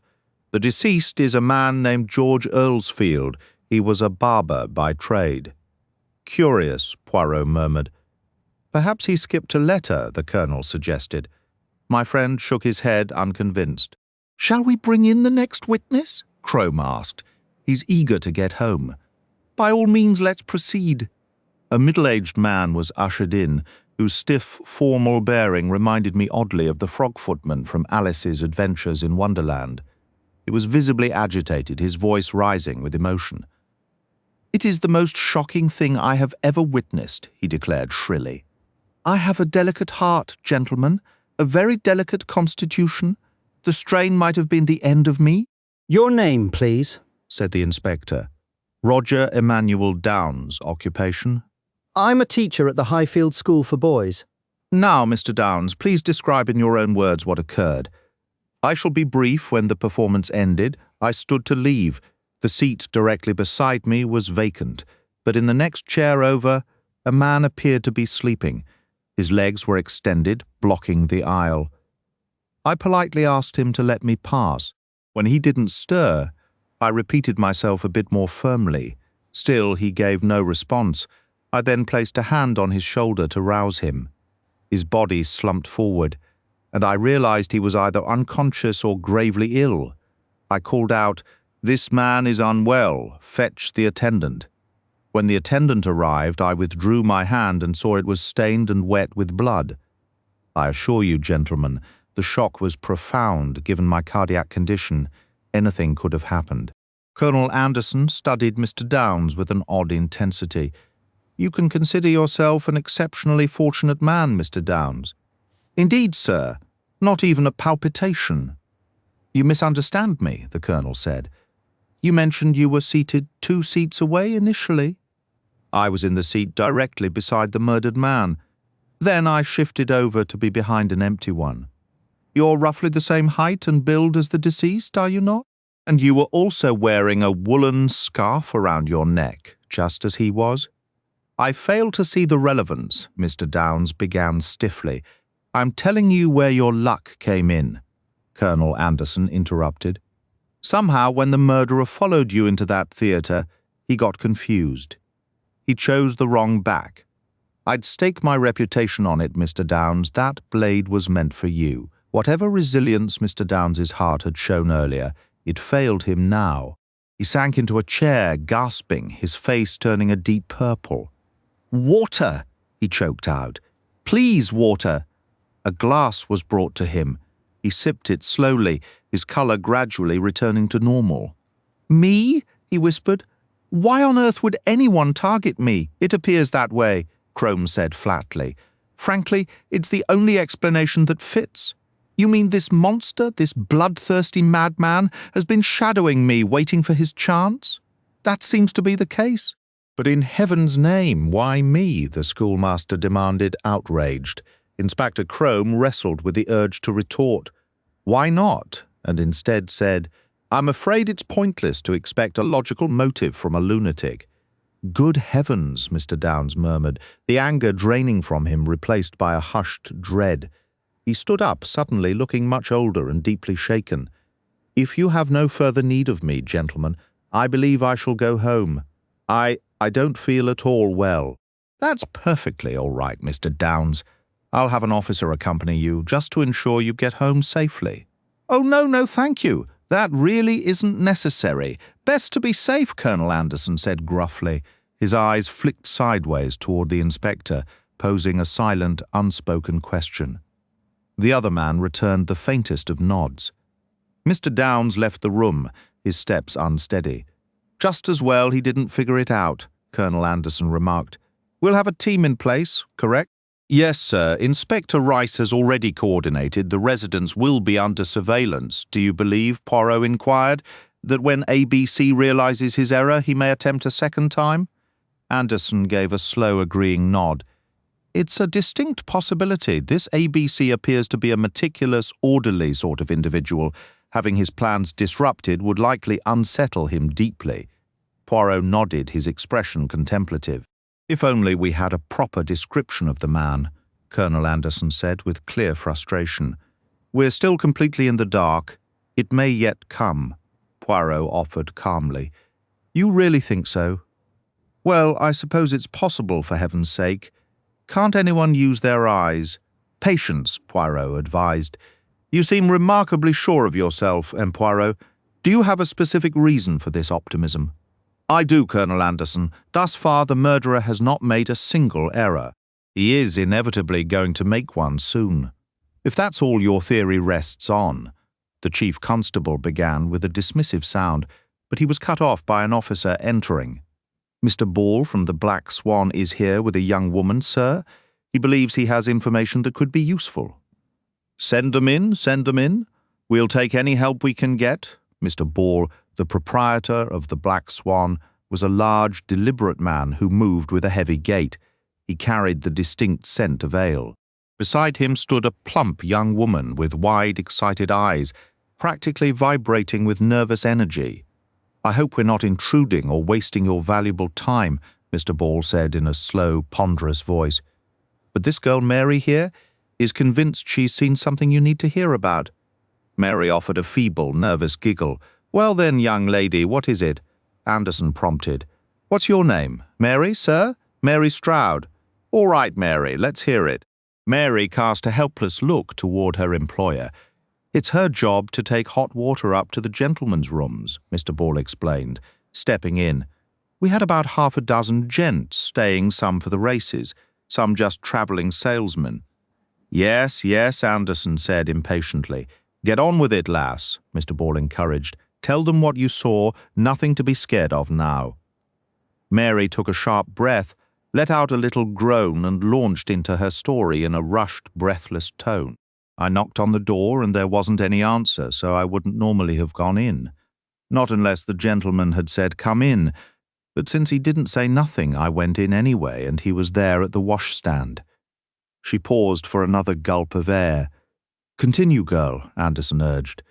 The deceased is a man named George Earlsfield. He was a barber by trade." "Curious," Poirot murmured. "Perhaps he skipped a letter," the colonel suggested. My friend shook his head, unconvinced. "Shall we bring in the next witness?" Crome asked. "He's eager to get home." "By all means, let's proceed." A middle-aged man was ushered in, whose stiff, formal bearing reminded me oddly of the frog footman from Alice's Adventures in Wonderland. He was visibly agitated, his voice rising with emotion. "It is the most shocking thing I have ever witnessed," he declared shrilly. "I have a delicate heart, gentlemen, a very delicate constitution. The strain might have been the end of me." "Your name, please," said the inspector. "Roger Emmanuel Downes, occupation." "I'm a teacher at the Highfield School for Boys." "Now, Mr. Downes, please describe in your own words what occurred." "I shall be brief. When the performance ended, I stood to leave. The seat directly beside me was vacant, but in the next chair over, a man appeared to be sleeping. His legs were extended, blocking the aisle. I politely asked him to let me pass. When he didn't stir, I repeated myself a bit more firmly. Still, he gave no response. I then placed a hand on his shoulder to rouse him. His body slumped forward, and I realized he was either unconscious or gravely ill. I called out, "This man is unwell. Fetch the attendant." When the attendant arrived, I withdrew my hand and saw it was stained and wet with blood. I assure you, gentlemen, the shock was profound given my cardiac condition. Anything could have happened. Colonel Anderson studied Mr. Downes with an odd intensity. "You can consider yourself an exceptionally fortunate man, Mr. Downes." "Indeed, sir. Not even a palpitation." "You misunderstand me," the colonel said. "You mentioned you were seated 2 seats away initially." "I was in the seat directly beside the murdered man. Then I shifted over to be behind an empty one." "You're roughly the same height and build as the deceased, are you not? And you were also wearing a woolen scarf around your neck, just as he was?" "I fail to see the relevance," Mr. Downes began stiffly. "I'm telling you where your luck came in," Colonel Anderson interrupted. "Somehow, when the murderer followed you into that theatre, he got confused. He chose the wrong back. I'd stake my reputation on it, Mr. Downes. That blade was meant for you. Whatever resilience Mr. Downes's heart had shown earlier, it failed him now." He sank into a chair, gasping, his face turning a deep purple. "Water!" he choked out. "Please, water!" A glass was brought to him. He sipped it slowly, his colour gradually returning to normal. "Me?" he whispered. "Why on earth would anyone target me? It appears that way," Crome said flatly. "Frankly, it's the only explanation that fits. You mean this monster, this bloodthirsty madman, has been shadowing me, waiting for his chance? That seems to be the case." "But in heaven's name, why me?" the schoolmaster demanded, outraged. Inspector Crome wrestled with the urge to retort. "Why not?" and instead said, "I'm afraid it's pointless to expect a logical motive from a lunatic." "Good heavens," Mr. Downes murmured, the anger draining from him replaced by a hushed dread. He stood up suddenly, looking much older and deeply shaken. "If you have no further need of me, gentlemen, I believe I shall go home. I don't feel at all well." "That's perfectly all right, Mr. Downs. I'll have an officer accompany you, just to ensure you get home safely." "Oh, no, thank you. That really isn't necessary. Best to be safe," Colonel Anderson said gruffly. His eyes flicked sideways toward the inspector, posing a silent, unspoken question. The other man returned the faintest of nods. Mr. Downs left the room, his steps unsteady. "Just as well he didn't figure it out," Colonel Anderson remarked. "We'll have a team in place, correct?" "Yes, sir. Inspector Rice has already coordinated. The residence will be under surveillance. Do you believe," Poirot inquired, "that when A.B.C. realizes his error, he may attempt a second time?" Anderson gave a slow, agreeing nod. "It's a distinct possibility. This A.B.C. appears to be a meticulous, orderly sort of individual. Having his plans disrupted would likely unsettle him deeply." Poirot nodded, his expression contemplative. "If only we had a proper description of the man," Colonel Anderson said with clear frustration. "We're still completely in the dark. It may yet come," Poirot offered calmly. "You really think so?" "Well, I suppose it's possible, for heaven's sake. Can't anyone use their eyes?" "Patience," Poirot advised. "You seem remarkably sure of yourself, M. Poirot. Do you have a specific reason for this optimism?" "I do, Colonel Anderson. Thus far, the murderer has not made a single error. He is inevitably going to make one soon. If that's all your theory rests on," the chief constable began with a dismissive sound, but he was cut off by an officer entering. "Mr. Ball from the Black Swan is here with a young woman, sir. He believes he has information that could be useful." Send them in. We'll take any help we can get." Mr. Ball, the proprietor of the Black Swan, was a large, deliberate man who moved with a heavy gait. He carried the distinct scent of ale. Beside him stood a plump young woman with wide, excited eyes, practically vibrating with nervous energy. "I hope we're not intruding or wasting your valuable time," Mr. Ball said in a slow, ponderous voice. "But this girl Mary here is convinced she's seen something you need to hear about." Mary offered a feeble, nervous giggle. "Well then, young lady, what is it?" Anderson prompted. "What's your name? Mary, sir? Mary Stroud. All right, Mary, let's hear it." Mary cast a helpless look toward her employer. "It's her job to take hot water up to the gentlemen's rooms," Mr. Ball explained, stepping in. "We had about half a dozen gents staying, some for the races, some just travelling salesmen." Yes, Anderson said impatiently. "Get on with it, lass," Mr. Ball encouraged. "Tell them what you saw, nothing to be scared of now." Mary took a sharp breath, let out a little groan and launched into her story in a rushed, breathless tone. "I knocked on the door and there wasn't any answer, so I wouldn't normally have gone in. Not unless the gentleman had said, 'Come in.' But since he didn't say nothing, I went in anyway, and he was there at the washstand." She paused for another gulp of air. "Continue, girl," Anderson urged.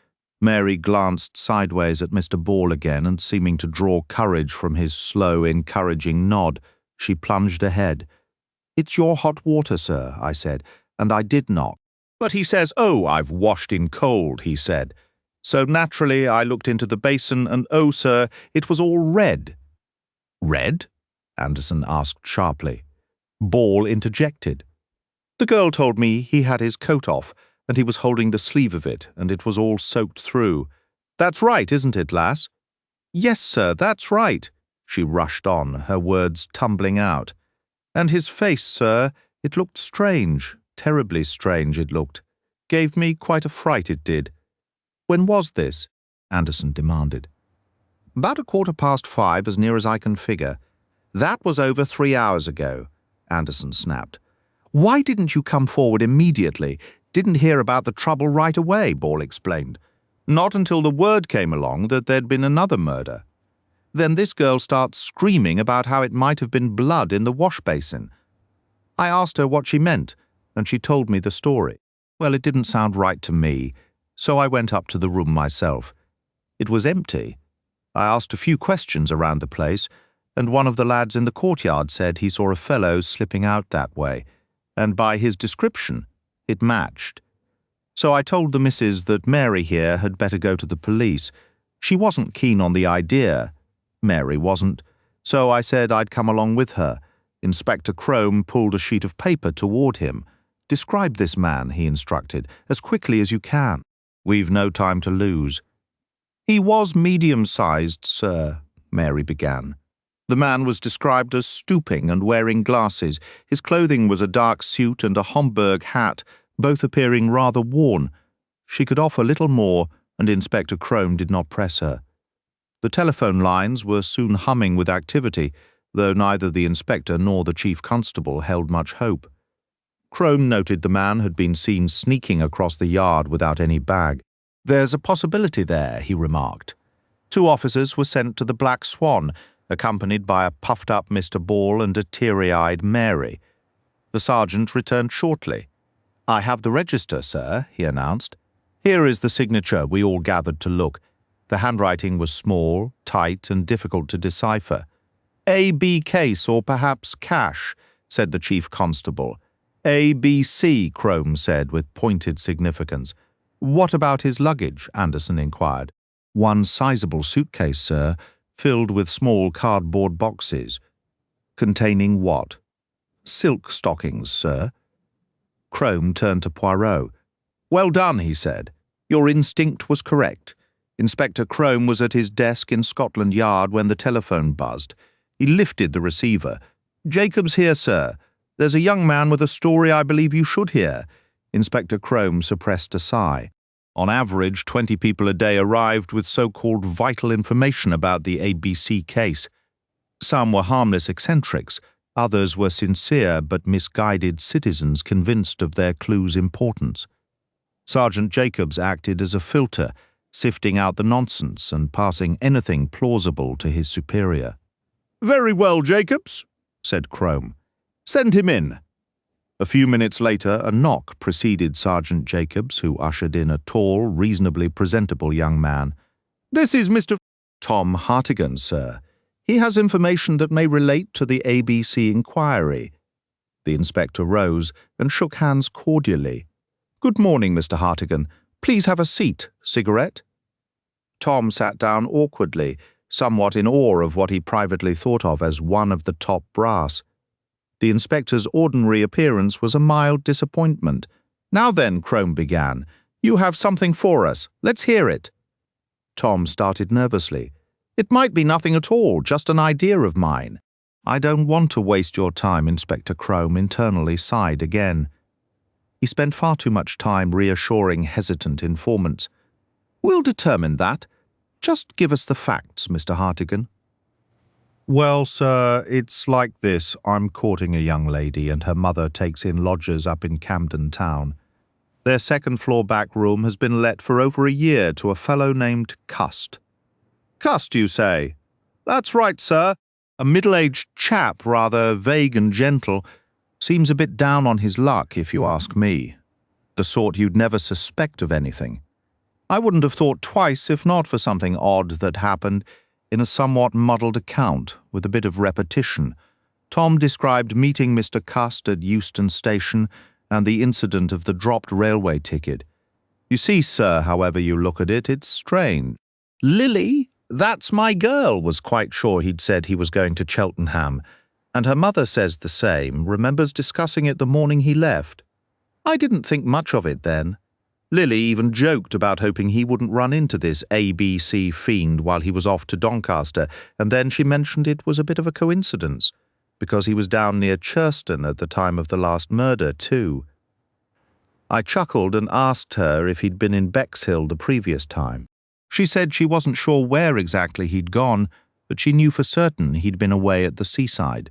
Mary glanced sideways at Mr. Ball again, and seeming to draw courage from his slow, encouraging nod, she plunged ahead. "It's your hot water, sir," I said, "and I did knock. But he says, 'Oh, I've washed in cold,' he said. So naturally I looked into the basin, and oh, sir, it was all red." "Red?" Anderson asked sharply. Ball interjected. "The girl told me he had his coat off, and he was holding the sleeve of it, and it was all soaked through. That's right, isn't it, lass?" "Yes, sir, that's right," she rushed on, her words tumbling out. "And his face, sir, it looked strange, terribly strange it looked. Gave me quite a fright, it did." "When was this?" Anderson demanded. "About 5:15, as near as I can figure." "That was over 3 hours ago," Anderson snapped. "Why didn't you come forward immediately? Didn't hear about the trouble right away," Ball explained. "Not until the word came along that there'd been another murder. Then this girl starts screaming about how it might have been blood in the wash basin. I asked her what she meant, and she told me the story. Well, it didn't sound right to me, so I went up to the room myself. It was empty. I asked a few questions around the place, and one of the lads in the courtyard said he saw a fellow slipping out that way, and by his description, it matched. So I told the missus that Mary here had better go to the police. She wasn't keen on the idea. Mary wasn't. So I said I'd come along with her. Inspector Crome pulled a sheet of paper toward him. "Describe this man," he instructed, "as quickly as you can. We've no time to lose." "He was medium-sized, sir," Mary began. The man was described as stooping and wearing glasses. His clothing was a dark suit and a Homburg hat, both appearing rather worn. She could offer little more, and Inspector Crome did not press her. The telephone lines were soon humming with activity, though neither the inspector nor the chief constable held much hope. Crome noted the man had been seen sneaking across the yard without any bag. "There's a possibility there," he remarked. 2 officers were sent to the Black Swan, accompanied by a puffed-up Mr. Ball and a teary-eyed Mary. The sergeant returned shortly. "I have the register, sir," he announced. "Here is the signature." We all gathered to look. The handwriting was small, tight, and difficult to decipher. "A.B. case, or perhaps cash," said the chief constable. "A.B.C., Crome said with pointed significance. "What about his luggage?" Anderson inquired. "One sizable suitcase, sir, filled with small cardboard boxes." "Containing what?" "Silk stockings, sir." Crome turned to Poirot. "Well done," he said. "Your instinct was correct. Inspector Crome was at his desk in Scotland Yard when the telephone buzzed. He lifted the receiver. "Jacobs here, sir. There's a young man with a story I believe you should hear." Inspector Crome suppressed a sigh. On average, 20 people a day arrived with so-called vital information about the A.B.C. case. Some were harmless eccentrics. Others were sincere but misguided citizens convinced of their clue's importance. Sergeant Jacobs acted as a filter, sifting out the nonsense and passing anything plausible to his superior. "Very well, Jacobs," said Crome. "Send him in." A few minutes later, a knock preceded Sergeant Jacobs, who ushered in a tall, reasonably presentable young man. "This is Mr. Tom Hartigan, sir. He has information that may relate to the A.B.C. inquiry." The inspector rose and shook hands cordially. "Good morning, Mr. Hartigan. Please have a seat. Cigarette?" Tom sat down awkwardly, somewhat in awe of what he privately thought of as one of the top brass. The inspector's ordinary appearance was a mild disappointment. "Now then," Crome began, "you have something for us. Let's hear it." Tom started nervously. "It might be nothing at all, just an idea of mine." "I don't want to waste your time," Inspector Crome internally sighed again. He spent far too much time reassuring hesitant informants. "We'll determine that. Just give us the facts, Mr. Hartigan." "Well, sir, it's like this. I'm courting a young lady and her mother takes in lodgers up in Camden Town. Their second-floor back room has been let for over a year to a fellow named Cust." "Cust, you say?" "That's right, sir. A middle-aged chap, rather vague and gentle. Seems a bit down on his luck, if you ask me. The sort you'd never suspect of anything. I wouldn't have thought twice if not for something odd that happened in a somewhat muddled account, with a bit of repetition. Tom described meeting Mr. Cust at Euston Station and the incident of the dropped railway ticket. You see, sir, however you look at it, it's strange. Lily, that's my girl, was quite sure he'd said he was going to Cheltenham, and her mother says the same, remembers discussing it the morning he left. I didn't think much of it then. Lily even joked about hoping he wouldn't run into this A.B.C. fiend while he was off to Doncaster, and then she mentioned it was a bit of a coincidence, because he was down near Churston at the time of the last murder, too. I chuckled and asked her if he'd been in Bexhill the previous time. She said she wasn't sure where exactly he'd gone, but she knew for certain he'd been away at the seaside.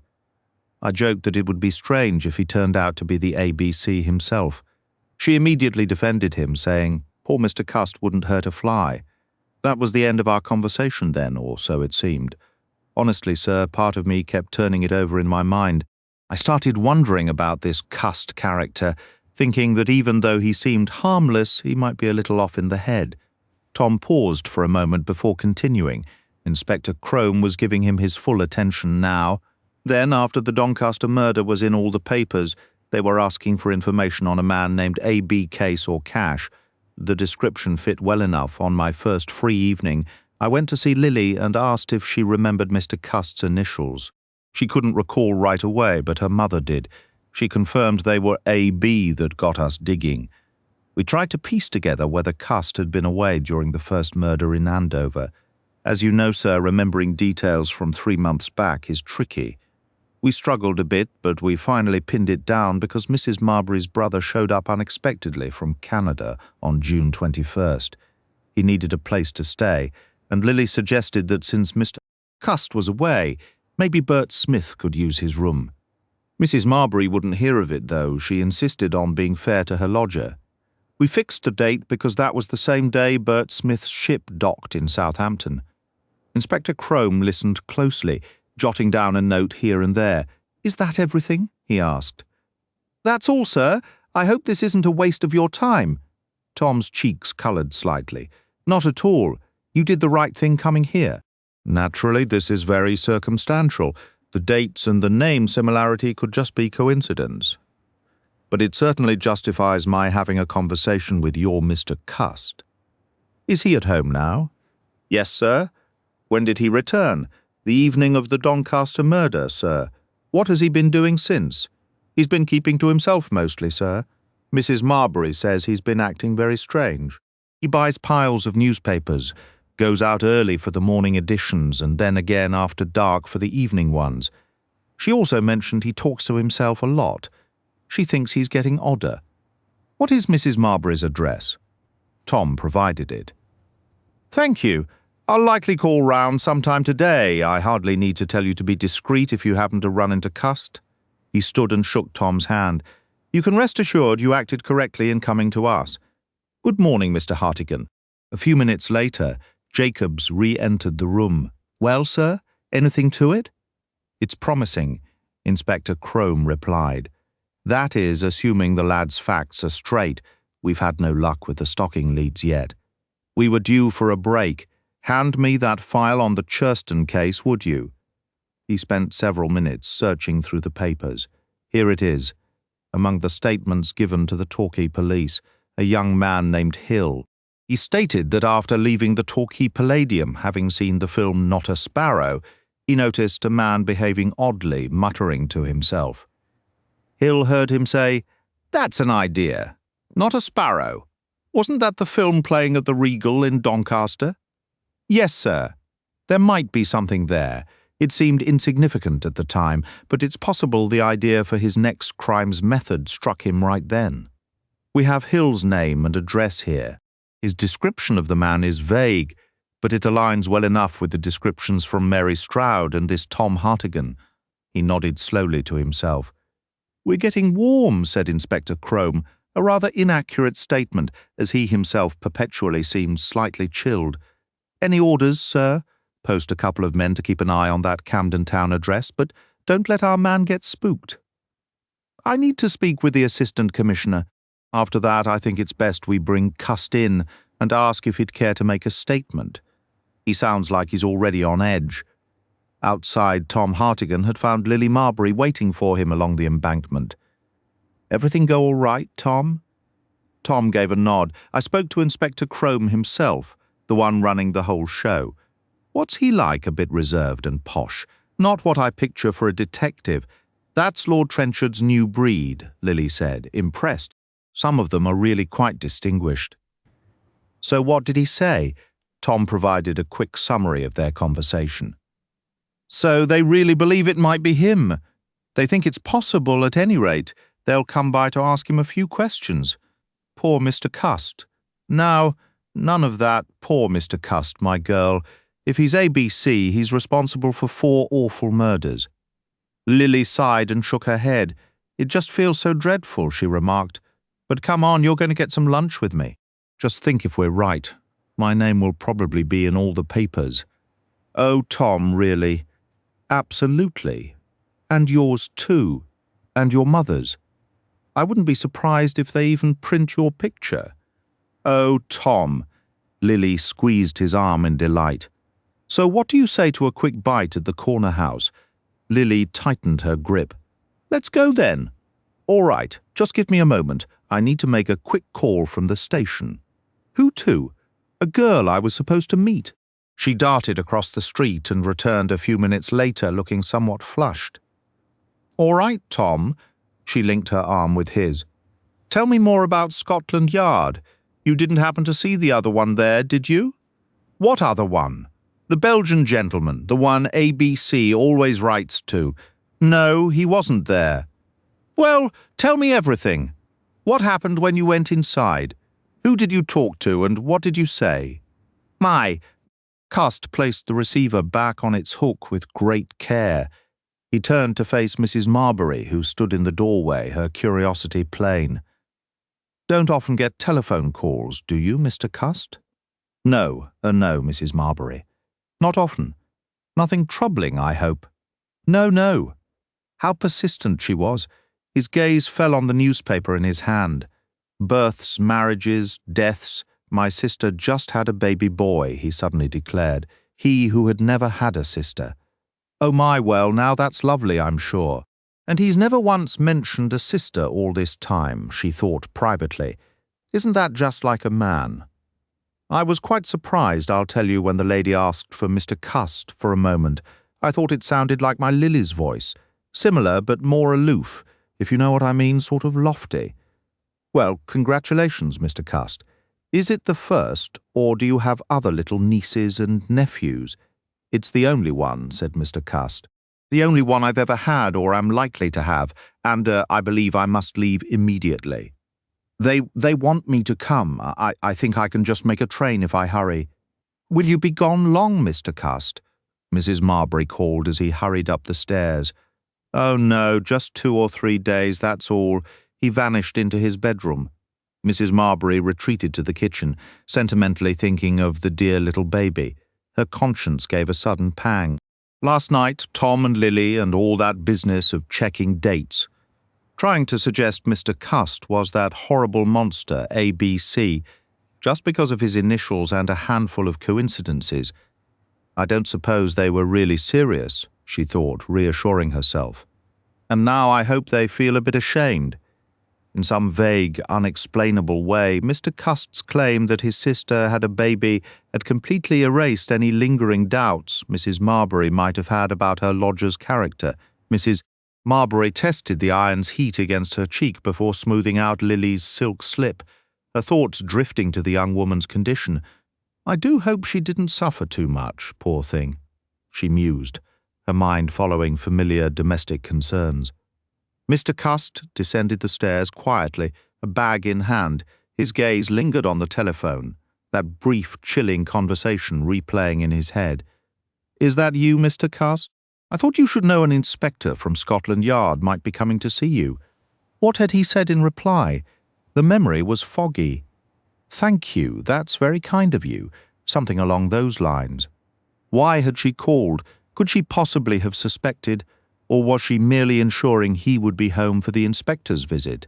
I joked that it would be strange if he turned out to be the A.B.C. himself. She immediately defended him, saying, "Poor Mr. Cust wouldn't hurt a fly." That was the end of our conversation then, or so it seemed. Honestly, sir, part of me kept turning it over in my mind. I started wondering about this Cust character, thinking that even though he seemed harmless, he might be a little off in the head. Tom paused for a moment before continuing. Inspector Crome was giving him his full attention now. Then, after the Doncaster murder was in all the papers, They were asking for information on a man named A.B. Case or Cash. The description fit well enough. On my first free evening, I went to see Lily and asked if she remembered Mr. Cust's initials. She couldn't recall right away, but her mother did. She confirmed they were A.B. that got us digging. We tried to piece together whether Cust had been away during the first murder in Andover. As you know, sir, remembering details from 3 months back is tricky. We struggled a bit, but we finally pinned it down because Mrs. Marbury's brother showed up unexpectedly from Canada on June 21st. He needed a place to stay, and Lily suggested that since Mr. Cust was away, maybe Bert Smith could use his room. Mrs. Marbury wouldn't hear of it, though. She insisted on being fair to her lodger. We fixed the date because that was the same day Bert Smith's ship docked in Southampton. Inspector Crome listened closely, jotting down a note here and there. "Is that everything?" he asked. "That's all, sir. I hope this isn't a waste of your time." Tom's cheeks coloured slightly. "Not at all. You did the right thing coming here." "Naturally, this is very circumstantial. The dates and the name similarity could just be coincidence. But it certainly justifies my having a conversation with your Mr. Cust. Is he at home now?" "Yes, sir." "When did he return?" "The evening of the Doncaster murder, sir." "What has he been doing since?" "He's been keeping to himself mostly, sir. Mrs. Marbury says he's been acting very strange. He buys piles of newspapers, goes out early for the morning editions and then again after dark for the evening ones. She also mentioned he talks to himself a lot. She thinks he's getting odder." "What is Mrs. Marbury's address?" Tom provided it. "Thank you. I'll likely call round sometime today. I hardly need to tell you to be discreet if you happen to run into Cust." He stood and shook Tom's hand. "You can rest assured you acted correctly in coming to us. Good morning, Mr. Hartigan." A few minutes later, Jacobs re-entered the room. "Well, sir, anything to it?" "It's promising," Inspector Crome replied. "That is, assuming the lad's facts are straight. We've had no luck with the stocking leads yet. We were due for a break. Hand me that file on the Churston case, would you?" He spent several minutes searching through the papers. Here it is. Among the statements given to the Torquay police, a young man named Hill. He stated that after leaving the Torquay Palladium, having seen the film Not a Sparrow, he noticed a man behaving oddly, muttering to himself. Hill heard him say, "That's an idea. Not a Sparrow. Wasn't that the film playing at the Regal in Doncaster?" "Yes, sir. There might be something there. It seemed insignificant at the time, but it's possible the idea for his next crime's method struck him right then. We have Hill's name and address here. His description of the man is vague, but it aligns well enough with the descriptions from Mary Stroud and this Tom Hartigan." He nodded slowly to himself. "We're getting warm," said Inspector Crome, a rather inaccurate statement, as he himself perpetually seemed slightly chilled. "Any orders, sir? Post a couple of men to keep an eye on that Camden Town address, but don't let our man get spooked." "I need to speak with the Assistant Commissioner. After that, I think it's best we bring Cust in and ask if he'd care to make a statement. He sounds like he's already on edge." Outside, Tom Hartigan had found Lily Marbury waiting for him along the embankment. "Everything go all right, Tom?" Tom gave a nod. "I spoke to Inspector Crome himself, the one running the whole show. What's he like? A bit reserved and posh. Not what I picture for a detective. That's Lord Trenchard's new breed," Lily said, impressed. "Some of them are really quite distinguished." "So what did he say?" Tom provided a quick summary of their conversation. "So they really believe it might be him. They think it's possible at any rate. They'll come by to ask him a few questions. Poor Mr. Cust. Now, none of that. Poor Mr. Cust, my girl. If he's A.B.C., he's responsible for 4 awful murders." Lily sighed and shook her head. "It just feels so dreadful," she remarked. "But come on, you're going to get some lunch with me. Just think if we're right. My name will probably be in all the papers." "Oh, Tom, really?" "Absolutely. And yours too. And your mother's. I wouldn't be surprised if they even print your picture." "Oh, Tom." Lily squeezed his arm in delight. "So what do you say to a quick bite at the corner house?" Lily tightened her grip. "Let's go then." All right, just give me a moment. I need to make a quick call from the station. Who to? A girl I was supposed to meet. She darted across the street and returned a few minutes later looking somewhat flushed. All right, Tom. She linked her arm with his. Tell me more about Scotland Yard. You didn't happen to see the other one there, did you? What other one? The Belgian gentleman, the one A.B.C. always writes to. No, he wasn't there. Well, tell me everything. What happened when you went inside? Who did you talk to and what did you say? My. Cust placed the receiver back on its hook with great care. He turned to face Mrs. Marbury, who stood in the doorway, her curiosity plain. Don't often get telephone calls, do you, Mr. Cust? No, Mrs. Marbury. Not often. Nothing troubling, I hope. No. How persistent she was. His gaze fell on the newspaper in his hand. Births, marriages, deaths. My sister just had a baby boy, he suddenly declared. He who had never had a sister. Oh my, well, now that's lovely, I'm sure. And he's never once mentioned a sister all this time, she thought privately. Isn't that just like a man? I was quite surprised, I'll tell you, when the lady asked for Mr. Cust for a moment. I thought it sounded like my Lily's voice. Similar, but more aloof, if you know what I mean, sort of lofty. Well, congratulations, Mr. Cust. Is it the first, or do you have other little nieces and nephews? It's the only one, said Mr. Cust. The only one I've ever had or am likely to have, and I believe I must leave immediately. They want me to come. I think I can just make a train if I hurry. Will you be gone long, Mr. Cust? Mrs. Marbury called as he hurried up the stairs. Oh no, just 2 or 3 days, that's all. He vanished into his bedroom. Mrs. Marbury retreated to the kitchen, sentimentally thinking of the dear little baby. Her conscience gave a sudden pang. Last night, Tom and Lily and all that business of checking dates. Trying to suggest Mr. Cust was that horrible monster, A.B.C., just because of his initials and a handful of coincidences. I don't suppose they were really serious, she thought, reassuring herself. And now I hope they feel a bit ashamed. In some vague, unexplainable way, Mr. Cust's claim that his sister had a baby had completely erased any lingering doubts Mrs. Marbury might have had about her lodger's character. Mrs. Marbury tested the iron's heat against her cheek before smoothing out Lily's silk slip, her thoughts drifting to the young woman's condition. I do hope she didn't suffer too much, poor thing, she mused, her mind following familiar domestic concerns. Mr. Cust descended the stairs quietly, a bag in hand. His gaze lingered on the telephone, that brief, chilling conversation replaying in his head. Is that you, Mr. Cust? I thought you should know an inspector from Scotland Yard might be coming to see you. What had he said in reply? The memory was foggy. Thank you, that's very kind of you. Something along those lines. Why had she called? Could she possibly have suspected? Or was she merely ensuring he would be home for the inspector's visit?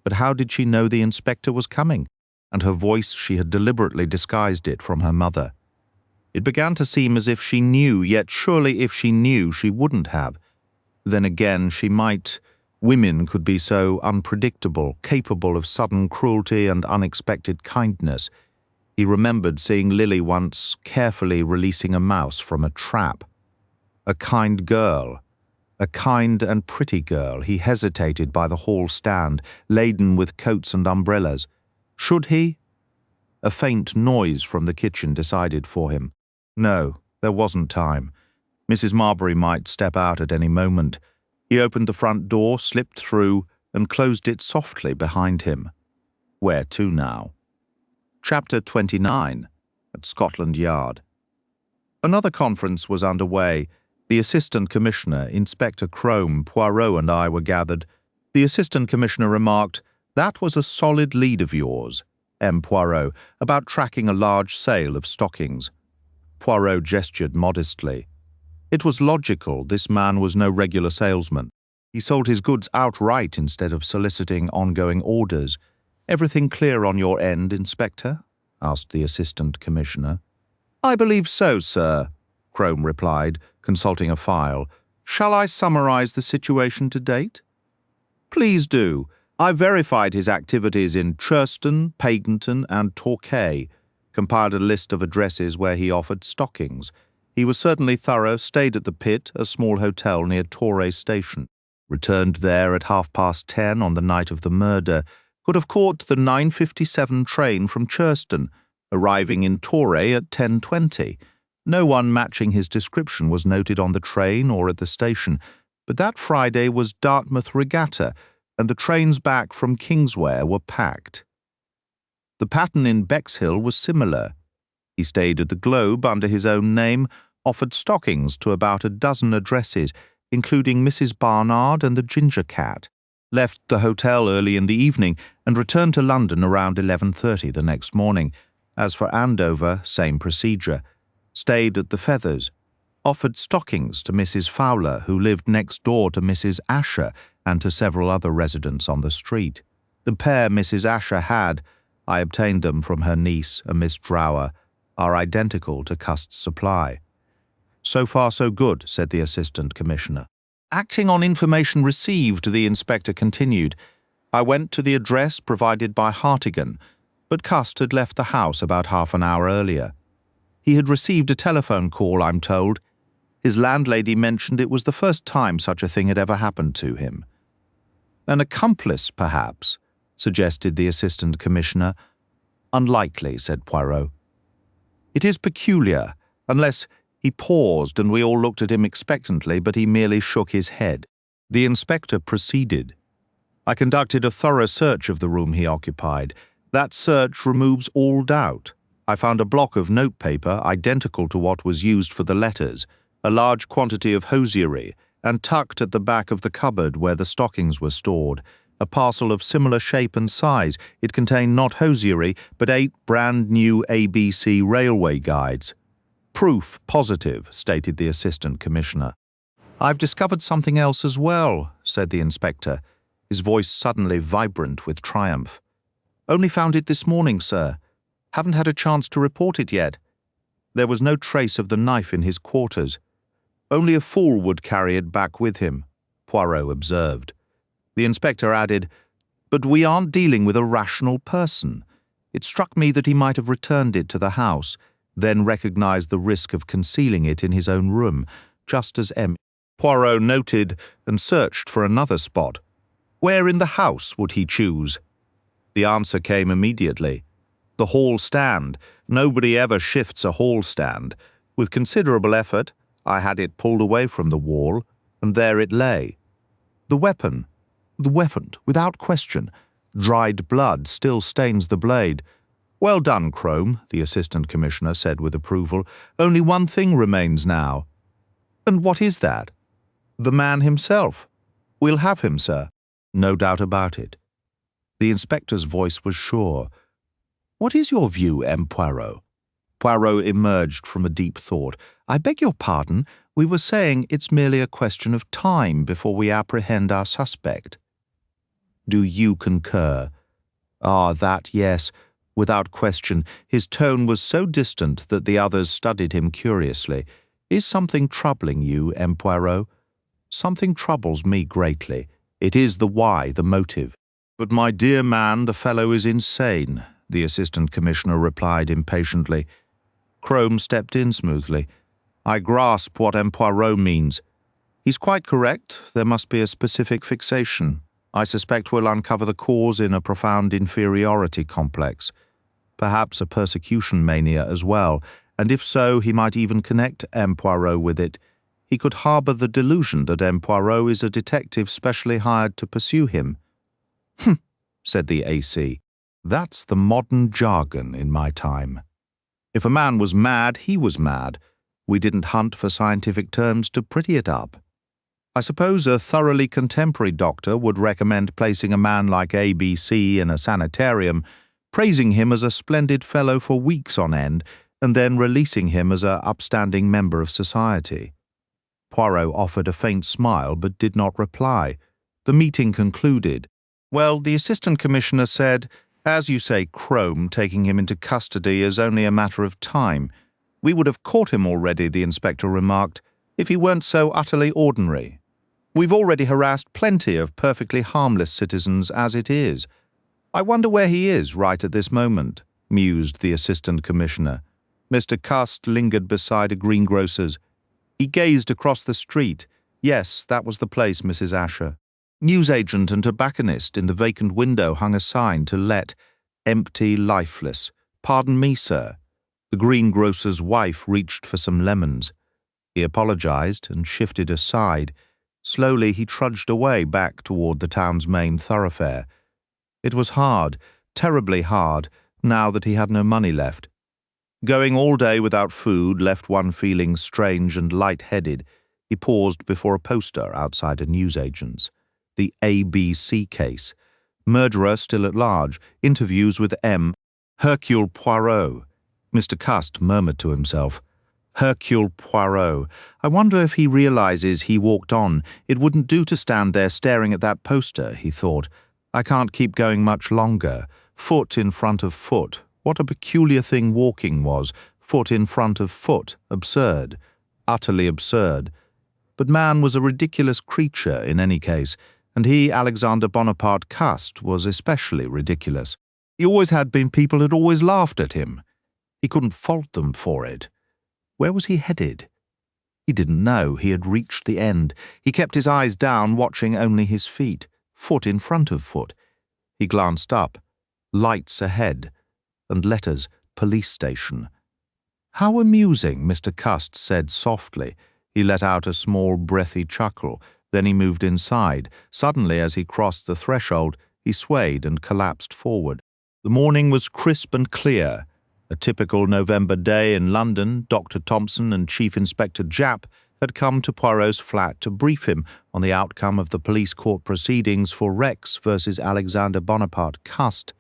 But how did she know the inspector was coming? And her voice, she had deliberately disguised it from her mother. It began to seem as if she knew, yet surely if she knew, she wouldn't have. Then again, she might. Women could be so unpredictable, capable of sudden cruelty and unexpected kindness. He remembered seeing Lily once carefully releasing a mouse from a trap. A kind girl. A kind and pretty girl. He hesitated by the hall stand, laden with coats and umbrellas. Should he? A faint noise from the kitchen decided for him. No, there wasn't time. Mrs. Marbury might step out at any moment. He opened the front door, slipped through, and closed it softly behind him. Where to now? Chapter 29. At Scotland Yard. Another conference was underway. The Assistant Commissioner, Inspector Crome, Poirot and I were gathered. The Assistant Commissioner remarked, "That was a solid lead of yours, M. Poirot, about tracking a large sale of stockings." Poirot gestured modestly. It was logical, this man was no regular salesman. He sold his goods outright instead of soliciting ongoing orders. "Everything clear on your end, Inspector?" asked the Assistant Commissioner. "I believe so, sir," Crome replied, consulting a file. "Shall I summarize the situation to date?" Please do. I verified his activities in Churston, Paddington and Torquay, compiled a list of addresses where he offered stockings. He was certainly thorough, stayed at the Pit, a small hotel near Torquay Station. Returned there at 10:30 on the night of the murder. Could have caught the 9:57 train from Churston, arriving in Torquay at 10:20. No one matching his description was noted on the train or at the station, but that Friday was Dartmouth Regatta, and the trains back from Kingsware were packed. The pattern in Bexhill was similar. He stayed at the Globe under his own name, offered stockings to about a dozen addresses, including Mrs. Barnard and the Ginger Cat, left the hotel early in the evening and returned to London around 11:30 the next morning. As for Andover, same procedure. Stayed at the Feathers, offered stockings to Mrs. Fowler, who lived next door to Mrs. Ascher and to several other residents on the street. The pair Mrs. Ascher had, I obtained them from her niece, a Miss Drower, are identical to Cust's supply. So far so good, said the Assistant Commissioner. Acting on information received, the inspector continued, I went to the address provided by Hartigan, but Cust had left the house about half an hour earlier. He had received a telephone call, I'm told. His landlady mentioned it was the first time such a thing had ever happened to him. An accomplice, perhaps, suggested the Assistant Commissioner. Unlikely, said Poirot. It is peculiar, unless he paused and we all looked at him expectantly, but he merely shook his head. The inspector proceeded. I conducted a thorough search of the room he occupied. That search removes all doubt. I found a block of notepaper identical to what was used for the letters, a large quantity of hosiery, and tucked at the back of the cupboard where the stockings were stored, a parcel of similar shape and size. It contained not hosiery, but 8 brand-new A.B.C. railway guides. Proof positive, stated the Assistant Commissioner. I've discovered something else as well, said the inspector, his voice suddenly vibrant with triumph. Only found it this morning, sir. Haven't had a chance to report it yet. There was no trace of the knife in his quarters. Only a fool would carry it back with him, Poirot observed. The inspector added, but we aren't dealing with a rational person. It struck me that he might have returned it to the house, then recognized the risk of concealing it in his own room, just as Poirot noted and searched for another spot. Where in the house would he choose? The answer came immediately. The hall stand. Nobody ever shifts a hall stand. With considerable effort, I had it pulled away from the wall, and there it lay. The weapon, without question. Dried blood still stains the blade. Well done, Crome, the Assistant Commissioner said with approval. Only one thing remains now. And what is that? The man himself. We'll have him, sir. No doubt about it. The inspector's voice was sure. What is your view, M. Poirot? Poirot emerged from a deep thought. I beg your pardon, we were saying it's merely a question of time before we apprehend our suspect. Do you concur? Ah, that, yes. Without question, his tone was so distant that the others studied him curiously. Is something troubling you, M. Poirot? Something troubles me greatly. It is the why, the motive. But my dear man, the fellow is insane, the Assistant Commissioner replied impatiently. Crome stepped in smoothly. I grasp what M. Poirot means. He's quite correct. There must be a specific fixation. I suspect we'll uncover the cause in a profound inferiority complex. Perhaps a persecution mania as well, and if so, he might even connect M. Poirot with it. He could harbour the delusion that M. Poirot is a detective specially hired to pursue him. Said the A.C. That's the modern jargon in my time. If a man was mad, he was mad. We didn't hunt for scientific terms to pretty it up. I suppose a thoroughly contemporary doctor would recommend placing a man like A.B.C. in a sanitarium, praising him as a splendid fellow for weeks on end, and then releasing him as an upstanding member of society. Poirot offered a faint smile but did not reply. The meeting concluded. Well, the Assistant Commissioner said, as you say, Crome taking him into custody is only a matter of time. We would have caught him already, the inspector remarked, if he weren't so utterly ordinary. We've already harassed plenty of perfectly harmless citizens as it is. I wonder where he is right at this moment, mused the Assistant Commissioner. Mr. Cust lingered beside a greengrocer's. He gazed across the street. Yes, that was the place, Mrs. Ascher. Newsagent and tobacconist. In the vacant window hung a sign to let. Empty, lifeless. Pardon me, sir. The greengrocer's wife reached for some lemons. He apologized and shifted aside. Slowly he trudged away back toward the town's main thoroughfare. It was hard, terribly hard, now that he had no money left. Going all day without food left one feeling strange and light-headed. He paused before a poster outside a newsagent's. The A.B.C. case. Murderer still at large. Interviews with M. Hercule Poirot. Mr. Cust murmured to himself. Hercule Poirot. I wonder if he realizes he walked on. It wouldn't do to stand there staring at that poster, he thought. I can't keep going much longer. Foot in front of foot. What a peculiar thing walking was. Foot in front of foot. Absurd. Utterly absurd. But man was a ridiculous creature in any case, and he, Alexander Bonaparte Cust, was especially ridiculous. He always had been. People had always laughed at him. He couldn't fault them for it. Where was he headed? He didn't know. He had reached the end. He kept his eyes down, watching only his feet. Foot in front of foot. He glanced up. Lights ahead. And letters. Police station. How amusing, Mr. Cust said softly. He let out a small, breathy chuckle. Then he moved inside. Suddenly, as he crossed the threshold, he swayed and collapsed forward. The morning was crisp and clear. A typical November day in London. Dr. Thompson and Chief Inspector Japp had come to Poirot's flat to brief him on the outcome of the police court proceedings for Rex versus Alexander Bonaparte Cust.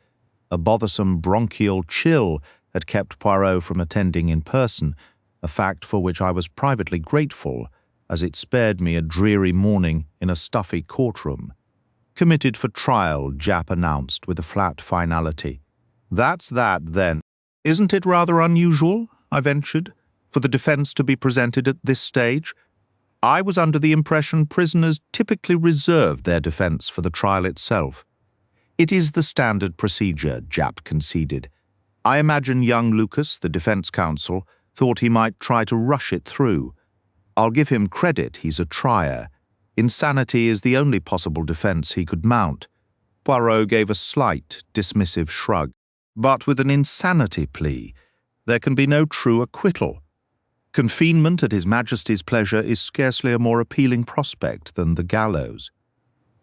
A bothersome bronchial chill had kept Poirot from attending in person, a fact for which I was privately grateful, as it spared me a dreary morning in a stuffy courtroom. Committed for trial, Japp announced with a flat finality. That's that, then. Isn't it rather unusual, I ventured, for the defence to be presented at this stage? I was under the impression prisoners typically reserved their defence for the trial itself. It is the standard procedure, Japp conceded. I imagine young Lucas, the defence counsel, thought he might try to rush it through. I'll give him credit, he's a trier. Insanity is the only possible defence he could mount. Poirot gave a slight, dismissive shrug. But with an insanity plea, there can be no true acquittal. Confinement at His Majesty's pleasure is scarcely a more appealing prospect than the gallows.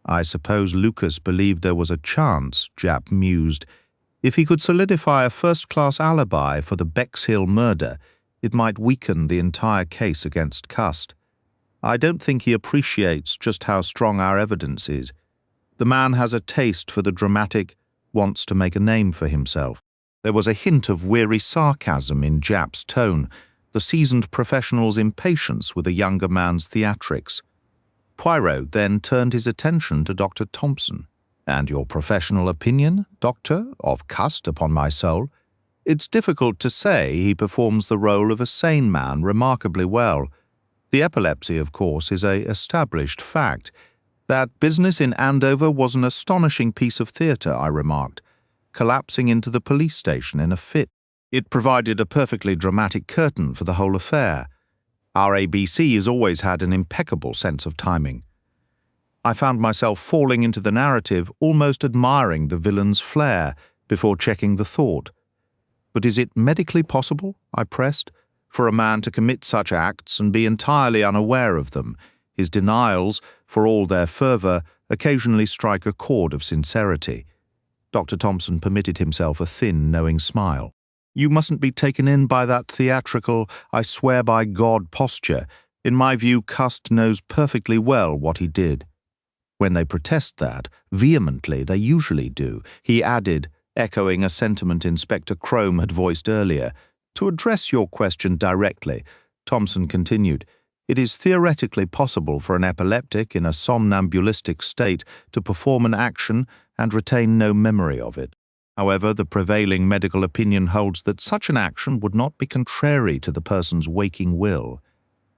I suppose Lucas believed there was a chance, Japp mused. If he could solidify a first-class alibi for the Bexhill murder, it might weaken the entire case against Cust. I don't think he appreciates just how strong our evidence is. The man has a taste for the dramatic, wants to make a name for himself. There was a hint of weary sarcasm in Japp's tone, the seasoned professional's impatience with a younger man's theatrics. Poirot then turned his attention to Dr. Thompson. And your professional opinion, Doctor, of Cust, upon my soul? It's difficult to say. He performs the role of a sane man remarkably well. The epilepsy, of course, is a established fact. That business in Andover was an astonishing piece of theatre, I remarked, collapsing into the police station in a fit. It provided a perfectly dramatic curtain for the whole affair. Our A.B.C. has always had an impeccable sense of timing. I found myself falling into the narrative, almost admiring the villain's flair, before checking the thought. But is it medically possible, I pressed, for a man to commit such acts and be entirely unaware of them? His denials, for all their fervour, occasionally strike a chord of sincerity. Dr. Thompson permitted himself a thin, knowing smile. You mustn't be taken in by that theatrical, I swear by God posture. In my view, Cust knows perfectly well what he did. When they protest that, vehemently they usually do, he added, echoing a sentiment Inspector Crome had voiced earlier. To address your question directly, Thompson continued, it is theoretically possible for an epileptic in a somnambulistic state to perform an action and retain no memory of it. However, the prevailing medical opinion holds that such an action would not be contrary to the person's waking will.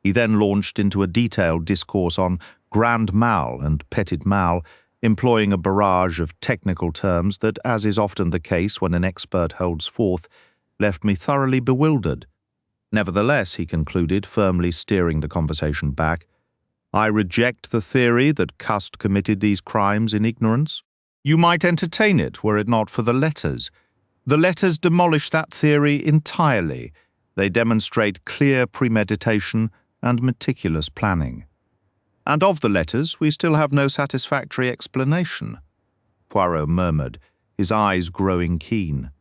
He then launched into a detailed discourse on grand mal and petit mal, employing a barrage of technical terms that, as is often the case when an expert holds forth, left me thoroughly bewildered. Nevertheless, he concluded, firmly steering the conversation back, I reject the theory that Cust committed these crimes in ignorance. You might entertain it were it not for the letters. The letters demolish that theory entirely. They demonstrate clear premeditation and meticulous planning. And of the letters, we still have no satisfactory explanation. Poirot murmured, his eyes growing keen.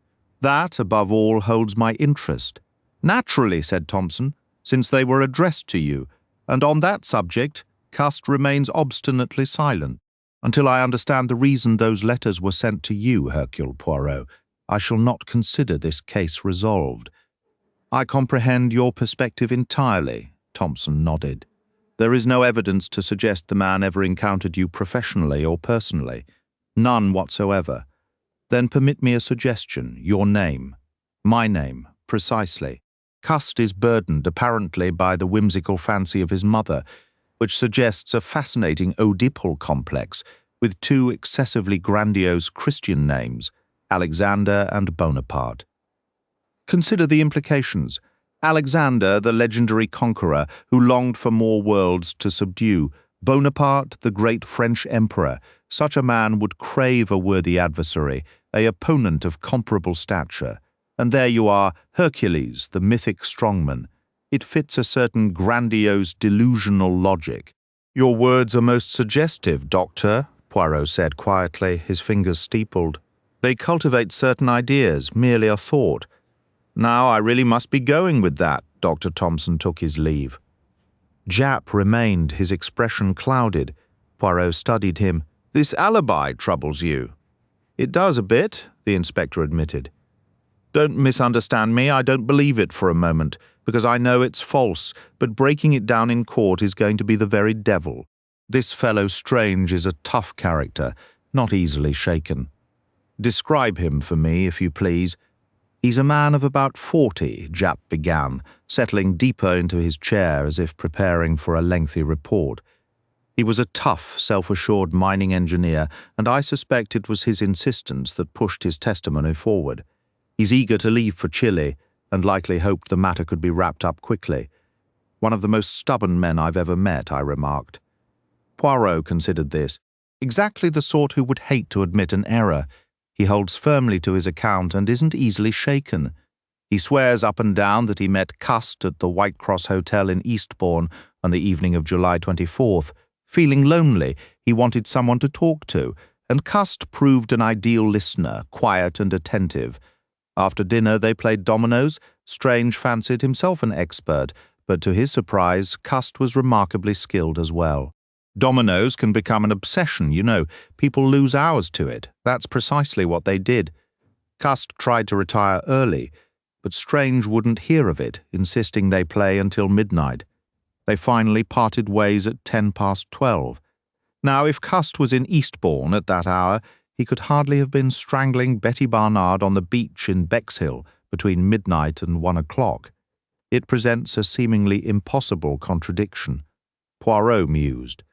That, above all, holds my interest. Naturally, said Thompson, since they were addressed to you, and on that subject, Cust remains obstinately silent. Until I understand the reason those letters were sent to you, Hercule Poirot, I shall not consider this case resolved. I comprehend your perspective entirely, Thompson nodded. There is no evidence to suggest the man ever encountered you professionally or personally. None whatsoever. Then permit me a suggestion, your name. My name, precisely. Cust is burdened apparently by the whimsical fancy of his mother, which suggests a fascinating Oedipal complex with two excessively grandiose Christian names, Alexander and Bonaparte. Consider the implications. Alexander, the legendary conqueror who longed for more worlds to subdue. Bonaparte, the great French emperor. Such a man would crave a worthy adversary, an opponent of comparable stature. And there you are, Hercules, the mythic strongman. It fits a certain grandiose delusional logic. Your words are most suggestive, Doctor, Poirot said quietly, his fingers steepled. They cultivate certain ideas, merely a thought. Now I really must be going with that. Dr. Thompson took his leave. Japp remained, his expression clouded. Poirot studied him. This alibi troubles you. It does a bit, the inspector admitted. Don't misunderstand me, I don't believe it for a moment, because I know it's false, but breaking it down in court is going to be the very devil. This fellow Strange is a tough character, not easily shaken. Describe him for me, if you please. He's a man of about 40, Japp began, settling deeper into his chair as if preparing for a lengthy report. He was a tough, self-assured mining engineer, and I suspect it was his insistence that pushed his testimony forward. He's eager to leave for Chile, and likely hoped the matter could be wrapped up quickly. One of the most stubborn men I've ever met, I remarked. Poirot considered this. Exactly the sort who would hate to admit an error. He holds firmly to his account and isn't easily shaken. He swears up and down that he met Cust at the White Cross Hotel in Eastbourne on the evening of July 24th. Feeling lonely, he wanted someone to talk to, and Cust proved an ideal listener, quiet and attentive. After dinner they played dominoes. Strange fancied himself an expert, but to his surprise, Cust was remarkably skilled as well. Dominoes can become an obsession, you know. People lose hours to it. That's precisely what they did. Cust tried to retire early, but Strange wouldn't hear of it, insisting they play until midnight. They finally parted ways at 12:10. Now, if Cust was in Eastbourne at that hour, he could hardly have been strangling Betty Barnard on the beach in Bexhill between midnight and 1 o'clock. It presents a seemingly impossible contradiction. Poirot mused.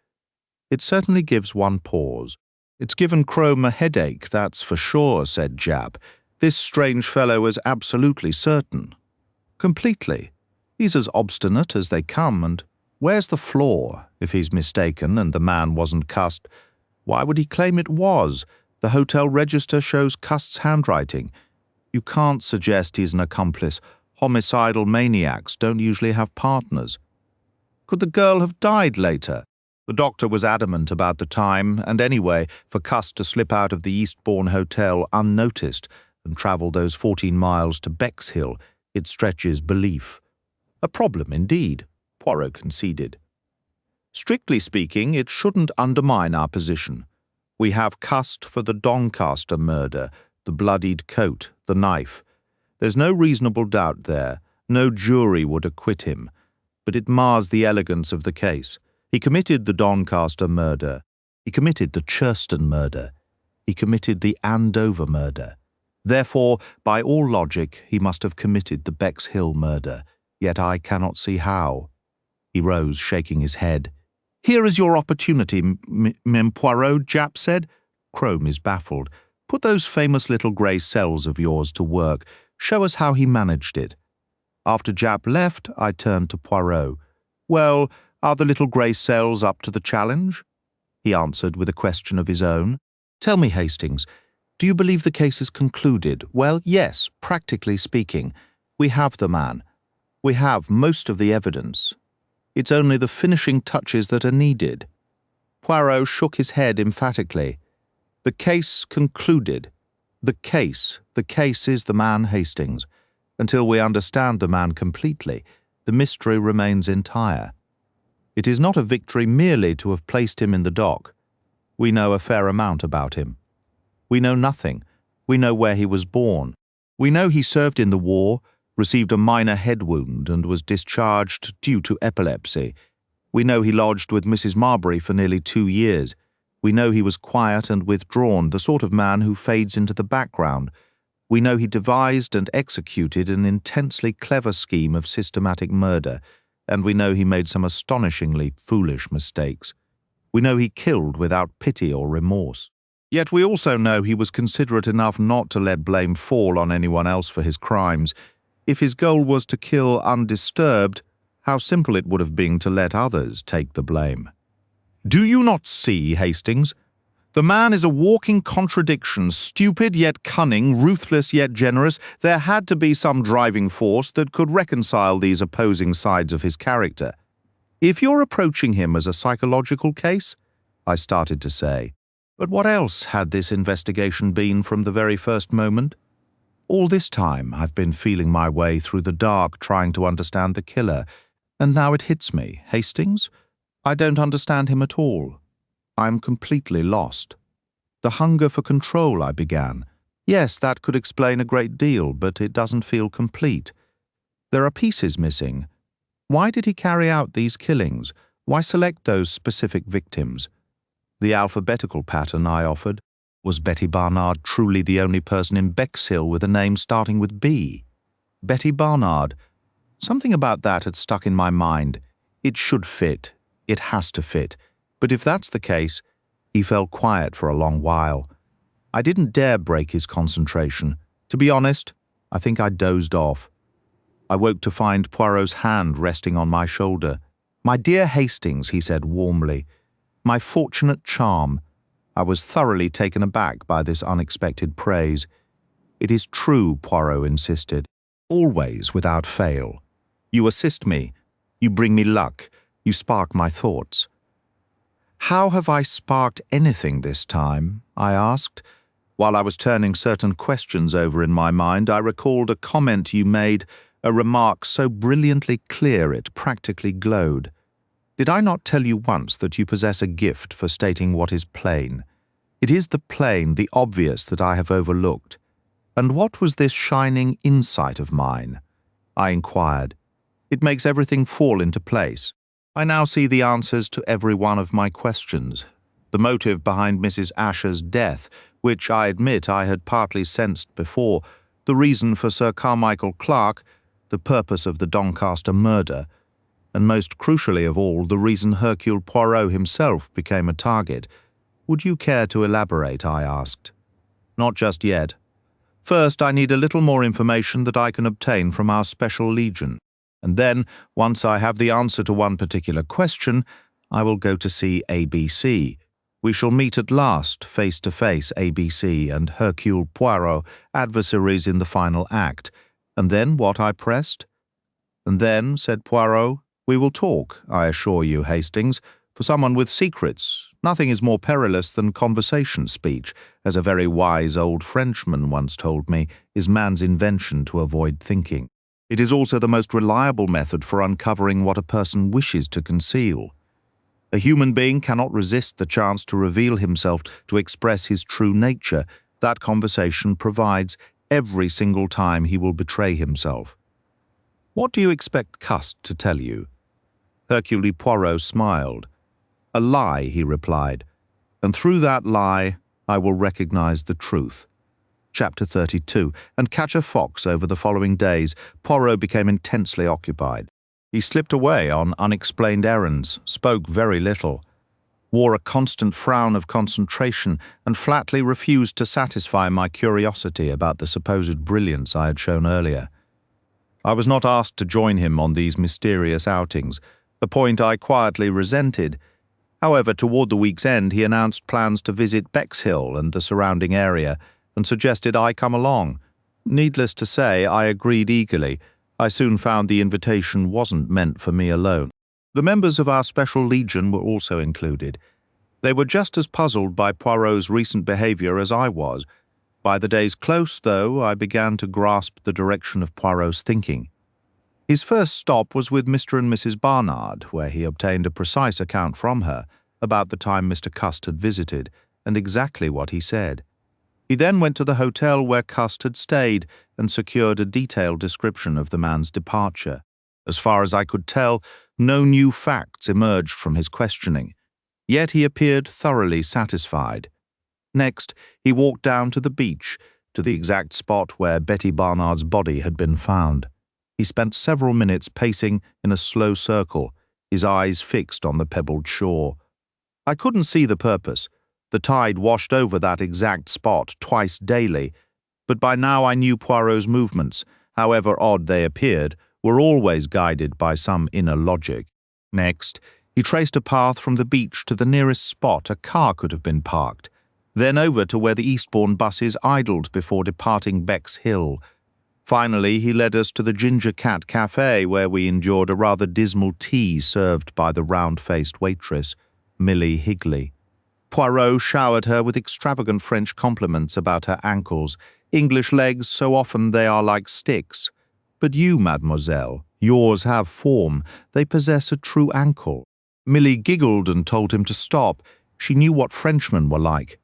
It certainly gives one pause. It's given Crome a headache, that's for sure, said Japp. This Strange fellow is absolutely certain. Completely. He's as obstinate as they come, and where's the flaw? If he's mistaken and the man wasn't Cust, why would he claim it was? The hotel register shows Cust's handwriting. You can't suggest he's an accomplice. Homicidal maniacs don't usually have partners. Could the girl have died later? The doctor was adamant about the time, and anyway, for Cust to slip out of the Eastbourne Hotel unnoticed and travel those 14 miles to Bexhill, it stretches belief. A problem indeed, Poirot conceded. Strictly speaking, it shouldn't undermine our position. We have Cust for the Doncaster murder, the bloodied coat, the knife. There's no reasonable doubt there. No jury would acquit him. But it mars the elegance of the case. He committed the Doncaster murder. He committed the Churston murder. He committed the Andover murder. Therefore, by all logic, he must have committed the Bexhill murder. Yet I cannot see how. He rose, shaking his head. Here is your opportunity, Mim Poirot, Japp said. Crome is baffled. Put those famous little grey cells of yours to work. Show us how he managed it. After Japp left, I turned to Poirot. Well, are the little grey cells up to the challenge? He answered with a question of his own. Tell me, Hastings, do you believe the case is concluded? Well, yes, practically speaking. We have the man. We have most of the evidence. It's only the finishing touches that are needed. Poirot shook his head emphatically. The case concluded. The case is the man Hastings. Until we understand the man completely, the mystery remains entire. It is not a victory merely to have placed him in the dock. We know a fair amount about him. We know nothing. We know where he was born. We know he served in the war, received a minor head wound and was discharged due to epilepsy. We know he lodged with Mrs. Marbury for nearly 2 years. We know he was quiet and withdrawn, the sort of man who fades into the background. We know he devised and executed an intensely clever scheme of systematic murder, and we know he made some astonishingly foolish mistakes. We know he killed without pity or remorse. Yet we also know he was considerate enough not to let blame fall on anyone else for his crimes. If his goal was to kill undisturbed, how simple it would have been to let others take the blame. Do you not see, Hastings? The man is a walking contradiction, stupid yet cunning, ruthless yet generous. There had to be some driving force that could reconcile these opposing sides of his character. If you're approaching him as a psychological case, I started to say, but what else had this investigation been from the very first moment? All this time I've been feeling my way through the dark trying to understand the killer, and now it hits me, Hastings. I don't understand him at all. I'm completely lost. The hunger for control, I began. Yes, that could explain a great deal, but it doesn't feel complete. There are pieces missing. Why did he carry out these killings? Why select those specific victims? The alphabetical pattern I offered. Was Betty Barnard truly the only person in Bexhill with a name starting with B? Betty Barnard. Something about that had stuck in my mind. It should fit. It has to fit. But if that's the case, he fell quiet for a long while. I didn't dare break his concentration. To be honest, I think I dozed off. I woke to find Poirot's hand resting on my shoulder. My dear Hastings, he said warmly. My fortunate charm. I was thoroughly taken aback by this unexpected praise. It is true, Poirot insisted. Always without fail. You assist me. You bring me luck. You spark my thoughts. How have I sparked anything this time? I asked. While I was turning certain questions over in my mind, I recalled a comment you made, a remark so brilliantly clear it practically glowed. Did I not tell you once that you possess a gift for stating what is plain? It is the plain, the obvious, that I have overlooked. And what was this shining insight of mine? I inquired. It makes everything fall into place. I now see the answers to every one of my questions. The motive behind Mrs. Ascher's death, which I admit I had partly sensed before, the reason for Sir Carmichael Clarke, the purpose of the Doncaster murder, and most crucially of all, the reason Hercule Poirot himself became a target. Would you care to elaborate? I asked. Not just yet. First, I need a little more information that I can obtain from our special legion. And then, once I have the answer to one particular question, I will go to see A.B.C. We shall meet at last, face to face, A.B.C. and Hercule Poirot, adversaries in the final act. And then what? I pressed. And then, said Poirot, we will talk, I assure you, Hastings. For someone with secrets, nothing is more perilous than conversation speech, as a very wise old Frenchman once told me, is man's invention to avoid thinking. It is also the most reliable method for uncovering what a person wishes to conceal. A human being cannot resist the chance to reveal himself, to express his true nature. That conversation provides every single time he will betray himself. What do you expect Cust to tell you? Hercule Poirot smiled. A lie, he replied, and through that lie I will recognize the truth. Chapter 32. And catch a fox over the following days, Poirot became intensely occupied. He slipped away on unexplained errands, spoke very little, wore a constant frown of concentration, and flatly refused to satisfy my curiosity about the supposed brilliance I had shown earlier. I was not asked to join him on these mysterious outings, a point I quietly resented. However, toward the week's end, he announced plans to visit Bexhill and the surrounding area, and suggested I come along. Needless to say, I agreed eagerly. I soon found the invitation wasn't meant for me alone. The members of our special legion were also included. They were just as puzzled by Poirot's recent behavior as I was. By the day's close, though, I began to grasp the direction of Poirot's thinking. His first stop was with Mr. and Mrs. Barnard, where he obtained a precise account from her about the time Mr. Cust had visited, and exactly what he said. He then went to the hotel where Cust had stayed and secured a detailed description of the man's departure. As far as I could tell, no new facts emerged from his questioning, yet he appeared thoroughly satisfied. Next, he walked down to the beach, to the exact spot where Betty Barnard's body had been found. He spent several minutes pacing in a slow circle, his eyes fixed on the pebbled shore. I couldn't see the purpose. The tide washed over that exact spot twice daily, but by now I knew Poirot's movements, however odd they appeared, were always guided by some inner logic. Next, he traced a path from the beach to the nearest spot a car could have been parked, then over to where the Eastbourne buses idled before departing Bexhill. Finally, he led us to the Ginger Cat Café, where we endured a rather dismal tea served by the round-faced waitress, Millie Higley. Poirot showered her with extravagant French compliments about her ankles, English legs so often they are like sticks. But you, mademoiselle, yours have form, they possess a true ankle. Millie giggled and told him to stop. She knew what Frenchmen were like.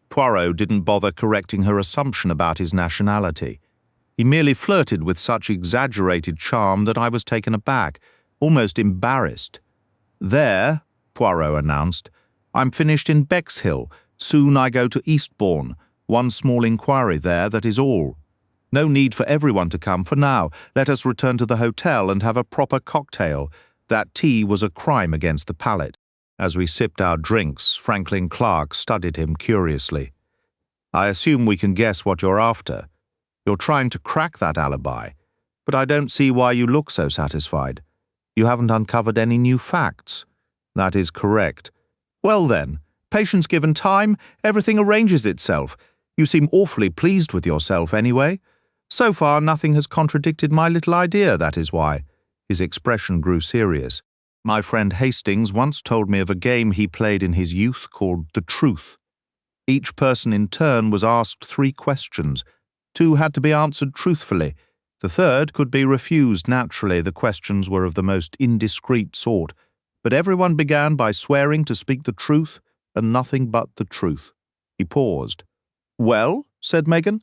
Poirot didn't bother correcting her assumption about his nationality. He merely flirted with such exaggerated charm that I was taken aback, almost embarrassed. "There," Poirot announced, "I'm finished in Bexhill. Soon I go to Eastbourne. One small inquiry there, that is all. No need for everyone to come for now. Let us return to the hotel and have a proper cocktail. That tea was a crime against the palate." As we sipped our drinks, Franklin Clarke studied him curiously. "I assume we can guess what you're after. You're trying to crack that alibi, but I don't see why you look so satisfied. You haven't uncovered any new facts." "That is correct." "Well then, patience given time, everything arranges itself. You seem awfully pleased with yourself anyway. So far nothing has contradicted my little idea, that is why." His expression grew serious. "My friend Hastings once told me of a game he played in his youth called The Truth. Each person in turn was asked 3 questions. 2 had to be answered truthfully. The third could be refused naturally. The questions were of the most indiscreet sort, but everyone began by swearing to speak the truth and nothing but the truth." He paused. "Well," said Megan.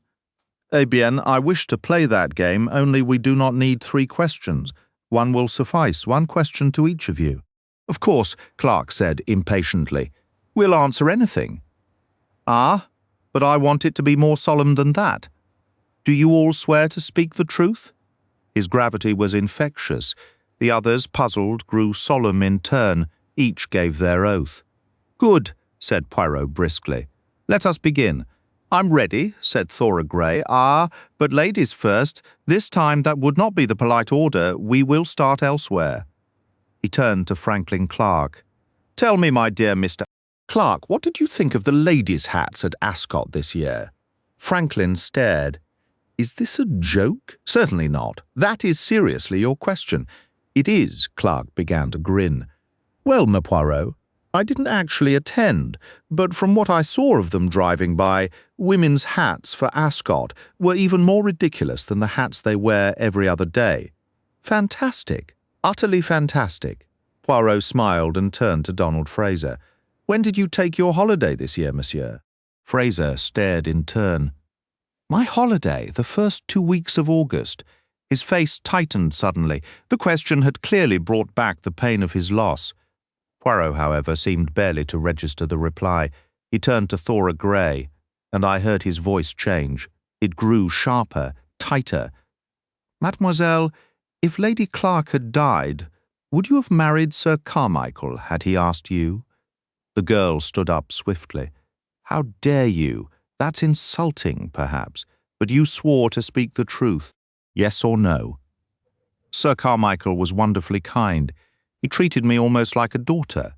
"Eh bien, I wish to play that game, only we do not need 3 questions. One will suffice, 1 question to each of you." "Of course," Clarke said impatiently. "We'll answer anything." "Ah, but I want it to be more solemn than that. Do you all swear to speak the truth?" His gravity was infectious. The others, puzzled, grew solemn in turn. Each gave their oath. "Good," said Poirot briskly. "Let us begin." "I'm ready," said Thora Grey. "Ah, but ladies first. This time that would not be the polite order. We will start elsewhere." He turned to Franklin Clarke. "Tell me, my dear Mr. Clarke, what did you think of the ladies' hats at Ascot this year?" Franklin stared. "Is this a joke? Certainly not. That is seriously your question." "It is," Clarke began to grin. "Well, my Poirot, I didn't actually attend, but from what I saw of them driving by, women's hats for Ascot were even more ridiculous than the hats they wear every other day. Fantastic. Utterly fantastic." Poirot smiled and turned to Donald Fraser. "When did you take your holiday this year, monsieur?" Fraser stared in turn. "My holiday, the first 2 weeks of August." His face tightened suddenly. The question had clearly brought back the pain of his loss. Poirot, however, seemed barely to register the reply. He turned to Thora Grey, and I heard his voice change. It grew sharper, tighter. "Mademoiselle, if Lady Clarke had died, Would you have married Sir Carmichael had he asked you? The girl stood up swiftly. How dare you? That's insulting, perhaps, but you swore to speak the truth. Yes or no? Sir Carmichael was wonderfully kind. He treated me almost like a daughter.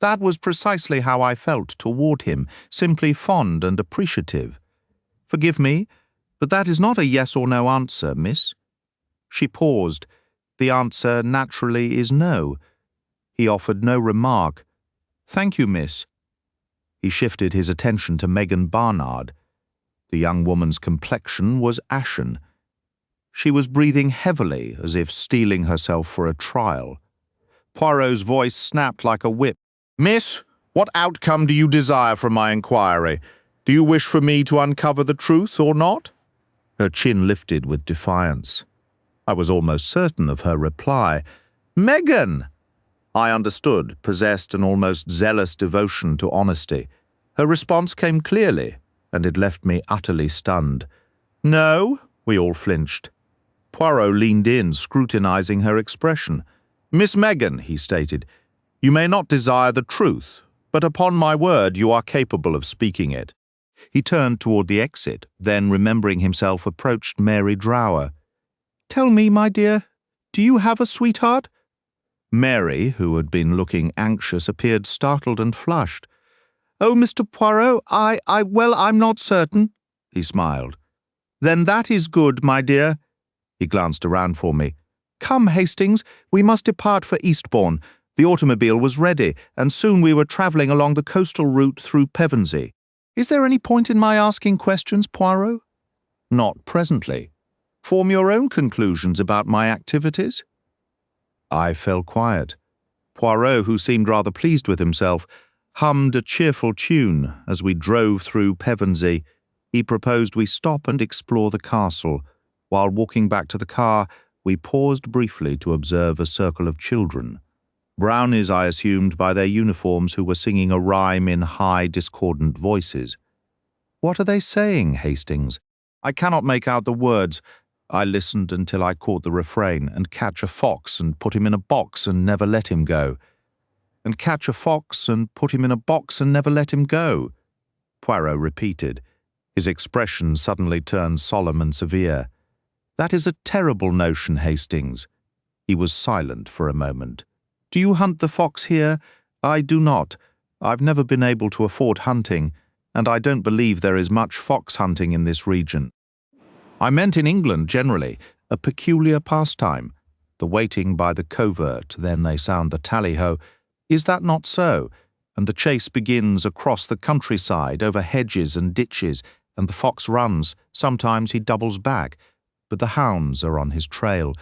That was precisely how I felt toward him, simply fond and appreciative. Forgive me, but that is not a yes or no answer, miss. She paused. The answer naturally is no. He offered no remark. Thank you, miss. He shifted his attention to Betty Barnard. The young woman's complexion was ashen. She was breathing heavily, as if steeling herself for a trial. Poirot's voice snapped like a whip. Miss, what outcome do you desire from my inquiry? Do you wish for me to uncover the truth or not? Her chin lifted with defiance. I was almost certain of her reply. Megan! I understood, possessed an almost zealous devotion to honesty. Her response came clearly, and it left me utterly stunned. No, we all flinched. Poirot leaned in, scrutinizing her expression. Miss Megan, he stated, you may not desire the truth, but upon my word you are capable of speaking it. He turned toward the exit, then, remembering himself, approached Mary Drower. Tell me, my dear, do you have a sweetheart? Mary, who had been looking anxious, appeared startled and flushed. Oh, Mr. Poirot, I'm not certain, he smiled. Then that is good, my dear. He glanced around for me. Come, Hastings, we must depart for Eastbourne. The automobile was ready, and soon we were travelling along the coastal route through Pevensey. Is there any point in my asking questions, Poirot? Not presently. Form your own conclusions about my activities. I fell quiet. Poirot, who seemed rather pleased with himself, hummed a cheerful tune as we drove through Pevensey. He proposed we stop and explore the castle. While walking back to the car, we paused briefly to observe a circle of children. Brownies, I assumed, by their uniforms, who were singing a rhyme in high, discordant voices. What are they saying, Hastings? I cannot make out the words. I listened until I caught the refrain, and catch a fox and put him in a box and never let him go. And catch a fox and put him in a box and never let him go. Poirot repeated. His expression suddenly turned solemn and severe. That is a terrible notion, Hastings. He was silent for a moment. Do you hunt the fox here? I do not. I've never been able to afford hunting, and I don't believe there is much fox hunting in this region. I meant in England generally, a peculiar pastime. The waiting by the covert, then they sound the tally-ho. Is that not so? And the chase begins across the countryside, over hedges and ditches, and the fox runs. Sometimes he doubles back, but the hounds are on his trail.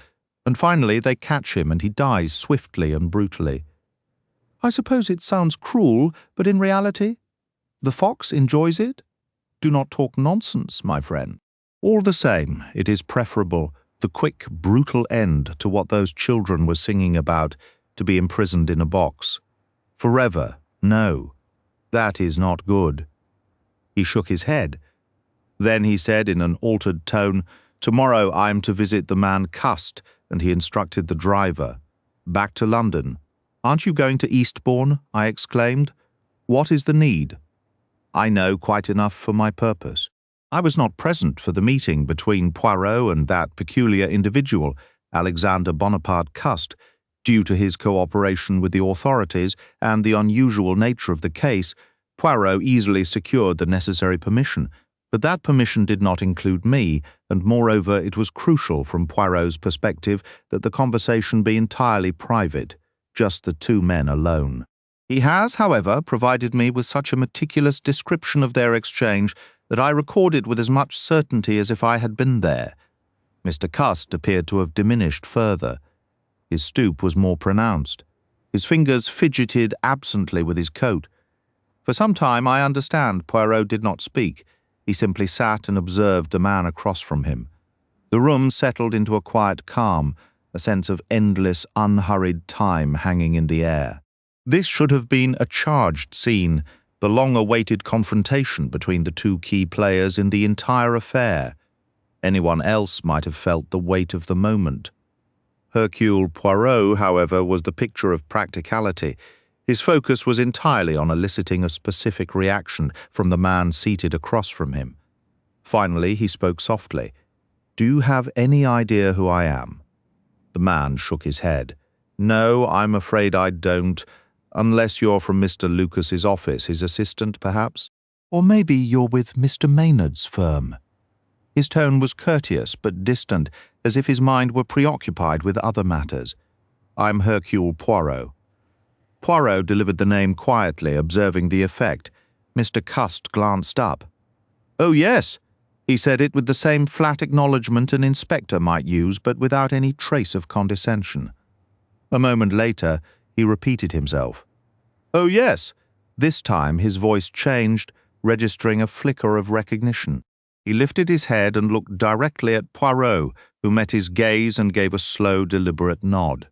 And finally they catch him, and he dies swiftly and brutally. I suppose it sounds cruel, but in reality, the fox enjoys it? Do not talk nonsense, my friend. All the same, it is preferable, the quick, brutal end to what those children were singing about, to be imprisoned in a box. Forever, no. That is not good. He shook his head. Then he said in an altered tone, Tomorrow I am to visit the man Cust, and he instructed the driver. Back to London. Aren't you going to Eastbourne? I exclaimed. What is the need? I know quite enough for my purpose. I was not present for the meeting between Poirot and that peculiar individual, Alexander Bonaparte Cust. Due to his cooperation with the authorities and the unusual nature of the case, Poirot easily secured the necessary permission. But that permission did not include me, and moreover it was crucial from Poirot's perspective that the conversation be entirely private, just the two men alone. He has, however, provided me with such a meticulous description of their exchange that I record it with as much certainty as if I had been there. Mr. Cust appeared to have diminished further. His stoop was more pronounced. His fingers fidgeted absently with his coat. For some time, I understand, Poirot did not speak. He simply sat and observed the man across from him. The room settled into a quiet calm, a sense of endless, unhurried time hanging in the air. This should have been a charged scene, the long-awaited confrontation between the two key players in the entire affair. Anyone else might have felt the weight of the moment. Hercule Poirot, however, was the picture of practicality. His focus was entirely on eliciting a specific reaction from the man seated across from him. Finally, he spoke softly. "Do you have any idea who I am?" The man shook his head. "No, I'm afraid I don't, unless you're from Mr. Lucas's office, his assistant, perhaps? Or maybe you're with Mr. Maynard's firm." His tone was courteous but distant, as if his mind were preoccupied with other matters. "I'm Hercule Poirot." Poirot delivered the name quietly, observing the effect. Mr. Cust glanced up. "Oh, yes." He said it with the same flat acknowledgement an inspector might use, but without any trace of condescension. A moment later, he repeated himself. "Oh, yes." This time his voice changed, registering a flicker of recognition. He lifted his head and looked directly at Poirot, who met his gaze and gave a slow, deliberate nod.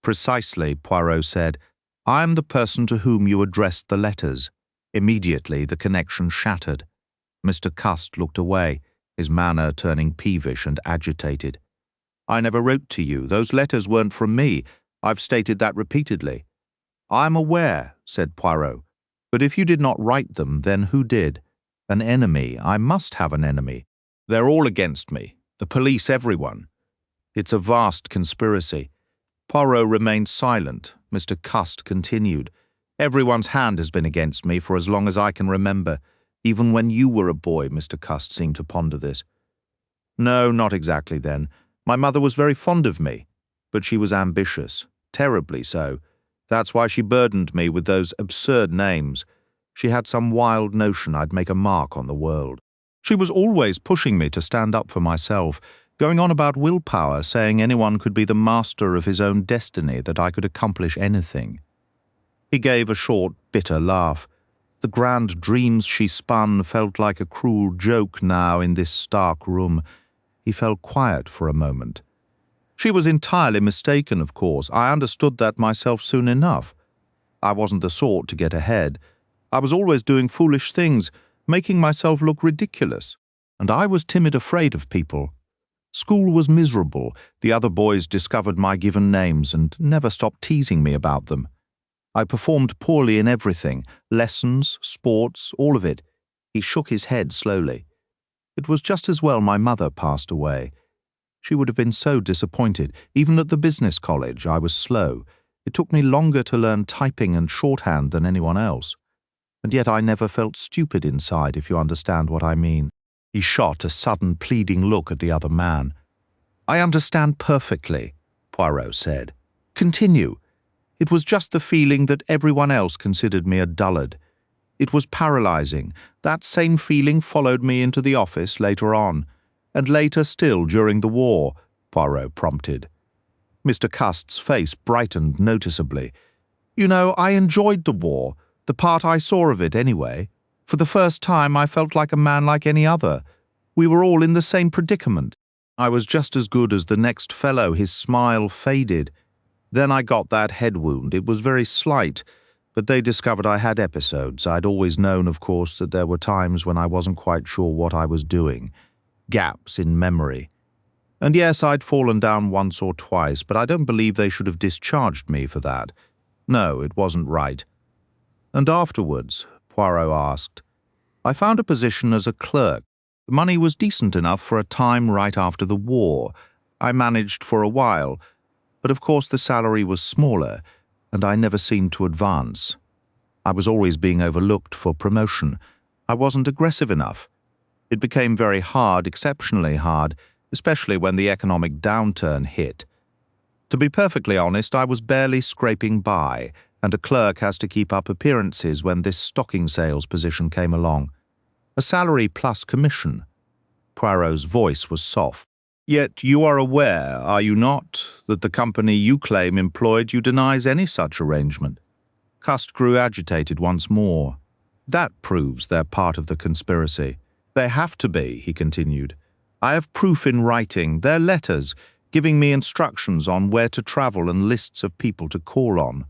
"Precisely," Poirot said. "I am the person to whom you addressed the letters." Immediately the connection shattered. Mr. Cust looked away, his manner turning peevish and agitated. "I never wrote to you. Those letters weren't from me. I've stated that repeatedly." "I am aware," said Poirot. "But if you did not write them, then who did? An enemy. I must have an enemy. They're all against me. The police, everyone. It's a vast conspiracy." Poirot remained silent. Mr. Cust continued. "Everyone's hand has been against me for as long as I can remember. Even when you were a boy," Mr. Cust seemed to ponder this. "No, not exactly then. My mother was very fond of me, but she was ambitious, terribly so. That's why she burdened me with those absurd names. She had some wild notion I'd make a mark on the world. She was always pushing me to stand up for myself, going on about willpower, saying anyone could be the master of his own destiny, that I could accomplish anything." He gave a short, bitter laugh. The grand dreams she spun felt like a cruel joke now in this stark room. He fell quiet for a moment. "She was entirely mistaken, of course. I understood that myself soon enough. I wasn't the sort to get ahead. I was always doing foolish things, making myself look ridiculous. And I was timid, afraid of people. School was miserable. The other boys discovered my given names and never stopped teasing me about them. I performed poorly in everything, lessons, sports, all of it." He shook his head slowly. "It was just as well my mother passed away. She would have been so disappointed. Even at the business college, I was slow. It took me longer to learn typing and shorthand than anyone else. And yet I never felt stupid inside, if you understand what I mean." He shot a sudden pleading look at the other man. "I understand perfectly," Poirot said. "Continue." "It was just the feeling that everyone else considered me a dullard. It was paralyzing. That same feeling followed me into the office later on, and later still during the war," Poirot prompted. Mr. Cust's face brightened noticeably. "You know, I enjoyed the war, the part I saw of it anyway. For the first time I felt like a man like any other. We were all in the same predicament. I was just as good as the next fellow." His smile faded. "Then I got that head wound. It was very slight, but they discovered I had episodes. I'd always known, of course, that there were times when I wasn't quite sure what I was doing. Gaps in memory. And yes, I'd fallen down once or twice, but I don't believe they should have discharged me for that. No, it wasn't right." "And afterwards?" Poirot asked. "I found a position as a clerk. The money was decent enough for a time right after the war. I managed for a while, but of course the salary was smaller, and I never seemed to advance. I was always being overlooked for promotion. I wasn't aggressive enough. It became very hard, exceptionally hard, especially when the economic downturn hit. To be perfectly honest, I was barely scraping by, and a clerk has to keep up appearances when this stocking sales position came along. A salary plus commission." Poirot's voice was soft. "Yet you are aware, are you not, that the company you claim employed you denies any such arrangement?" Cust grew agitated once more. "That proves they're part of the conspiracy. They have to be," he continued. "I have proof in writing, their letters, giving me instructions on where to travel and lists of people to call on.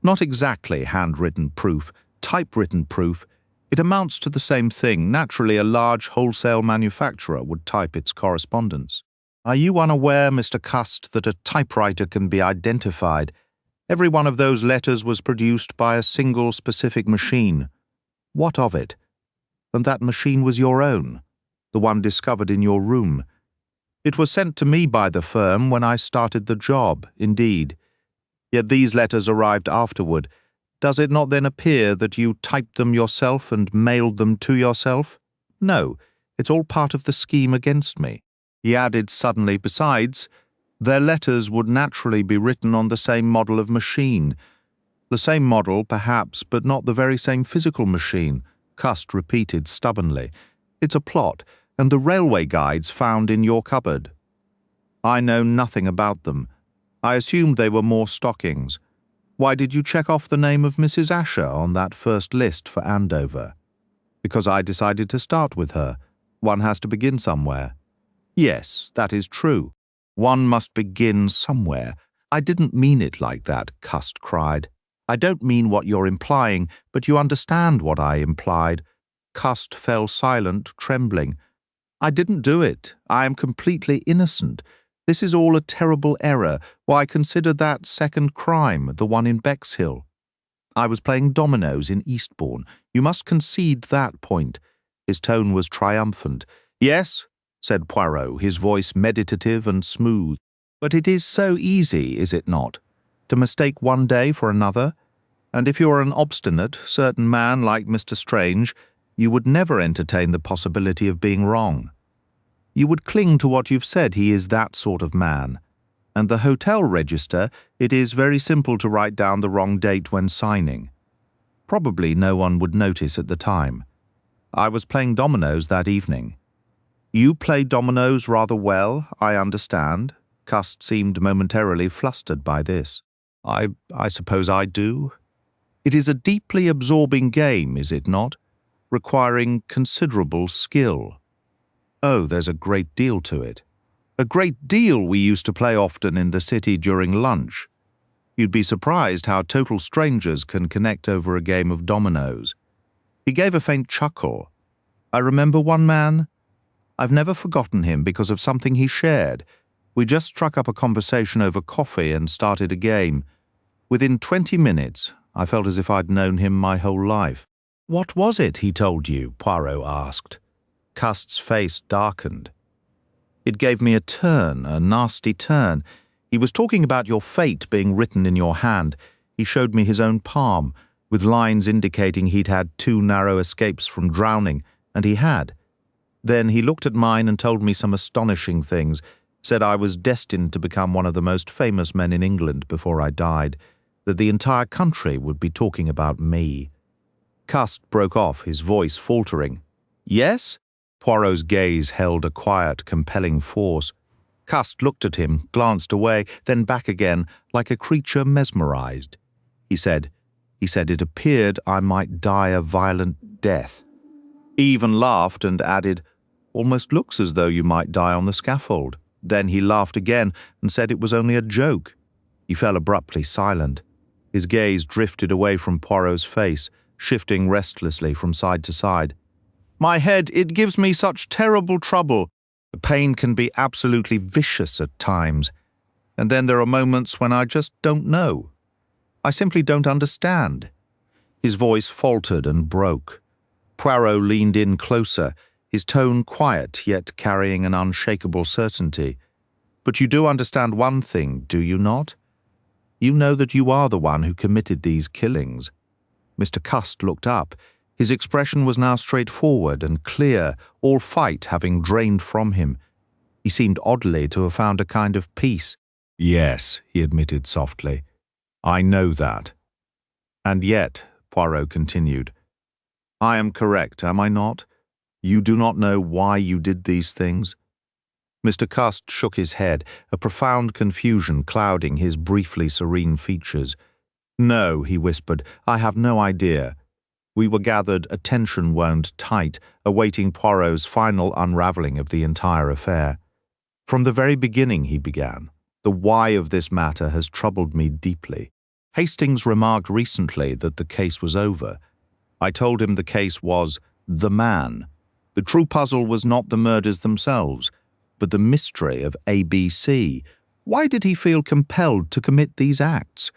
Not exactly handwritten proof, typewritten proof. It amounts to the same thing. Naturally, a large wholesale manufacturer would type its correspondence. Are you unaware, Mr. Cust, that a typewriter can be identified? Every one of those letters was produced by a single specific machine. What of it? And that machine was your own, the one discovered in your room. It was sent to me by the firm when I started the job, indeed. Yet these letters arrived afterward. Does it not then appear that you typed them yourself and mailed them to yourself? No, it's all part of the scheme against me. He added suddenly, besides, their letters would naturally be written on the same model of machine. The same model, perhaps, but not the very same physical machine, Cust repeated stubbornly. It's a plot, and the railway guides found in your cupboard. I know nothing about them. I assumed they were more stockings. Why did you check off the name of Mrs. Ascher on that first list for Andover? Because I decided to start with her. One has to begin somewhere. Yes, that is true. One must begin somewhere. I didn't mean it like that, Cust cried. I don't mean what you're implying, but you understand what I implied. Cust fell silent, trembling. I didn't do it. I am completely innocent. This is all a terrible error. Why, consider that second crime, the one in Bexhill. I was playing dominoes in Eastbourne. You must concede that point. His tone was triumphant. Yes, said Poirot, his voice meditative and smooth. But it is so easy, is it not, to mistake one day for another? And if you're an obstinate, certain man like Mr. Strange, you would never entertain the possibility of being wrong. You would cling to what you've said he is that sort of man. And the hotel register, it is very simple to write down the wrong date when signing. Probably no one would notice at the time. I was playing dominoes that evening. You play dominoes rather well, I understand. Cust seemed momentarily flustered by this. I suppose I do. It is a deeply absorbing game, is it not? Requiring considerable skill. Oh, there's a great deal to it. A great deal we used to play often in the city during lunch. You'd be surprised how total strangers can connect over a game of dominoes. He gave a faint chuckle. I remember one man. I've never forgotten him because of something he shared. We just struck up a conversation over coffee and started a game. Within 20 minutes, I felt as if I'd known him my whole life. What was it he told you? Poirot asked. Cust's face darkened. It gave me a turn, a nasty turn. He was talking about your fate being written in your hand. He showed me his own palm, with lines indicating he'd had 2 narrow escapes from drowning, and he had. Then he looked at mine and told me some astonishing things, said I was destined to become one of the most famous men in England before I died, that the entire country would be talking about me. Cust broke off, his voice faltering. Yes? Poirot's gaze held a quiet, compelling force. Cust looked at him, glanced away, then back again, like a creature mesmerized. He said it appeared I might die a violent death. He even laughed and added, almost looks as though you might die on the scaffold. Then he laughed again and said it was only a joke. He fell abruptly silent. His gaze drifted away from Poirot's face, shifting restlessly from side to side. My head, it gives me such terrible trouble. The pain can be absolutely vicious at times. And then there are moments when I just don't know. I simply don't understand. His voice faltered and broke. Poirot leaned in closer, his tone quiet yet carrying an unshakable certainty. But you do understand one thing, do you not? You know that you are the one who committed these killings. Mr. Cust looked up. His expression was now straightforward and clear, all fight having drained from him. He seemed oddly to have found a kind of peace. Yes, he admitted softly. I know that. And yet, Poirot continued, I am correct, am I not? You do not know why you did these things? Mr. Cust shook his head, a profound confusion clouding his briefly serene features. No, he whispered, I have no idea. We were gathered, attention wound tight, awaiting Poirot's final unravelling of the entire affair. From the very beginning, he began, the why of this matter has troubled me deeply. Hastings remarked recently that the case was over. I told him the case was the man. The true puzzle was not the murders themselves. But the mystery of A.B.C. Why did he feel compelled to commit these acts?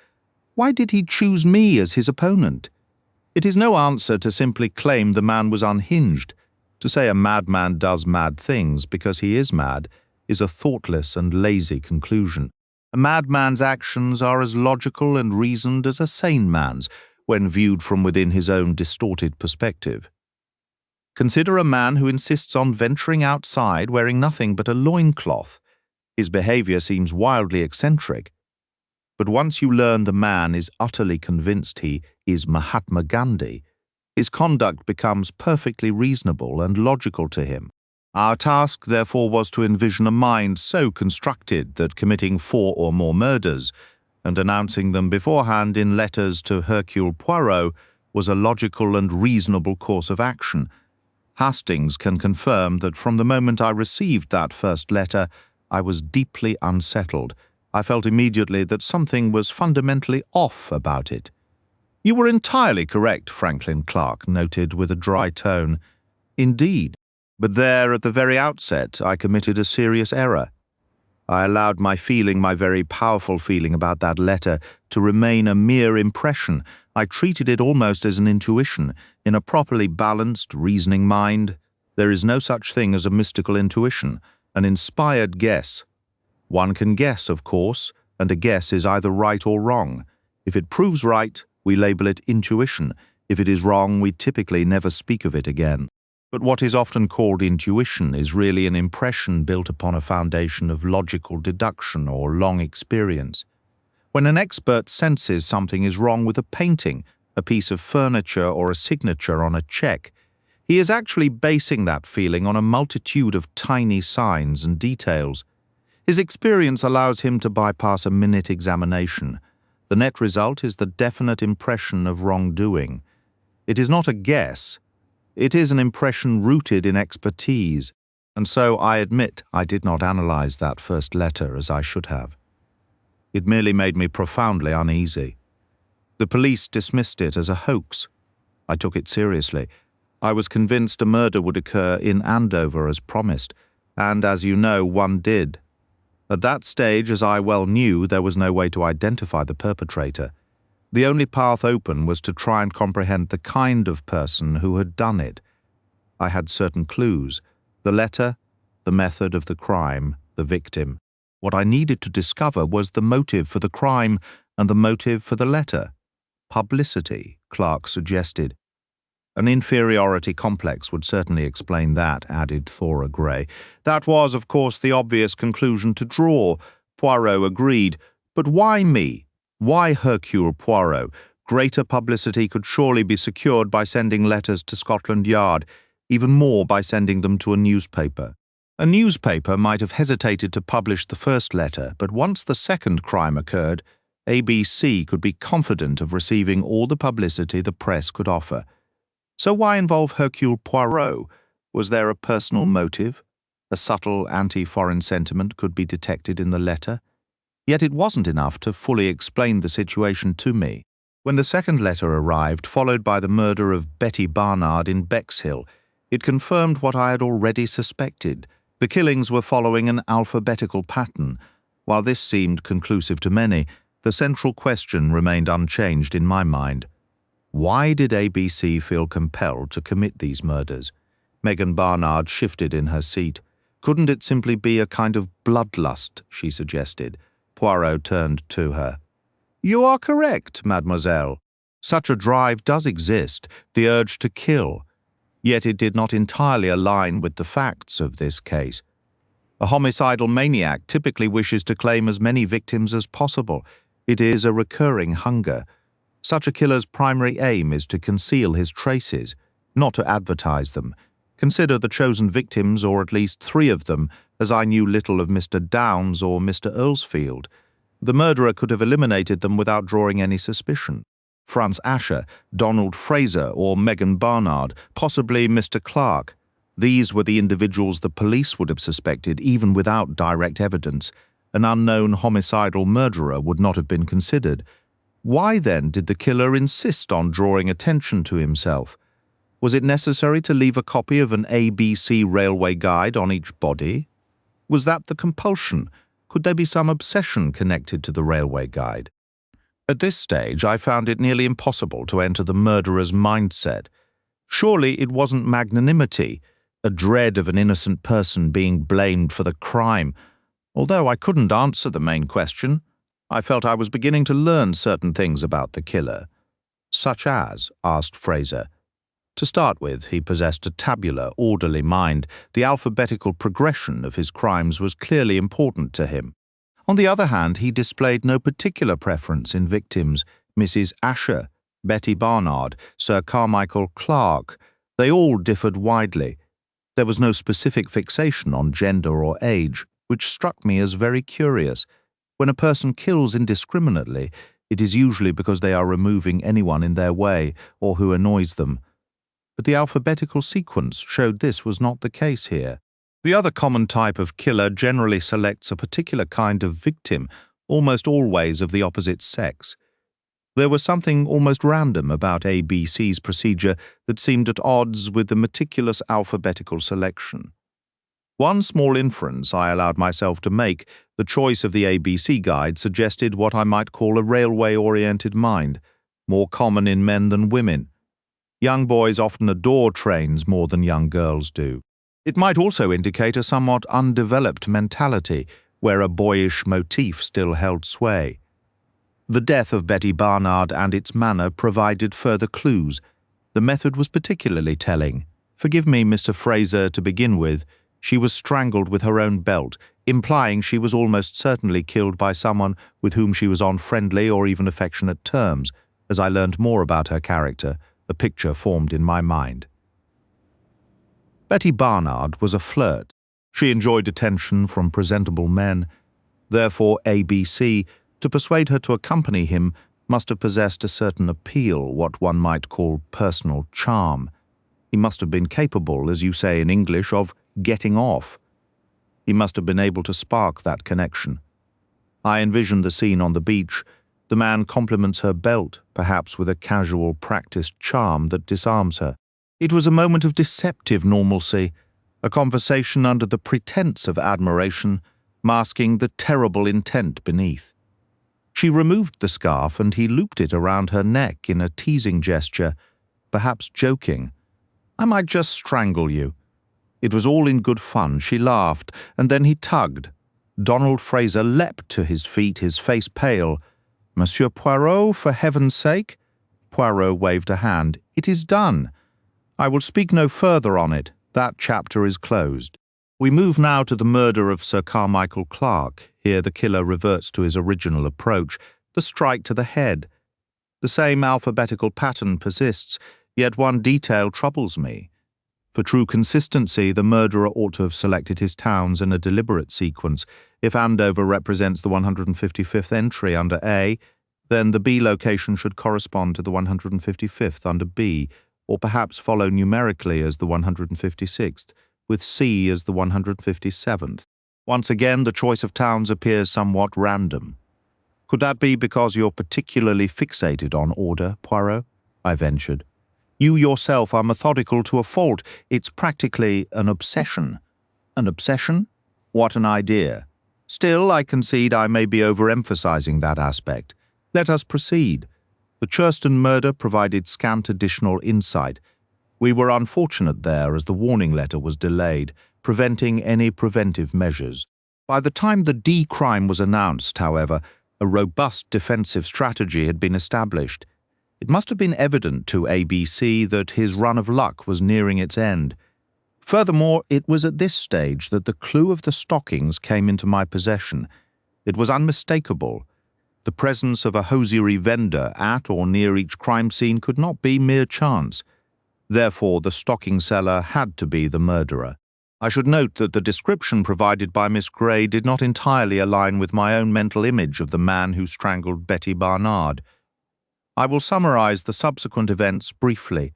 Why did he choose me as his opponent? It is no answer to simply claim the man was unhinged. To say a madman does mad things because he is mad is a thoughtless and lazy conclusion. A madman's actions are as logical and reasoned as a sane man's when viewed from within his own distorted perspective. Consider a man who insists on venturing outside wearing nothing but a loincloth. His behavior seems wildly eccentric. But once you learn the man is utterly convinced he is Mahatma Gandhi, his conduct becomes perfectly reasonable and logical to him. Our task, therefore, was to envision a mind so constructed that committing 4 or more murders and announcing them beforehand in letters to Hercule Poirot was a logical and reasonable course of action. Hastings can confirm that from the moment I received that first letter, I was deeply unsettled. I felt immediately that something was fundamentally off about it. "You were entirely correct," Franklin Clarke noted with a dry tone. "Indeed. But there, at the very outset, I committed a serious error. I allowed my very powerful feeling about that letter, to remain a mere impression. I treated it almost as an intuition. In a properly balanced, reasoning mind, there is no such thing as a mystical intuition, an inspired guess. One can guess, of course, and a guess is either right or wrong. If it proves right, we label it intuition. If it is wrong, we typically never speak of it again. But what is often called intuition is really an impression built upon a foundation of logical deduction or long experience. When an expert senses something is wrong with a painting, a piece of furniture, or a signature on a check, he is actually basing that feeling on a multitude of tiny signs and details. His experience allows him to bypass a minute examination. The net result is the definite impression of wrongdoing. It is not a guess. It is an impression rooted in expertise, and so I admit I did not analyze that first letter as I should have. It merely made me profoundly uneasy. The police dismissed it as a hoax. I took it seriously. I was convinced a murder would occur in Andover as promised, and as you know, one did. At that stage, as I well knew, there was no way to identify the perpetrator. The only path open was to try and comprehend the kind of person who had done it. I had certain clues: the letter, the method of the crime, the victim. What I needed to discover was the motive for the crime and the motive for the letter. Publicity, Clarke suggested. An inferiority complex would certainly explain that, added Thora Gray. That was, of course, the obvious conclusion to draw. Poirot agreed. But why me? Why Hercule Poirot? Greater publicity could surely be secured by sending letters to Scotland Yard, even more by sending them to a newspaper. A newspaper might have hesitated to publish the first letter, but once the second crime occurred, A.B.C. could be confident of receiving all the publicity the press could offer. So why involve Hercule Poirot? Was there a personal motive? A subtle anti-foreign sentiment could be detected in the letter. Yet it wasn't enough to fully explain the situation to me. When the second letter arrived, followed by the murder of Betty Barnard in Bexhill, it confirmed what I had already suspected. The killings were following an alphabetical pattern. While this seemed conclusive to many, the central question remained unchanged in my mind. Why did A.B.C. feel compelled to commit these murders? Megan Barnard shifted in her seat. Couldn't it simply be a kind of bloodlust, she suggested. Poirot turned to her. "You are correct, mademoiselle. Such a drive does exist, the urge to kill. Yet it did not entirely align with the facts of this case. A homicidal maniac typically wishes to claim as many victims as possible. It is a recurring hunger. Such a killer's primary aim is to conceal his traces, not to advertise them. Consider the chosen victims, or at least 3 of them, as I knew little of Mr. Downes or Mr. Earlsfield. The murderer could have eliminated them without drawing any suspicion. Franz Ascher, Donald Fraser, or Megan Barnard, possibly Mr. Clarke. These were the individuals the police would have suspected even without direct evidence. An unknown homicidal murderer would not have been considered. Why then did the killer insist on drawing attention to himself? Was it necessary to leave a copy of an A.B.C. railway guide on each body? Was that the compulsion? Could there be some obsession connected to the railway guide? At this stage, I found it nearly impossible to enter the murderer's mindset. Surely it wasn't magnanimity, a dread of an innocent person being blamed for the crime. Although I couldn't answer the main question, I felt I was beginning to learn certain things about the killer. Such as, asked Fraser. To start with, he possessed a tabular, orderly mind. The alphabetical progression of his crimes was clearly important to him. On the other hand, he displayed no particular preference in victims. Mrs. Ascher, Betty Barnard, Sir Carmichael Clarke, they all differed widely. There was no specific fixation on gender or age, which struck me as very curious. When a person kills indiscriminately, it is usually because they are removing anyone in their way or who annoys them. But the alphabetical sequence showed this was not the case here. The other common type of killer generally selects a particular kind of victim, almost always of the opposite sex. There was something almost random about A.B.C.'s procedure that seemed at odds with the meticulous alphabetical selection. One small inference I allowed myself to make, the choice of the A.B.C. guide suggested what I might call a railway-oriented mind, more common in men than women. Young boys often adore trains more than young girls do. It might also indicate a somewhat undeveloped mentality, where a boyish motif still held sway. The death of Betty Barnard and its manner provided further clues. The method was particularly telling. Forgive me, Mr. Fraser, to begin with. She was strangled with her own belt, implying she was almost certainly killed by someone with whom she was on friendly or even affectionate terms. As I learned more about her character, a picture formed in my mind. Betty Barnard was a flirt. She enjoyed attention from presentable men. Therefore, A.B.C., to persuade her to accompany him, must have possessed a certain appeal, what one might call personal charm. He must have been capable, as you say in English, of getting off. He must have been able to spark that connection. I envisioned the scene on the beach. The man compliments her belt, perhaps with a casual, practiced charm that disarms her. It was a moment of deceptive normalcy, a conversation under the pretense of admiration, masking the terrible intent beneath. She removed the scarf and he looped it around her neck in a teasing gesture, perhaps joking. "I might just strangle you." It was all in good fun. She laughed, and then he tugged. Donald Fraser leapt to his feet, his face pale. "Monsieur Poirot, for heaven's sake?" Poirot waved a hand. "It is done. I will speak no further on it. That chapter is closed." We move now to the murder of Sir Carmichael Clarke. Here the killer reverts to his original approach, the strike to the head. The same alphabetical pattern persists, yet one detail troubles me. For true consistency, the murderer ought to have selected his towns in a deliberate sequence. If Andover represents the 155th entry under A, then the B location should correspond to the 155th under B, or perhaps follow numerically as the 156th, with C as the 157th. Once again, the choice of towns appears somewhat random. "Could that be because you're particularly fixated on order, Poirot?" I ventured. "You yourself are methodical to a fault. It's practically an obsession." "An obsession? What an idea. Still, I concede I may be overemphasizing that aspect. Let us proceed. The Churston murder provided scant additional insight. We were unfortunate there as the warning letter was delayed, preventing any preventive measures. By the time the D crime was announced, however, a robust defensive strategy had been established. It must have been evident to A.B.C. that his run of luck was nearing its end. Furthermore, it was at this stage that the clue of the stockings came into my possession. It was unmistakable. The presence of a hosiery vendor at or near each crime scene could not be mere chance. Therefore, the stocking seller had to be the murderer. I should note that the description provided by Miss Gray did not entirely align with my own mental image of the man who strangled Betty Barnard. I will summarize the subsequent events briefly.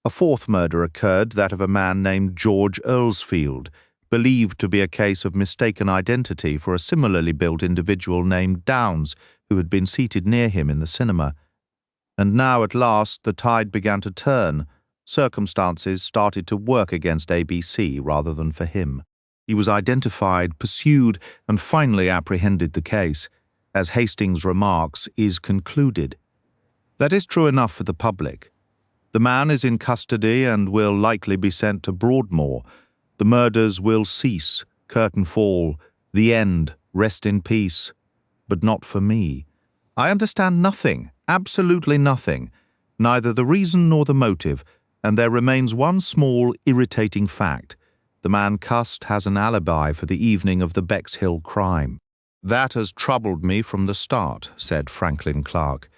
A fourth murder occurred, that of a man named George Earlsfield, believed to be a case of mistaken identity for a similarly built individual named Downs, who had been seated near him in the cinema. And now, at last, the tide began to turn. Circumstances started to work against A.B.C. rather than for him. He was identified, pursued, and finally apprehended. The case, as Hastings remarks, is concluded. That is true enough for the public. The man is in custody and will likely be sent to Broadmoor. The murders will cease, curtain fall, the end, rest in peace. But not for me. I understand nothing, absolutely nothing, neither the reason nor the motive, and there remains one small, irritating fact. The man cussed has an alibi for the evening of the Bexhill crime. That has troubled me from the start, said Franklin Clarke.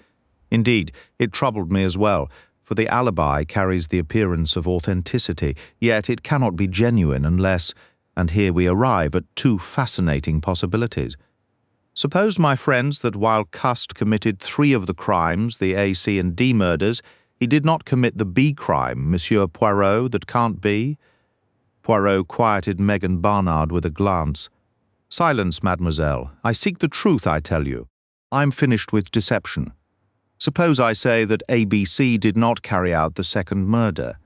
Indeed, it troubled me as well, for the alibi carries the appearance of authenticity, yet it cannot be genuine unless, and here we arrive at two fascinating possibilities. Suppose, my friends, that while Cust committed 3 of the crimes, the A, C and D murders, he did not commit the B crime, Monsieur Poirot, that can't be? Poirot quieted Megan Barnard with a glance. Silence, mademoiselle. I seek the truth, I tell you. I'm finished with deception. Suppose I say that A.B.C. did not carry out the second murder.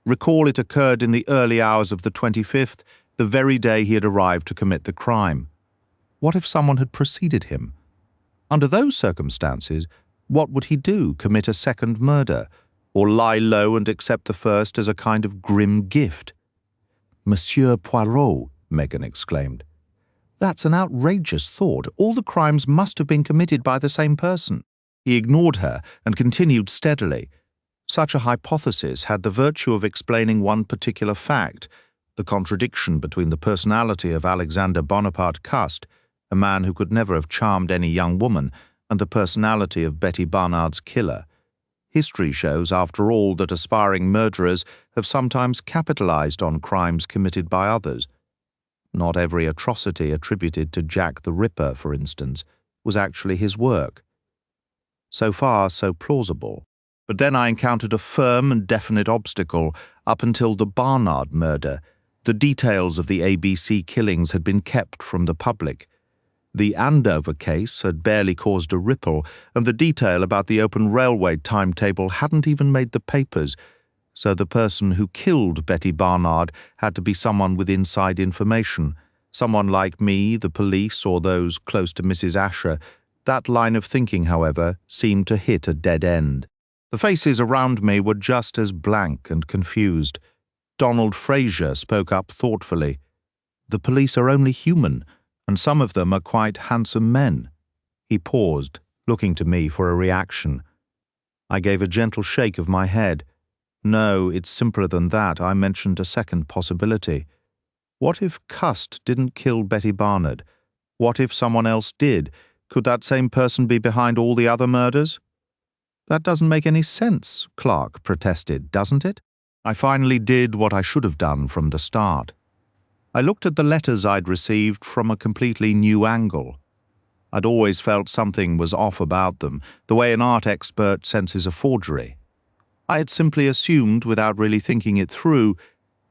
Recall it occurred in the early hours of the 25th, the very day he had arrived to commit the crime. What if someone had preceded him? Under those circumstances, what would he do, commit a second murder, or lie low and accept the first as a kind of grim gift? Monsieur Poirot, Megan exclaimed. That's an outrageous thought. All the crimes must have been committed by the same person. He ignored her and continued steadily. Such a hypothesis had the virtue of explaining one particular fact, the contradiction between the personality of Alexander Bonaparte Cust, a man who could never have charmed any young woman, and the personality of Betty Barnard's killer. History shows, after all, that aspiring murderers have sometimes capitalized on crimes committed by others. Not every atrocity attributed to Jack the Ripper, for instance, was actually his work. So far, so plausible. But then I encountered a firm and definite obstacle. Up until the Barnard murder, the details of the A.B.C. killings had been kept from the public. The Andover case had barely caused a ripple, and the detail about the open railway timetable hadn't even made the papers, so the person who killed Betty Barnard had to be someone with inside information, someone like me, the police, or those close to Mrs. Ascher. That line of thinking, however, seemed to hit a dead end. The faces around me were just as blank and confused. Donald Fraser spoke up thoughtfully. The police are only human, and some of them are quite handsome men. He paused, looking to me for a reaction. I gave a gentle shake of my head. No, it's simpler than that. I mentioned a second possibility. What if Cust didn't kill Betty Barnard? What if someone else did? Could that same person be behind all the other murders? That doesn't make any sense, Clarke protested, doesn't it? I finally did what I should have done from the start. I looked at the letters I'd received from a completely new angle. I'd always felt something was off about them, the way an art expert senses a forgery. I had simply assumed, without really thinking it through,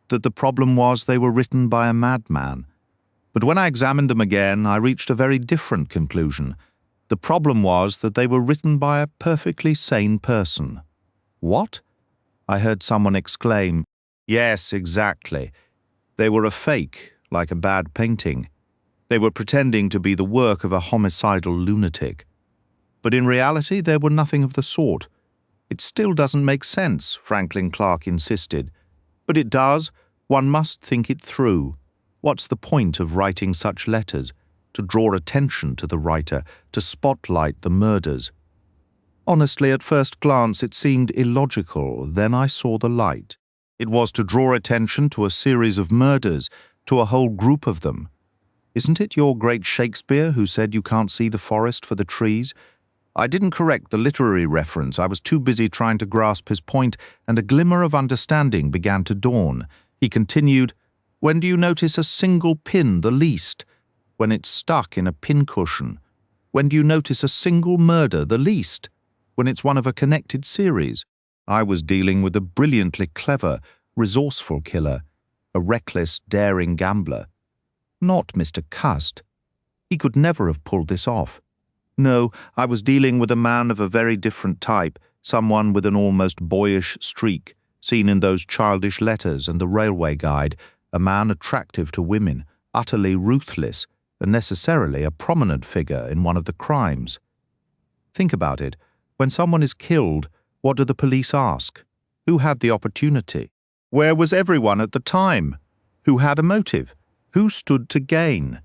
that the problem was they were written by a madman. But when I examined them again, I reached a very different conclusion. The problem was that they were written by a perfectly sane person. What? I heard someone exclaim. Yes, exactly. They were a fake, like a bad painting. They were pretending to be the work of a homicidal lunatic. But in reality, they were nothing of the sort. It still doesn't make sense, Franklin Clarke insisted. But it does. One must think it through. What's the point of writing such letters? To draw attention to the writer, to spotlight the murders. Honestly, at first glance it seemed illogical. Then I saw the light. It was to draw attention to a series of murders, to a whole group of them. Isn't it your great Shakespeare who said you can't see the forest for the trees? I didn't correct the literary reference. I was too busy trying to grasp his point, and a glimmer of understanding began to dawn. He continued, When do you notice a single pin the least? When it's stuck in a pincushion. When do you notice a single murder the least? When it's one of a connected series. I was dealing with a brilliantly clever, resourceful killer, a reckless, daring gambler. Not Mr. Cust. He could never have pulled this off. No, I was dealing with a man of a very different type, someone with an almost boyish streak, seen in those childish letters and the railway guide, a man attractive to women, utterly ruthless, and necessarily a prominent figure in one of the crimes. Think about it. When someone is killed, what do the police ask? Who had the opportunity? Where was everyone at the time? Who had a motive? Who stood to gain?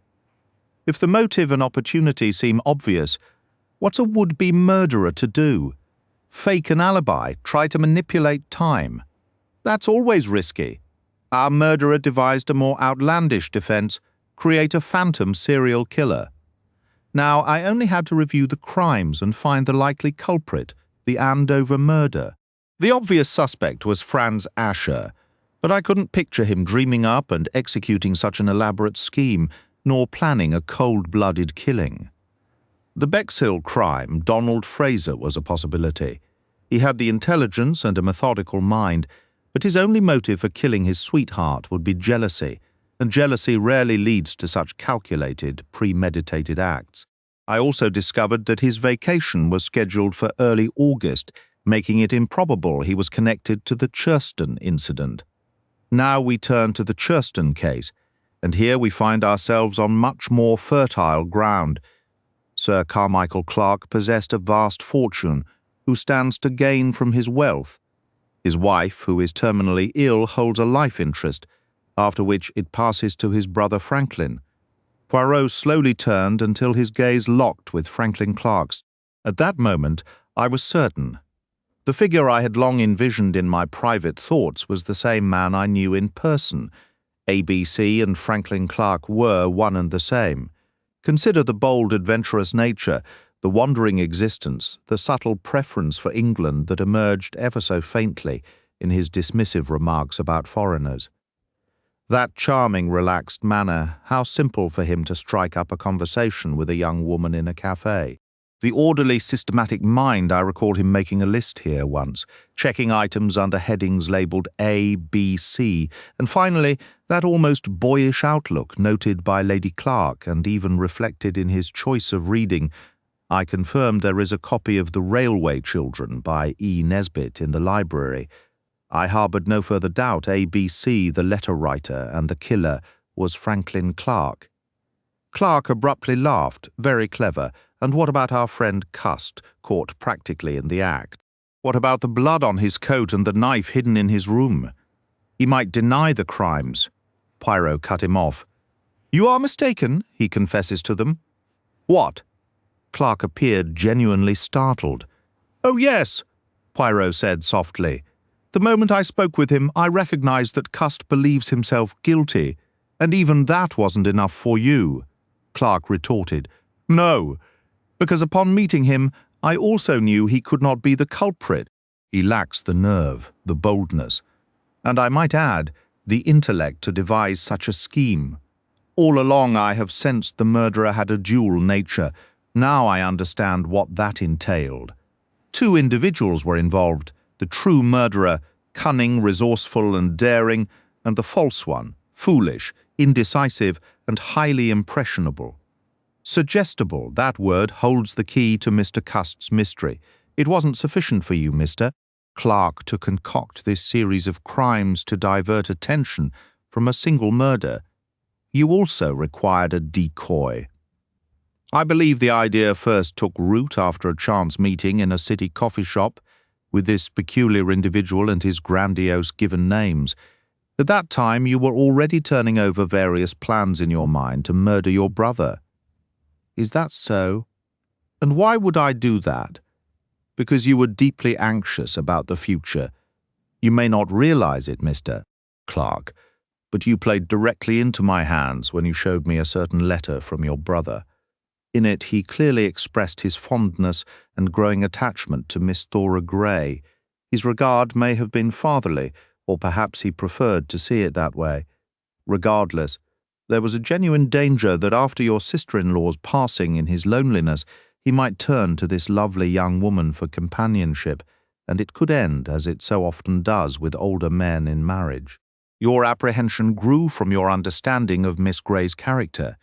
If the motive and opportunity seem obvious, what's a would-be murderer to do? Fake an alibi, try to manipulate time. That's always risky. Our murderer devised a more outlandish defense: create a phantom serial killer. Now, I only had to review the crimes and find the likely culprit, the Andover murder. The obvious suspect was Franz Ascher, but I couldn't picture him dreaming up and executing such an elaborate scheme, nor planning a cold-blooded killing. The Bexhill crime, Donald Fraser was a possibility. He had the intelligence and a methodical mind, but his only motive for killing his sweetheart would be jealousy, and jealousy rarely leads to such calculated, premeditated acts. I also discovered that his vacation was scheduled for early August, making it improbable he was connected to the Churston incident. Now we turn to the Churston case, and here we find ourselves on much more fertile ground. Sir Carmichael Clarke possessed a vast fortune, who stands to gain from his wealth. His wife, who is terminally ill, holds a life interest, after which it passes to his brother Franklin. Poirot slowly turned until his gaze locked with Franklin Clarke's. At that moment, I was certain. The figure I had long envisioned in my private thoughts was the same man I knew in person. A.B.C. and Franklin Clarke were one and the same. Consider the bold, adventurous nature, the wandering existence, the subtle preference for England that emerged ever so faintly in his dismissive remarks about foreigners. That charming, relaxed manner, how simple for him to strike up a conversation with a young woman in a cafe. The orderly, systematic mind, I recall him making a list here once, checking items under headings labelled A.B.C, and finally, that almost boyish outlook noted by Lady Clarke and even reflected in his choice of reading. I confirmed there is a copy of The Railway Children by E. Nesbit in the library. I harboured no further doubt A.B.C, the letter writer, and the killer was Franklin Clarke. Clarke abruptly laughed, very clever. And what about our friend Cust, caught practically in the act? What about the blood on his coat and the knife hidden in his room? He might deny the crimes. Poirot cut him off. You are mistaken, he confesses to them. What? Clarke appeared genuinely startled. Oh, yes, Poirot said softly. The moment I spoke with him, I recognized that Cust believes himself guilty, and even that wasn't enough for you. Clarke retorted. No, because upon meeting him, I also knew he could not be the culprit. He lacks the nerve, the boldness, and I might add, the intellect to devise such a scheme. All along I have sensed the murderer had a dual nature. Now I understand what that entailed. Two individuals were involved, the true murderer, cunning, resourceful and daring, and the false one, foolish, indecisive and highly impressionable. Suggestible, that word holds the key to Mr. Cust's mystery. It wasn't sufficient for you, Mr. Clarke, to concoct this series of crimes to divert attention from a single murder. You also required a decoy. I believe the idea first took root after a chance meeting in a city coffee shop with this peculiar individual and his grandiose given names. At that time, you were already turning over various plans in your mind to murder your brother. Is that so? And why would I do that? Because you were deeply anxious about the future. You may not realize it, Mr. Clarke, but you played directly into my hands when you showed me a certain letter from your brother. In it, he clearly expressed his fondness and growing attachment to Miss Thora Grey. His regard may have been fatherly, or perhaps he preferred to see it that way. Regardless, there was a genuine danger that after your sister-in-law's passing in his loneliness, he might turn to this lovely young woman for companionship, and it could end, as it so often does with older men in marriage. Your apprehension grew from your understanding of Miss Grey's character.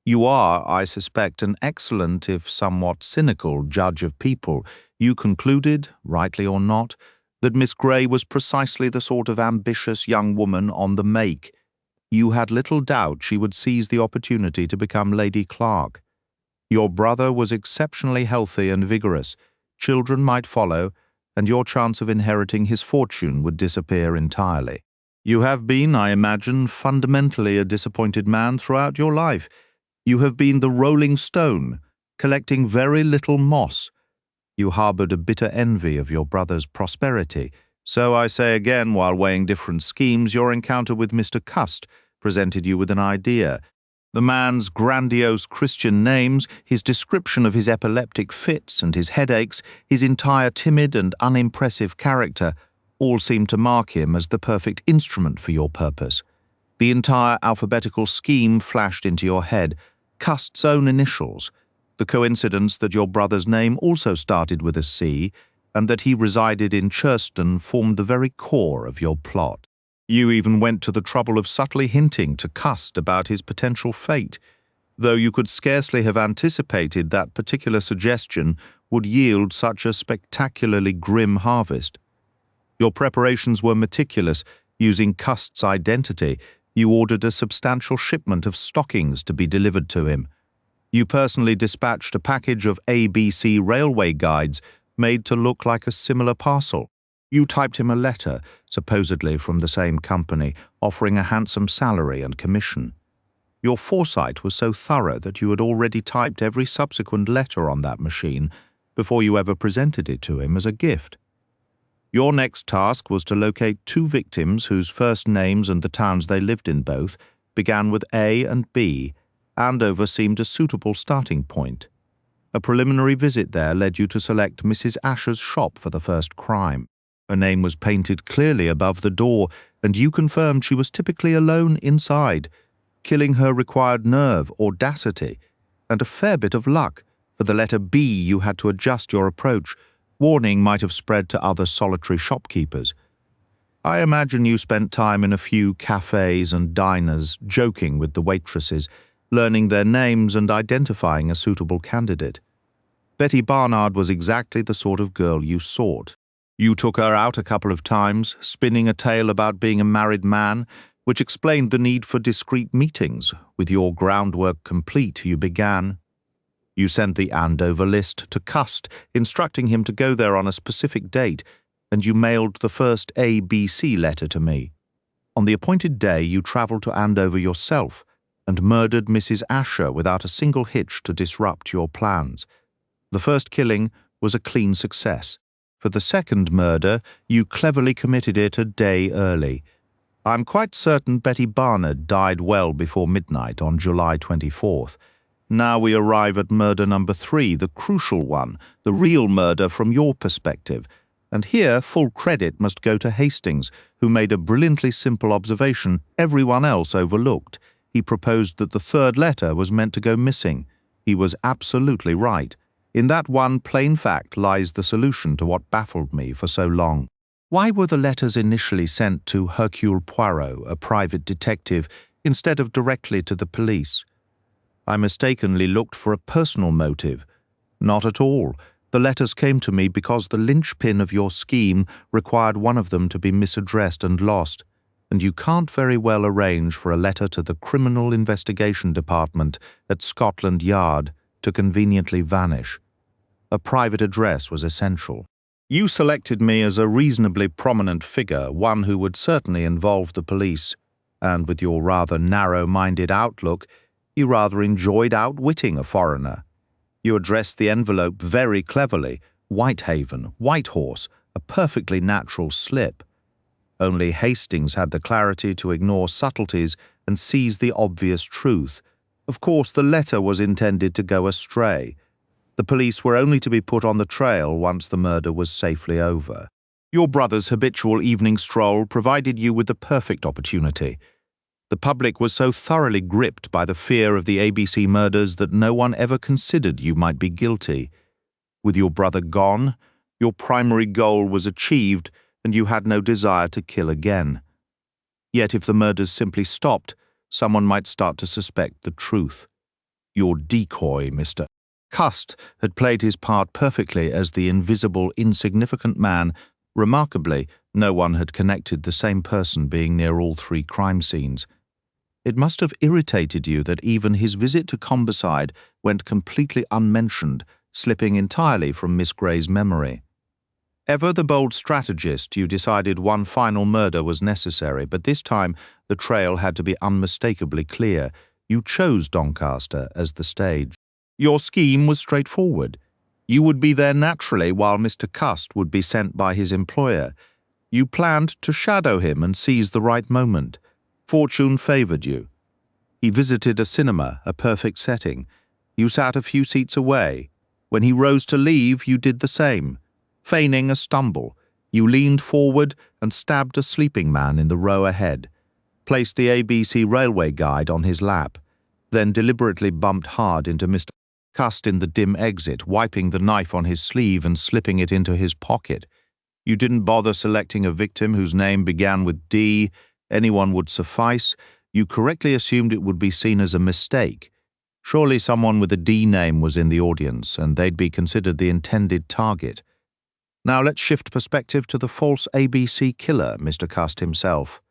You are, I suspect, an excellent, if somewhat cynical, judge of people. You concluded, rightly or not, that Miss Grey was precisely the sort of ambitious young woman on the make. you had little doubt she would seize the opportunity to become Lady Clarke. Your brother was exceptionally healthy and vigorous, children might follow, and your chance of inheriting his fortune would disappear entirely. You have been, I imagine, fundamentally a disappointed man throughout your life. You have been the rolling stone, collecting very little moss. You harbored a bitter envy of your brother's prosperity. So I say again, while weighing different schemes, your encounter with Mr. Cust presented you with an idea. The man's grandiose Christian names, his description of his epileptic fits and his headaches, his entire timid and unimpressive character, all seemed to mark him as the perfect instrument for your purpose. The entire alphabetical scheme flashed into your head, Cust's own initials, the coincidence that your brother's name also started with a C, and that he resided in Churston formed the very core of your plot. You even went to the trouble of subtly hinting to Cust about his potential fate, though you could scarcely have anticipated that particular suggestion would yield such a spectacularly grim harvest. Your preparations were meticulous. Using Cust's identity, you ordered a substantial shipment of stockings to be delivered to him. You personally dispatched a package of A.B.C. railway guides made to look like a similar parcel. You typed him a letter, supposedly from the same company, offering a handsome salary and commission. Your foresight was so thorough that you had already typed every subsequent letter on that machine before you ever presented it to him as a gift. Your next task was to locate two victims whose first names and the towns they lived in both began with A and B. Andover seemed a suitable starting point. A preliminary visit there led you to select Mrs. Ascher's shop for the first crime. Her name was painted clearly above the door, and you confirmed she was typically alone inside. Killing her required nerve, audacity, and a fair bit of luck. For the letter B, you had to adjust your approach. Warning might have spread to other solitary shopkeepers. I imagine you spent time in a few cafes and diners, joking with the waitresses, learning their names and identifying a suitable candidate. Betty Barnard was exactly the sort of girl you sought. You took her out a couple of times, spinning a tale about being a married man, which explained the need for discreet meetings. With your groundwork complete, you began. You sent the Andover list to Cust, instructing him to go there on a specific date, and you mailed the first A.B.C. letter to me. On the appointed day, you travelled to Andover yourself and murdered Mrs. Ascher without a single hitch to disrupt your plans. The first killing was a clean success. For the second murder, you cleverly committed it a day early. I'm quite certain Betty Barnard died well before midnight on July 24th. Now we arrive at murder number 3, the crucial one, the real murder from your perspective. And here full credit must go to Hastings, who made a brilliantly simple observation everyone else overlooked. He proposed that the third letter was meant to go missing. He was absolutely right. In that one plain fact lies the solution to what baffled me for so long. Why were the letters initially sent to Hercule Poirot, a private detective, instead of directly to the police? I mistakenly looked for a personal motive. Not at all. The letters came to me because the linchpin of your scheme required one of them to be misaddressed and lost, and you can't very well arrange for a letter to the Criminal Investigation Department at Scotland Yard to conveniently vanish. A private address was essential. You selected me as a reasonably prominent figure, one who would certainly involve the police, and with your rather narrow-minded outlook, you rather enjoyed outwitting a foreigner. You addressed the envelope very cleverly, Whitehaven, Whitehorse, a perfectly natural slip. Only Hastings had the clarity to ignore subtleties and seize the obvious truth. Of course, the letter was intended to go astray. The police were only to be put on the trail once the murder was safely over. Your brother's habitual evening stroll provided you with the perfect opportunity. The public was so thoroughly gripped by the fear of the A.B.C. murders that no one ever considered you might be guilty. With your brother gone, your primary goal was achieved, and you had no desire to kill again. Yet if the murders simply stopped, someone might start to suspect the truth. Your decoy, Mr. Cust, had played his part perfectly as the invisible, insignificant man. Remarkably, no one had connected the same person being near all 3 crime scenes. It must have irritated you that even his visit to Combicide went completely unmentioned, slipping entirely from Miss Grey's memory. Ever the bold strategist, you decided one final murder was necessary, but this time the trail had to be unmistakably clear. You chose Doncaster as the stage. Your scheme was straightforward. You would be there naturally while Mr. Cust would be sent by his employer. You planned to shadow him and seize the right moment. Fortune favoured you. He visited a cinema, a perfect setting. You sat a few seats away. When he rose to leave, you did the same. Feigning a stumble, you leaned forward and stabbed a sleeping man in the row ahead, placed the A.B.C. railway guide on his lap, then deliberately bumped hard into Mr. Cust in the dim exit, wiping the knife on his sleeve and slipping it into his pocket. You didn't bother selecting a victim whose name began with D. Anyone would suffice. You correctly assumed it would be seen as a mistake. Surely someone with a D name was in the audience, and they'd be considered the intended target. Now let's shift perspective to the false A.B.C. killer, Mr. Cust himself.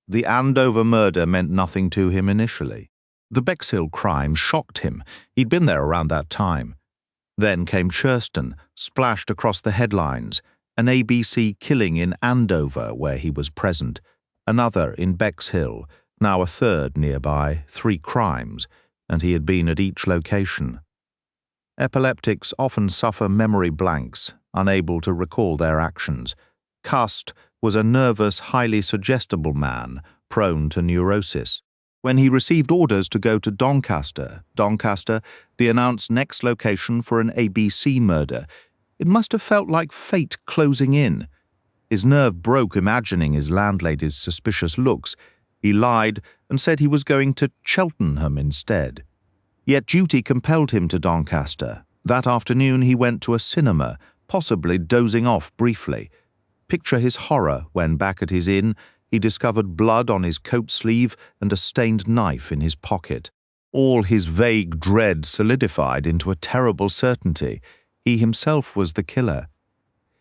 The Andover murder meant nothing to him initially. The Bexhill crime shocked him. He'd been there around that time. Then came Churston, splashed across the headlines, an A.B.C. killing in Andover where he was present, another in Bexhill, now a third nearby, 3 crimes, and he had been at each location. Epileptics often suffer memory blanks, unable to recall their actions. Cust was a nervous, highly suggestible man, prone to neurosis. When he received orders to go to Doncaster, the announced next location for an A.B.C. murder, it must have felt like fate closing in. His nerve broke imagining his landlady's suspicious looks. He lied and said he was going to Cheltenham instead. Yet duty compelled him to Doncaster. That afternoon he went to a cinema, possibly dozing off briefly. Picture his horror when, back at his inn, he discovered blood on his coat sleeve and a stained knife in his pocket. All his vague dread solidified into a terrible certainty. He himself was the killer.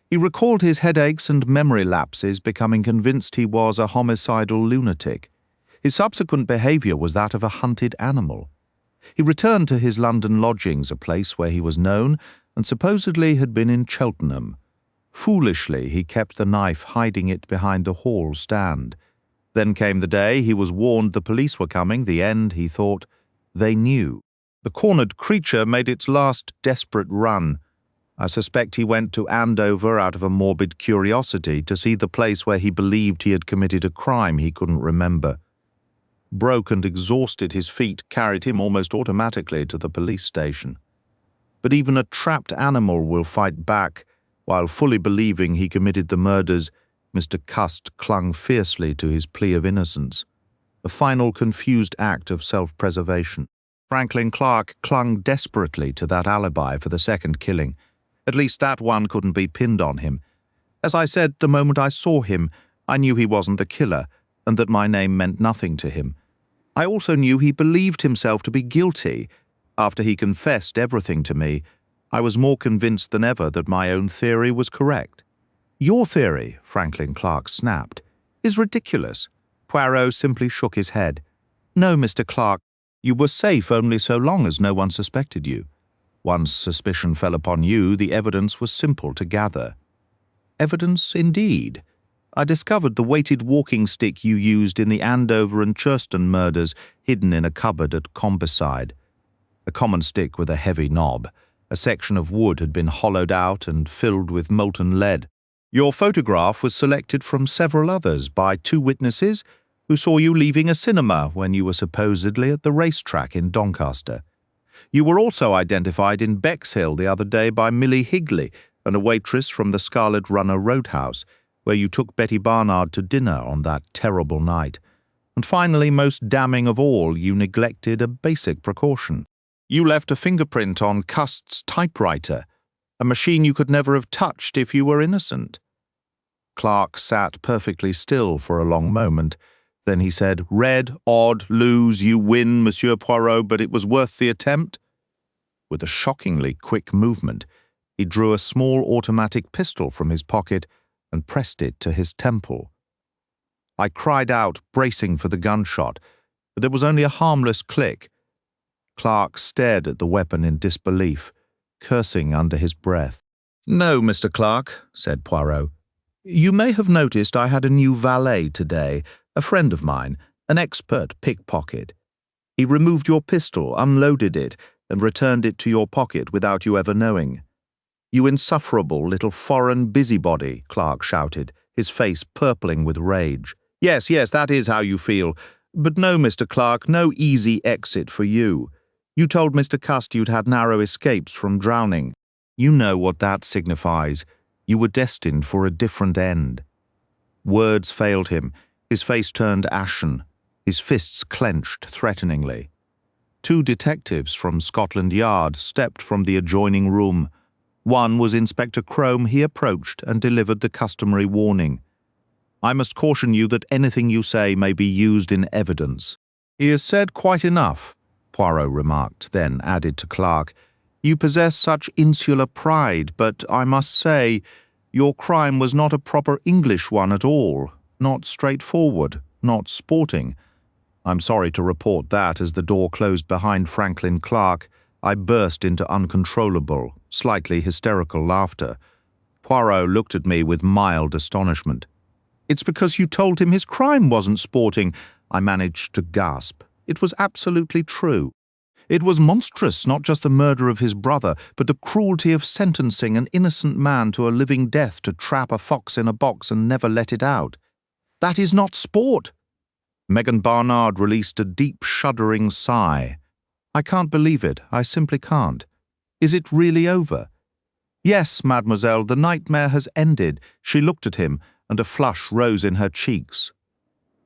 He recalled his headaches and memory lapses, becoming convinced he was a homicidal lunatic. His subsequent behaviour was that of a hunted animal. He returned to his London lodgings, a place where he was known, and supposedly had been in Cheltenham. Foolishly, he kept the knife, hiding it behind the hall stand. Then came the day he was warned the police were coming, the end, he thought. They knew. The cornered creature made its last desperate run. I suspect he went to Andover out of a morbid curiosity to see the place where he believed he had committed a crime he couldn't remember. Broke and exhausted, his feet carried him almost automatically to the police station. But even a trapped animal will fight back. While fully believing he committed the murders, Mr. Cust clung fiercely to his plea of innocence, a final confused act of self-preservation. Franklin Clarke clung desperately to that alibi for the second killing. At least that one couldn't be pinned on him. As I said, the moment I saw him, I knew he wasn't the killer, and that my name meant nothing to him. I also knew he believed himself to be guilty. After he confessed everything to me, I was more convinced than ever that my own theory was correct. Your theory, Franklin Clarke snapped, is ridiculous. Poirot simply shook his head. No, Mr. Clarke, you were safe only so long as no one suspected you. Once suspicion fell upon you, the evidence was simple to gather. Evidence indeed. I discovered the weighted walking stick you used in the Andover and Churston murders hidden in a cupboard at Combicide. A common stick with a heavy knob. A section of wood had been hollowed out and filled with molten lead. Your photograph was selected from several others by 2 witnesses who saw you leaving a cinema when you were supposedly at the racetrack in Doncaster. You were also identified in Bexhill the other day by Millie Higley, and a waitress from the Scarlet Runner Roadhouse, where you took Betty Barnard to dinner on that terrible night. And finally, most damning of all, you neglected a basic precaution. You left a fingerprint on Cust's typewriter, a machine you could never have touched if you were innocent. Clarke sat perfectly still for a long moment. Then he said, "Red, odd, lose, you win, Monsieur Poirot, but it was worth the attempt." With a shockingly quick movement, he drew a small automatic pistol from his pocket and pressed it to his temple. I cried out, bracing for the gunshot. but there was only a harmless click. Clarke stared at the weapon in disbelief, cursing under his breath. "No, Mr. Clarke," said Poirot. "You may have noticed I had a new valet today, a friend of mine, an expert pickpocket. He removed your pistol, unloaded it, and returned it to your pocket without you ever knowing." "You insufferable little foreign busybody," Clarke shouted, his face purpling with rage. Yes, that is how you feel. But no, Mr. Clarke, no easy exit for you. You told Mr. Cust you'd had narrow escapes from drowning. You know what that signifies. You were destined for a different end." Words failed him. His face turned ashen. His fists clenched threateningly. Two detectives from Scotland Yard stepped from the adjoining room. One was Inspector Crome. He approached and delivered the customary warning. "I must caution you that anything you say may be used in evidence." "He has said quite enough," Poirot remarked, then added to Clarke, "You possess such insular pride, but I must say, your crime was not a proper English one at all, not straightforward, not sporting. I'm sorry to report that as the door closed behind Franklin Clarke, I burst into uncontrollable, slightly hysterical laughter. Poirot looked at me with mild astonishment. "It's because you told him his crime wasn't sporting," I managed to gasp. It was absolutely true. It was monstrous, not just the murder of his brother, but the cruelty of sentencing an innocent man to a living death to trap a fox in a box and never let it out. "That is not sport." Megan Barnard released a deep, shuddering sigh. "I can't believe it. I simply can't. Is it really over?" "Yes, mademoiselle, the nightmare has ended." She looked at him, and a flush rose in her cheeks.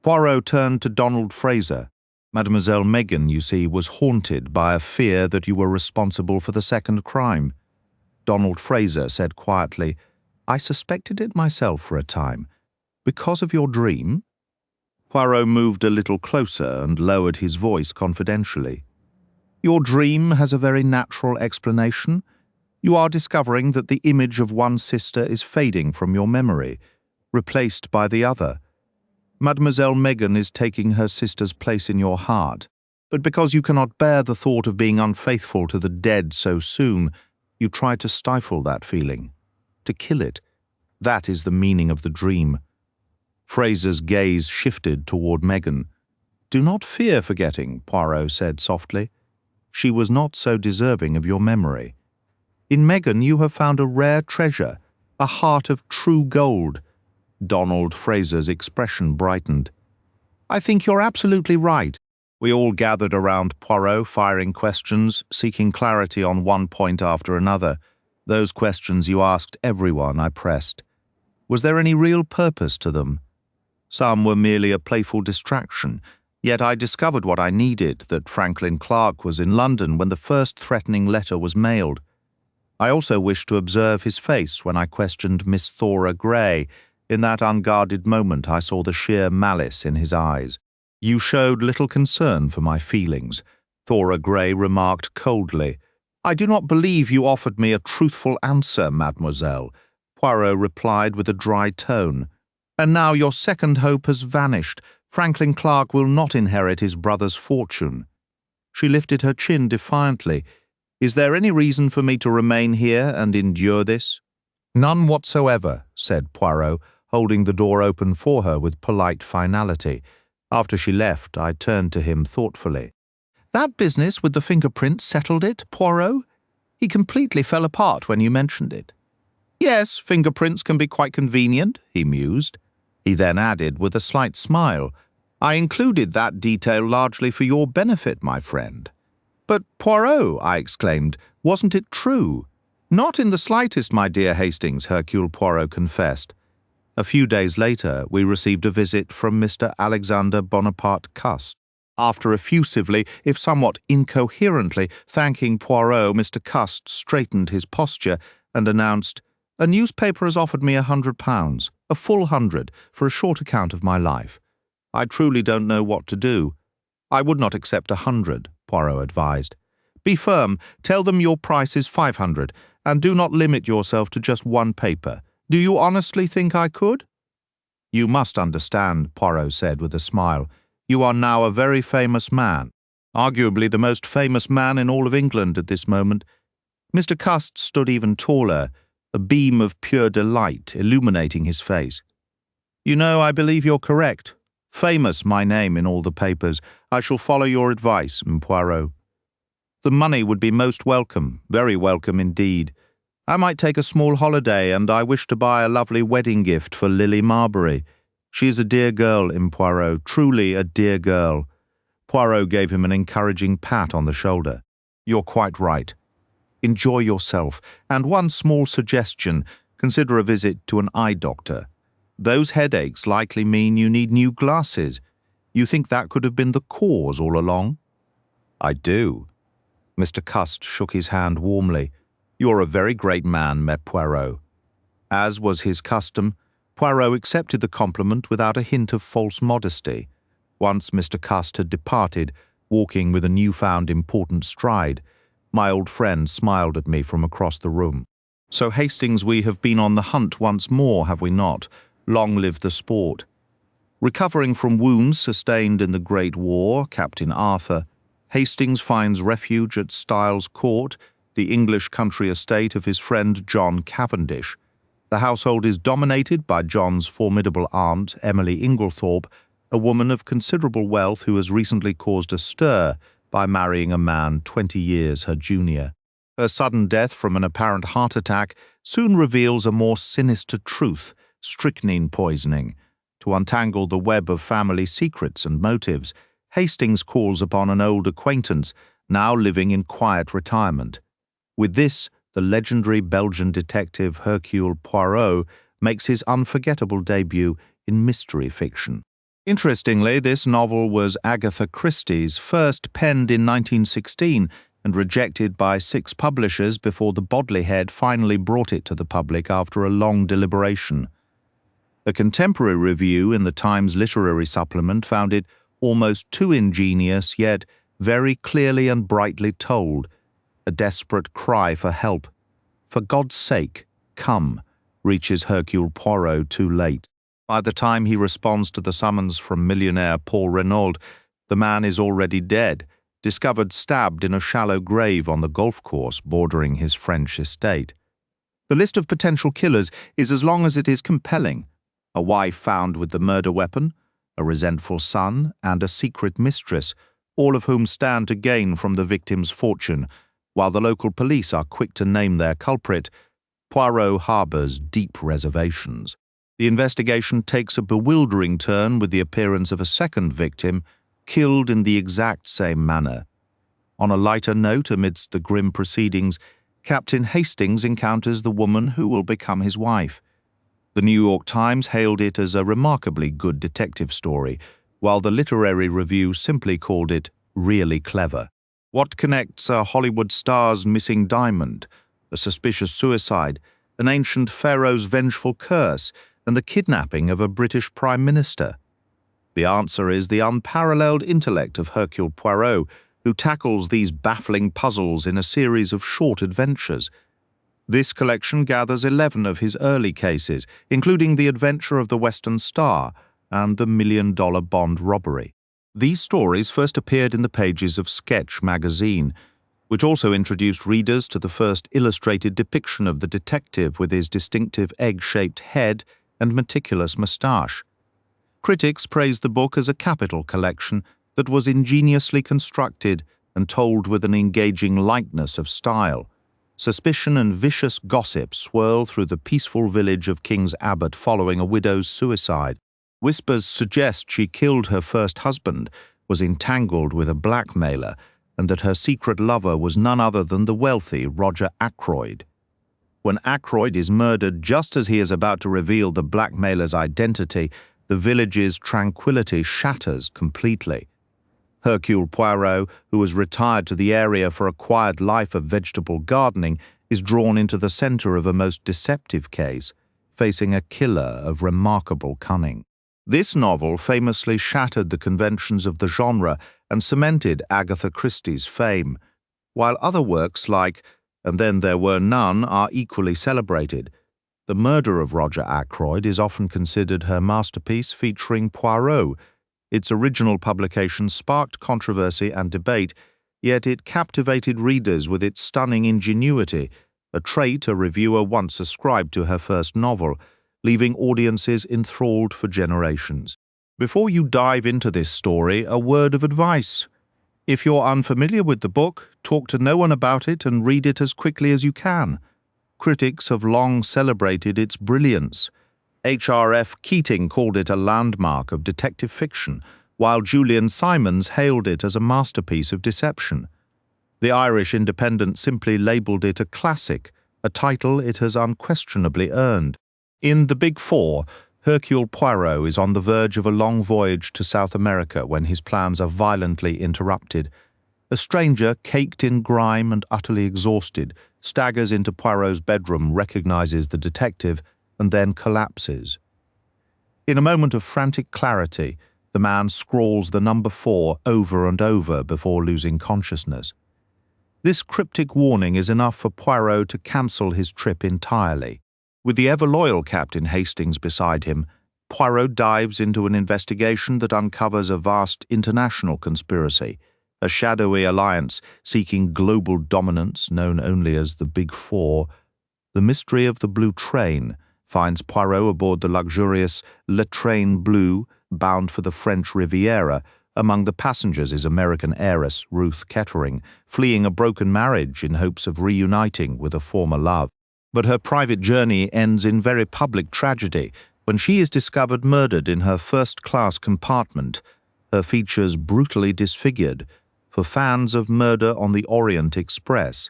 Poirot turned to Donald Fraser. "Mademoiselle Megan, you see, was haunted by a fear that you were responsible for the second crime." Donald Fraser said quietly, "I suspected it myself for a time. Because of your dream?" Poirot moved a little closer and lowered his voice confidentially. "Your dream has a very natural explanation. You are discovering that the image of one sister is fading from your memory, replaced by the other. Mademoiselle Megan is taking her sister's place in your heart, but because you cannot bear the thought of being unfaithful to the dead so soon, you try to stifle that feeling, to kill it. That is the meaning of the dream." Fraser's gaze shifted toward Megan. "Do not fear forgetting," Poirot said softly. "She was not so deserving of your memory. In Megan you have found a rare treasure, a heart of true gold." Donald Fraser's expression brightened. "I think you're absolutely right." We all gathered around Poirot, firing questions, seeking clarity on one point after another. "Those questions you asked everyone," I pressed. "Was there any real purpose to them?" Some were merely a playful distraction, yet I discovered what I needed, that Franklin Clarke was in London when the first threatening letter was mailed. I also wished to observe his face when I questioned Miss Thora Gray. In that unguarded moment I saw the sheer malice in his eyes. "You showed little concern for my feelings," Thora Gray remarked coldly. "I do not believe you offered me a truthful answer, mademoiselle," Poirot replied with a dry tone. "And now your second hope has vanished. Franklin Clarke will not inherit his brother's fortune." She lifted her chin defiantly. "Is there any reason for me to remain here and endure this?" "None whatsoever," said Poirot, holding the door open for her with polite finality. After she left, I turned to him thoughtfully. "That business with the fingerprints settled it, Poirot? He completely fell apart when you mentioned it." "Yes, fingerprints can be quite convenient," he mused. He then added with a slight smile, "I included that detail largely for your benefit, my friend." "But, Poirot," I exclaimed, "wasn't it true?" "Not in the slightest, my dear Hastings," Hercule Poirot confessed. A few days later, we received a visit from Mr. Alexander Bonaparte Cust. After effusively, if somewhat incoherently, thanking Poirot, Mr. Cust straightened his posture and announced, "A newspaper has offered me £100, a full 100, for a short account of my life. I truly don't know what to do." "I would not accept 100, Poirot advised. "Be firm, tell them your price is 500, and do not limit yourself to just one paper. Do you honestly think I could?" "You must understand," Poirot said with a smile. You are now a very famous man, arguably the most famous man in all of England at this moment. Mr. Cust stood even taller, a beam of pure delight illuminating his face. You know, I believe you're correct. Famous, my name in all the papers. I shall follow your advice, Poirot. The money would be most welcome, very welcome indeed. I might take a small holiday, and I wish to buy a lovely wedding gift for Lily Marbury. She is a dear girl, Poirot, truly a dear girl. Poirot gave him an encouraging pat on the shoulder. You're quite right. Enjoy yourself, and one small suggestion, consider a visit to an eye doctor. Those headaches likely mean you need new glasses. You think that could have been the cause all along? I do. Mr. Cust shook his hand warmly. You're a very great man, met Poirot. As was his custom, Poirot accepted the compliment without a hint of false modesty. Once Mr. Cust had departed, walking with a newfound important stride, my old friend smiled at me from across the room. So, Hastings, we have been on the hunt once more, have we not? Long live the sport. Recovering from wounds sustained in the Great War, Captain Arthur, Hastings finds refuge at Styles Court, the English country estate of his friend John Cavendish. The household is dominated by John's formidable aunt, Emily Inglethorpe, a woman of considerable wealth who has recently caused a stir by marrying a man 20 years her junior. Her sudden death from an apparent heart attack soon reveals a more sinister truth, strychnine poisoning. To untangle the web of family secrets and motives, Hastings calls upon an old acquaintance, now living in quiet retirement. With this, the legendary Belgian detective Hercule Poirot makes his unforgettable debut in mystery fiction. Interestingly, this novel was Agatha Christie's first, penned in 1916 and rejected by 6 publishers before the Bodley Head finally brought it to the public after a long deliberation. A contemporary review in the Times Literary Supplement found it almost too ingenious, yet very clearly and brightly told, a desperate cry for help. For God's sake, come, reaches Hercule Poirot too late. By the time he responds to the summons from millionaire Paul Renaud, the man is already dead, discovered stabbed in a shallow grave on the golf course bordering his French estate. The list of potential killers is as long as it is compelling. A wife found with the murder weapon, a resentful son, and a secret mistress, all of whom stand to gain from the victim's fortune. While the local police are quick to name their culprit, Poirot harbours deep reservations. The investigation takes a bewildering turn with the appearance of a second victim, killed in the exact same manner. On a lighter note, amidst the grim proceedings, Captain Hastings encounters the woman who will become his wife. The New York Times hailed it as a remarkably good detective story, while the Literary Review simply called it really clever. What connects a Hollywood star's missing diamond, a suspicious suicide, an ancient pharaoh's vengeful curse, and the kidnapping of a British Prime Minister? The answer is the unparalleled intellect of Hercule Poirot, who tackles these baffling puzzles in a series of short adventures. This collection gathers 11 of his early cases, including The Adventure of the Western Star and the $1 Million Bond Robbery. These stories first appeared in the pages of Sketch magazine, which also introduced readers to the first illustrated depiction of the detective with his distinctive egg-shaped head and meticulous moustache. Critics praised the book as a capital collection that was ingeniously constructed and told with an engaging lightness of style. Suspicion and vicious gossip swirl through the peaceful village of King's Abbot following a widow's suicide. Whispers suggest she killed her first husband, was entangled with a blackmailer, and that her secret lover was none other than the wealthy Roger Ackroyd. When Ackroyd is murdered just as he is about to reveal the blackmailer's identity, the village's tranquility shatters completely. Hercule Poirot, who has retired to the area for a quiet life of vegetable gardening, is drawn into the center of a most deceptive case, facing a killer of remarkable cunning. This novel famously shattered the conventions of the genre and cemented Agatha Christie's fame, while other works like And Then There Were None are equally celebrated. The Murder of Roger Ackroyd is often considered her masterpiece, featuring Poirot, Its original publication sparked controversy and debate, yet it captivated readers with its stunning ingenuity, a trait a reviewer once ascribed to her first novel, leaving audiences enthralled for generations. Before you dive into this story, a word of advice. If you're unfamiliar with the book, talk to no one about it and read it as quickly as you can. Critics have long celebrated its brilliance. H.R.F. Keating called it a landmark of detective fiction, while Julian Simons hailed it as a masterpiece of deception. The Irish Independent simply labelled it a classic, a title it has unquestionably earned. In The Big Four, Hercule Poirot is on the verge of a long voyage to South America when his plans are violently interrupted. A stranger, caked in grime and utterly exhausted, staggers into Poirot's bedroom, recognizes the detective, and then collapses. In a moment of frantic clarity, the man scrawls the number 4 over and over before losing consciousness. This cryptic warning is enough for Poirot to cancel his trip entirely. With the ever-loyal Captain Hastings beside him, Poirot dives into an investigation that uncovers a vast international conspiracy, a shadowy alliance seeking global dominance known only as the Big Four. The mystery of the Blue Train finds Poirot aboard the luxurious Le Train Bleu, bound for the French Riviera. Among the passengers is American heiress Ruth Kettering, fleeing a broken marriage in hopes of reuniting with a former love. But her private journey ends in very public tragedy when she is discovered murdered in her first-class compartment, her features brutally disfigured, for fans of Murder on the Orient Express.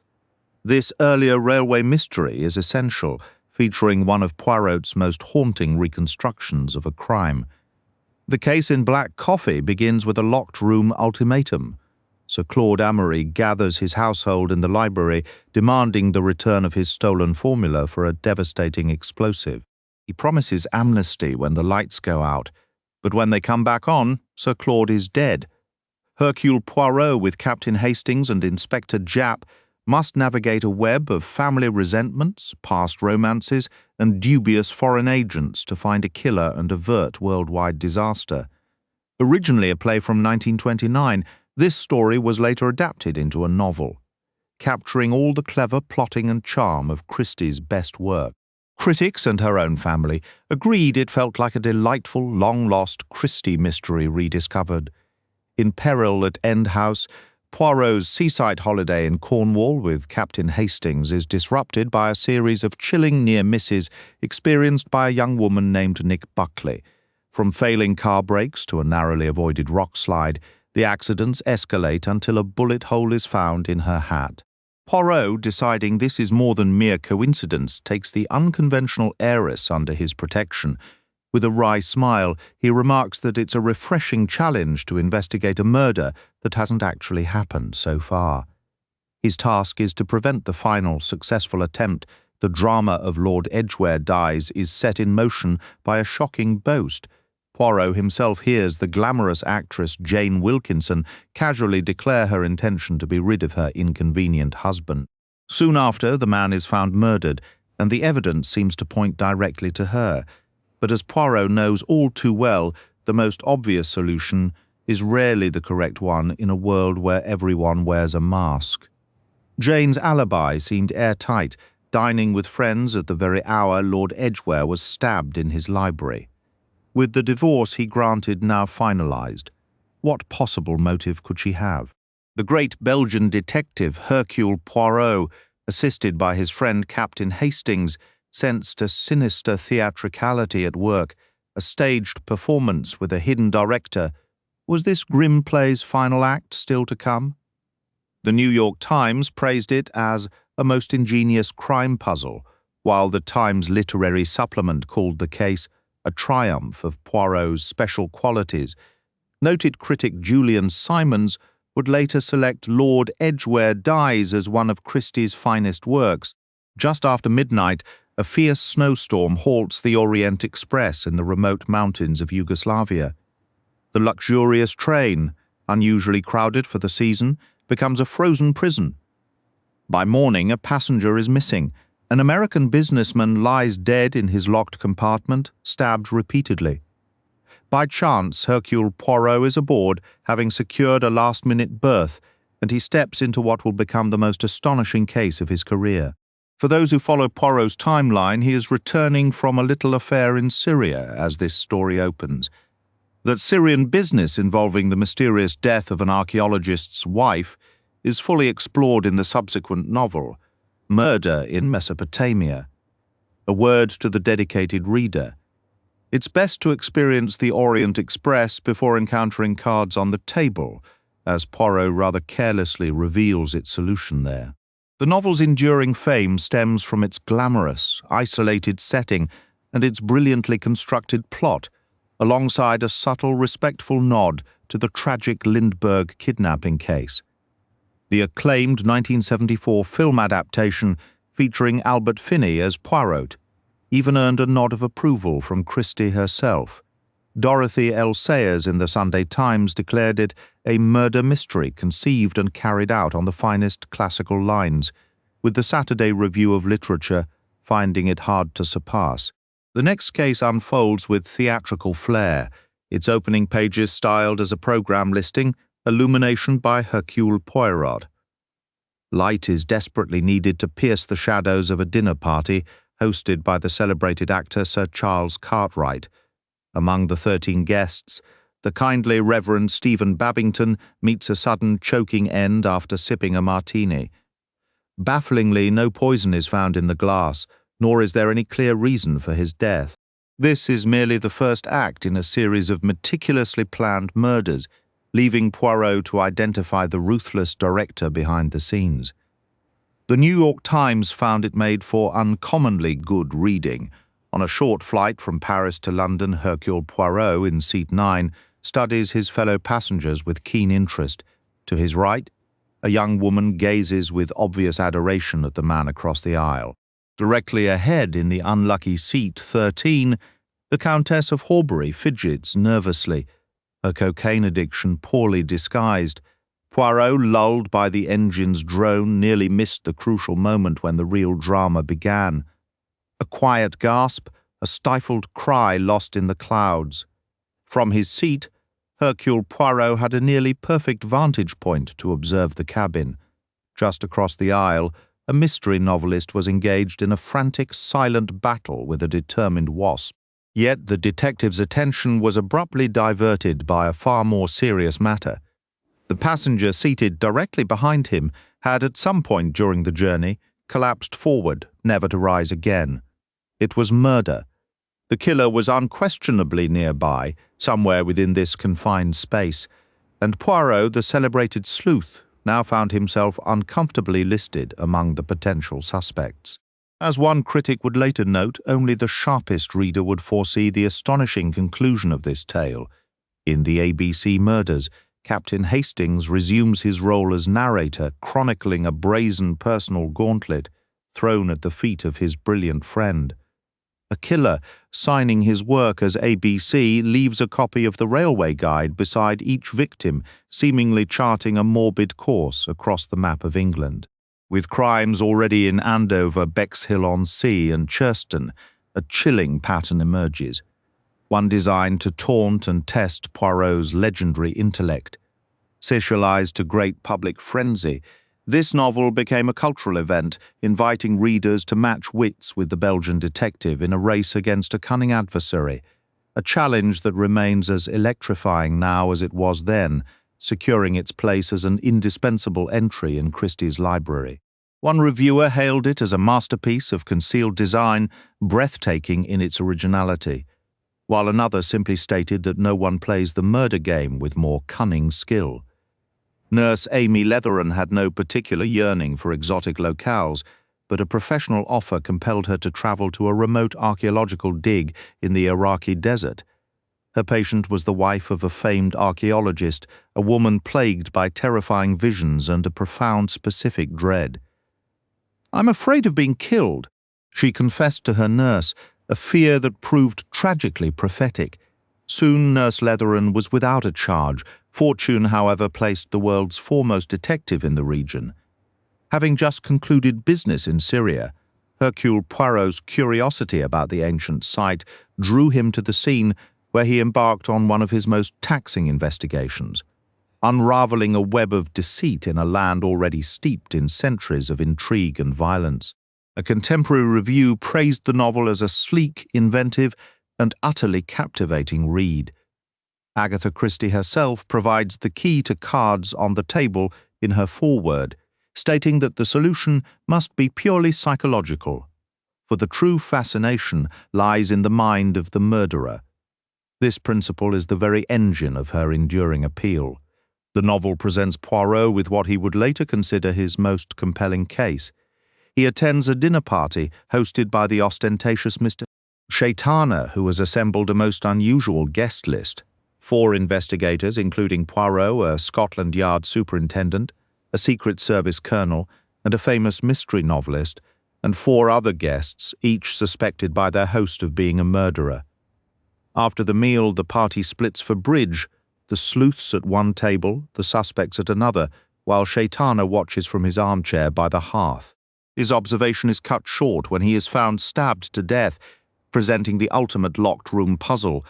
This earlier railway mystery is essential, featuring one of Poirot's most haunting reconstructions of a crime. The case in Black Coffee begins with a locked room ultimatum. Sir Claude Amory gathers his household in the library, demanding the return of his stolen formula for a devastating explosive. He promises amnesty when the lights go out, but when they come back on, Sir Claude is dead. Hercule Poirot, with Captain Hastings and Inspector Japp, must navigate a web of family resentments, past romances, and dubious foreign agents to find a killer and avert worldwide disaster. Originally a play from 1929, this story was later adapted into a novel, capturing all the clever plotting and charm of Christie's best work. Critics and her own family agreed it felt like a delightful, long-lost Christie mystery rediscovered. In Peril at End House, Poirot's seaside holiday in Cornwall with Captain Hastings is disrupted by a series of chilling near misses experienced by a young woman named Nick Buckley. From failing car brakes to a narrowly avoided rock slide, the accidents escalate until a bullet hole is found in her hat. Poirot, deciding this is more than mere coincidence, takes the unconventional heiress under his protection. With a wry smile, he remarks that it's a refreshing challenge to investigate a murder that hasn't actually happened so far. His task is to prevent the final successful attempt. The drama of Lord Edgware dies is set in motion by a shocking boast. Poirot himself hears the glamorous actress Jane Wilkinson casually declare her intention to be rid of her inconvenient husband. Soon after, the man is found murdered, and the evidence seems to point directly to her. But as Poirot knows all too well, the most obvious solution is rarely the correct one in a world where everyone wears a mask. Jane's alibi seemed airtight, dining with friends at the very hour Lord Edgware was stabbed in his library. With the divorce he granted now finalized, what possible motive could she have? The great Belgian detective Hercule Poirot, assisted by his friend Captain Hastings, sensed a sinister theatricality at work, a staged performance with a hidden director. Was this grim play's final act still to come? The New York Times praised it as a most ingenious crime puzzle, while the Times literary supplement called the case a triumph of Poirot's special qualities. Noted critic Julian Simons would later select Lord Edgware Dies as one of Christie's finest works. Just after midnight, a fierce snowstorm halts the Orient Express in the remote mountains of Yugoslavia. The luxurious train, unusually crowded for the season, becomes a frozen prison. By morning, a passenger is missing. An American businessman lies dead in his locked compartment, stabbed repeatedly. By chance, Hercule Poirot is aboard, having secured a last-minute berth, and he steps into what will become the most astonishing case of his career. For those who follow Poirot's timeline, he is returning from a little affair in Syria as this story opens. That Syrian business involving the mysterious death of an archaeologist's wife is fully explored in the subsequent novel, Murder in Mesopotamia. A word to the dedicated reader. It's best to experience the Orient Express before encountering cards on the table, as Poirot rather carelessly reveals its solution there. The novel's enduring fame stems from its glamorous, isolated setting and its brilliantly constructed plot, alongside a subtle, respectful nod to the tragic Lindbergh kidnapping case. The acclaimed 1974 film adaptation featuring Albert Finney as Poirot even earned a nod of approval from Christie herself. Dorothy L. Sayers in the Sunday Times declared it a murder mystery conceived and carried out on the finest classical lines, with the Saturday Review of Literature finding it hard to surpass. The next case unfolds with theatrical flair, its opening pages styled as a program listing, Illumination by Hercule Poirot. Light is desperately needed to pierce the shadows of a dinner party hosted by the celebrated actor Sir Charles Cartwright. Among the 13 guests, the kindly Reverend Stephen Babington meets a sudden choking end after sipping a martini. Bafflingly, no poison is found in the glass, nor is there any clear reason for his death. This is merely the first act in a series of meticulously planned murders, leaving Poirot to identify the ruthless director behind the scenes. The New York Times found it made for uncommonly good reading. On a short flight from Paris to London, Hercule Poirot, in seat 9, studies his fellow passengers with keen interest. To his right, a young woman gazes with obvious adoration at the man across the aisle. Directly ahead, in the unlucky seat 13, the Countess of Horbury fidgets nervously, her cocaine addiction poorly disguised. Poirot, lulled by the engine's drone, nearly missed the crucial moment when the real drama began. A quiet gasp, a stifled cry lost in the clouds. From his seat, Hercule Poirot had a nearly perfect vantage point to observe the cabin. Just across the aisle, a mystery novelist was engaged in a frantic, silent battle with a determined wasp. Yet the detective's attention was abruptly diverted by a far more serious matter. The passenger seated directly behind him had at some point during the journey collapsed forward, never to rise again. It was murder. The killer was unquestionably nearby, somewhere within this confined space, and Poirot, the celebrated sleuth, now found himself uncomfortably listed among the potential suspects. As one critic would later note, only the sharpest reader would foresee the astonishing conclusion of this tale. In the A.B.C. murders, Captain Hastings resumes his role as narrator, chronicling a brazen personal gauntlet thrown at the feet of his brilliant friend. A killer, signing his work as A.B.C., leaves a copy of the railway guide beside each victim, seemingly charting a morbid course across the map of England. With crimes already in Andover, Bexhill-on-Sea, and Churston, a chilling pattern emerges, one designed to taunt and test Poirot's legendary intellect. Satialized to great public frenzy, this novel became a cultural event, inviting readers to match wits with the Belgian detective in a race against a cunning adversary, a challenge that remains as electrifying now as it was then, securing its place as an indispensable entry in Christie's library. One reviewer hailed it as a masterpiece of concealed design, breathtaking in its originality, while another simply stated that no one plays the murder game with more cunning skill. Nurse Amy Leatheran had no particular yearning for exotic locales, but a professional offer compelled her to travel to a remote archaeological dig in the Iraqi desert. Her patient was the wife of a famed archaeologist, a woman plagued by terrifying visions and a profound specific dread. "I'm afraid of being killed," she confessed to her nurse, a fear that proved tragically prophetic. Soon Nurse Leatheran was without a charge. Fortune, however, placed the world's foremost detective in the region. Having just concluded business in Syria, Hercule Poirot's curiosity about the ancient site drew him to the scene where he embarked on one of his most taxing investigations, unraveling a web of deceit in a land already steeped in centuries of intrigue and violence. A contemporary review praised the novel as a sleek, inventive, and utterly captivating read. Agatha Christie herself provides the key to cards on the table in her foreword, stating that the solution must be purely psychological, for the true fascination lies in the mind of the murderer. This principle is the very engine of her enduring appeal. The novel presents Poirot with what he would later consider his most compelling case. He attends a dinner party hosted by the ostentatious Mr. Shaitana, who has assembled a most unusual guest list. 4 investigators, including Poirot, a Scotland Yard superintendent, a Secret Service colonel, and a famous mystery novelist, and 4 other guests, each suspected by their host of being a murderer. After the meal, the party splits for bridge, the sleuths at one table, the suspects at another, while Shaitana watches from his armchair by the hearth. His observation is cut short when he is found stabbed to death, presenting the ultimate locked room puzzle.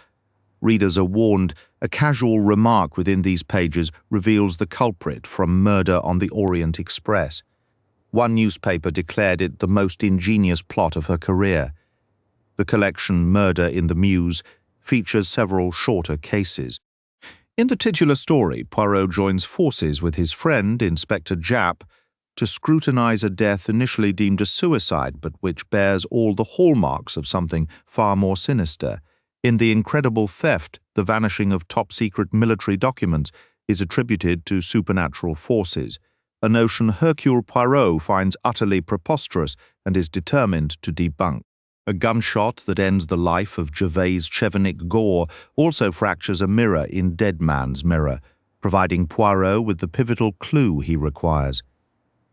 Readers are warned, a casual remark within these pages reveals the culprit from Murder on the Orient Express. One newspaper declared it the most ingenious plot of her career. The collection Murder in the Mews features several shorter cases. In the titular story, Poirot joins forces with his friend, Inspector Japp, to scrutinize a death initially deemed a suicide, but which bears all the hallmarks of something far more sinister. In The Incredible Theft, the vanishing of top-secret military documents is attributed to supernatural forces, a notion Hercule Poirot finds utterly preposterous and is determined to debunk. A gunshot that ends the life of Gervais Chevenik Gore also fractures a mirror in Dead Man's Mirror, providing Poirot with the pivotal clue he requires.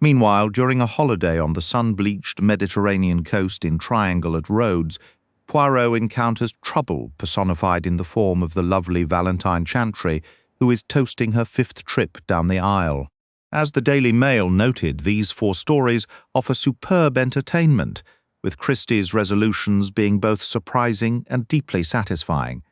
Meanwhile, during a holiday on the sun-bleached Mediterranean coast in Triangle at Rhodes, Poirot encounters trouble personified in the form of the lovely Valentine Chantry, who is toasting her 5th trip down the aisle. As the Daily Mail noted, these 4 stories offer superb entertainment, with Christie's resolutions being both surprising and deeply satisfying.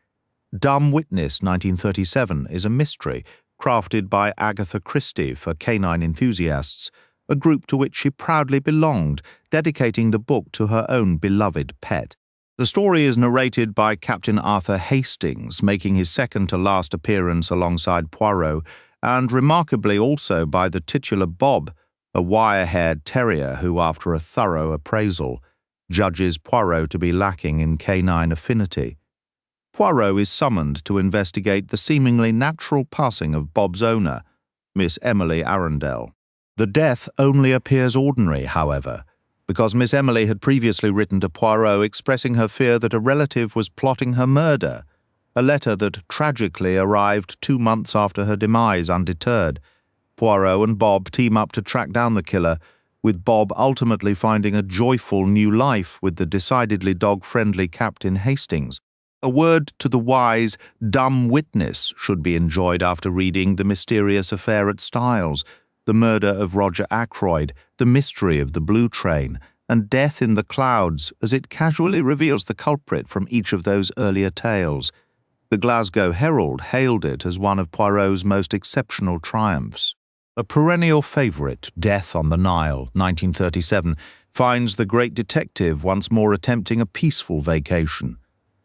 Dumb Witness 1937 is a mystery crafted by Agatha Christie for canine enthusiasts, a group to which she proudly belonged, dedicating the book to her own beloved pet. The story is narrated by Captain Arthur Hastings, making his second-to-last appearance alongside Poirot, and remarkably also by the titular Bob, a wire-haired terrier who, after a thorough appraisal, judges Poirot to be lacking in canine affinity. Poirot is summoned to investigate the seemingly natural passing of Bob's owner, Miss Emily Arundel. The death only appears ordinary, however, because Miss Emily had previously written to Poirot expressing her fear that a relative was plotting her murder, a letter that tragically arrived 2 months after her demise undeterred. Poirot and Bob team up to track down the killer, with Bob ultimately finding a joyful new life with the decidedly dog-friendly Captain Hastings. A word to the wise, dumb witness should be enjoyed after reading The Mysterious Affair at Styles, The Murder of Roger Ackroyd, The Mystery of the Blue Train, and Death in the Clouds, as it casually reveals the culprit from each of those earlier tales. The Glasgow Herald hailed it as one of Poirot's most exceptional triumphs. A perennial favourite, Death on the Nile, 1937, finds the great detective once more attempting a peaceful vacation,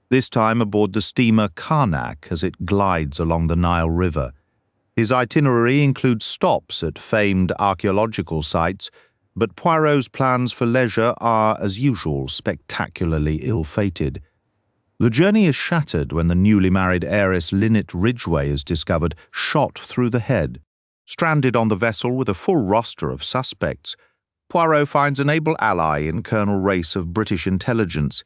this time aboard the steamer Karnak as it glides along the Nile River. His itinerary includes stops at famed archaeological sites, but Poirot's plans for leisure are, as usual, spectacularly ill-fated. The journey is shattered when the newly married heiress Lynette Ridgway is discovered shot through the head. Stranded on the vessel with a full roster of suspects, Poirot finds an able ally in Colonel Race of British intelligence.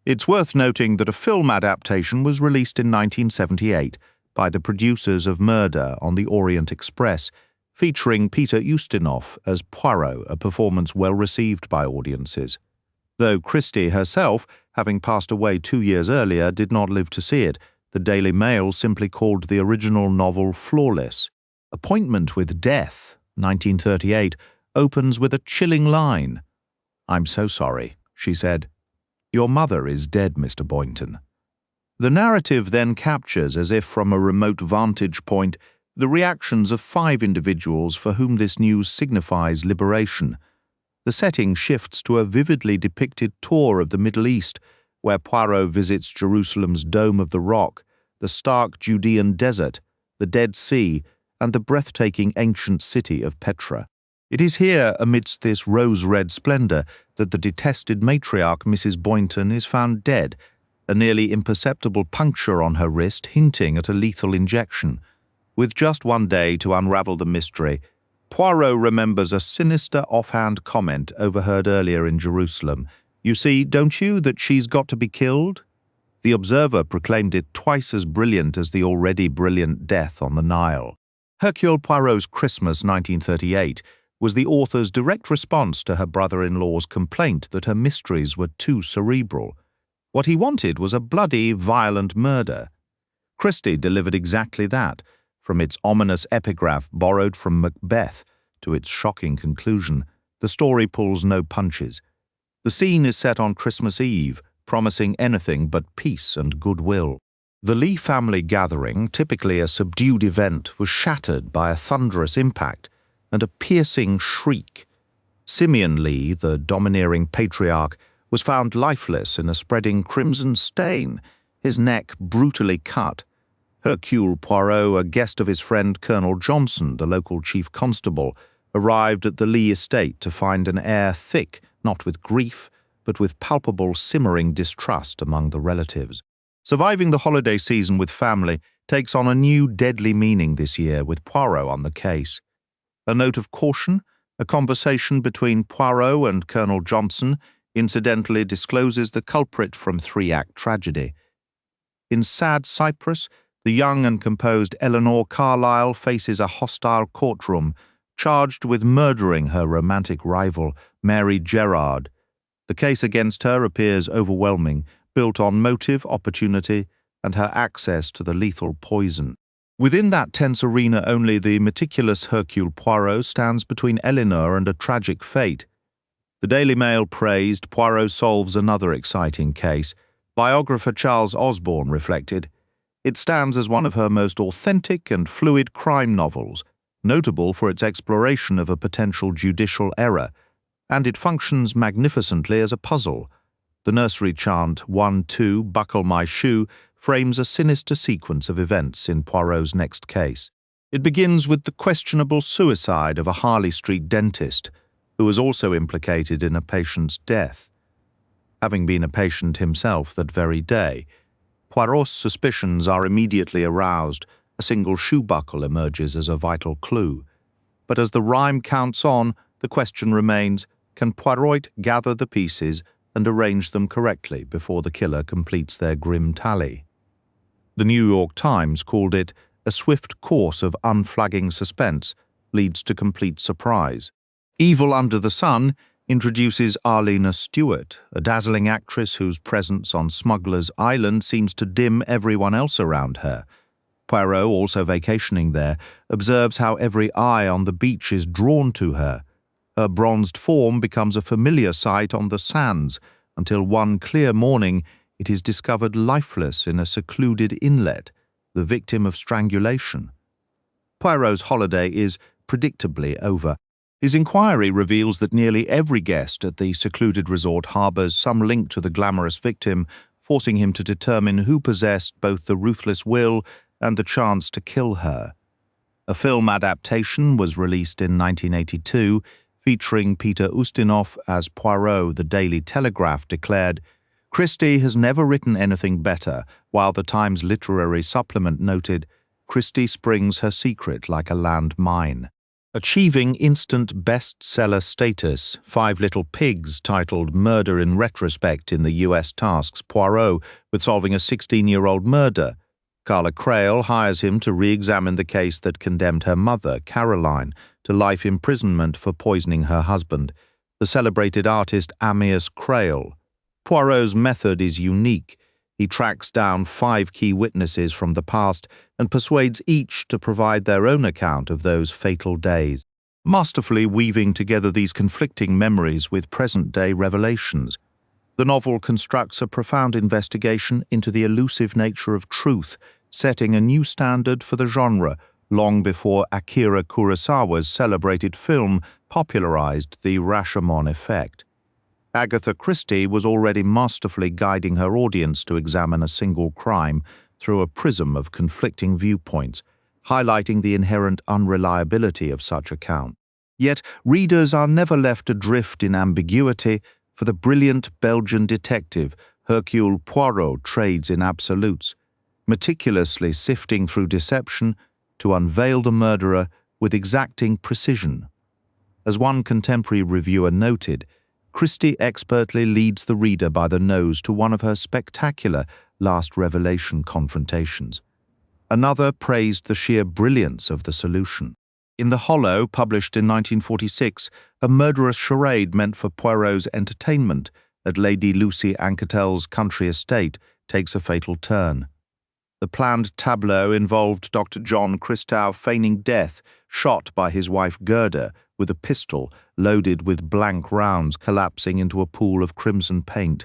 It's worth noting that a film adaptation was released in 1978 by the producers of Murder on the Orient Express, featuring Peter Ustinov as Poirot, a performance well received by audiences. Though Christie herself, having passed away 2 years earlier, did not live to see it, the Daily Mail simply called the original novel flawless. Appointment with Death, 1938, opens with a chilling line. "I'm so sorry," she said. "Your mother is dead, Mr. Boynton." The narrative then captures, as if from a remote vantage point, the reactions of 5 individuals for whom this news signifies liberation. The setting shifts to a vividly depicted tour of the Middle East, where Poirot visits Jerusalem's Dome of the Rock, the stark Judean desert, the Dead Sea, and the breathtaking ancient city of Petra. It is here, amidst this rose-red splendor, that the detested matriarch Mrs. Boynton is found dead, a nearly imperceptible puncture on her wrist hinting at a lethal injection. With just one day to unravel the mystery, Poirot remembers a sinister offhand comment overheard earlier in Jerusalem. "You see, don't you, that she's got to be killed?" The Observer proclaimed it twice as brilliant as the already brilliant death on the Nile. Hercule Poirot's Christmas 1938 was the author's direct response to her brother-in-law's complaint that her mysteries were too cerebral. What he wanted was a bloody, violent murder. Christie delivered exactly that, from its ominous epigraph borrowed from Macbeth to its shocking conclusion. The story pulls no punches. The scene is set on Christmas Eve, promising anything but peace and goodwill. The Lee family gathering, typically a subdued event, was shattered by a thunderous impact and a piercing shriek. Simeon Lee, the domineering patriarch, was found lifeless in a spreading crimson stain, his neck brutally cut. Hercule Poirot, a guest of his friend Colonel Johnson, the local chief constable, arrived at the Lee estate to find an air thick, not with grief, but with palpable simmering distrust among the relatives. Surviving the holiday season with family takes on a new deadly meaning this year with Poirot on the case. A note of caution, a conversation between Poirot and Colonel Johnson, incidentally discloses the culprit from 3-act tragedy. In Sad Cyprus, the young and composed Eleanor Carlyle faces a hostile courtroom, charged with murdering her romantic rival, Mary Gerard. The case against her appears overwhelming, built on motive, opportunity, and her access to the lethal poison. Within that tense arena, only the meticulous Hercule Poirot stands between Eleanor and a tragic fate. The Daily Mail praised Poirot solves another exciting case. Biographer Charles Osborne reflected, "It stands as one of her most authentic and fluid crime novels, notable for its exploration of a potential judicial error, and it functions magnificently as a puzzle. The nursery chant 1-2 Buckle My Shoe frames a sinister sequence of events in Poirot's next case. It begins with the questionable suicide of a Harley Street dentist, who was also implicated in a patient's death. Having been a patient himself that very day, Poirot's suspicions are immediately aroused. A single shoe buckle emerges as a vital clue. But as the rhyme counts on, the question remains, can Poirot gather the pieces and arrange them correctly before the killer completes their grim tally? The New York Times called it a swift course of unflagging suspense leads to complete surprise. Evil Under the Sun introduces Arlena Stewart, a dazzling actress whose presence on Smuggler's Island seems to dim everyone else around her. Poirot, also vacationing there, observes how every eye on the beach is drawn to her. Her bronzed form becomes a familiar sight on the sands, until one clear morning it is discovered lifeless in a secluded inlet, the victim of strangulation. Poirot's holiday is predictably over. His inquiry reveals that nearly every guest at the secluded resort harbours some link to the glamorous victim, forcing him to determine who possessed both the ruthless will and the chance to kill her. A film adaptation was released in 1982, featuring Peter Ustinov as Poirot. The Daily Telegraph declared, "Christie has never written anything better," while the Times literary supplement noted, "Christie springs her secret like a land mine." Achieving instant bestseller status, Five Little Pigs, titled Murder in Retrospect in the US, tasks Poirot with solving a 16-year-old murder. Carla Crail hires him to re-examine the case that condemned her mother, Caroline, to life imprisonment for poisoning her husband, the celebrated artist Amyas Crail. Poirot's method is unique. He tracks down 5 key witnesses from the past and persuades each to provide their own account of those fatal days, masterfully weaving together these conflicting memories with present-day revelations. The novel constructs a profound investigation into the elusive nature of truth, setting a new standard for the genre long before Akira Kurosawa's celebrated film popularized the Rashomon effect. Agatha Christie was already masterfully guiding her audience to examine a single crime through a prism of conflicting viewpoints, highlighting the inherent unreliability of such account. Yet readers are never left adrift in ambiguity, for the brilliant Belgian detective Hercule Poirot trades in absolutes, meticulously sifting through deception to unveil the murderer with exacting precision. As one contemporary reviewer noted, Christie expertly leads the reader by the nose to one of her spectacular last revelation confrontations. Another praised the sheer brilliance of the solution. In The Hollow, published in 1946, a murderous charade meant for Poirot's entertainment at Lady Lucy Anquetel's country estate takes a fatal turn. The planned tableau involved Dr. John Christou feigning death, shot by his wife Gerda with a pistol loaded with blank rounds collapsing into a pool of crimson paint.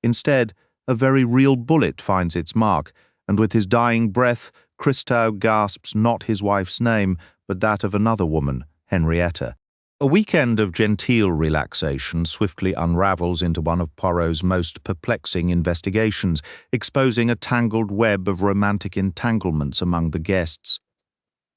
Instead, a very real bullet finds its mark, and with his dying breath, Christou gasps not his wife's name, but that of another woman, Henrietta. A weekend of genteel relaxation swiftly unravels into one of Poirot's most perplexing investigations, exposing a tangled web of romantic entanglements among the guests.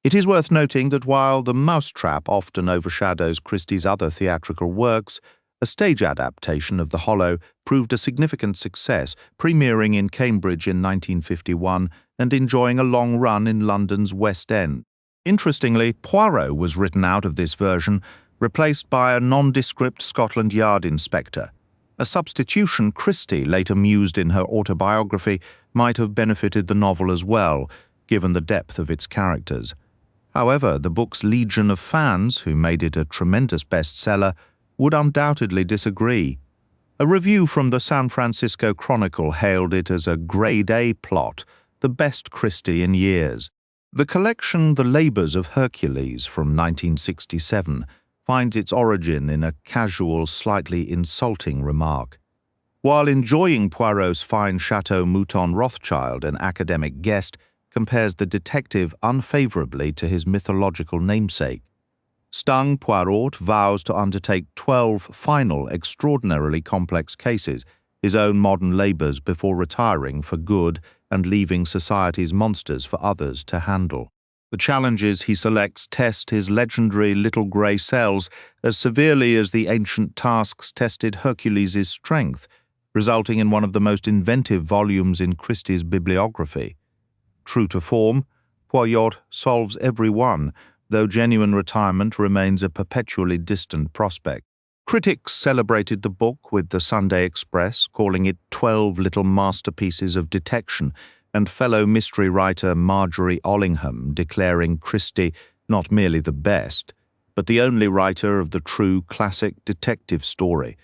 It is worth noting that while The Mousetrap often overshadows Christie's other theatrical works, a stage adaptation of The Hollow proved a significant success, premiering in Cambridge in 1951 and enjoying a long run in London's West End. Interestingly, Poirot was written out of this version, replaced by a nondescript Scotland Yard inspector. A substitution Christie later mused in her autobiography might have benefited the novel as well, given the depth of its characters. However, the book's legion of fans, who made it a tremendous bestseller, would undoubtedly disagree. A review from the San Francisco Chronicle hailed it as a grade A plot, the best Christie in years. The collection The Labours of Hercules from 1967 finds its origin in a casual, slightly insulting remark. While enjoying Poirot's fine Chateau Mouton Rothschild, an academic guest compares the detective unfavorably to his mythological namesake. Stung, Poirot vows to undertake 12 final, extraordinarily complex cases, his own modern labours, before retiring for good and leaving society's monsters for others to handle. The challenges he selects test his legendary little grey cells as severely as the ancient tasks tested Hercules' strength, resulting in one of the most inventive volumes in Christie's bibliography. True to form, Poirot solves every one, though genuine retirement remains a perpetually distant prospect. Critics celebrated the book with the Sunday Express, calling it 12 little masterpieces of detection, and fellow mystery writer Marjorie Ollingham declaring Christie not merely the best, but the only writer of the true classic detective story.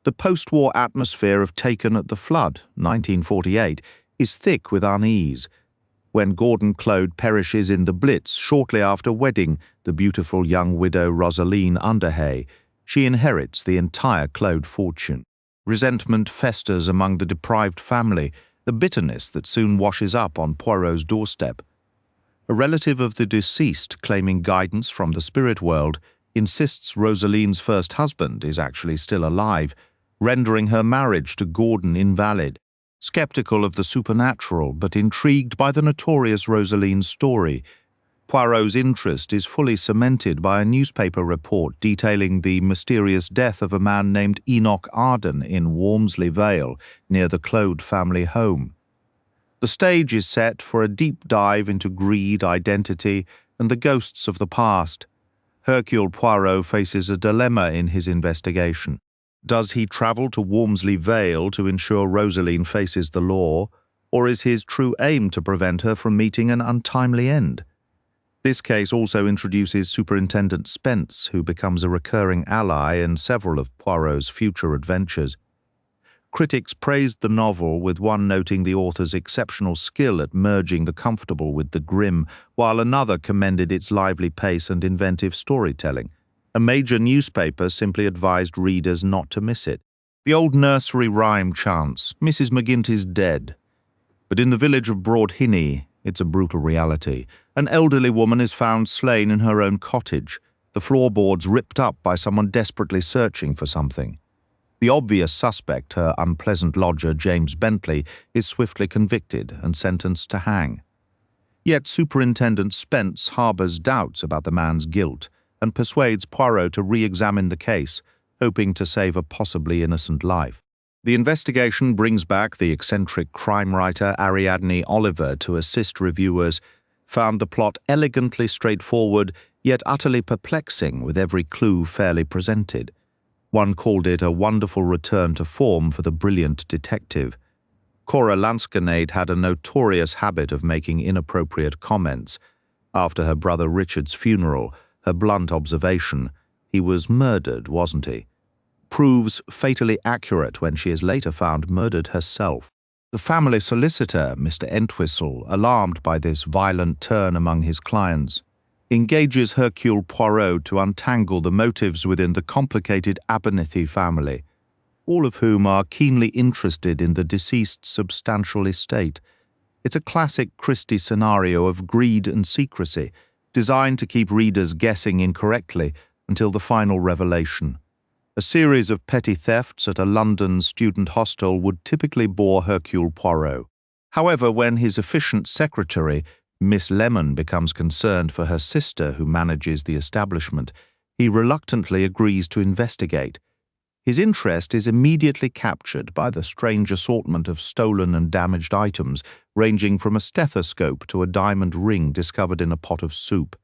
The post-war atmosphere of Taken at the Flood, 1948, is thick with unease. When Gordon Claude perishes in the Blitz shortly after wedding the beautiful young widow Rosaline Underhay, she inherits the entire Claude fortune. Resentment festers among the deprived family, a bitterness that soon washes up on Poirot's doorstep. A relative of the deceased, claiming guidance from the spirit world, insists Rosaline's first husband is actually still alive, rendering her marriage to Gordon invalid. Skeptical of the supernatural but intrigued by the notorious Rosaline's story, Poirot's interest is fully cemented by a newspaper report detailing the mysterious death of a man named Enoch Arden in Walmsley Vale, near the Claude family home. The stage is set for a deep dive into greed, identity, and the ghosts of the past. Hercule Poirot faces a dilemma in his investigation. Does he travel to Walmsley Vale to ensure Rosaline faces the law, or is his true aim to prevent her from meeting an untimely end? This case also introduces Superintendent Spence, who becomes a recurring ally in several of Poirot's future adventures. Critics praised the novel, with one noting the author's exceptional skill at merging the comfortable with the grim, while another commended its lively pace and inventive storytelling. A major newspaper simply advised readers not to miss it. The old nursery rhyme chants, Mrs. McGint is dead. But in the village of Broadhinny, it's a brutal reality. An elderly woman is found slain in her own cottage, the floorboards ripped up by someone desperately searching for something. The obvious suspect, her unpleasant lodger James Bentley, is swiftly convicted and sentenced to hang. Yet Superintendent Spence harbours doubts about the man's guilt and persuades Poirot to re-examine the case, hoping to save a possibly innocent life. The investigation brings back the eccentric crime writer Ariadne Oliver to assist reviewers, found the plot elegantly straightforward yet utterly perplexing with every clue fairly presented. One called it a wonderful return to form for the brilliant detective. Cora Lansquenade had a notorious habit of making inappropriate comments. After her brother Richard's funeral, her blunt observation, "He was murdered, wasn't he?" proves fatally accurate when she is later found murdered herself. The family solicitor, Mr. Entwistle, alarmed by this violent turn among his clients, engages Hercule Poirot to untangle the motives within the complicated Abernethy family, all of whom are keenly interested in the deceased's substantial estate. It's a classic Christie scenario of greed and secrecy, designed to keep readers guessing incorrectly until the final revelation. A series of petty thefts at a London student hostel would typically bore Hercule Poirot. However, when his efficient secretary, Miss Lemon, becomes concerned for her sister who manages the establishment, he reluctantly agrees to investigate. His interest is immediately captured by the strange assortment of stolen and damaged items, ranging from a stethoscope to a diamond ring discovered in a pot of soup.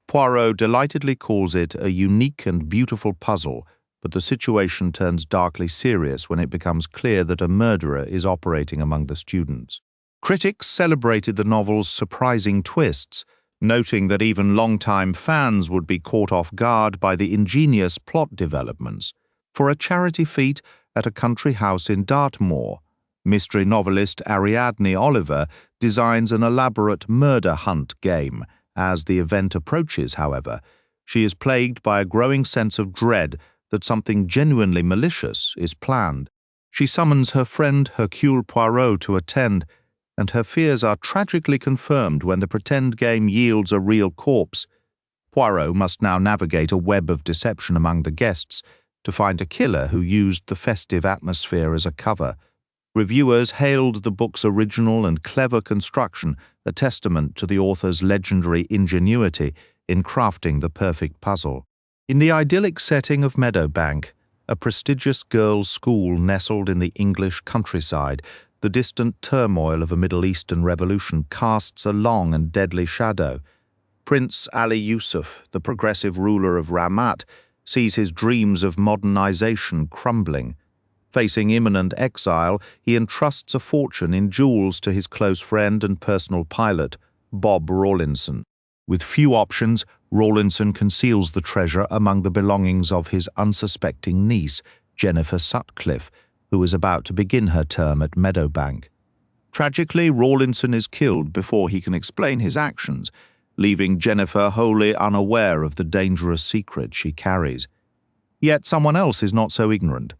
Poirot delightedly calls it a unique and beautiful puzzle, but the situation turns darkly serious when it becomes clear that a murderer is operating among the students. Critics celebrated the novel's surprising twists, noting that even long-time fans would be caught off guard by the ingenious plot developments. For a charity feat at a country house in Dartmoor, mystery novelist Ariadne Oliver designs an elaborate murder hunt game. As the event approaches, however, she is plagued by a growing sense of dread that something genuinely malicious is planned. She summons her friend Hercule Poirot to attend, and her fears are tragically confirmed when the pretend game yields a real corpse. Poirot must now navigate a web of deception among the guests to find a killer who used the festive atmosphere as a cover. Reviewers hailed the book's original and clever construction, a testament to the author's legendary ingenuity in crafting the perfect puzzle. In the idyllic setting of Meadowbank, a prestigious girls' school nestled in the English countryside, the distant turmoil of a Middle Eastern revolution casts a long and deadly shadow. Prince Ali Yusuf, the progressive ruler of Ramat, sees his dreams of modernization crumbling. Facing imminent exile, he entrusts a fortune in jewels to his close friend and personal pilot, Bob Rawlinson. With few options, Rawlinson conceals the treasure among the belongings of his unsuspecting niece, Jennifer Sutcliffe, who is about to begin her term at Meadowbank. Tragically, Rawlinson is killed before he can explain his actions, leaving Jennifer wholly unaware of the dangerous secret she carries. Yet someone else is not so ignorant.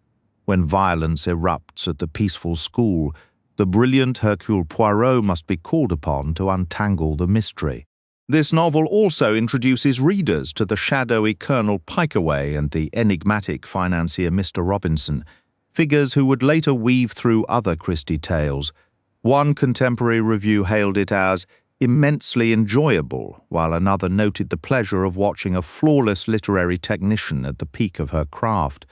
When violence erupts at the peaceful school, the brilliant Hercule Poirot must be called upon to untangle the mystery. This novel also introduces readers to the shadowy Colonel Pikeaway and the enigmatic financier Mr. Robinson, figures who would later weave through other Christie tales. One contemporary review hailed it as immensely enjoyable, while another noted the pleasure of watching a flawless literary technician at the peak of her craft.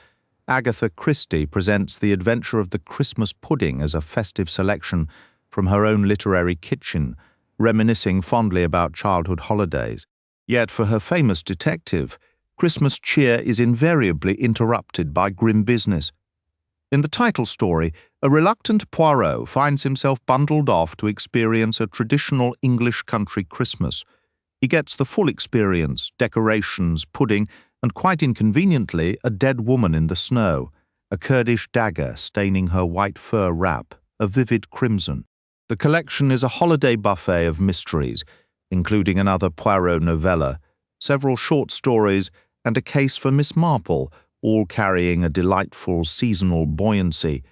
Agatha Christie presents the adventure of the Christmas pudding as a festive selection from her own literary kitchen, reminiscing fondly about childhood holidays. Yet for her famous detective, Christmas cheer is invariably interrupted by grim business. In the title story, a reluctant Poirot finds himself bundled off to experience a traditional English country Christmas. He gets the full experience, decorations, pudding, and quite inconveniently, a dead woman in the snow, a Kurdish dagger staining her white fur wrap, a vivid crimson. The collection is a holiday buffet of mysteries, including another Poirot novella, several short stories, and a case for Miss Marple, all carrying a delightful seasonal buoyancy.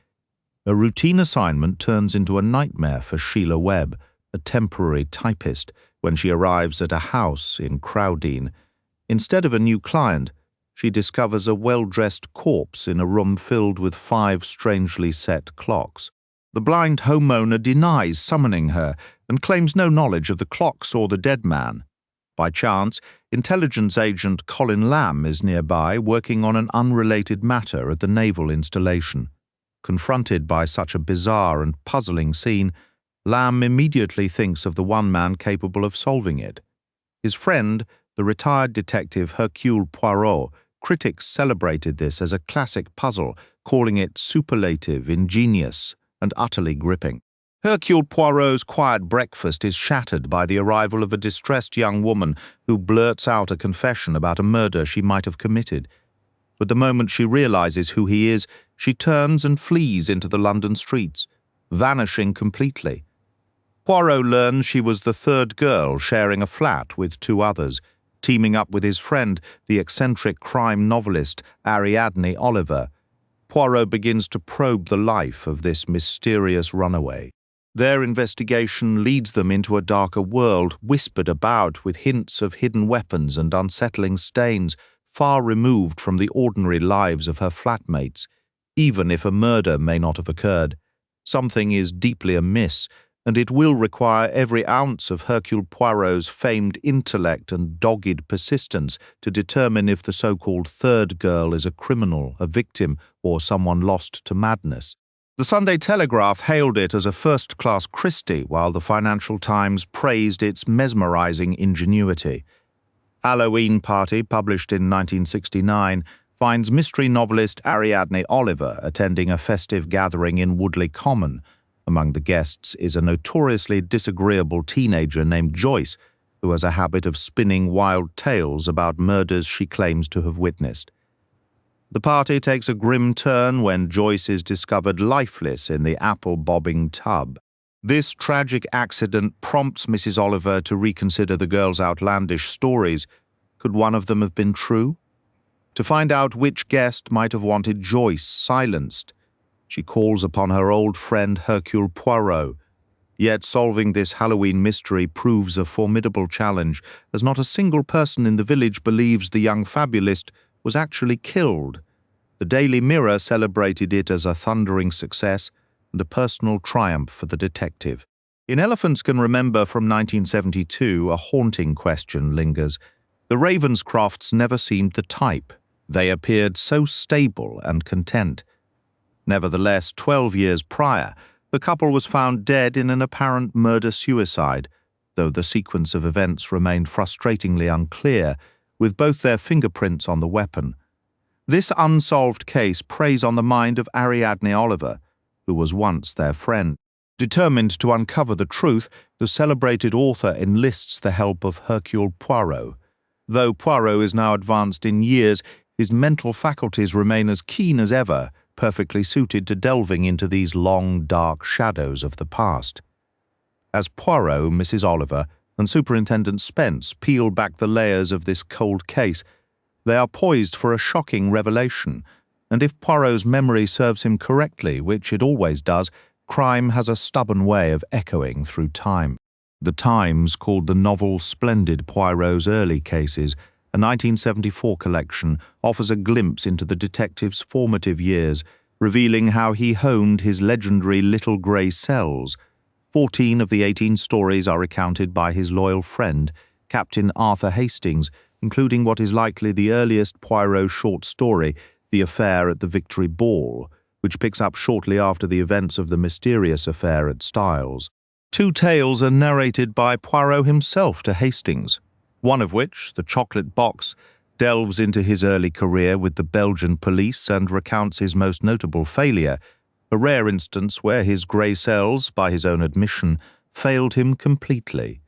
A routine assignment turns into a nightmare for Sheila Webb, a temporary typist, when she arrives at a house in Crowdene. Instead of a new client, she discovers a well-dressed corpse in a room filled with 5 strangely set clocks. The blind homeowner denies summoning her and claims no knowledge of the clocks or the dead man. By chance, intelligence agent Colin Lamb is nearby, working on an unrelated matter at the naval installation. Confronted by such a bizarre and puzzling scene, Lamb immediately thinks of the one man capable of solving it. His friend, the retired detective Hercule Poirot, critics celebrated this as a classic puzzle, calling it superlative, ingenious, and utterly gripping. Hercule Poirot's quiet breakfast is shattered by the arrival of a distressed young woman who blurts out a confession about a murder she might have committed. But the moment she realizes who he is, she turns and flees into the London streets, vanishing completely. Poirot learns she was the 3rd girl sharing a flat with 2 others, teaming up with his friend, the eccentric crime novelist Ariadne Oliver. Poirot begins to probe the life of this mysterious runaway. Their investigation leads them into a darker world, whispered about with hints of hidden weapons and unsettling stains, far removed from the ordinary lives of her flatmates. Even if a murder may not have occurred, something is deeply amiss, and it will require every ounce of Hercule Poirot's famed intellect and dogged persistence to determine if the so-called 3rd girl is a criminal, a victim, or someone lost to madness. The Sunday Telegraph hailed it as a first-class Christie, while the Financial Times praised its mesmerizing ingenuity. Halloween Party, published in 1969, finds mystery novelist Ariadne Oliver attending a festive gathering in Woodley Common. Among the guests is a notoriously disagreeable teenager named Joyce, who has a habit of spinning wild tales about murders she claims to have witnessed. The party takes a grim turn when Joyce is discovered lifeless in the apple-bobbing tub. This tragic accident prompts Mrs. Oliver to reconsider the girls' outlandish stories. Could one of them have been true? To find out which guest might have wanted Joyce silenced, she calls upon her old friend Hercule Poirot. Yet solving this Halloween mystery proves a formidable challenge, as not a single person in the village believes the young fabulist was actually killed. The Daily Mirror celebrated it as a thundering success and a personal triumph for the detective. In Elephants Can Remember from 1972, a haunting question lingers. The Ravenscrofts never seemed the type. They appeared so stable and content. Nevertheless, 12 years prior, the couple was found dead in an apparent murder-suicide, though the sequence of events remained frustratingly unclear, with both their fingerprints on the weapon. This unsolved case preys on the mind of Ariadne Oliver, who was once their friend. Determined to uncover the truth, the celebrated author enlists the help of Hercule Poirot. Though Poirot is now advanced in years, his mental faculties remain as keen as ever, perfectly suited to delving into these long, dark shadows of the past. As Poirot, Mrs. Oliver, and Superintendent Spence peel back the layers of this cold case, they are poised for a shocking revelation, and if Poirot's memory serves him correctly, which it always does, crime has a stubborn way of echoing through time. The Times called the novel splendid. Poirot's early cases. A 1974 collection offers a glimpse into the detective's formative years, revealing how he honed his legendary little grey cells. 14 of the 18 stories are recounted by his loyal friend, Captain Arthur Hastings, including what is likely the earliest Poirot short story, The Affair at the Victory Ball, which picks up shortly after the events of the mysterious affair at Styles. 2 tales are narrated by Poirot himself to Hastings, one of which, The Chocolate Box, delves into his early career with the Belgian police and recounts his most notable failure, a rare instance where his grey cells, by his own admission, failed him completely.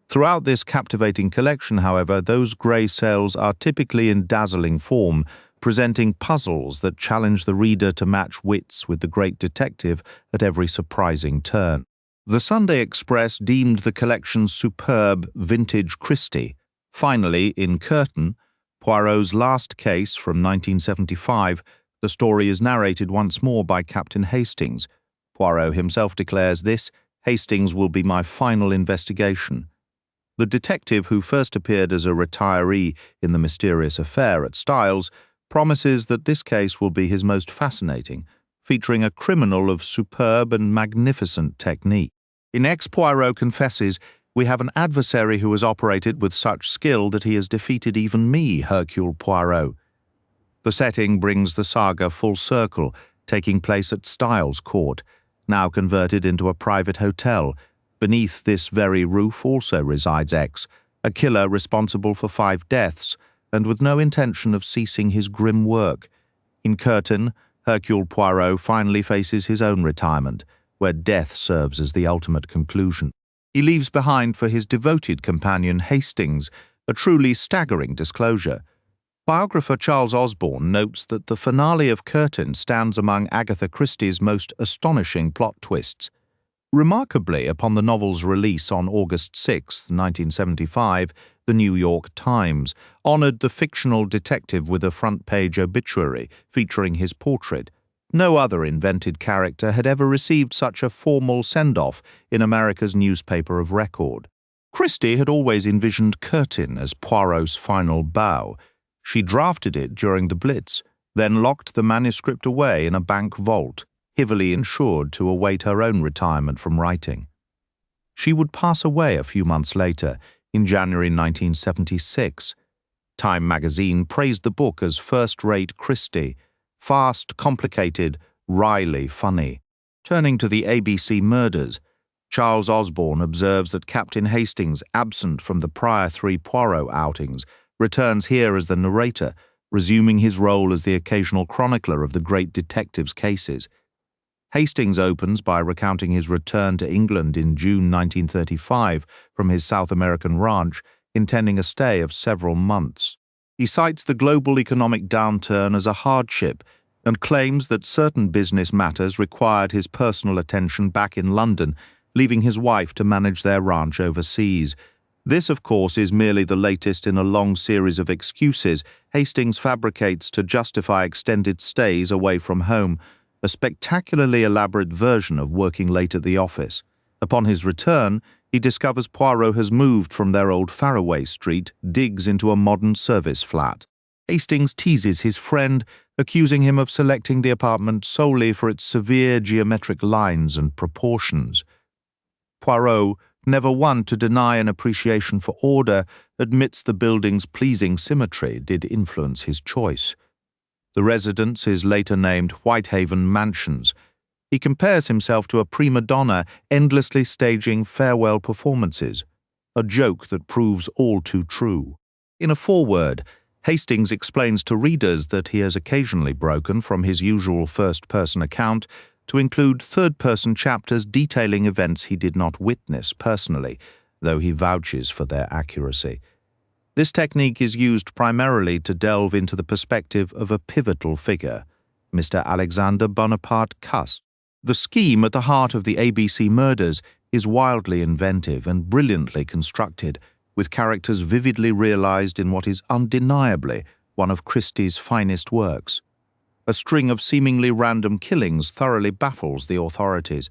Throughout this captivating collection, however, those grey cells are typically in dazzling form, presenting puzzles that challenge the reader to match wits with the great detective at every surprising turn. The Sunday Express deemed the collection superb vintage Christie. Finally, in Curtain, Poirot's last case from 1975, the story is narrated once more by Captain Hastings. Poirot himself declares this, "Hastings will be my final investigation." The detective who first appeared as a retiree in the mysterious affair at Styles promises that this case will be his most fascinating, featuring a criminal of superb and magnificent technique. In Ex Poirot Confesses, we have an adversary who has operated with such skill that he has defeated even me, Hercule Poirot. The setting brings the saga full circle, taking place at Styles Court, now converted into a private hotel. Beneath this very roof also resides X, a killer responsible for 5 deaths, and with no intention of ceasing his grim work. In Curtain, Hercule Poirot finally faces his own retirement, where death serves as the ultimate conclusion. He leaves behind for his devoted companion Hastings a truly staggering disclosure. Biographer Charles Osborne notes that the finale of Curtain stands among Agatha Christie's most astonishing plot twists. Remarkably, upon the novel's release on August 6, 1975, the New York Times honored the fictional detective with a front-page obituary featuring his portrait. No other invented character had ever received such a formal send-off in America's newspaper of record. Christie had always envisioned Curtain as Poirot's final bow. She drafted it during the Blitz, then locked the manuscript away in a bank vault, heavily insured to await her own retirement from writing. She would pass away a few months later, in January 1976. Time magazine praised the book as first-rate Christie, fast, complicated, wryly funny. Turning to the A.B.C. murders, Charles Osborne observes that Captain Hastings, absent from the prior 3 Poirot outings, returns here as the narrator, resuming his role as the occasional chronicler of the great detective's cases. Hastings opens by recounting his return to England in June 1935 from his South American ranch, intending a stay of several months. He cites the global economic downturn as a hardship and claims that certain business matters required his personal attention back in London, leaving his wife to manage their ranch overseas. This, of course, is merely the latest in a long series of excuses Hastings fabricates to justify extended stays away from home, a spectacularly elaborate version of working late at the office. Upon his return, he discovers Poirot has moved from their old Faraway Street digs into a modern service flat. Hastings teases his friend, accusing him of selecting the apartment solely for its severe geometric lines and proportions. Poirot, never one to deny an appreciation for order, admits the building's pleasing symmetry did influence his choice. The residence is later named Whitehaven Mansions. He compares himself to a prima donna endlessly staging farewell performances, a joke that proves all too true. In a foreword, Hastings explains to readers that he has occasionally broken from his usual first-person account to include third-person chapters detailing events he did not witness personally, though he vouches for their accuracy. This technique is used primarily to delve into the perspective of a pivotal figure, Mr. Alexander Bonaparte Cust. The scheme at the heart of the A.B.C. murders is wildly inventive and brilliantly constructed, with characters vividly realized in what is undeniably one of Christie's finest works. A string of seemingly random killings thoroughly baffles the authorities,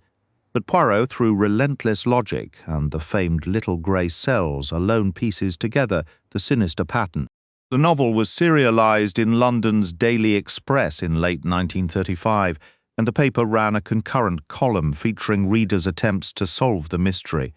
but Poirot, through relentless logic and the famed little grey cells, alone pieces together the sinister pattern. The novel was serialized in London's Daily Express in late 1935, and the paper ran a concurrent column featuring readers' attempts to solve the mystery.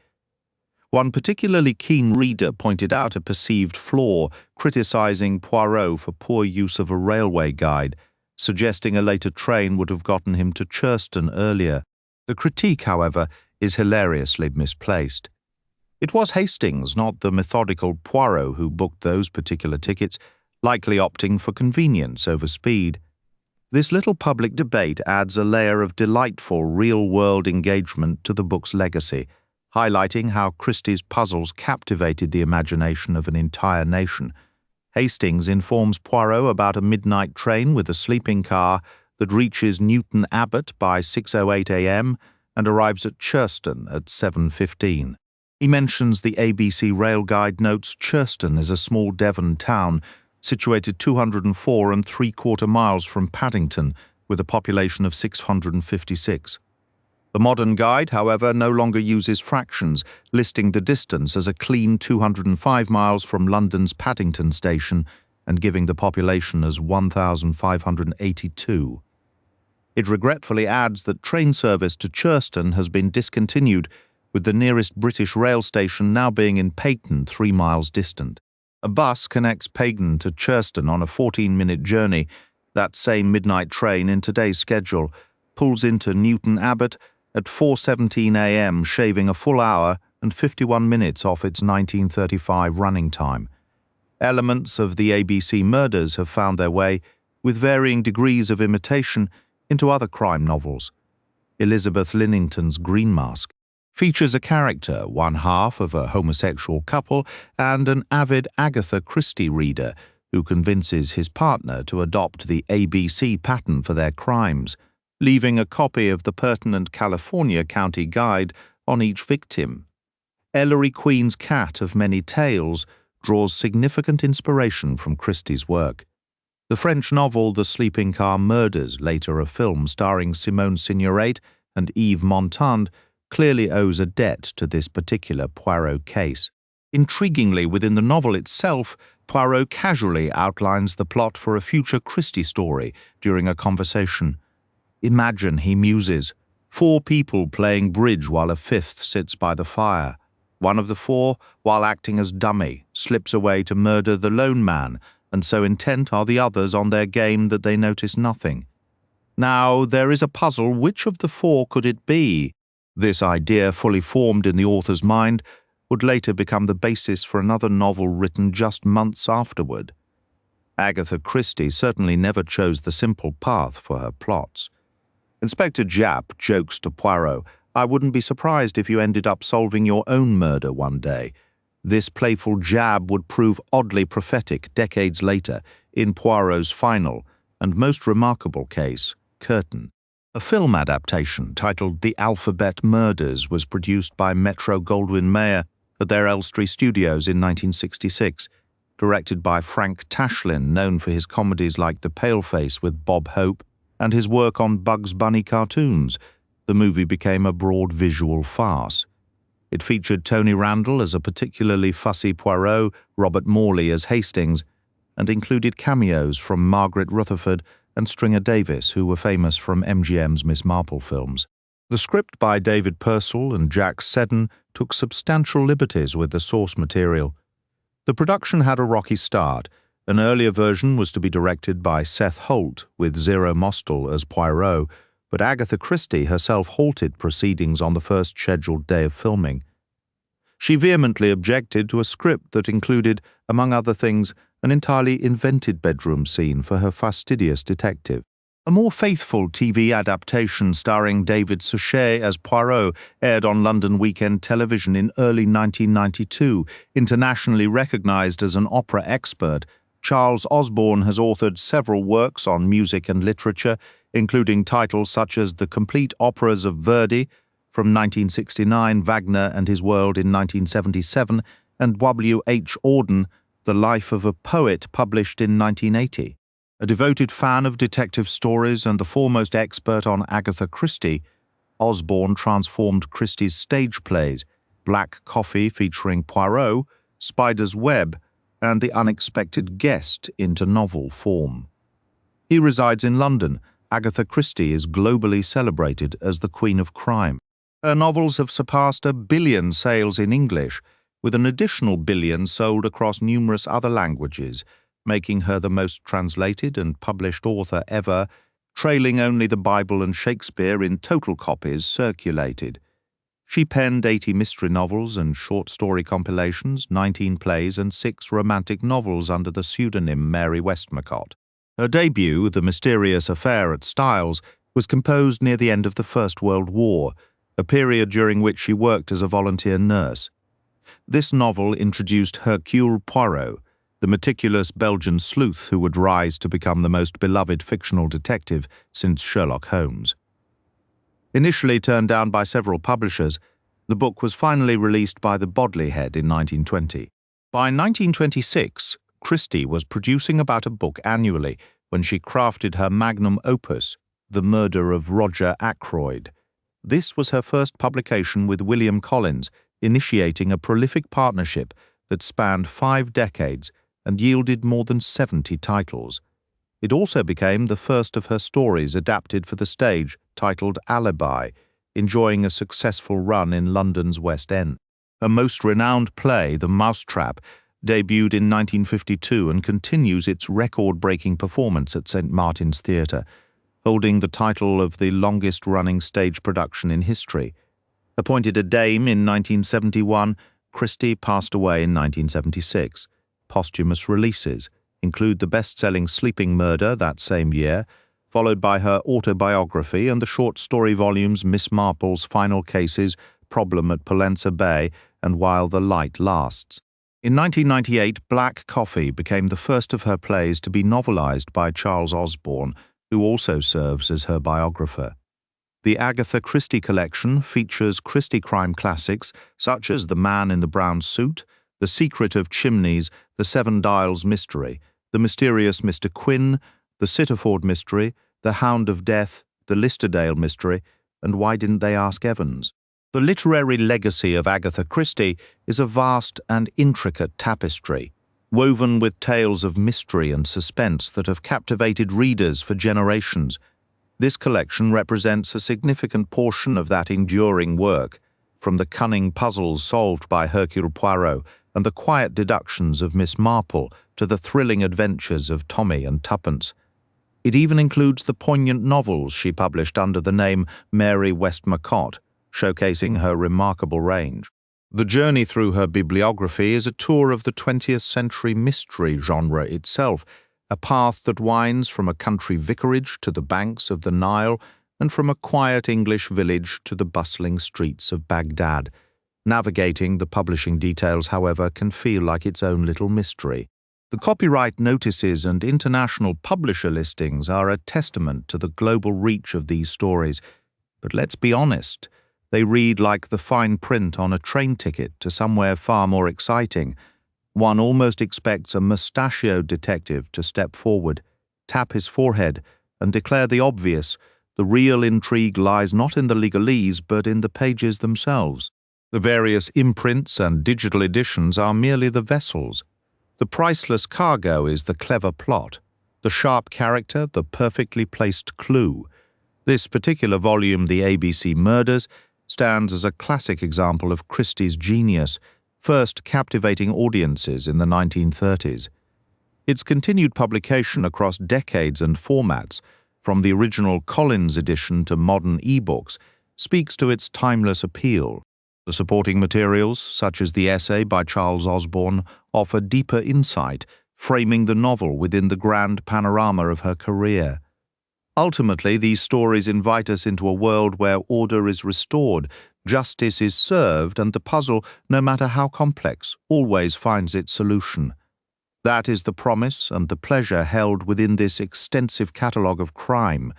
One particularly keen reader pointed out a perceived flaw, criticizing Poirot for poor use of a railway guide, suggesting a later train would have gotten him to Churston earlier. The critique, however, is hilariously misplaced. It was Hastings, not the methodical Poirot, who booked those particular tickets, likely opting for convenience over speed. This little public debate adds a layer of delightful real-world engagement to the book's legacy, highlighting how Christie's puzzles captivated the imagination of an entire nation. Hastings informs Poirot about a midnight train with a sleeping car that reaches Newton Abbot by 6:08 a.m. and arrives at Churston at 7:15. He mentions the ABC rail guide notes Churston is a small Devon town, situated 204 3/4 miles from Paddington, with a population of 656. The modern guide, however, no longer uses fractions, listing the distance as a clean 205 miles from London's Paddington station and giving the population as 1,582. It regretfully adds that train service to Churston has been discontinued, with the nearest British rail station now being in Paignton, 3 miles distant. A bus connects Paignton to Churston on a 14-minute journey. That same midnight train in today's schedule pulls into Newton Abbot at 4:17 a.m., shaving a full hour and 51 minutes off its 1935 running time. Elements of the A.B.C. murders have found their way, with varying degrees of imitation, into other crime novels. Elizabeth Linnington's Green Mask features a character, one half of a homosexual couple, and an avid Agatha Christie reader who convinces his partner to adopt the A.B.C. pattern for their crimes, leaving a copy of the pertinent California County Guide on each victim. Ellery Queen's Cat of Many Tales draws significant inspiration from Christie's work. The French novel The Sleeping Car Murders, later a film starring Simone Signoret and Yves Montand, clearly owes a debt to this particular Poirot case. Intriguingly, within the novel itself, Poirot casually outlines the plot for a future Christie story during a conversation. Imagine, he muses, 4 people playing bridge while a 5th sits by the fire. One of the 4, while acting as dummy, slips away to murder the lone man, and so intent are the others on their game that they notice nothing. Now, there is a puzzle. Which of the 4 could it be? This idea, fully formed in the author's mind, would later become the basis for another novel written just months afterward. Agatha Christie certainly never chose the simple path for her plots. Inspector Japp jokes to Poirot, "I wouldn't be surprised if you ended up solving your own murder one day." This playful jab would prove oddly prophetic decades later in Poirot's final and most remarkable case, Curtain. A film adaptation titled The Alphabet Murders was produced by Metro-Goldwyn-Mayer at their Elstree studios in 1966, directed by Frank Tashlin, known for his comedies like The Paleface with Bob Hope and his work on Bugs Bunny cartoons. The movie became a broad visual farce. It featured Tony Randall as a particularly fussy Poirot, Robert Morley as Hastings, and included cameos from Margaret Rutherford and Stringer Davis, who were famous from MGM's Miss Marple films. The script by David Purcell and Jack Seddon took substantial liberties with the source material. The production had a rocky start. An earlier version was to be directed by Seth Holt, with Zero Mostel as Poirot, but Agatha Christie herself halted proceedings on the first scheduled day of filming. She vehemently objected to a script that included, among other things, an entirely invented bedroom scene for her fastidious detective. A more faithful TV adaptation starring David Suchet as Poirot aired on London weekend television in early 1992. Internationally recognized as an opera expert, Charles Osborne has authored several works on music and literature, including titles such as The Complete Operas of Verdi from 1969, Wagner and His World in 1977, and W. H. Auden, The Life of a Poet, published in 1980. A devoted fan of detective stories and the foremost expert on Agatha Christie, Osborne transformed Christie's stage plays, Black Coffee featuring Poirot, Spider's Web, and The Unexpected Guest into novel form. He resides in London. Agatha Christie is globally celebrated as the Queen of Crime. Her novels have surpassed 1 billion sales in English, with an additional 1 billion sold across numerous other languages, making her the most translated and published author ever, trailing only the Bible and Shakespeare in total copies circulated. She penned 80 mystery novels and short story compilations, 19 plays, and 6 romantic novels under the pseudonym Mary Westmacott. Her debut, The Mysterious Affair at Styles, was composed near the end of the First World War, a period during which she worked as a volunteer nurse. This novel introduced Hercule Poirot, the meticulous Belgian sleuth who would rise to become the most beloved fictional detective since Sherlock Holmes. Initially turned down by several publishers, the book was finally released by the Bodley Head in 1920. By 1926, Christie was producing about a book annually when she crafted her magnum opus, The Murder of Roger Ackroyd. This was her first publication with William Collins, initiating a prolific partnership that spanned 5 decades and yielded more than 70 titles. It also became the first of her stories adapted for the stage, titled Alibi, enjoying a successful run in London's West End. Her most renowned play, The Mousetrap, debuted in 1952 and continues its record-breaking performance at St. Martin's Theatre, holding the title of the longest-running stage production in history. Appointed a dame in 1971, Christie passed away in 1976. Posthumous releases include the best-selling Sleeping Murder that same year, followed by her autobiography and the short story volumes Miss Marple's Final Cases, Problem at Pollensa Bay, and While the Light Lasts. In 1998, Black Coffee became the first of her plays to be novelized by Charles Osborne, who also serves as her biographer. The Agatha Christie collection features Christie crime classics such as The Man in the Brown Suit, The Secret of Chimneys, The Seven Dials Mystery, The Mysterious Mr. Quinn, The Sitterford Mystery, The Hound of Death, The Listerdale Mystery, and Why Didn't They Ask Evans? The literary legacy of Agatha Christie is a vast and intricate tapestry, woven with tales of mystery and suspense that have captivated readers for generations. This collection represents a significant portion of that enduring work, from the cunning puzzles solved by Hercule Poirot and the quiet deductions of Miss Marple to the thrilling adventures of Tommy and Tuppence. It even includes the poignant novels she published under the name Mary Westmacott, showcasing her remarkable range. The journey through her bibliography is a tour of the 20th century mystery genre itself, a path that winds from a country vicarage to the banks of the Nile and from a quiet English village to the bustling streets of Baghdad. Navigating the publishing details, however, can feel like its own little mystery. The copyright notices and international publisher listings are a testament to the global reach of these stories. But let's be honest, they read like the fine print on a train ticket to somewhere far more exciting. One almost expects a mustachioed detective to step forward, tap his forehead, and declare the obvious: the real intrigue lies not in the legalese but in the pages themselves. The various imprints and digital editions are merely the vessels. The priceless cargo is the clever plot, the sharp character, the perfectly placed clue. This particular volume, The A.B.C. Murders, stands as a classic example of Christie's genius, first captivating audiences in the 1930s. Its continued publication across decades and formats, from the original Collins edition to modern e-books, speaks to its timeless appeal. The supporting materials, such as the essay by Charles Osborne, offer deeper insight, framing the novel within the grand panorama of her career. Ultimately, these stories invite us into a world where order is restored, justice is served, and the puzzle, no matter how complex, always finds its solution. That is the promise and the pleasure held within this extensive catalogue of crime.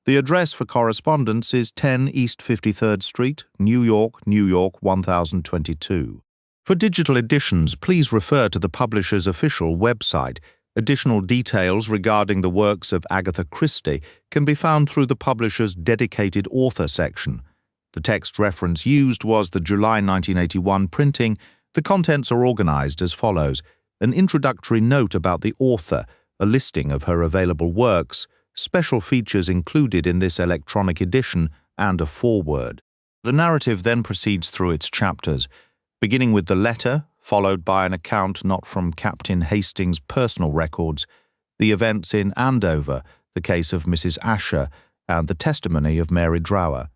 The address for correspondence is 10 East 53rd Street, New York, New York 1022. For digital editions, please refer to the publisher's official website. Additional details regarding the works of Agatha Christie can be found through the publisher's dedicated author section. The text reference used was the July 1981 printing. The contents are organized as follows: an introductory note about the author, a listing of her available works, special features included in this electronic edition, and a foreword. The narrative then proceeds through its chapters, beginning with the letter, followed by an account not from Captain Hastings' personal records, the events in Andover, the case of Mrs. Ascher, and the testimony of Mary Drower.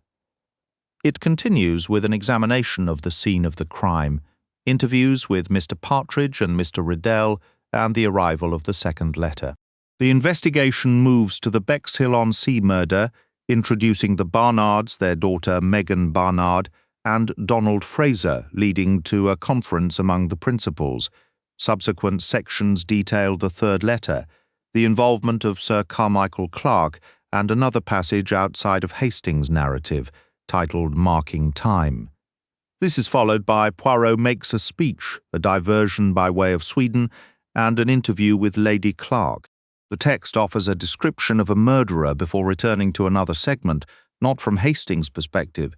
It continues with an examination of the scene of the crime, interviews with Mr. Partridge and Mr. Riddell, and the arrival of the second letter. The investigation moves to the Bexhill-on-Sea murder, introducing the Barnards, their daughter Megan Barnard, and Donald Fraser, leading to a conference among the principals. Subsequent sections detail the third letter, the involvement of Sir Carmichael Clarke, and another passage outside of Hastings' narrative, titled Marking Time. This is followed by Poirot Makes a Speech, a diversion by way of Sweden, and an interview with Lady Clarke. The text offers a description of a murderer before returning to another segment, not from Hastings' perspective.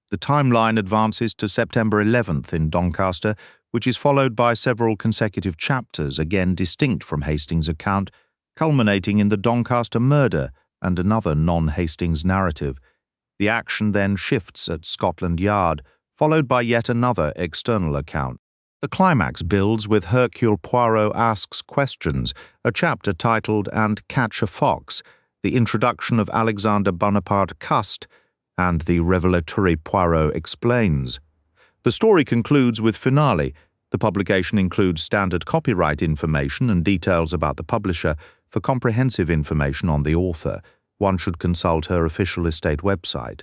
The timeline advances to September 11th in Doncaster, which is followed by several consecutive chapters, again distinct from Hastings' account, culminating in the Doncaster murder and another non-Hastings narrative. The action then shifts at Scotland Yard, followed by yet another external account. The climax builds with Hercule Poirot Asks Questions, a chapter titled And Catch a Fox, the introduction of Alexander Bonaparte Cust, and the revelatory Poirot Explains. The story concludes with finale. The publication includes standard copyright information and details about the publisher. For comprehensive information on the author, one should consult her official estate website.